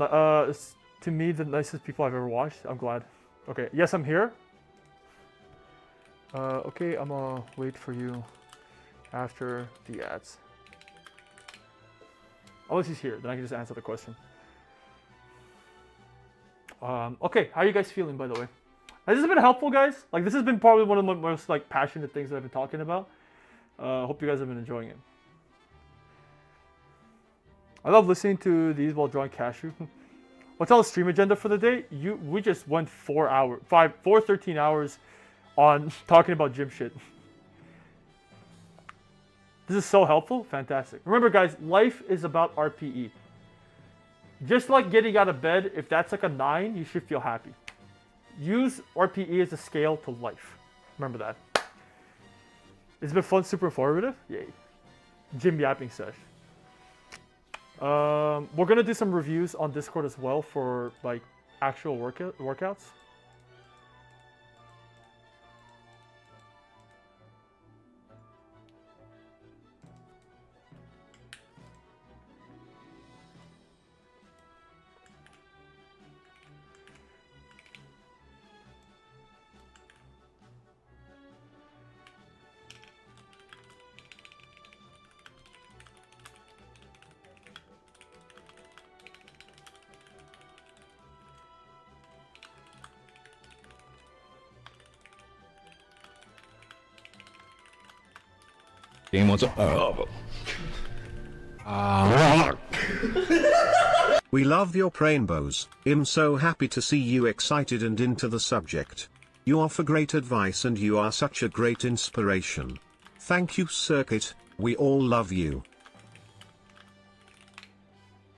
to me the nicest people I've ever watched. I'm glad. Okay, yes, I'm here. Okay, I'm gonna wait for you after the ads. Unless he's here, then I can just answer the question. Okay, how are you guys feeling, by the way? Has this been helpful, guys? Like, this has been probably one of the most like passionate things that I've been talking about. Hope you guys have been enjoying it. I love listening to these while drawing cashew. What's our stream agenda for the day? We just went 13 hours on talking about gym shit. This is so helpful. Fantastic. Remember, guys, life is about RPE. Just like getting out of bed, if that's like a 9, you should feel happy. Use RPE as a scale to life. Remember that. It's been fun, super informative. Yay. Gym yapping sesh. We're gonna do some reviews on Discord as well for like actual workouts. Game wants a. We love your rainbows. I'm so happy to see you excited and into the subject. You offer great advice and you are such a great inspiration. Thank you, Circuit. We all love you.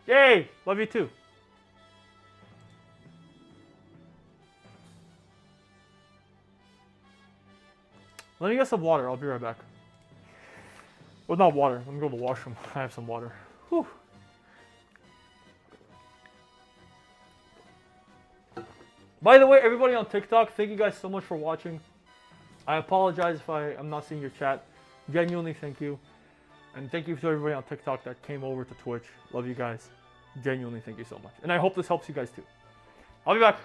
Yay! Love you too. Let me get some water. I'll be right back. Well, not water. Let me go to the washroom. I have some water. Whew. By the way, everybody on TikTok, thank you guys so much for watching. I apologize if I'm not seeing your chat. Genuinely, thank you. And thank you to everybody on TikTok that came over to Twitch. Love you guys. Genuinely, thank you so much. And I hope this helps you guys too. I'll be back.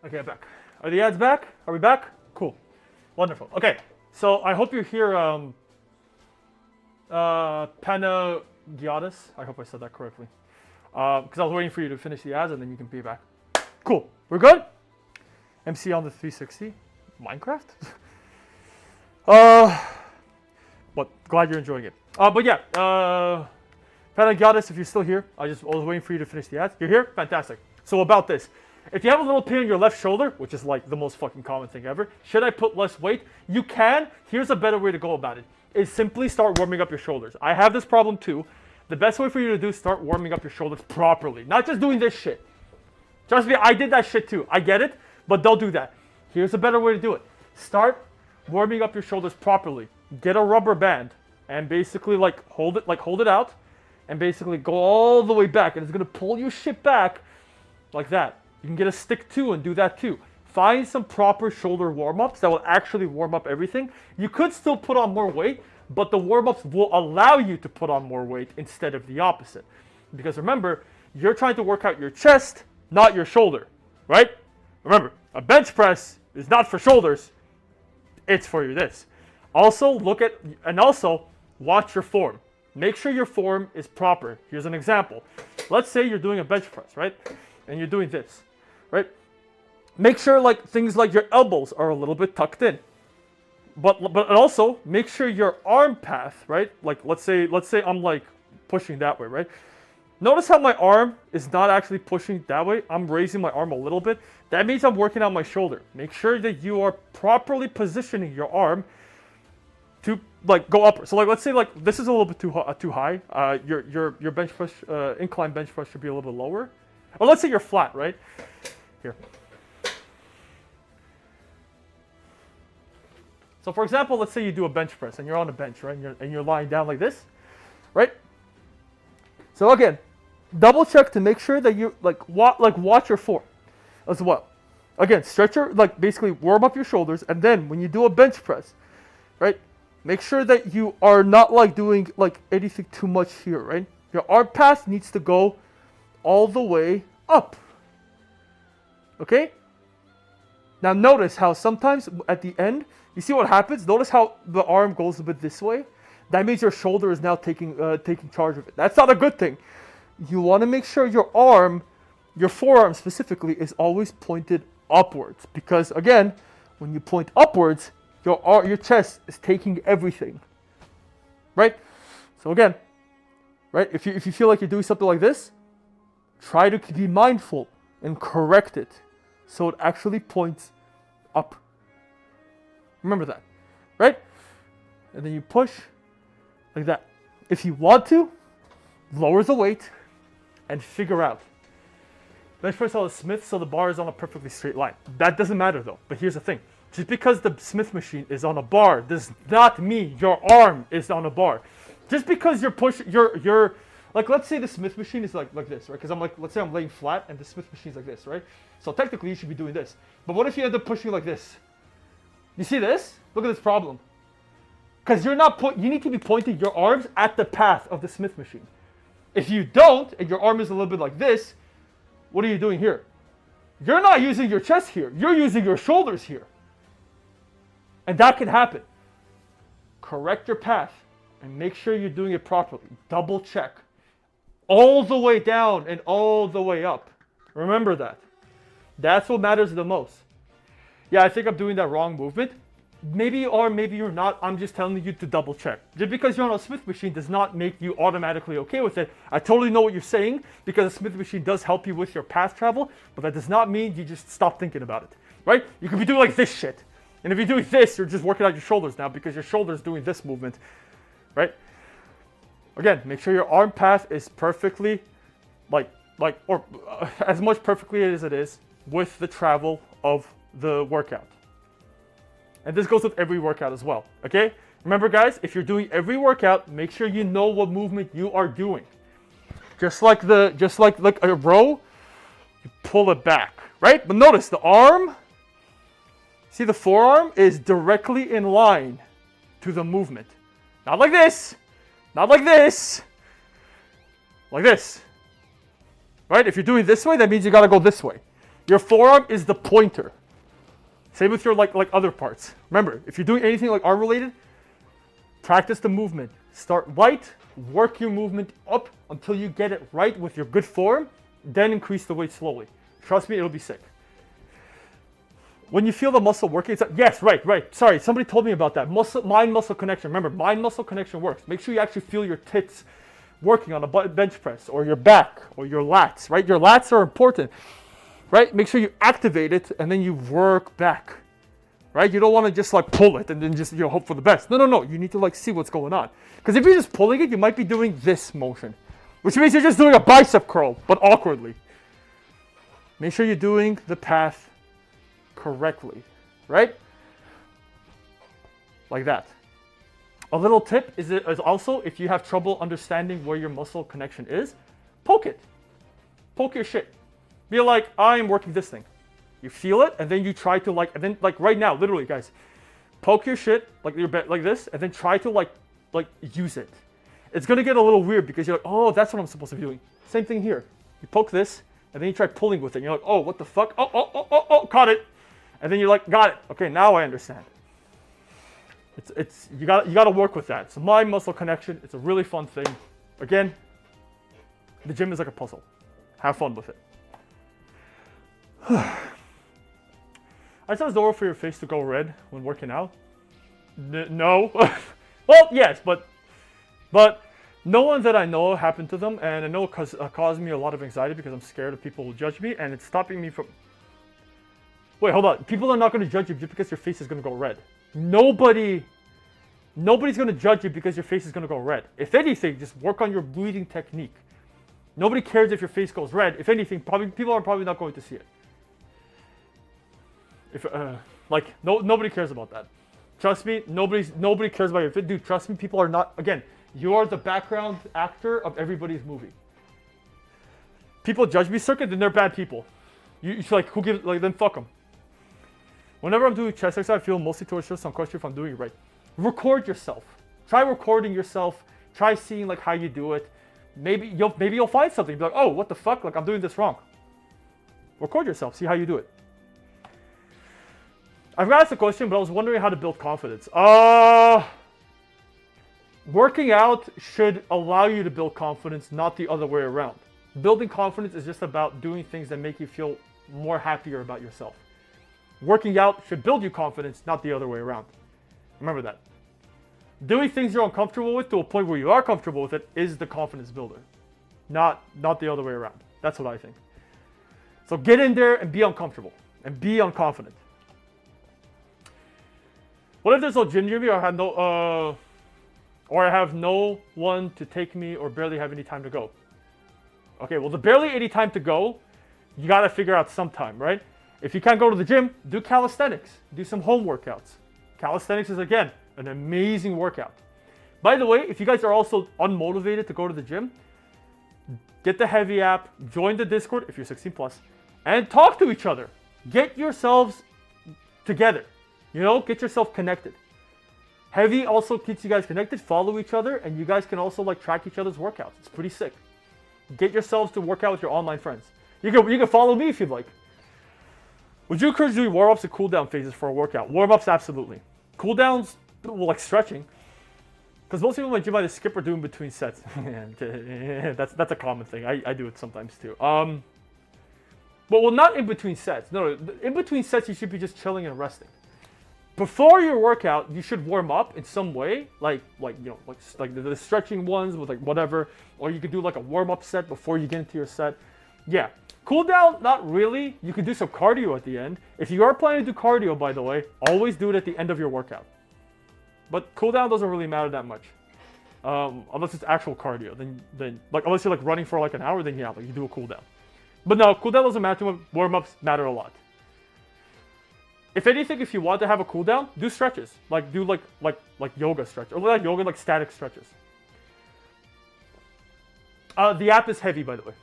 Okay, I'm back. Are the ads back? Are we back? Cool. Wonderful. Okay, so I hope you hear Panagiotis. I hope I said that correctly. Because I was waiting for you to finish the ads and then you can be back. Cool. We're good? MC on the 360. Minecraft? But glad you're enjoying it. But yeah, Panagiatis, if you're still here, I was waiting for you to finish the ads. You're here? Fantastic. So about this. If you have a little pain in your left shoulder, which is like the most fucking common thing ever, should I put less weight? You can. Here's a better way to go about it. Is simply start warming up your shoulders. I have this problem too. The best way for you to do is start warming up your shoulders properly. Not just doing this shit. Trust me, I did that shit too. I get it, but don't do that. Here's a better way to do it. Start warming up your shoulders properly. Get a rubber band and basically hold it out and basically go all the way back, and it's gonna pull your shit back like that. You can get a stick too and do that too. Find some proper shoulder warm-ups that will actually warm up everything. You could still put on more weight, but the warm-ups will allow you to put on more weight instead of the opposite. Because remember, you're trying to work out your chest, not your shoulder, right? Remember, a bench press is not for shoulders, it's for your this. Also watch your form. Make sure your form is proper. Here's an example. Let's say you're doing a bench press, right? And you're doing this, right? Make sure things like your elbows are a little bit tucked in. But also make sure your arm path, right? Let's say I'm pushing that way, right? Notice how my arm is not actually pushing that way. I'm raising my arm a little bit. That means I'm working on my shoulder. Make sure that you are properly positioning your arm to go upward. So let's say this is a little bit too high. Your bench press, incline bench press should be a little bit lower. Or let's say you're flat, right? Here. So for example, let's say you do a bench press and you're on a bench, right? And you're lying down like this, right? So again, double check to make sure that you watch your form as well. Again, stretch your basically warm up your shoulders, and then when you do a bench press, right? Make sure that you are not doing anything too much here, right? Your arm path needs to go all the way up. Okay? Now notice how sometimes at the end, you see what happens? Notice how the arm goes a bit this way? That means your shoulder is now taking charge of it. That's not a good thing. You want to make sure your forearm specifically, is always pointed upwards. Because again, when you point upwards, your chest is taking everything. Right? So again, right? If you feel like you're doing something like this, try to be mindful and correct it so it actually points up. Remember that, right? And then you push like that. If you want to, lower the weight and figure out. Bench press on a Smith so the bar is on a perfectly straight line. That doesn't matter though. But here's the thing. Just because the Smith machine is on a bar does not mean your arm is on a bar. Just because you're let's say the Smith machine is like this, right? Because let's say I'm laying flat and the Smith machine's like this, right? So technically you should be doing this. But what if you end up pushing like this? You see this? Look at this problem. Because you need to be pointing your arms at the path of the Smith machine. If you don't, and your arm is a little bit like this, what are you doing here? You're not using your chest here. You're using your shoulders here. And that can happen. Correct your path and make sure you're doing it properly. Double check. All the way down and all the way up. Remember that. That's what matters the most. Yeah, I think I'm doing that wrong movement. Maybe you are, maybe you're not. I'm just telling you to double check. Just because you're on a Smith machine does not make you automatically okay with it. I totally know what you're saying because a Smith machine does help you with your path travel, but that does not mean you just stop thinking about it, right? You could be doing like this shit. And if you're doing this, you're just working out your shoulders now because your shoulder's doing this movement, right? Again, make sure your arm path is perfectly, as much perfectly as it is with the travel of the workout. And this goes with every workout as well, okay? Remember guys, if you're doing every workout, make sure you know what movement you are doing. Just like a row, you pull it back, right? But notice the arm, see the forearm is directly in line to the movement. Not like this, not like this, like this, right? If you're doing this way, that means you gotta go this way. Your forearm is the pointer. Same with your like other parts. Remember, if you're doing anything like arm related, practice the movement. Start light, work your movement up until you get it right with your good form, then increase the weight slowly. Trust me, it'll be sick. When you feel the muscle working, yes, right. Sorry, somebody told me about that. Mind-muscle connection. Remember, mind-muscle connection works. Make sure you actually feel your tits working on a bench press or your back or your lats, right? Your lats are important, right? Make sure you activate it and then you work back, right? You don't want to just like pull it and then just hope for the best. No. You need to like see what's going on. Because if you're just pulling it, you might be doing this motion, which means you're just doing a bicep curl, but awkwardly. Make sure you're doing the path correctly, right? Like that. A little tip is also, if you have trouble understanding where your muscle connection is, poke it. Poke your shit. Be like, I am working this thing. You feel it, and then you try to like, and then like right now, literally, guys, poke your shit like your bed like this, and then try to like use it. It's gonna get a little weird because you're like, oh, that's what I'm supposed to be doing. Same thing here. You poke this, and then you try pulling with it. And you're like, oh, what the fuck? Oh, caught it. And then you're like, got it. Okay, now I understand. You gotta work with that. So mind muscle connection, it's a really fun thing. Again, the gym is like a puzzle. Have fun with it. I said it's normal for your face to go red when working out. No. Well, yes, but no one that I know happened to them, and I know it caused me a lot of anxiety because I'm scared of people will judge me, and it's stopping me from. Wait, hold on. People are not going to judge you just because your face is going to go red. Nobody's going to judge you because your face is going to go red. If anything, just work on your breathing technique. Nobody cares if your face goes red. If anything, people are probably not going to see it. Nobody cares about that. Trust me, nobody cares about your fit. Dude, trust me, people are not, again, you are the background actor of everybody's movie. People judge me, Circuit, then they're bad people. You like, who gives, like, then fuck them. Whenever I'm doing chest exercise, I feel mostly towards just some question if I'm doing it right. Record yourself. Try recording yourself. Try seeing like how you do it. Maybe you'll find something. Be like, oh, what the fuck? Like I'm doing this wrong. Record yourself. See how you do it. I've got asked a question, but I was wondering how to build confidence. Working out should allow you to build confidence, not the other way around. Building confidence is just about doing things that make you feel more happier about yourself. Working out should build you confidence, not the other way around. Remember that. Doing things you're uncomfortable with to a point where you are comfortable with it is the confidence builder, not the other way around. That's what I think. So get in there and be uncomfortable and be unconfident. What if there's no gym near me, or I have no one to take me, or barely have any time to go? Okay, well, the barely any time to go, you got to figure out some time, right? If you can't go to the gym, do calisthenics. Do some home workouts. Calisthenics is, again, an amazing workout. By the way, if you guys are also unmotivated to go to the gym, get the Heavy app, join the Discord if you're 16 plus, and talk to each other. Get yourselves together. Get yourself connected. Heavy also keeps you guys connected. Follow each other, and you guys can also like track each other's workouts. It's pretty sick. Get yourselves to work out with your online friends. You can follow me if you'd like. Would you encourage doing warm-ups and cool-down phases for a workout? Warm-ups, absolutely. Cool-downs, well, like stretching. Because most people in my gym either skip or do in between sets. That's a common thing. I do it sometimes too. Well, not in between sets. No, in between sets, you should be just chilling and resting. Before your workout, you should warm up in some way, like the stretching ones with like whatever, or you could do like a warm-up set before you get into your set. Yeah. Cool down, not really. You can do some cardio at the end. If you are planning to do cardio, by the way, always do it at the end of your workout. But cool down doesn't really matter that much, unless it's actual cardio. Then like unless you're like running for like an hour, then yeah, like you do a cool down. But no, cool down doesn't matter too much. Warm-ups matter a lot. If anything, if you want to have a cool down, do stretches. Like do like yoga stretch, or like yoga, like static stretches. The app is Heavy, by the way.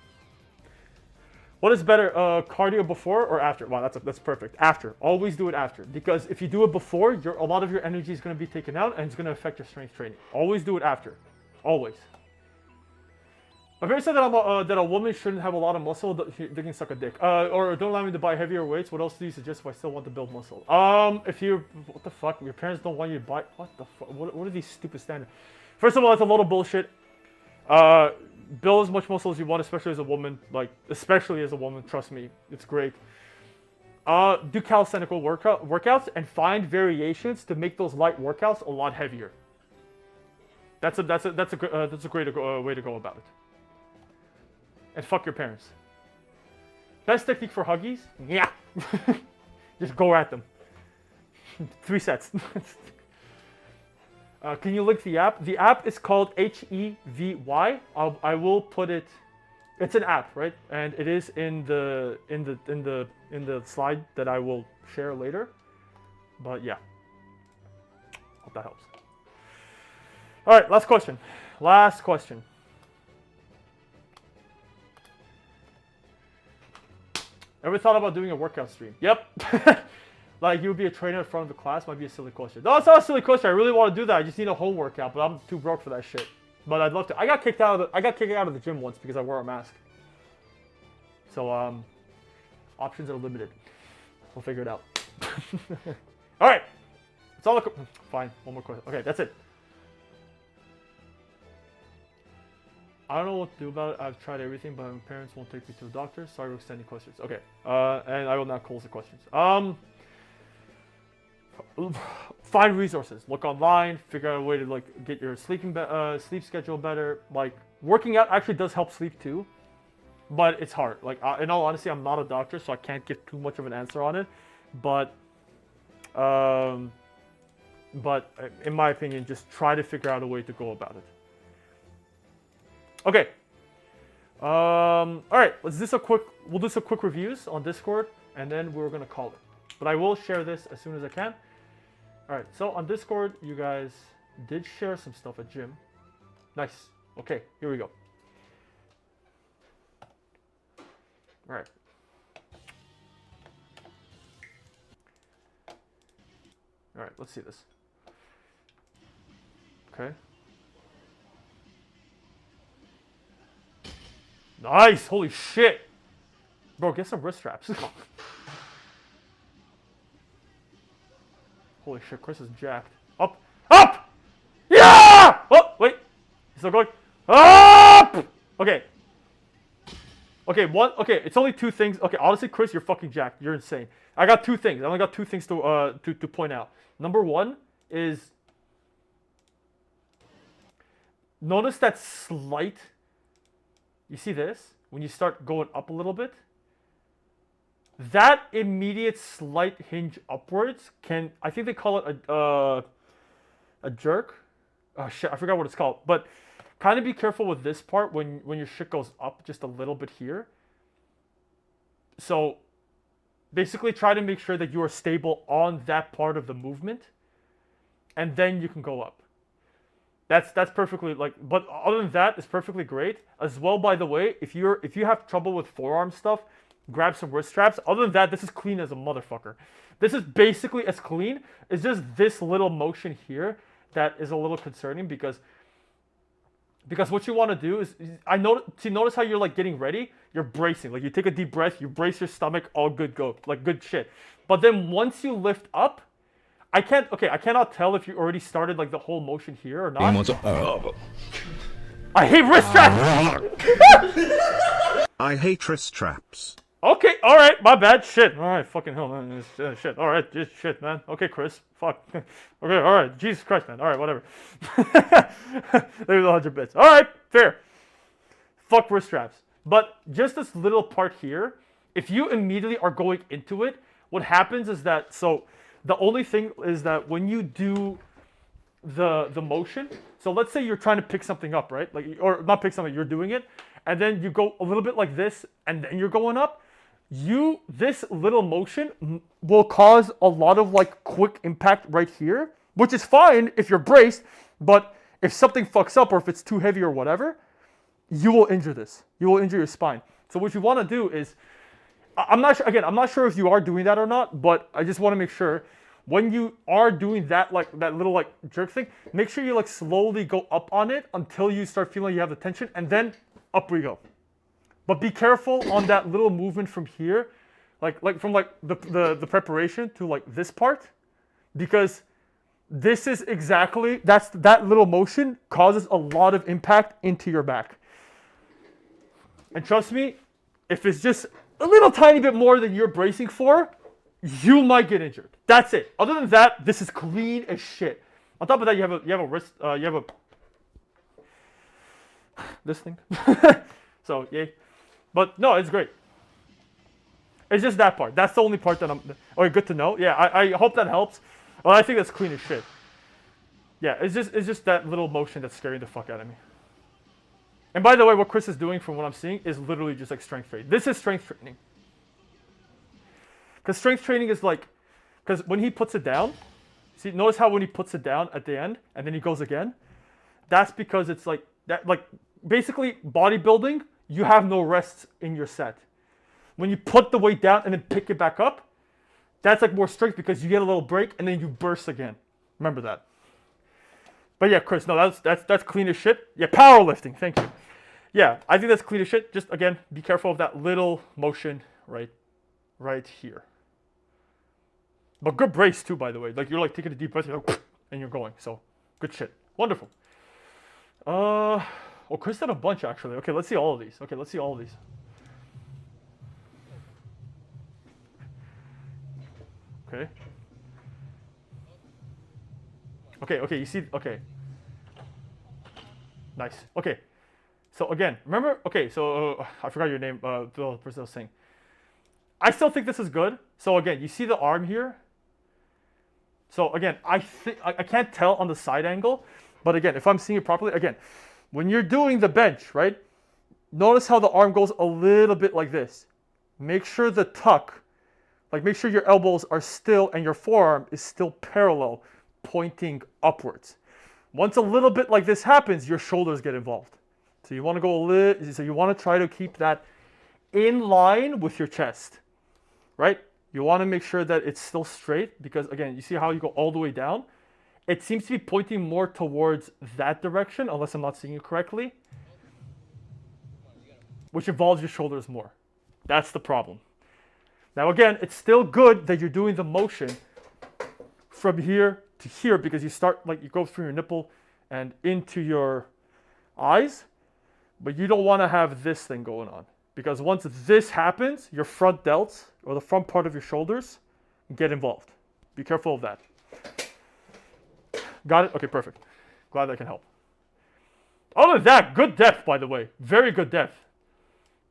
What is better, cardio before or after? Wow, that's perfect. After. Always do it after. Because if you do it before, a lot of your energy is going to be taken out and it's going to affect your strength training. Always do it after. Always. My parents said that a woman shouldn't have a lot of muscle, they can suck a dick. Or don't allow me to buy heavier weights. What else do you suggest if I still want to build muscle? What the fuck? Your parents don't want you to buy, what the fuck? What are these stupid standards? First of all, it's a load of bullshit. Build as much muscle as you want, especially as a woman. Especially as a woman, trust me, it's great. Do calisthenic workouts and find variations to make those light workouts a lot heavier. That's a great way to go about it. And fuck your parents. Best technique for huggies? Yeah. Just go at them. 3 sets. Can you link the app? The app is called HEVY. I will put it. It's an app, right? And it is in the slide that I will share later. But yeah. Hope that helps. All right, last question. Last question. Ever thought about doing a workout stream? Yep. Like you would be a trainer in front of the class might be a silly question. No, it's not a silly question. I really want to do that. I just need a home workout, but I'm too broke for that shit. But I'd love to. I got kicked out of the gym once because I wore a mask. So options are limited. We'll figure it out. All right. It's all fine. One more question. Okay, that's it. I don't know what to do about it. I've tried everything, but my parents won't take me to the doctor. Sorry for extending questions. Okay. And I will now close the questions. Find resources. Look online. Figure out a way to like get your sleep schedule better. Like working out actually does help sleep too, but it's hard. Like in all honesty, I'm not a doctor, so I can't give too much of an answer on it. But in my opinion, just try to figure out a way to go about it. Okay. All right. We'll do some quick reviews on Discord, and then we're gonna call it. But I will share this as soon as I can. All right. So on Discord, you guys did share some stuff at gym. Nice. Okay. Here we go. All right. All right. Let's see this. Okay. Nice! Holy shit! Bro, get some wrist straps. Holy shit, Chris is jacked. Up! Up! Yeah! Oh, wait. He's still going. Up! Okay. Okay, it's only 2 things. Okay, honestly, Chris, you're fucking jacked. You're insane. I got 2 things. I only got 2 things to point out. Number 1 is... Notice that slight... You see this? When you start going up a little bit, that immediate slight hinge upwards can, I think they call it a jerk. Oh shit, I forgot what it's called. But kind of be careful with this part when your shit goes up just a little bit here. So basically try to make sure that you are stable on that part of the movement, and then you can go up. That's perfectly but other than that, it's perfectly great. As well, by the way, if you have trouble with forearm stuff, grab some wrist straps. Other than that, this is clean as a motherfucker. This is basically as clean. It's just this little motion here that is a little concerning because what you want to do is notice how you're like getting ready, you're bracing. Like you take a deep breath, you brace your stomach, all good go. Like good shit. But then once you lift up, I cannot tell if you already started like the whole motion here or not. I hate wrist straps! I hate wrist straps. Okay, alright, my bad. Shit. Alright, fucking hell, man. Shit. Alright, just shit, man. Okay, Chris. Fuck. Okay, alright. Jesus Christ, man. Alright, whatever. There's 100 bits. Alright, fair. Fuck wrist straps. But just this little part here, if you immediately are going into it, what happens is that, the only thing is that when you do the motion, so let's say you're trying to pick something up, right? Like, or not pick something, you're doing it, and then you go a little bit like this, and then you're going up. This little motion will cause a lot of like quick impact right here, which is fine if you're braced, but if something fucks up or if it's too heavy or whatever, you will injure this. You will injure your spine. So what you want to do is, I'm not sure if you are doing that or not, but I just want to make sure when you are doing that, like that little like jerk thing, make sure you like slowly go up on it until you start feeling you have the tension, and then up we go. But be careful on that little movement from here, like from like the preparation to like this part, because this is exactly that little motion causes a lot of impact into your back. And trust me, if it's just a little tiny bit more than you're bracing for, you might get injured. That's it. Other than that, this is clean as shit. On top of that, you have a wrist, you have this thing. So yay. But no, it's great. It's just that part. That's the only part that I'm. Oh, good to know. Yeah, I hope that helps. Well, I think that's clean as shit. Yeah, it's just that little motion that's scaring the fuck out of me. And by the way, what Chris is doing from what I'm seeing is literally just like strength training. This is strength training. Because strength training is like, because when he puts it down, see, notice how when he puts it down at the end and then he goes again, that's because it's like that. Like basically bodybuilding, you have no rests in your set. When you put the weight down and then pick it back up, that's like more strength because you get a little break and then you burst again. Remember that. But yeah, Chris, no, that's clean as shit. Yeah, powerlifting. Thank you. Yeah, I think that's clean as shit. Just again, be careful of that little motion right here. But good brace too, by the way. Like you're like taking a deep breath, you're like, and you're going. So good shit. Wonderful. Oh, Chris did a bunch actually. Okay, let's see all of these. Okay, let's see all of these. Okay. Okay, you see, okay. Nice. Okay. So again, remember, okay, so I forgot your name, the person was saying. I still think this is good. So again, you see the arm here? So again, I can't tell on the side angle, but again, if I'm seeing it properly, again, when you're doing the bench, right? Notice how the arm goes a little bit like this. Make sure the tuck, like make sure your elbows are still and your forearm is still parallel, pointing upwards. Once a little bit like this happens, your shoulders get involved. So you want to go a little, so you want to try to keep that in line with your chest, right? You want to make sure that it's still straight because again, you see how you go all the way down? It seems to be pointing more towards that direction, unless I'm not seeing it correctly, which involves your shoulders more. That's the problem. Now again, it's still good that you're doing the motion from here to here because you start, like you go through your nipple and into your eyes, but you don't want to have this thing going on because once this happens, your front delts or the front part of your shoulders get involved. Be careful of that. Got it? Okay, perfect. Glad that can help. Other than that, good depth, by the way. Very good depth.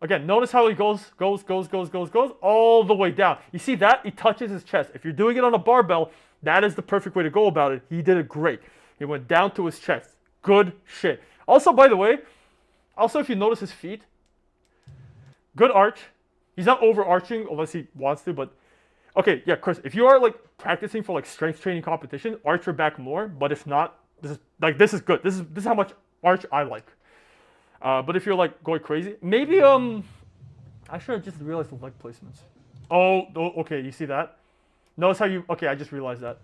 Again, notice how he goes all the way down. You see that? He touches his chest. If you're doing it on a barbell, that is the perfect way to go about it. He did it great. He went down to his chest. Good shit. Also, by the way, if you notice his feet, good arch. He's not overarching unless he wants to, but okay, yeah, Chris, if you are like practicing for like strength training competition, arch your back more, but if not, this is good. This is how much arch I like. But if you're like going crazy, maybe I should have just realized the leg placements. Oh, okay, you see that? Notice how you, okay, I just realized that.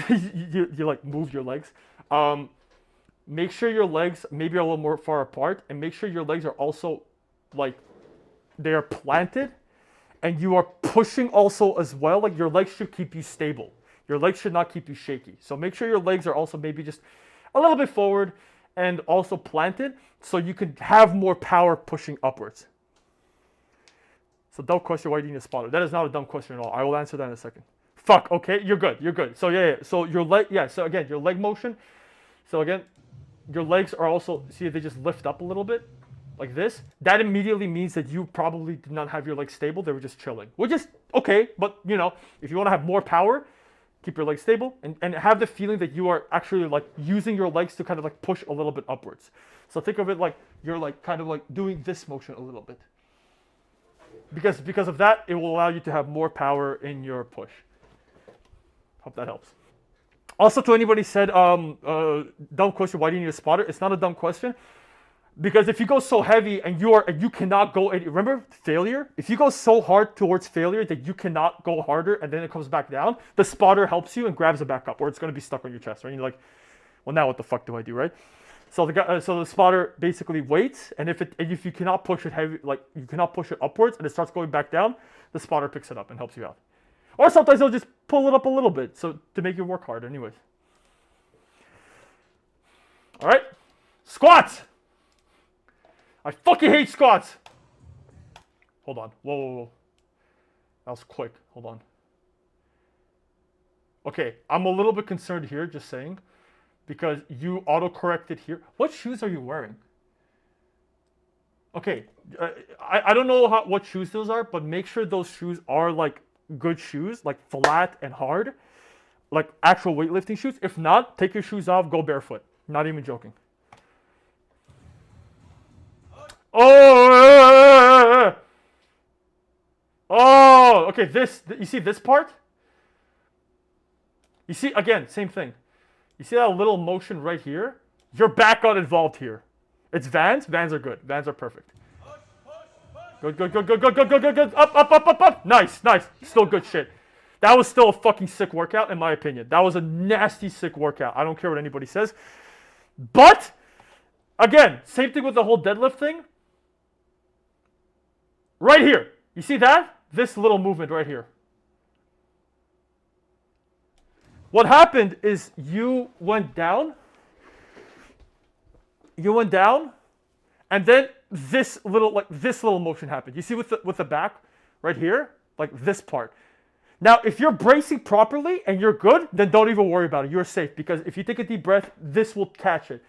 you like moved your legs. Make sure your legs maybe are a little more far apart, and make sure your legs are also like they are planted, and you are pushing also as well. Like your legs should keep you stable. Your legs should not keep you shaky. So make sure your legs are also maybe just a little bit forward and also planted so you can have more power pushing upwards. So dumb question, why do you need a spotter? That is not a dumb question at all. I will answer that in a second. Fuck, okay, you're good, you're good. So yeah. So your leg, yeah, so again, your leg motion. So again, your legs are also, see they just lift up a little bit, like this. That immediately means that you probably did not have your legs stable, they were just chilling. Which is okay, but you know, if you want to have more power, keep your legs stable and have the feeling that you are actually like using your legs to kind of like push a little bit upwards. So think of it like you're like kind of like doing this motion a little bit. Because of that, it will allow you to have more power in your push. Hope that helps. Also, to anybody said, dumb question, why do you need a spotter? It's not a dumb question. Because if you go so heavy and you cannot go, remember failure? If you go so hard towards failure that you cannot go harder and then it comes back down, the spotter helps you and grabs it back up, or it's going to be stuck on your chest, right? And you're like, well, now what the fuck do I do, right? So the spotter basically waits, and if you cannot push it heavy, like you cannot push it upwards and it starts going back down, the spotter picks it up and helps you out. Or sometimes they'll just pull it up a little bit, so to make you work hard, anyways. All right, squats. I fucking hate squats. Hold on. Whoa. That was quick. Hold on. Okay, I'm a little bit concerned here, just saying, because you auto-corrected here. What shoes are you wearing? Okay, I don't know what shoes those are, but make sure those shoes are like good shoes, like flat and hard, like actual weightlifting shoes. If not, take your shoes off, go barefoot. Not even joking. Oh, oh, okay. You see this part? You see, again, same thing. You see that little motion right here? Your back got involved here. It's Vans. Vans are good. Vans are perfect. Good, good, good, good, good, good, good, good, good. Up, up, up, up, up. Nice, nice. Still good shit. That was still a fucking sick workout, in my opinion. That was a nasty, sick workout. I don't care what anybody says. But, again, same thing with the whole deadlift thing. Right here. You see that? This little movement right here. What happened is you went down. You went down, and then this little motion happened. You see with the back right here, like this part. Now, if you're bracing properly and you're good, then don't even worry about it. You're safe, because if you take a deep breath, this will catch it.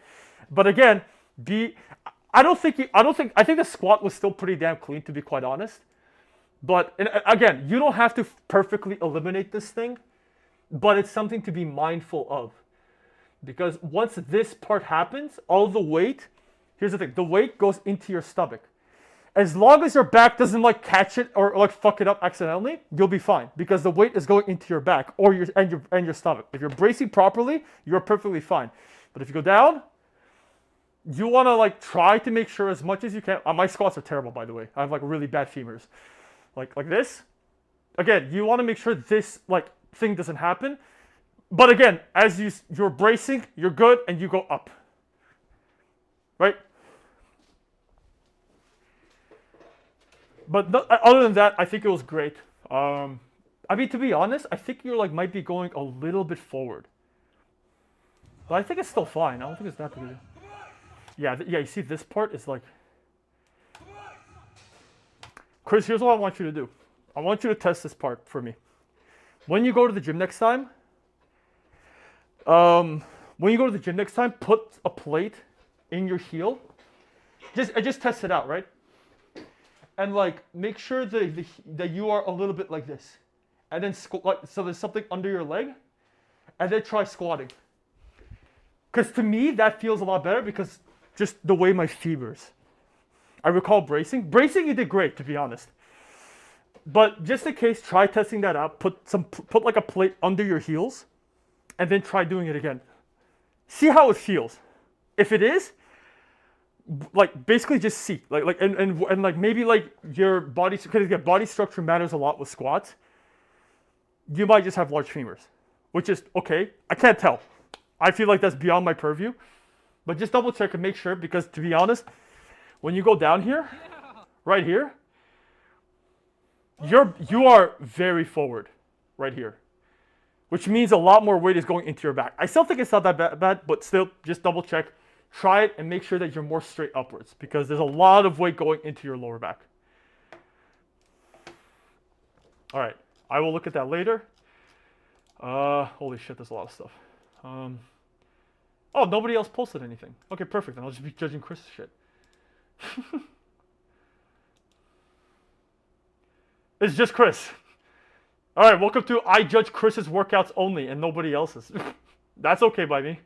But again, I think the squat was still pretty damn clean, to be quite honest. But again, you don't have to perfectly eliminate this thing, but it's something to be mindful of. Because once this part happens, all the weight, here's the thing, the weight goes into your stomach. As long as your back doesn't like catch it or like fuck it up accidentally, you'll be fine, because the weight is going into your back or your stomach. If you're bracing properly, you're perfectly fine. But if you go down, you want to like try to make sure as much as you can. My squats are terrible, by the way. I have like really bad femurs. Like this. Again, you want to make sure this like thing doesn't happen. But again, as you're bracing, you're good, and you go up. Right? But other than that, I think it was great. I mean, to be honest, I think you like might be going a little bit forward. But I think it's still fine. I don't think it's that big. Yeah, you see this part is like... Chris, here's what I want you to do. I want you to test this part for me. When you go to the gym next time, put a plate in your heel. Just test it out, right? And like make sure that you are a little bit like this, and then so there's something under your leg, and then try squatting. Because to me that feels a lot better, because just the way my femurs. I recall bracing. Bracing, you did great, to be honest. But just in case, try testing that out. Put like a plate under your heels, and then try doing it again. See how it feels. If it is, like basically just see, and like maybe like your body, because body structure matters a lot with squats. You might just have large femurs, which is okay. I can't tell. I feel like that's beyond my purview, but just double check and make sure, because to be honest, when you go down here, right here, you are very forward, right here, which means a lot more weight is going into your back. I still think it's not that bad, but still just double check. Try it and make sure that you're more straight upwards, because there's a lot of weight going into your lower back. All right, I will look at that later. Holy shit, there's a lot of stuff. Oh, nobody else posted anything. Okay, perfect. Then I'll just be judging Chris's shit. It's just Chris. All right, welcome to I judge Chris's workouts only and nobody else's. That's okay by me.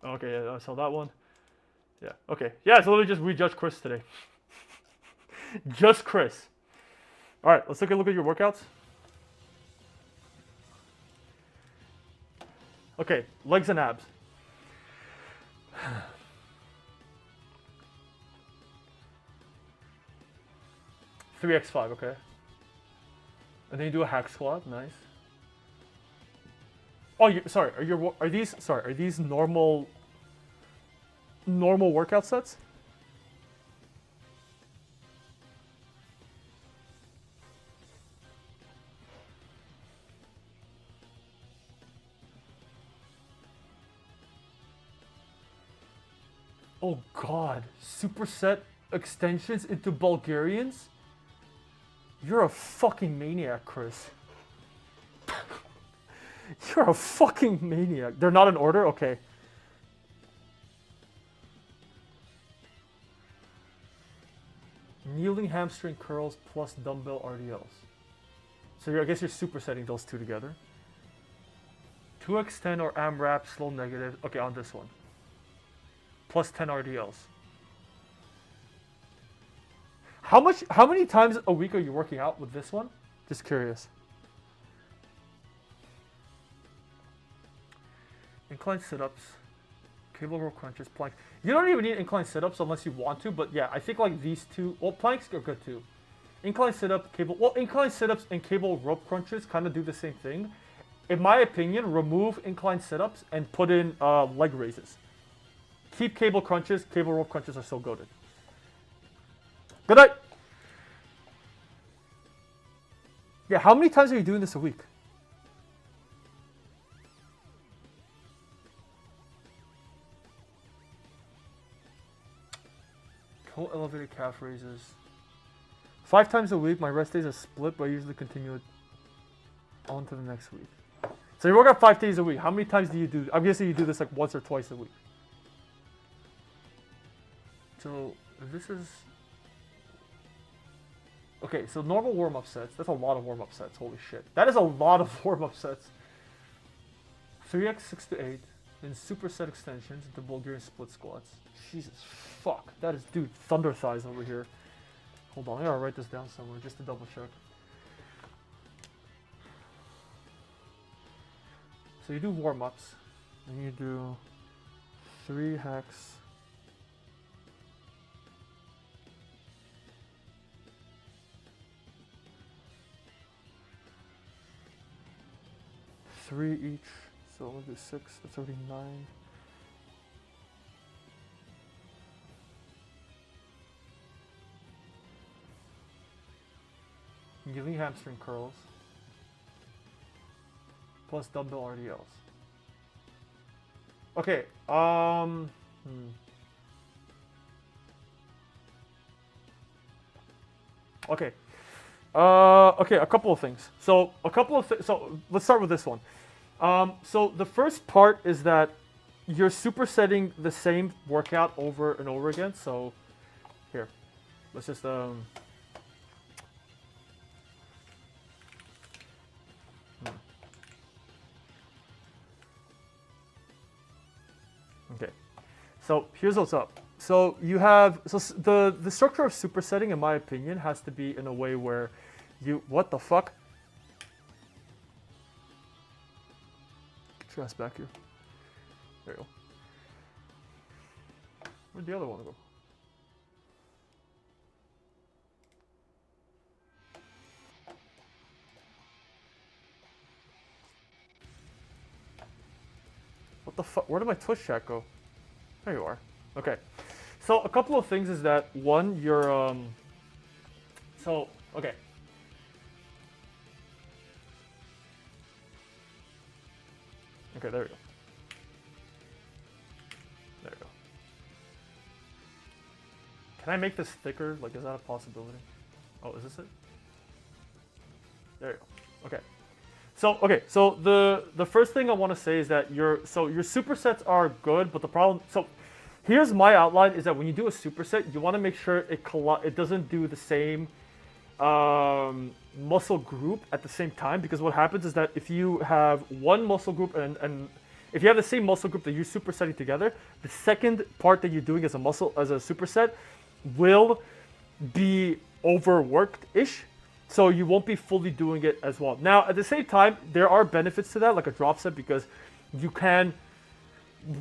Okay, yeah, I saw that one. Yeah, okay. Yeah, it's literally just we judge Chris today. Just Chris. All right, let's take a look at your workouts. Okay, legs and abs. 3x5, okay. And then you do a hack squat, nice. Oh, are these normal workout sets? Oh God, superset extensions into Bulgarians? You're a fucking maniac, Chris. You're a fucking maniac. They're not in order? Okay. Kneeling hamstring curls plus dumbbell RDLs. So I guess you're supersetting those two together. 2x10 or AMRAP, slow negative. Okay, on this one. Plus 10 RDLs. How many times a week are you working out with this one? Just curious. Incline sit-ups, cable row crunches, planks. You don't even need incline sit-ups unless you want to, but yeah, I think like these two, well, planks are good too. Incline sit-up, incline sit-ups and cable rope crunches kind of do the same thing. In my opinion, remove incline sit-ups and put in leg raises. Keep cable crunches, cable rope crunches are so goated. Good night. Yeah, how many times are you doing this a week? Whole elevated calf raises. 5 times a week. My rest days are split, but I usually continue it on to the next week. So you work out 5 days a week. How many times do you do? I'm guessing you do this like once or twice a week. So this is... Okay, so normal warm-up sets. That's a lot of warm-up sets. Holy shit. That is a lot of warm-up sets. 3x 6 to 8. Then superset extensions into Bulgarian split squats. Jesus fuck. That is, dude, thunder thighs over here. Hold on, I gotta write this down somewhere just to double check. So you do warm-ups. Then you do 3 hacks. Three each, so I'm gonna do 6, that's already 9. Kneeling hamstring curls, plus dumbbell RDLs. Okay, Okay. Okay, a couple of things. So let's start with this one. So the first part is that you're supersetting the same workout over and over again. So here, let's just Okay. So here's what's up. So you have the structure of supersetting, in my opinion, has to be in a way where what the fuck? Get your ass back here. There you go. Where'd the other one go? What the fuck? Where did my Twitch chat go? There you are. Okay. So a couple of things is that one, you're okay. Okay, there we go. There we go. Can I make this thicker? Like, is that a possibility? Oh, is this it? There you go. Okay. So the first thing I want to say is that your supersets are good, but the problem, so here's my outline, is that when you do a superset, you want to make sure it doesn't do the same muscle group at the same time, because what happens is that if you have one muscle group and if you have the same muscle group that you're supersetting together, the second part that you're doing as a superset will be overworked-ish. So you won't be fully doing it as well. Now, at the same time, there are benefits to that, like a drop set, because you can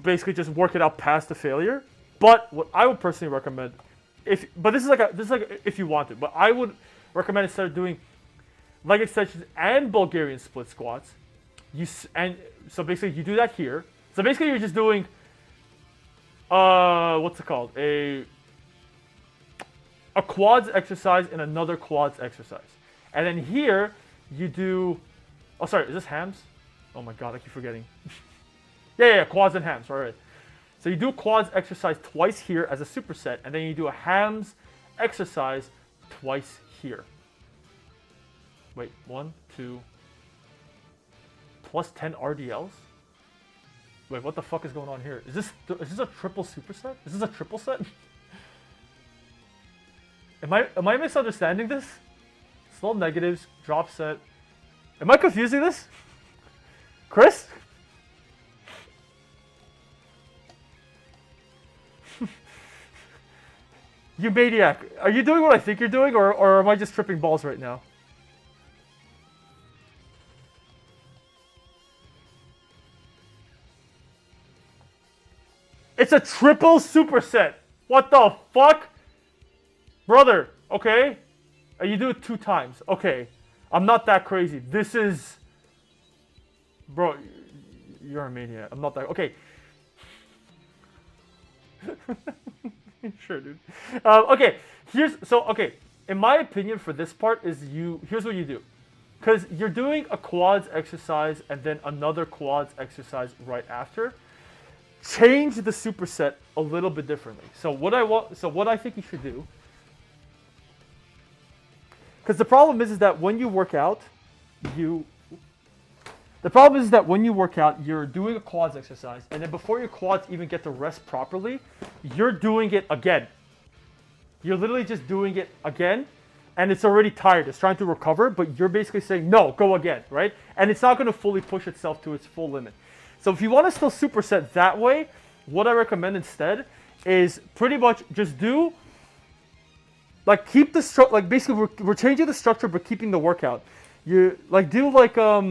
basically just work it out past the failure. But what I would personally recommend, this is like if you want to, but I would recommend instead of doing leg extensions and Bulgarian split squats, so basically you do that here. So basically you're just doing what's it called? A quads exercise and another quads exercise. And then here, you do... Oh, sorry, is this hams? Oh my god, I keep forgetting. yeah, quads and hams, right. So you do a quads exercise twice here as a superset, and then you do a hams exercise twice here. Wait, 1, 2, plus 10 RDLs? Wait, what the fuck is going on here? Is this a triple superset? Is this a triple set? Am I misunderstanding this? Slow negatives, drop set. Am I confusing this? Chris? You maniac. Are you doing what I think you're doing, or am I just tripping balls right now? It's a triple superset. What the fuck? Brother, okay? You do it 2 times. Okay. I'm not that crazy. This is... Bro, you're a maniac. I'm not that... Okay. Sure, dude. Okay. Okay. In my opinion for this part is here's what you do. Because you're doing a quads exercise and then another quads exercise right after. Change the superset a little bit differently. So what I think you should do, because the problem is that when you work out, you're doing a quads exercise, and then before your quads even get to rest properly, you're doing it again. You're literally just doing it again, and it's already tired. It's trying to recover, but you're basically saying, no, go again, right? And it's not going to fully push itself to its full limit. So if you want to still superset that way, what I recommend instead is pretty much just do, like, keep the structure, like, basically we're changing the structure but keeping the workout. You, like, do, like, so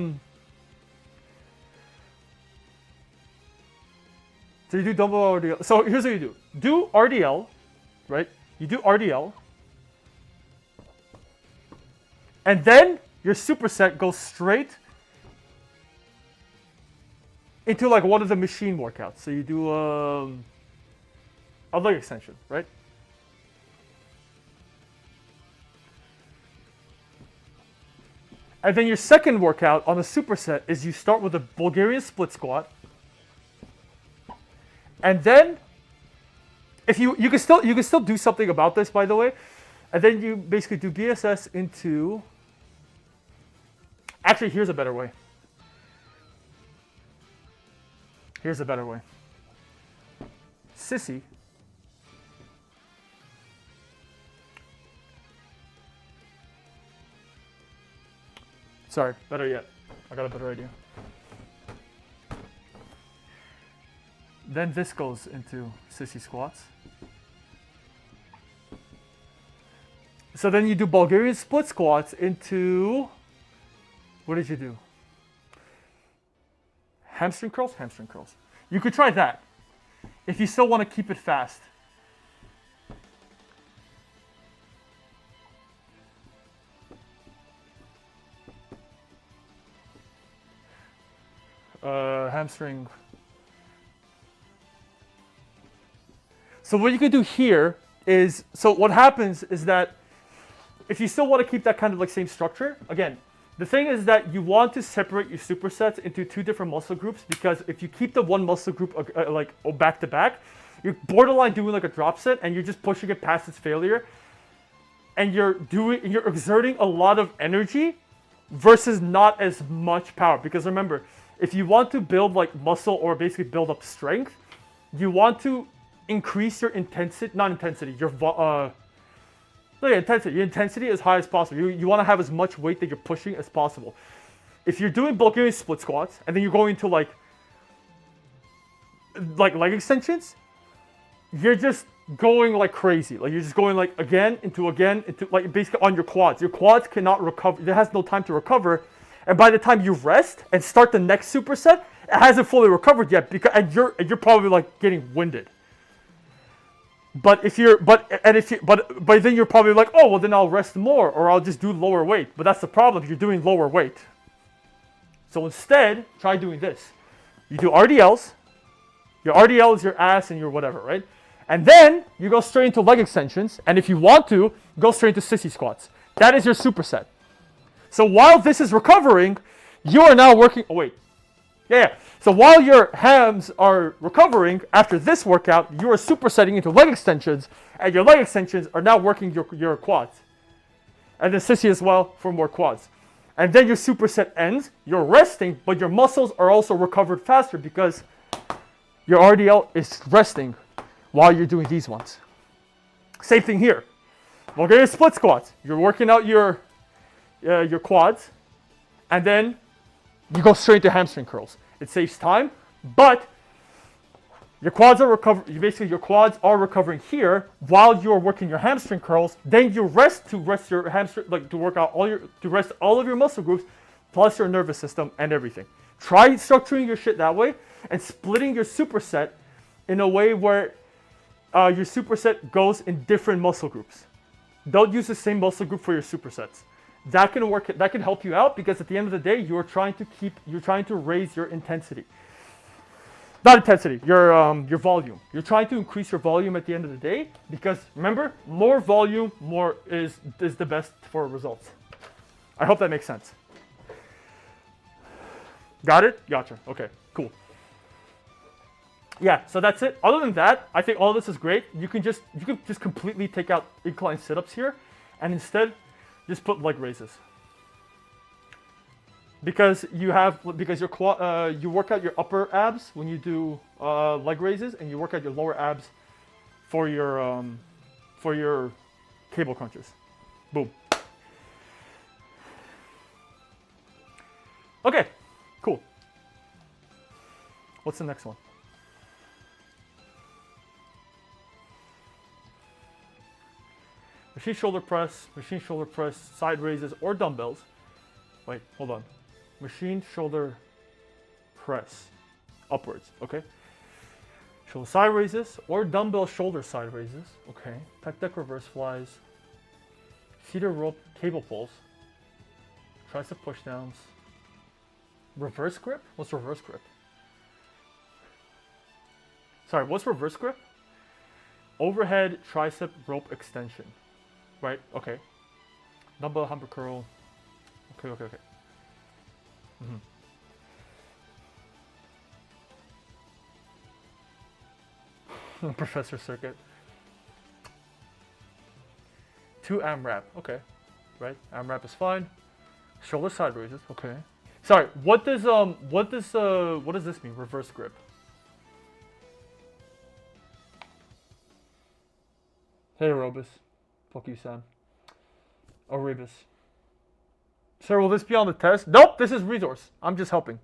you do dumbbell RDL. So here's what you do. Do RDL, right? You do RDL. And then your superset goes straight into like one of the machine workouts. So you do a leg extension, right? And then your second workout on a superset is you start with a Bulgarian split squat. And then if you can still do something about this, by the way. And then you basically do BSS into, actually here's a better way. Here's a better way. Sissy. Sorry, better yet. I got a better idea. Then this goes into sissy squats. So then you do Bulgarian split squats into, what did you do? Hamstring curls? Hamstring curls. You could try that if you still want to keep it fast. Hamstring. So what you could do here is, so what happens is that if you still want to keep that kind of like same structure, again, the thing is that you want to separate your supersets into 2 different muscle groups, because if you keep the one muscle group back to back, you're borderline doing like a drop set and you're just pushing it past its failure, and you're exerting a lot of energy versus not as much power. Because remember, if you want to build like muscle or basically build up strength, you want to increase your intensity, not intensity, your intensity as high as possible. You want to have as much weight that you're pushing as possible. If you're doing Bulgarian split squats and then you're going to like leg extensions, you're just going like crazy. Like you're just going like again into like basically on your quads. Your quads cannot recover. It has no time to recover. And by the time you rest and start the next superset, it hasn't fully recovered yet, and you're probably like getting winded. But then you're probably like, oh well, then I'll rest more, or I'll just do lower weight. But that's the problem. You're doing lower weight. So instead, try doing this. You do RDLs. Your RDL is your ass and your whatever, right? And then you go straight into leg extensions. And if you want to, go straight into sissy squats. That is your superset. So while this is recovering, you are now working. Oh wait, yeah. So while your hams are recovering after this workout, you are supersetting into leg extensions, and your leg extensions are now working your quads. And then sissy as well for more quads. and then your superset ends, you're resting, but your muscles are also recovered faster because your RDL is resting while you're doing these ones. Same thing here. We're going to split squats. You're working out your quads, and then you go straight to hamstring curls. It saves time, but your quads are your quads are recovering here while you're working your hamstring curls. Then you rest to rest your hamstring, like to work out to rest all of your muscle groups, plus your nervous system and everything. Try structuring your shit that way and splitting your superset in a way where your superset goes in different muscle groups. Don't use the same muscle group for your supersets. That can work. That can help you out because at the end of the day, you're trying to raise your intensity. Not intensity, your volume. You're trying to increase your volume at the end of the day because remember, more volume, more is the best for results. I hope that makes sense. Got it? Gotcha. Okay, cool. Yeah, so that's it. Other than that, I think all this is great. You can just completely take out incline sit-ups here and instead just put leg raises. Because you work out your upper abs when you do leg raises, and you work out your lower abs for your cable crunches. Boom. Okay, cool. What's the next one? Machine shoulder press, side raises, or dumbbells. Wait, hold on. Machine shoulder press upwards, okay? Shoulder side raises or dumbbell shoulder side raises, okay? Pec deck reverse flies, cedar rope cable pulls, tricep pushdowns, reverse grip? What's reverse grip? Sorry, what's reverse grip? Overhead tricep rope extension, right? Okay. Dumbbell hammer curl. Okay. Professor circuit. 2 AMRAP. Okay. Right? AMRAP is fine. Shoulder side raises. Okay. Sorry. What does this mean? Reverse grip. Hey, Arobus. Fuck you, Sam. Orebus. Sir, will this be on the test? Nope, this is resource. I'm just helping.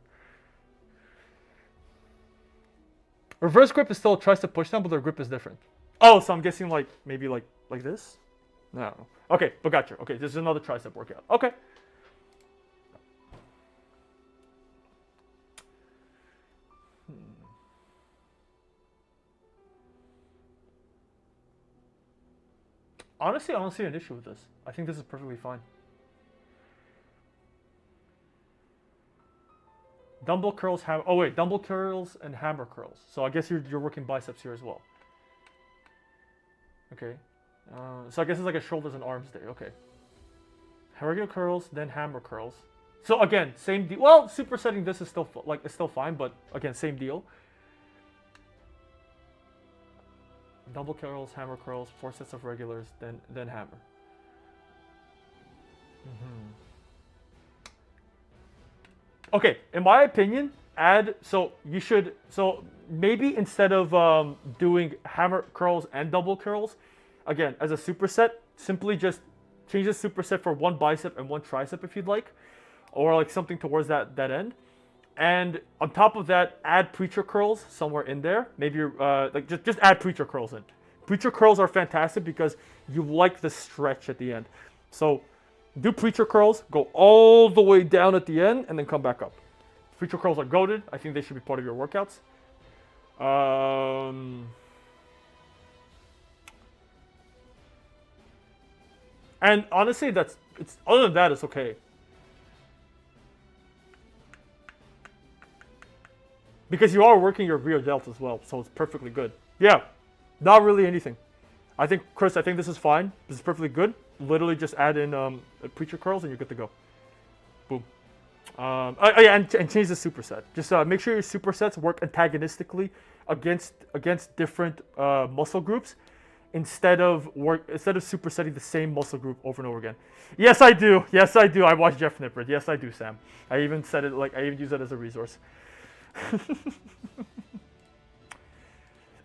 Reverse grip is still a tricep pushdown, but their grip is different. Oh, so I'm guessing maybe like this? No. Okay, but gotcha. Okay, this is another tricep workout. Okay. Honestly, I don't see an issue with this. I think this is perfectly fine. Dumbbell curls, dumbbell curls and hammer curls. So I guess you're working biceps here as well. Okay. So I guess it's like a shoulders and arms day. Okay. Regular curls, then hammer curls. So again, same deal. Well, supersetting this is still fine, but again, same deal. Double curls, hammer curls, 4 sets of regulars, then hammer. Okay, in my opinion, maybe instead of doing hammer curls and double curls, again, as a superset, simply just change the superset for 1 bicep and 1 tricep if you'd like, or like something towards that end. And on top of that, add preacher curls somewhere in there. Maybe just add preacher curls in. Preacher curls are fantastic because you like the stretch at the end. So do preacher curls, go all the way down at the end, and then come back up. Preacher curls are goated. I think they should be part of your workouts. And honestly, other than that, it's okay. Because you are working your rear delt as well, so it's perfectly good. Yeah, not really anything. I think, Chris, this is fine. This is perfectly good. Literally just add in preacher curls and you're good to go. Boom. And change the superset. Just make sure your supersets work antagonistically against different muscle groups. instead of supersetting the same muscle group over and over again. Yes, I do. Yes, I do. I watch Jeff Nippert. Yes, I do, Sam. I even said it, like, I even use that as a resource.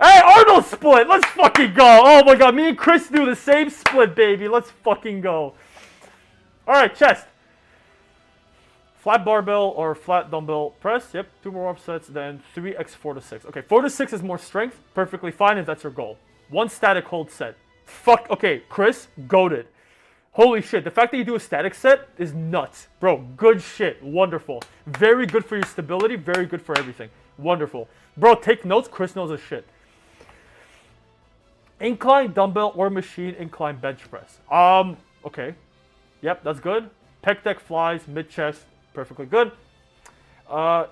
Hey, Arnold split. Let's fucking go. Oh my god, me and Chris do the same split, baby. Let's fucking go. All right, chest. Flat barbell or flat dumbbell press. Yep, 2 more warm sets, then 3x 4 to 6. Okay, 4 to 6 is more strength. Perfectly fine if that's your goal. 1 static hold set. Fuck, okay, Chris, goated. Holy shit, the fact that you do a static set is nuts. Bro, good shit, wonderful. Very good for your stability, very good for everything. Wonderful. Bro, take notes, Chris knows his shit. Incline dumbbell or machine incline bench press. Okay. Yep, that's good. Pec deck flies, mid chest, perfectly good.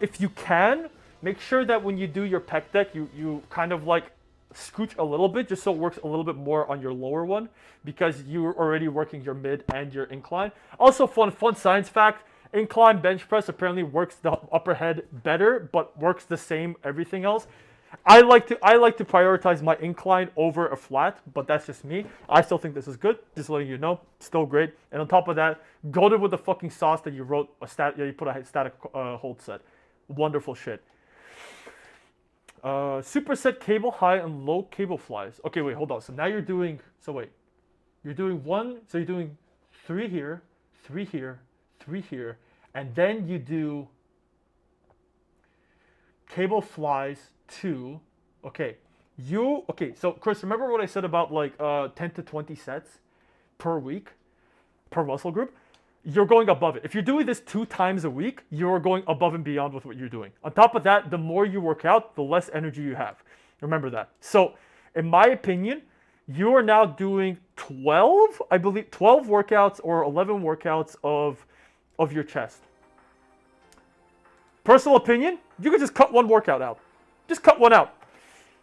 If you can, make sure that when you do your pec deck, you kind of like scooch a little bit just so it works a little bit more on your lower one because you're already working your mid and your incline. Also, fun science fact, incline bench press apparently works the upper head better, but works the same everything else. I like to prioritize my incline over a flat, but that's just me. I still think this is good. Just letting you know, still great. And on top of that, goated with the fucking sauce that you wrote you put a static hold set. Wonderful shit. Superset cable high and low cable flies. Okay, wait, hold on. So now you're doing. You're doing 1. So you're doing 3 here, 3 here, 3 here, and then you do cable flies 2. Okay, so Chris, remember what I said about like 10 to 20 sets per week per muscle group? You're going above it. If you're doing this 2 times a week, you're going above and beyond with what you're doing. On top of that, the more you work out, the less energy you have. Remember that. So in my opinion, you are now doing 12 workouts or 11 workouts of your chest. Personal opinion, you could just cut 1 workout out. Just cut 1 out.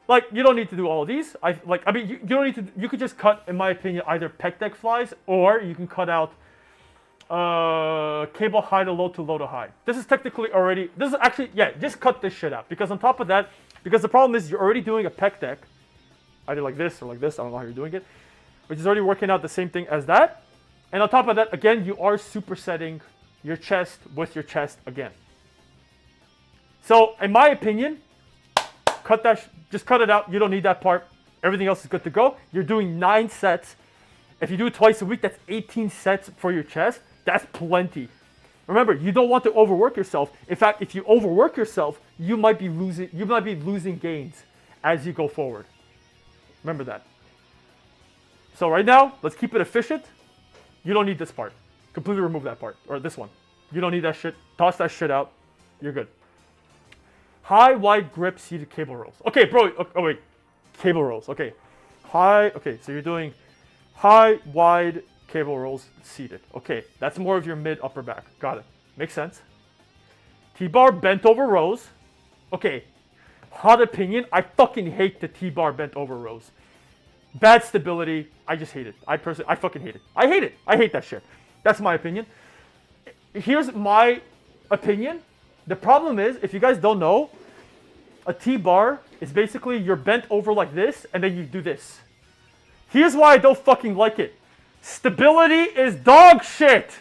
Like, you don't need to do all of these. You don't need to. You could just cut, in my opinion, either pec deck flies or you can cut out cable high to low to high. This is technically already. This is actually, yeah. Just cut this shit out because on top of that, because the problem is you're already doing a pec deck, either like this or like this. I don't know how you're doing it, which is already working out the same thing as that. And on top of that, again, you are supersetting your chest with your chest again. So, in my opinion, just cut it out. You don't need that part. Everything else is good to go. You're doing 9 sets. If you do it twice a week, that's 18 sets for your chest. That's plenty. Remember, you don't want to overwork yourself. In fact, if you overwork yourself, you might be losing gains as you go forward. Remember that. So right now, let's keep it efficient. You don't need this part. Completely remove that part, or this one. You don't need that shit. Toss that shit out. You're good. High, wide grip, seated cable rolls. Okay, bro. Oh, wait. Cable rolls. Okay. High. Okay, so you're doing high, wide cable rolls, seated. Okay, that's more of your mid, upper back. Got it. Makes sense. T-bar bent over rows. Okay. Hot opinion. I fucking hate the T-bar bent over rows. Bad stability. I just hate it. I fucking hate it. I hate it. I hate that shit. That's my opinion. Here's my opinion. The problem is, if you guys don't know, a T-bar is basically you're bent over like this, and then you do this. Here's why I don't fucking like it. Stability is dog shit.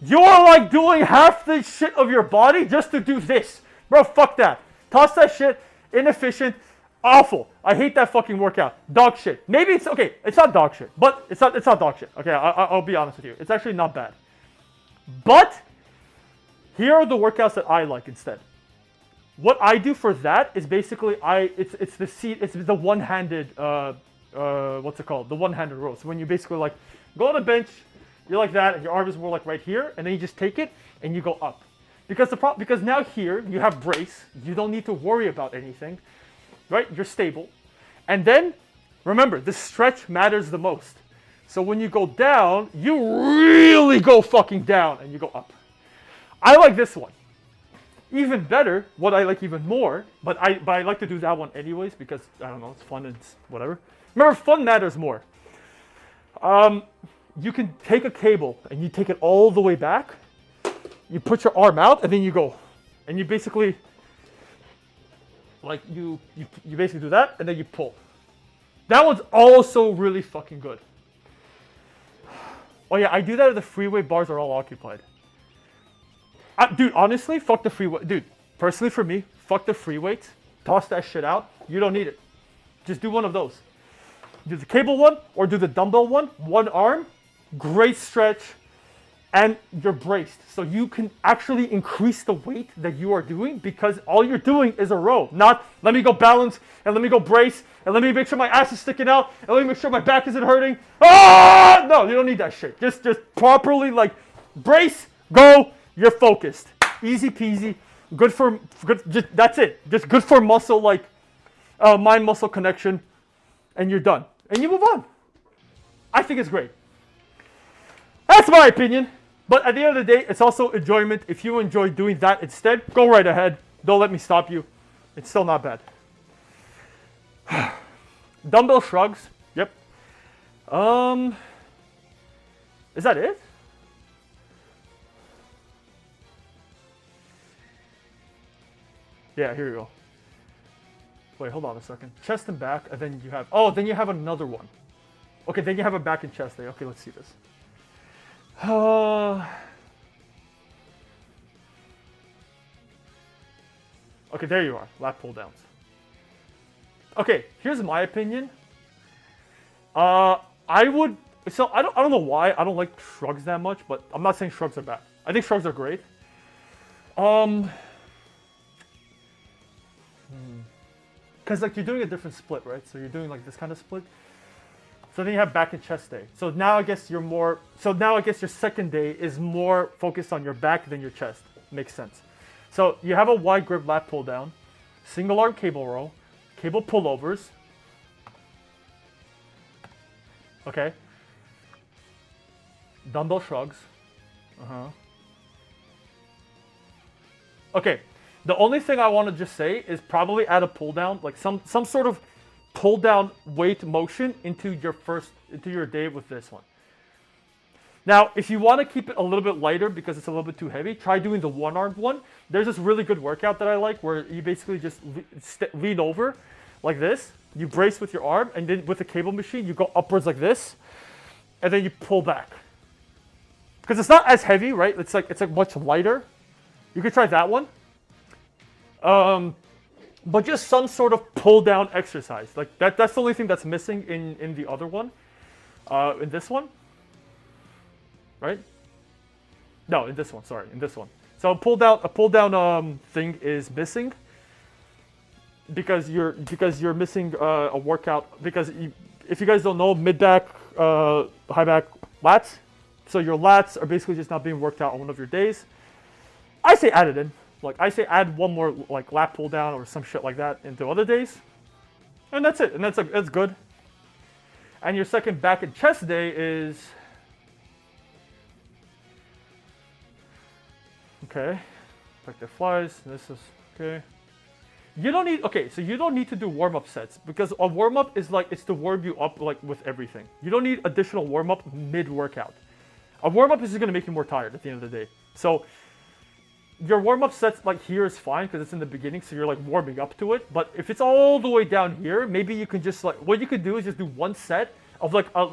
You're like doing half the shit of your body just to do this. Bro, fuck that. Toss that shit. Inefficient. Awful. I hate that fucking workout. Dog shit. Maybe it's, okay, it's not dog shit, but it's not dog shit. Okay, I'll be honest with you. It's actually not bad. But here are the workouts that I like instead. What I do for that is basically it's the one-handed what's it called? The one-handed row. So when you basically like go on a bench, you're like that, and your arm is more like right here, and then you just take it and you go up. Because now here you have brace, you don't need to worry about anything, right? You're stable, and then remember the stretch matters the most. So when you go down, you really go fucking down, and you go up. I like this one. Even better, what I like even more, but I like to do that one anyways because I don't know, it's fun and it's whatever. Remember, fun matters more. You can take a cable and you take it all the way back. You put your arm out and then you go, and you basically like you basically do that and then you pull. That one's also really fucking good. Oh yeah, I do that if the free weight bars are all occupied. Dude, honestly, fuck the free weight. Dude, personally for me, fuck the free weight. Toss that shit out. You don't need it. Just do one of those. Do the cable one or do the dumbbell one. One arm, great stretch, and you're braced. So you can actually increase the weight that you are doing because all you're doing is a row. Not, let me go balance, and let me go brace, and let me make sure my ass is sticking out, and let me make sure my back isn't hurting. Ah! No, you don't need that shit. Just properly, like, brace, go, you're focused. Easy peasy. Good, just, that's it. Just good for muscle, like, mind-muscle connection, and you're done. And you move on. I think it's great. That's my opinion. But at the end of the day, it's also enjoyment. If you enjoy doing that instead, go right ahead. Don't let me stop you. It's still not bad. Dumbbell shrugs. Yep. Is that it? Yeah, here you go. Wait, hold on a second. Chest and back, and then you have... Oh, then you have another one. Okay, then you have a back and chest day. Okay, let's see this. Okay, there you are. Lat pull downs. Okay, here's my opinion. I would... So, I don't know why I don't like shrugs that much, but I'm not saying shrugs are bad. I think shrugs are great. Because like you're doing a different split, right? So you're doing like this kind of split. So then you have back and chest day. So now I guess you're more, so now I guess your second day is more focused on your back than your chest. Makes sense. So you have a wide grip lat pull down, single arm cable row, cable pullovers. Okay. Dumbbell shrugs. Okay. The only thing I want to just say is probably add a pull down, like some sort of pull down weight motion into your day with this one. Now, if you want to keep it a little bit lighter because it's a little bit too heavy, try doing the one-armed one. There's this really good workout that I like where you basically just lean over like this. You brace with your arm, and then with the cable machine, you go upwards like this, and then you pull back. Because it's not as heavy, right? It's like much lighter. You could try that one. But just some sort of pull down exercise. Like that's the only thing that's missing in the other one. In this one. Right? No, in this one, sorry, in this one. So a pull down thing is missing because you're missing a workout because if you guys don't know, mid back, high back, lats. So your lats are basically just not being worked out on one of your days. I say add it in. Like I say add one more like lat pull down or some shit like that into other days. And that's it. And that's good. And your second back and chest day is okay. Like the flies. This is okay. You don't need so you don't need to do warm-up sets because a warm-up is like it's to warm you up like with everything. You don't need additional warm-up mid-workout. A warm-up is just gonna make you more tired at the end of the day. So your warm-up sets like here is fine because it's in the beginning, so you're like warming up to it. But if it's all the way down here, maybe you can just like what you could do is just do one set of like a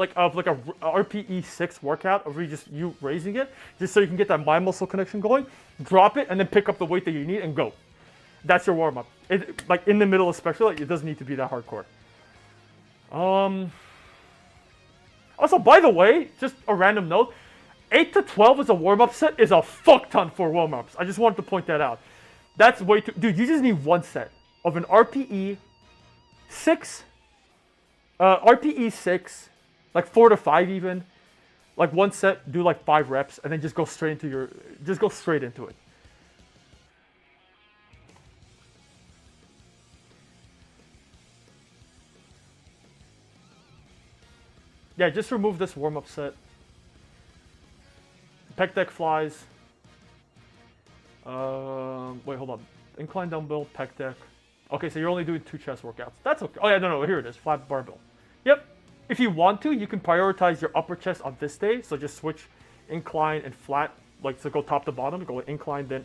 RPE 6 workout of you raising it, just so you can get that mind muscle connection going. Drop it and then pick up the weight that you need and go. That's your warm-up. Like in the middle especially, like, it doesn't need to be that hardcore. Also, by the way, just a random note. 8 to 12 as a warm-up set is a fuck ton for warm-ups. I just wanted to point that out. That's way too... Dude, you just need one set of an RPE 6. RPE 6, like 4 to 5 even. Like one set, do like 5 reps, and then just go straight into your... Just go straight into it. Yeah, just remove this warm-up set. Pec deck flies. Wait, hold on. Incline dumbbell, pec deck. Okay, so you're only doing 2 chest workouts. That's okay. Oh yeah, no, here it is. Flat barbell. Yep. If you want to, you can prioritize your upper chest on this day. So just switch incline and flat. Like, so go top to bottom. Go incline, then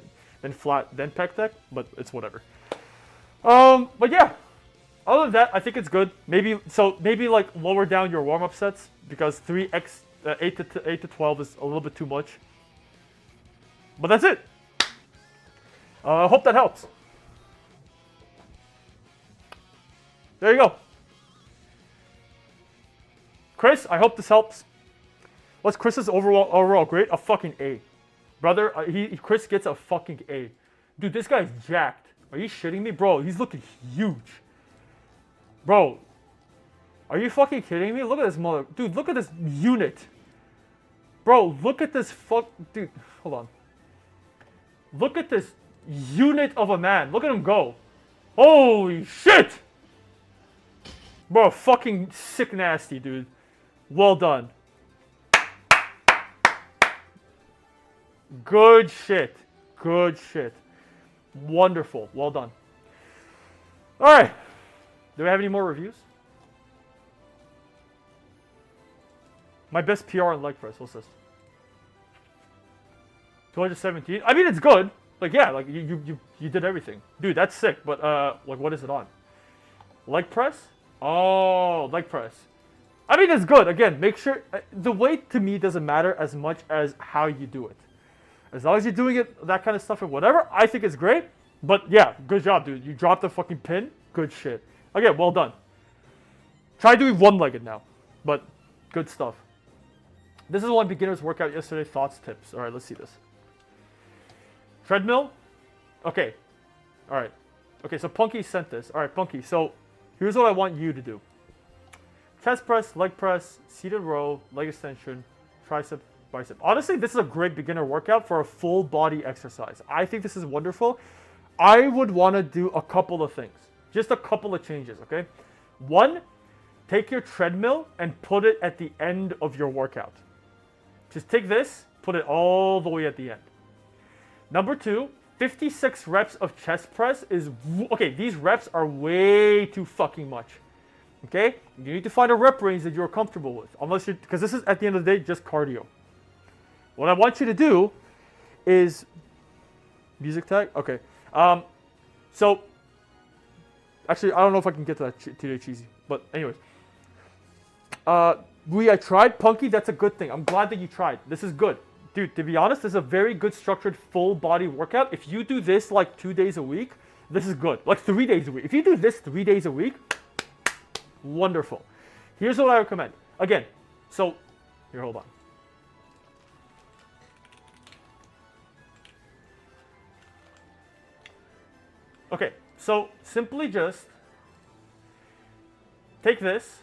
flat, then pec deck. But it's whatever. But yeah. Other than that, I think it's good. Maybe like lower down your warm-up sets because 8 to 12 is a little bit too much. But that's it. I hope that helps. There you go. Chris, I hope this helps. What's Chris's overall grade? A fucking A. Brother, Chris gets a fucking A. Dude, this guy's jacked. Are you shitting me? Bro, he's looking huge. Bro, are you fucking kidding me? Look at this mother... Dude, look at this unit. Bro, look at this Dude, hold on. Look at this unit of a man. Look at him go. Holy shit! Bro, fucking sick nasty, dude. Well done. Good shit. Good shit. Wonderful. Well done. Alright. Do we have any more reviews? My best PR on leg press. What's this? 217? I mean, it's good. Like, yeah, like, you did everything. Dude, that's sick. But, like, what is it on? Leg press? Oh, leg press. I mean, it's good. Again, make sure... the weight, to me, doesn't matter as much as how you do it. As long as you're doing it, that kind of stuff or whatever, I think it's great. But, yeah, good job, dude. You dropped the fucking pin. Good shit. Again, well done. Try doing one-legged now. But, good stuff. This is one beginner's workout yesterday. Thoughts, tips. All right, let's see this. Treadmill? Okay. All right. Okay, so Punky sent this. All right, Punky. So here's what I want you to do. Chest press, leg press, seated row, leg extension, tricep, bicep. Honestly, this is a great beginner workout for a full body exercise. I think this is wonderful. I would want to do a couple of things. Just a couple of changes, okay? One, take your treadmill and put it at the end of your workout. Just take this, put it all the way at the end. Number two, 56 reps of chest press is... Okay, these reps are way too fucking much. Okay? You need to find a rep range that you're comfortable with. Unless you're... Because this is, at the end of the day, just cardio. What I want you to do is... Music tag? Okay. So... Actually, I don't know if I can get to that today, Cheesy. But anyways. I tried. Punky, that's a good thing. I'm glad that you tried. This is good. Dude, to be honest, this is a very good structured full body workout. If you do this like 2 days a week, this is good. Like 3 days a week. If you do this 3 days a week, wonderful. Here's what I recommend. Again, so, here, hold on. Okay, so simply just take this.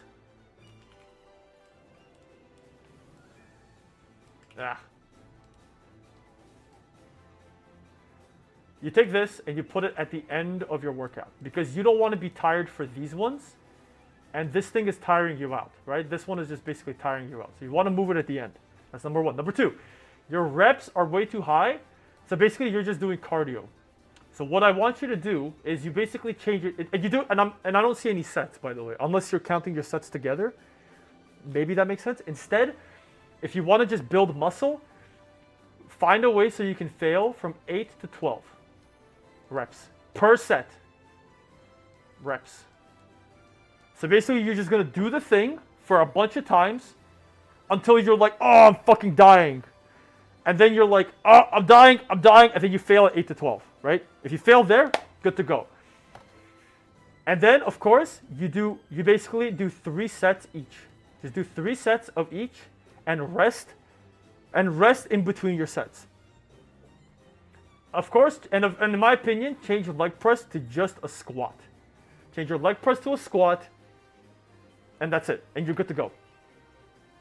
You take this and you put it at the end of your workout because you don't want to be tired for these ones, and this thing is tiring you out, right? This one is just basically tiring you out. So you want to move it at the end. That's number one. Number two, your reps are way too high, so basically you're just doing cardio. So what I want you to do is you basically change it, and you do, and I don't see any sets, by the way, unless you're counting your sets together. Maybe that makes sense. Instead, if you want to just build muscle, find a way so you can fail from 8 to 12 reps per set. Reps. So basically, you're just going to do the thing for a bunch of times until you're like, oh, I'm fucking dying. And then you're like, oh, I'm dying, and then you fail at 8 to 12, right? If you fail there, good to go. And then, of course, you basically do 3 sets each. Just do 3 sets of each and rest in between your sets. Of course, and in my opinion, change your leg press to just a squat. Change your leg press to a squat, and that's it, and you're good to go.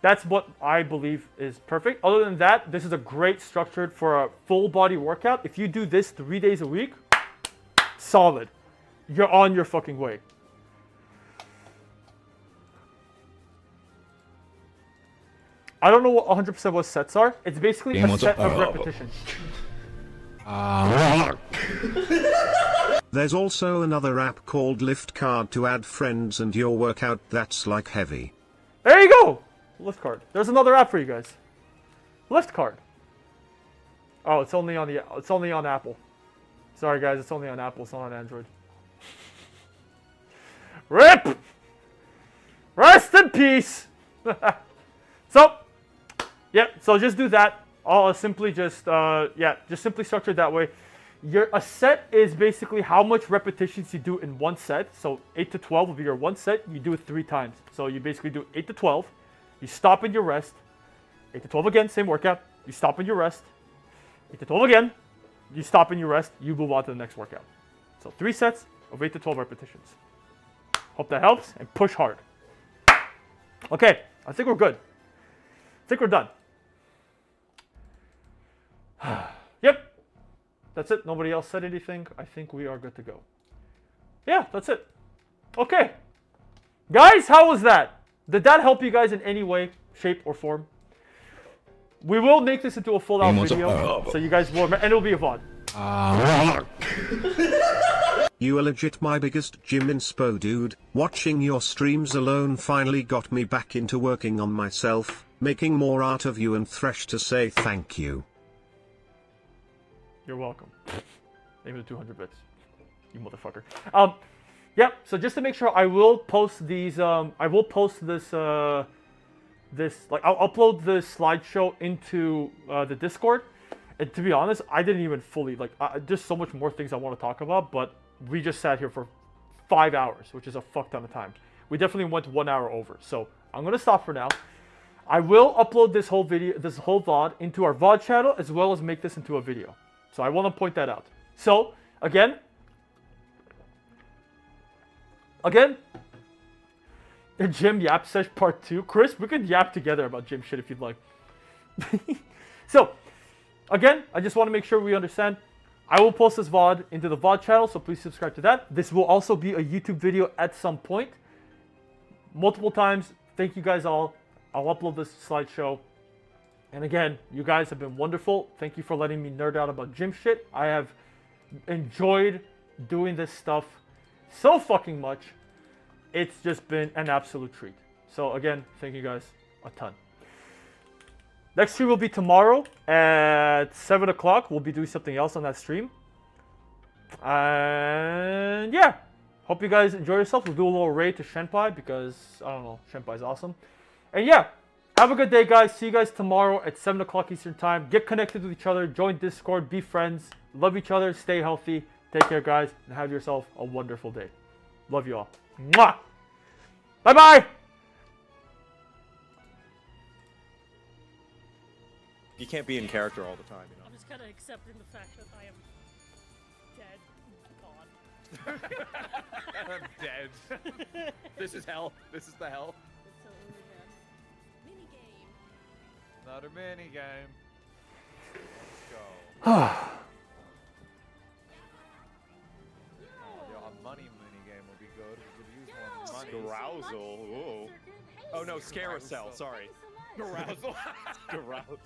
That's what I believe is perfect. Other than that, this is a great structured for a full body workout. If you do this 3 days a week, solid. You're on your fucking way. I don't know what 100% what sets are. It's basically a set of repetitions. There's also another app called Lift Card to add friends and your workout that's like heavy. There you go! Lift Card. There's another app for you guys. Lift Card. Oh, it's only on Apple. Sorry guys, it's only on Apple, it's not on Android. RIP! Rest in peace! So, yeah, so just do that. I'll simply just, just simply structure it that way. A set is basically how much repetitions you do in one set. So 8 to 12 will be your one set. You do it 3 times. So you basically do 8 to 12. You stop and you rest. 8 to 12 again, same workout. You stop and you rest. 8 to 12 again. You stop and you rest. You move on to the next workout. So 3 sets of 8 to 12 repetitions. Hope that helps, and push hard. Okay, I think we're good. I think we're done. Yep. That's it. Nobody else said anything. I think we are good to go. Yeah, that's it. Okay. Guys, how was that? Did that help you guys in any way, shape, or form? We will make this into a full-out video, so you guys will, and it'll be a VOD. You are legit my biggest gym inspo, dude. Watching your streams alone finally got me back into working on myself, making more art of you, and fresh to say thank you. You're welcome. Maybe the 200 bits. You motherfucker. Yeah, so just to make sure, I will post these, I will post this, I'll upload the slideshow into the Discord. And to be honest, I didn't even fully, there's so much more things I want to talk about, but we just sat here for 5 hours, which is a fuck ton of time. We definitely went 1 hour over. So I'm going to stop for now. I will upload this whole video, this whole VOD into our VOD channel, as well as make this into a video. So I want to point that out. So, again, the gym yap sesh part 2. Chris, we could yap together about gym shit if you'd like. So, again, I just want to make sure we understand. I will post this VOD into the VOD channel, so please subscribe to that. This will also be a YouTube video at some point. Multiple times. Thank you guys all. I'll upload this slideshow. And again, you guys have been wonderful. Thank you for letting me nerd out about gym shit. I have enjoyed doing this stuff so fucking much. It's just been an absolute treat. So again, thank you guys a ton. Next stream will be tomorrow at 7 o'clock. We'll be doing something else on that stream. And yeah, hope you guys enjoy yourself. We'll do a little raid to Shenpai because, I don't know, Shenpai's awesome. And yeah, have a good day, guys. See you guys tomorrow at 7 o'clock Eastern Time. Get connected with each other. Join Discord. Be friends. Love each other. Stay healthy. Take care, guys. And have yourself a wonderful day. Love you all. Mwah! Bye-bye! You can't be in character all the time, you know? I'm just kind of accepting the fact that I am dead. Gone. I'm dead. This is hell. This is the hell. It's so early, man. Mini game. Not a mini game. Let's go. A money mini game would be good. We could use more money. Carousel. Oh no, Scarousel. Sorry. Carousel. Carousel.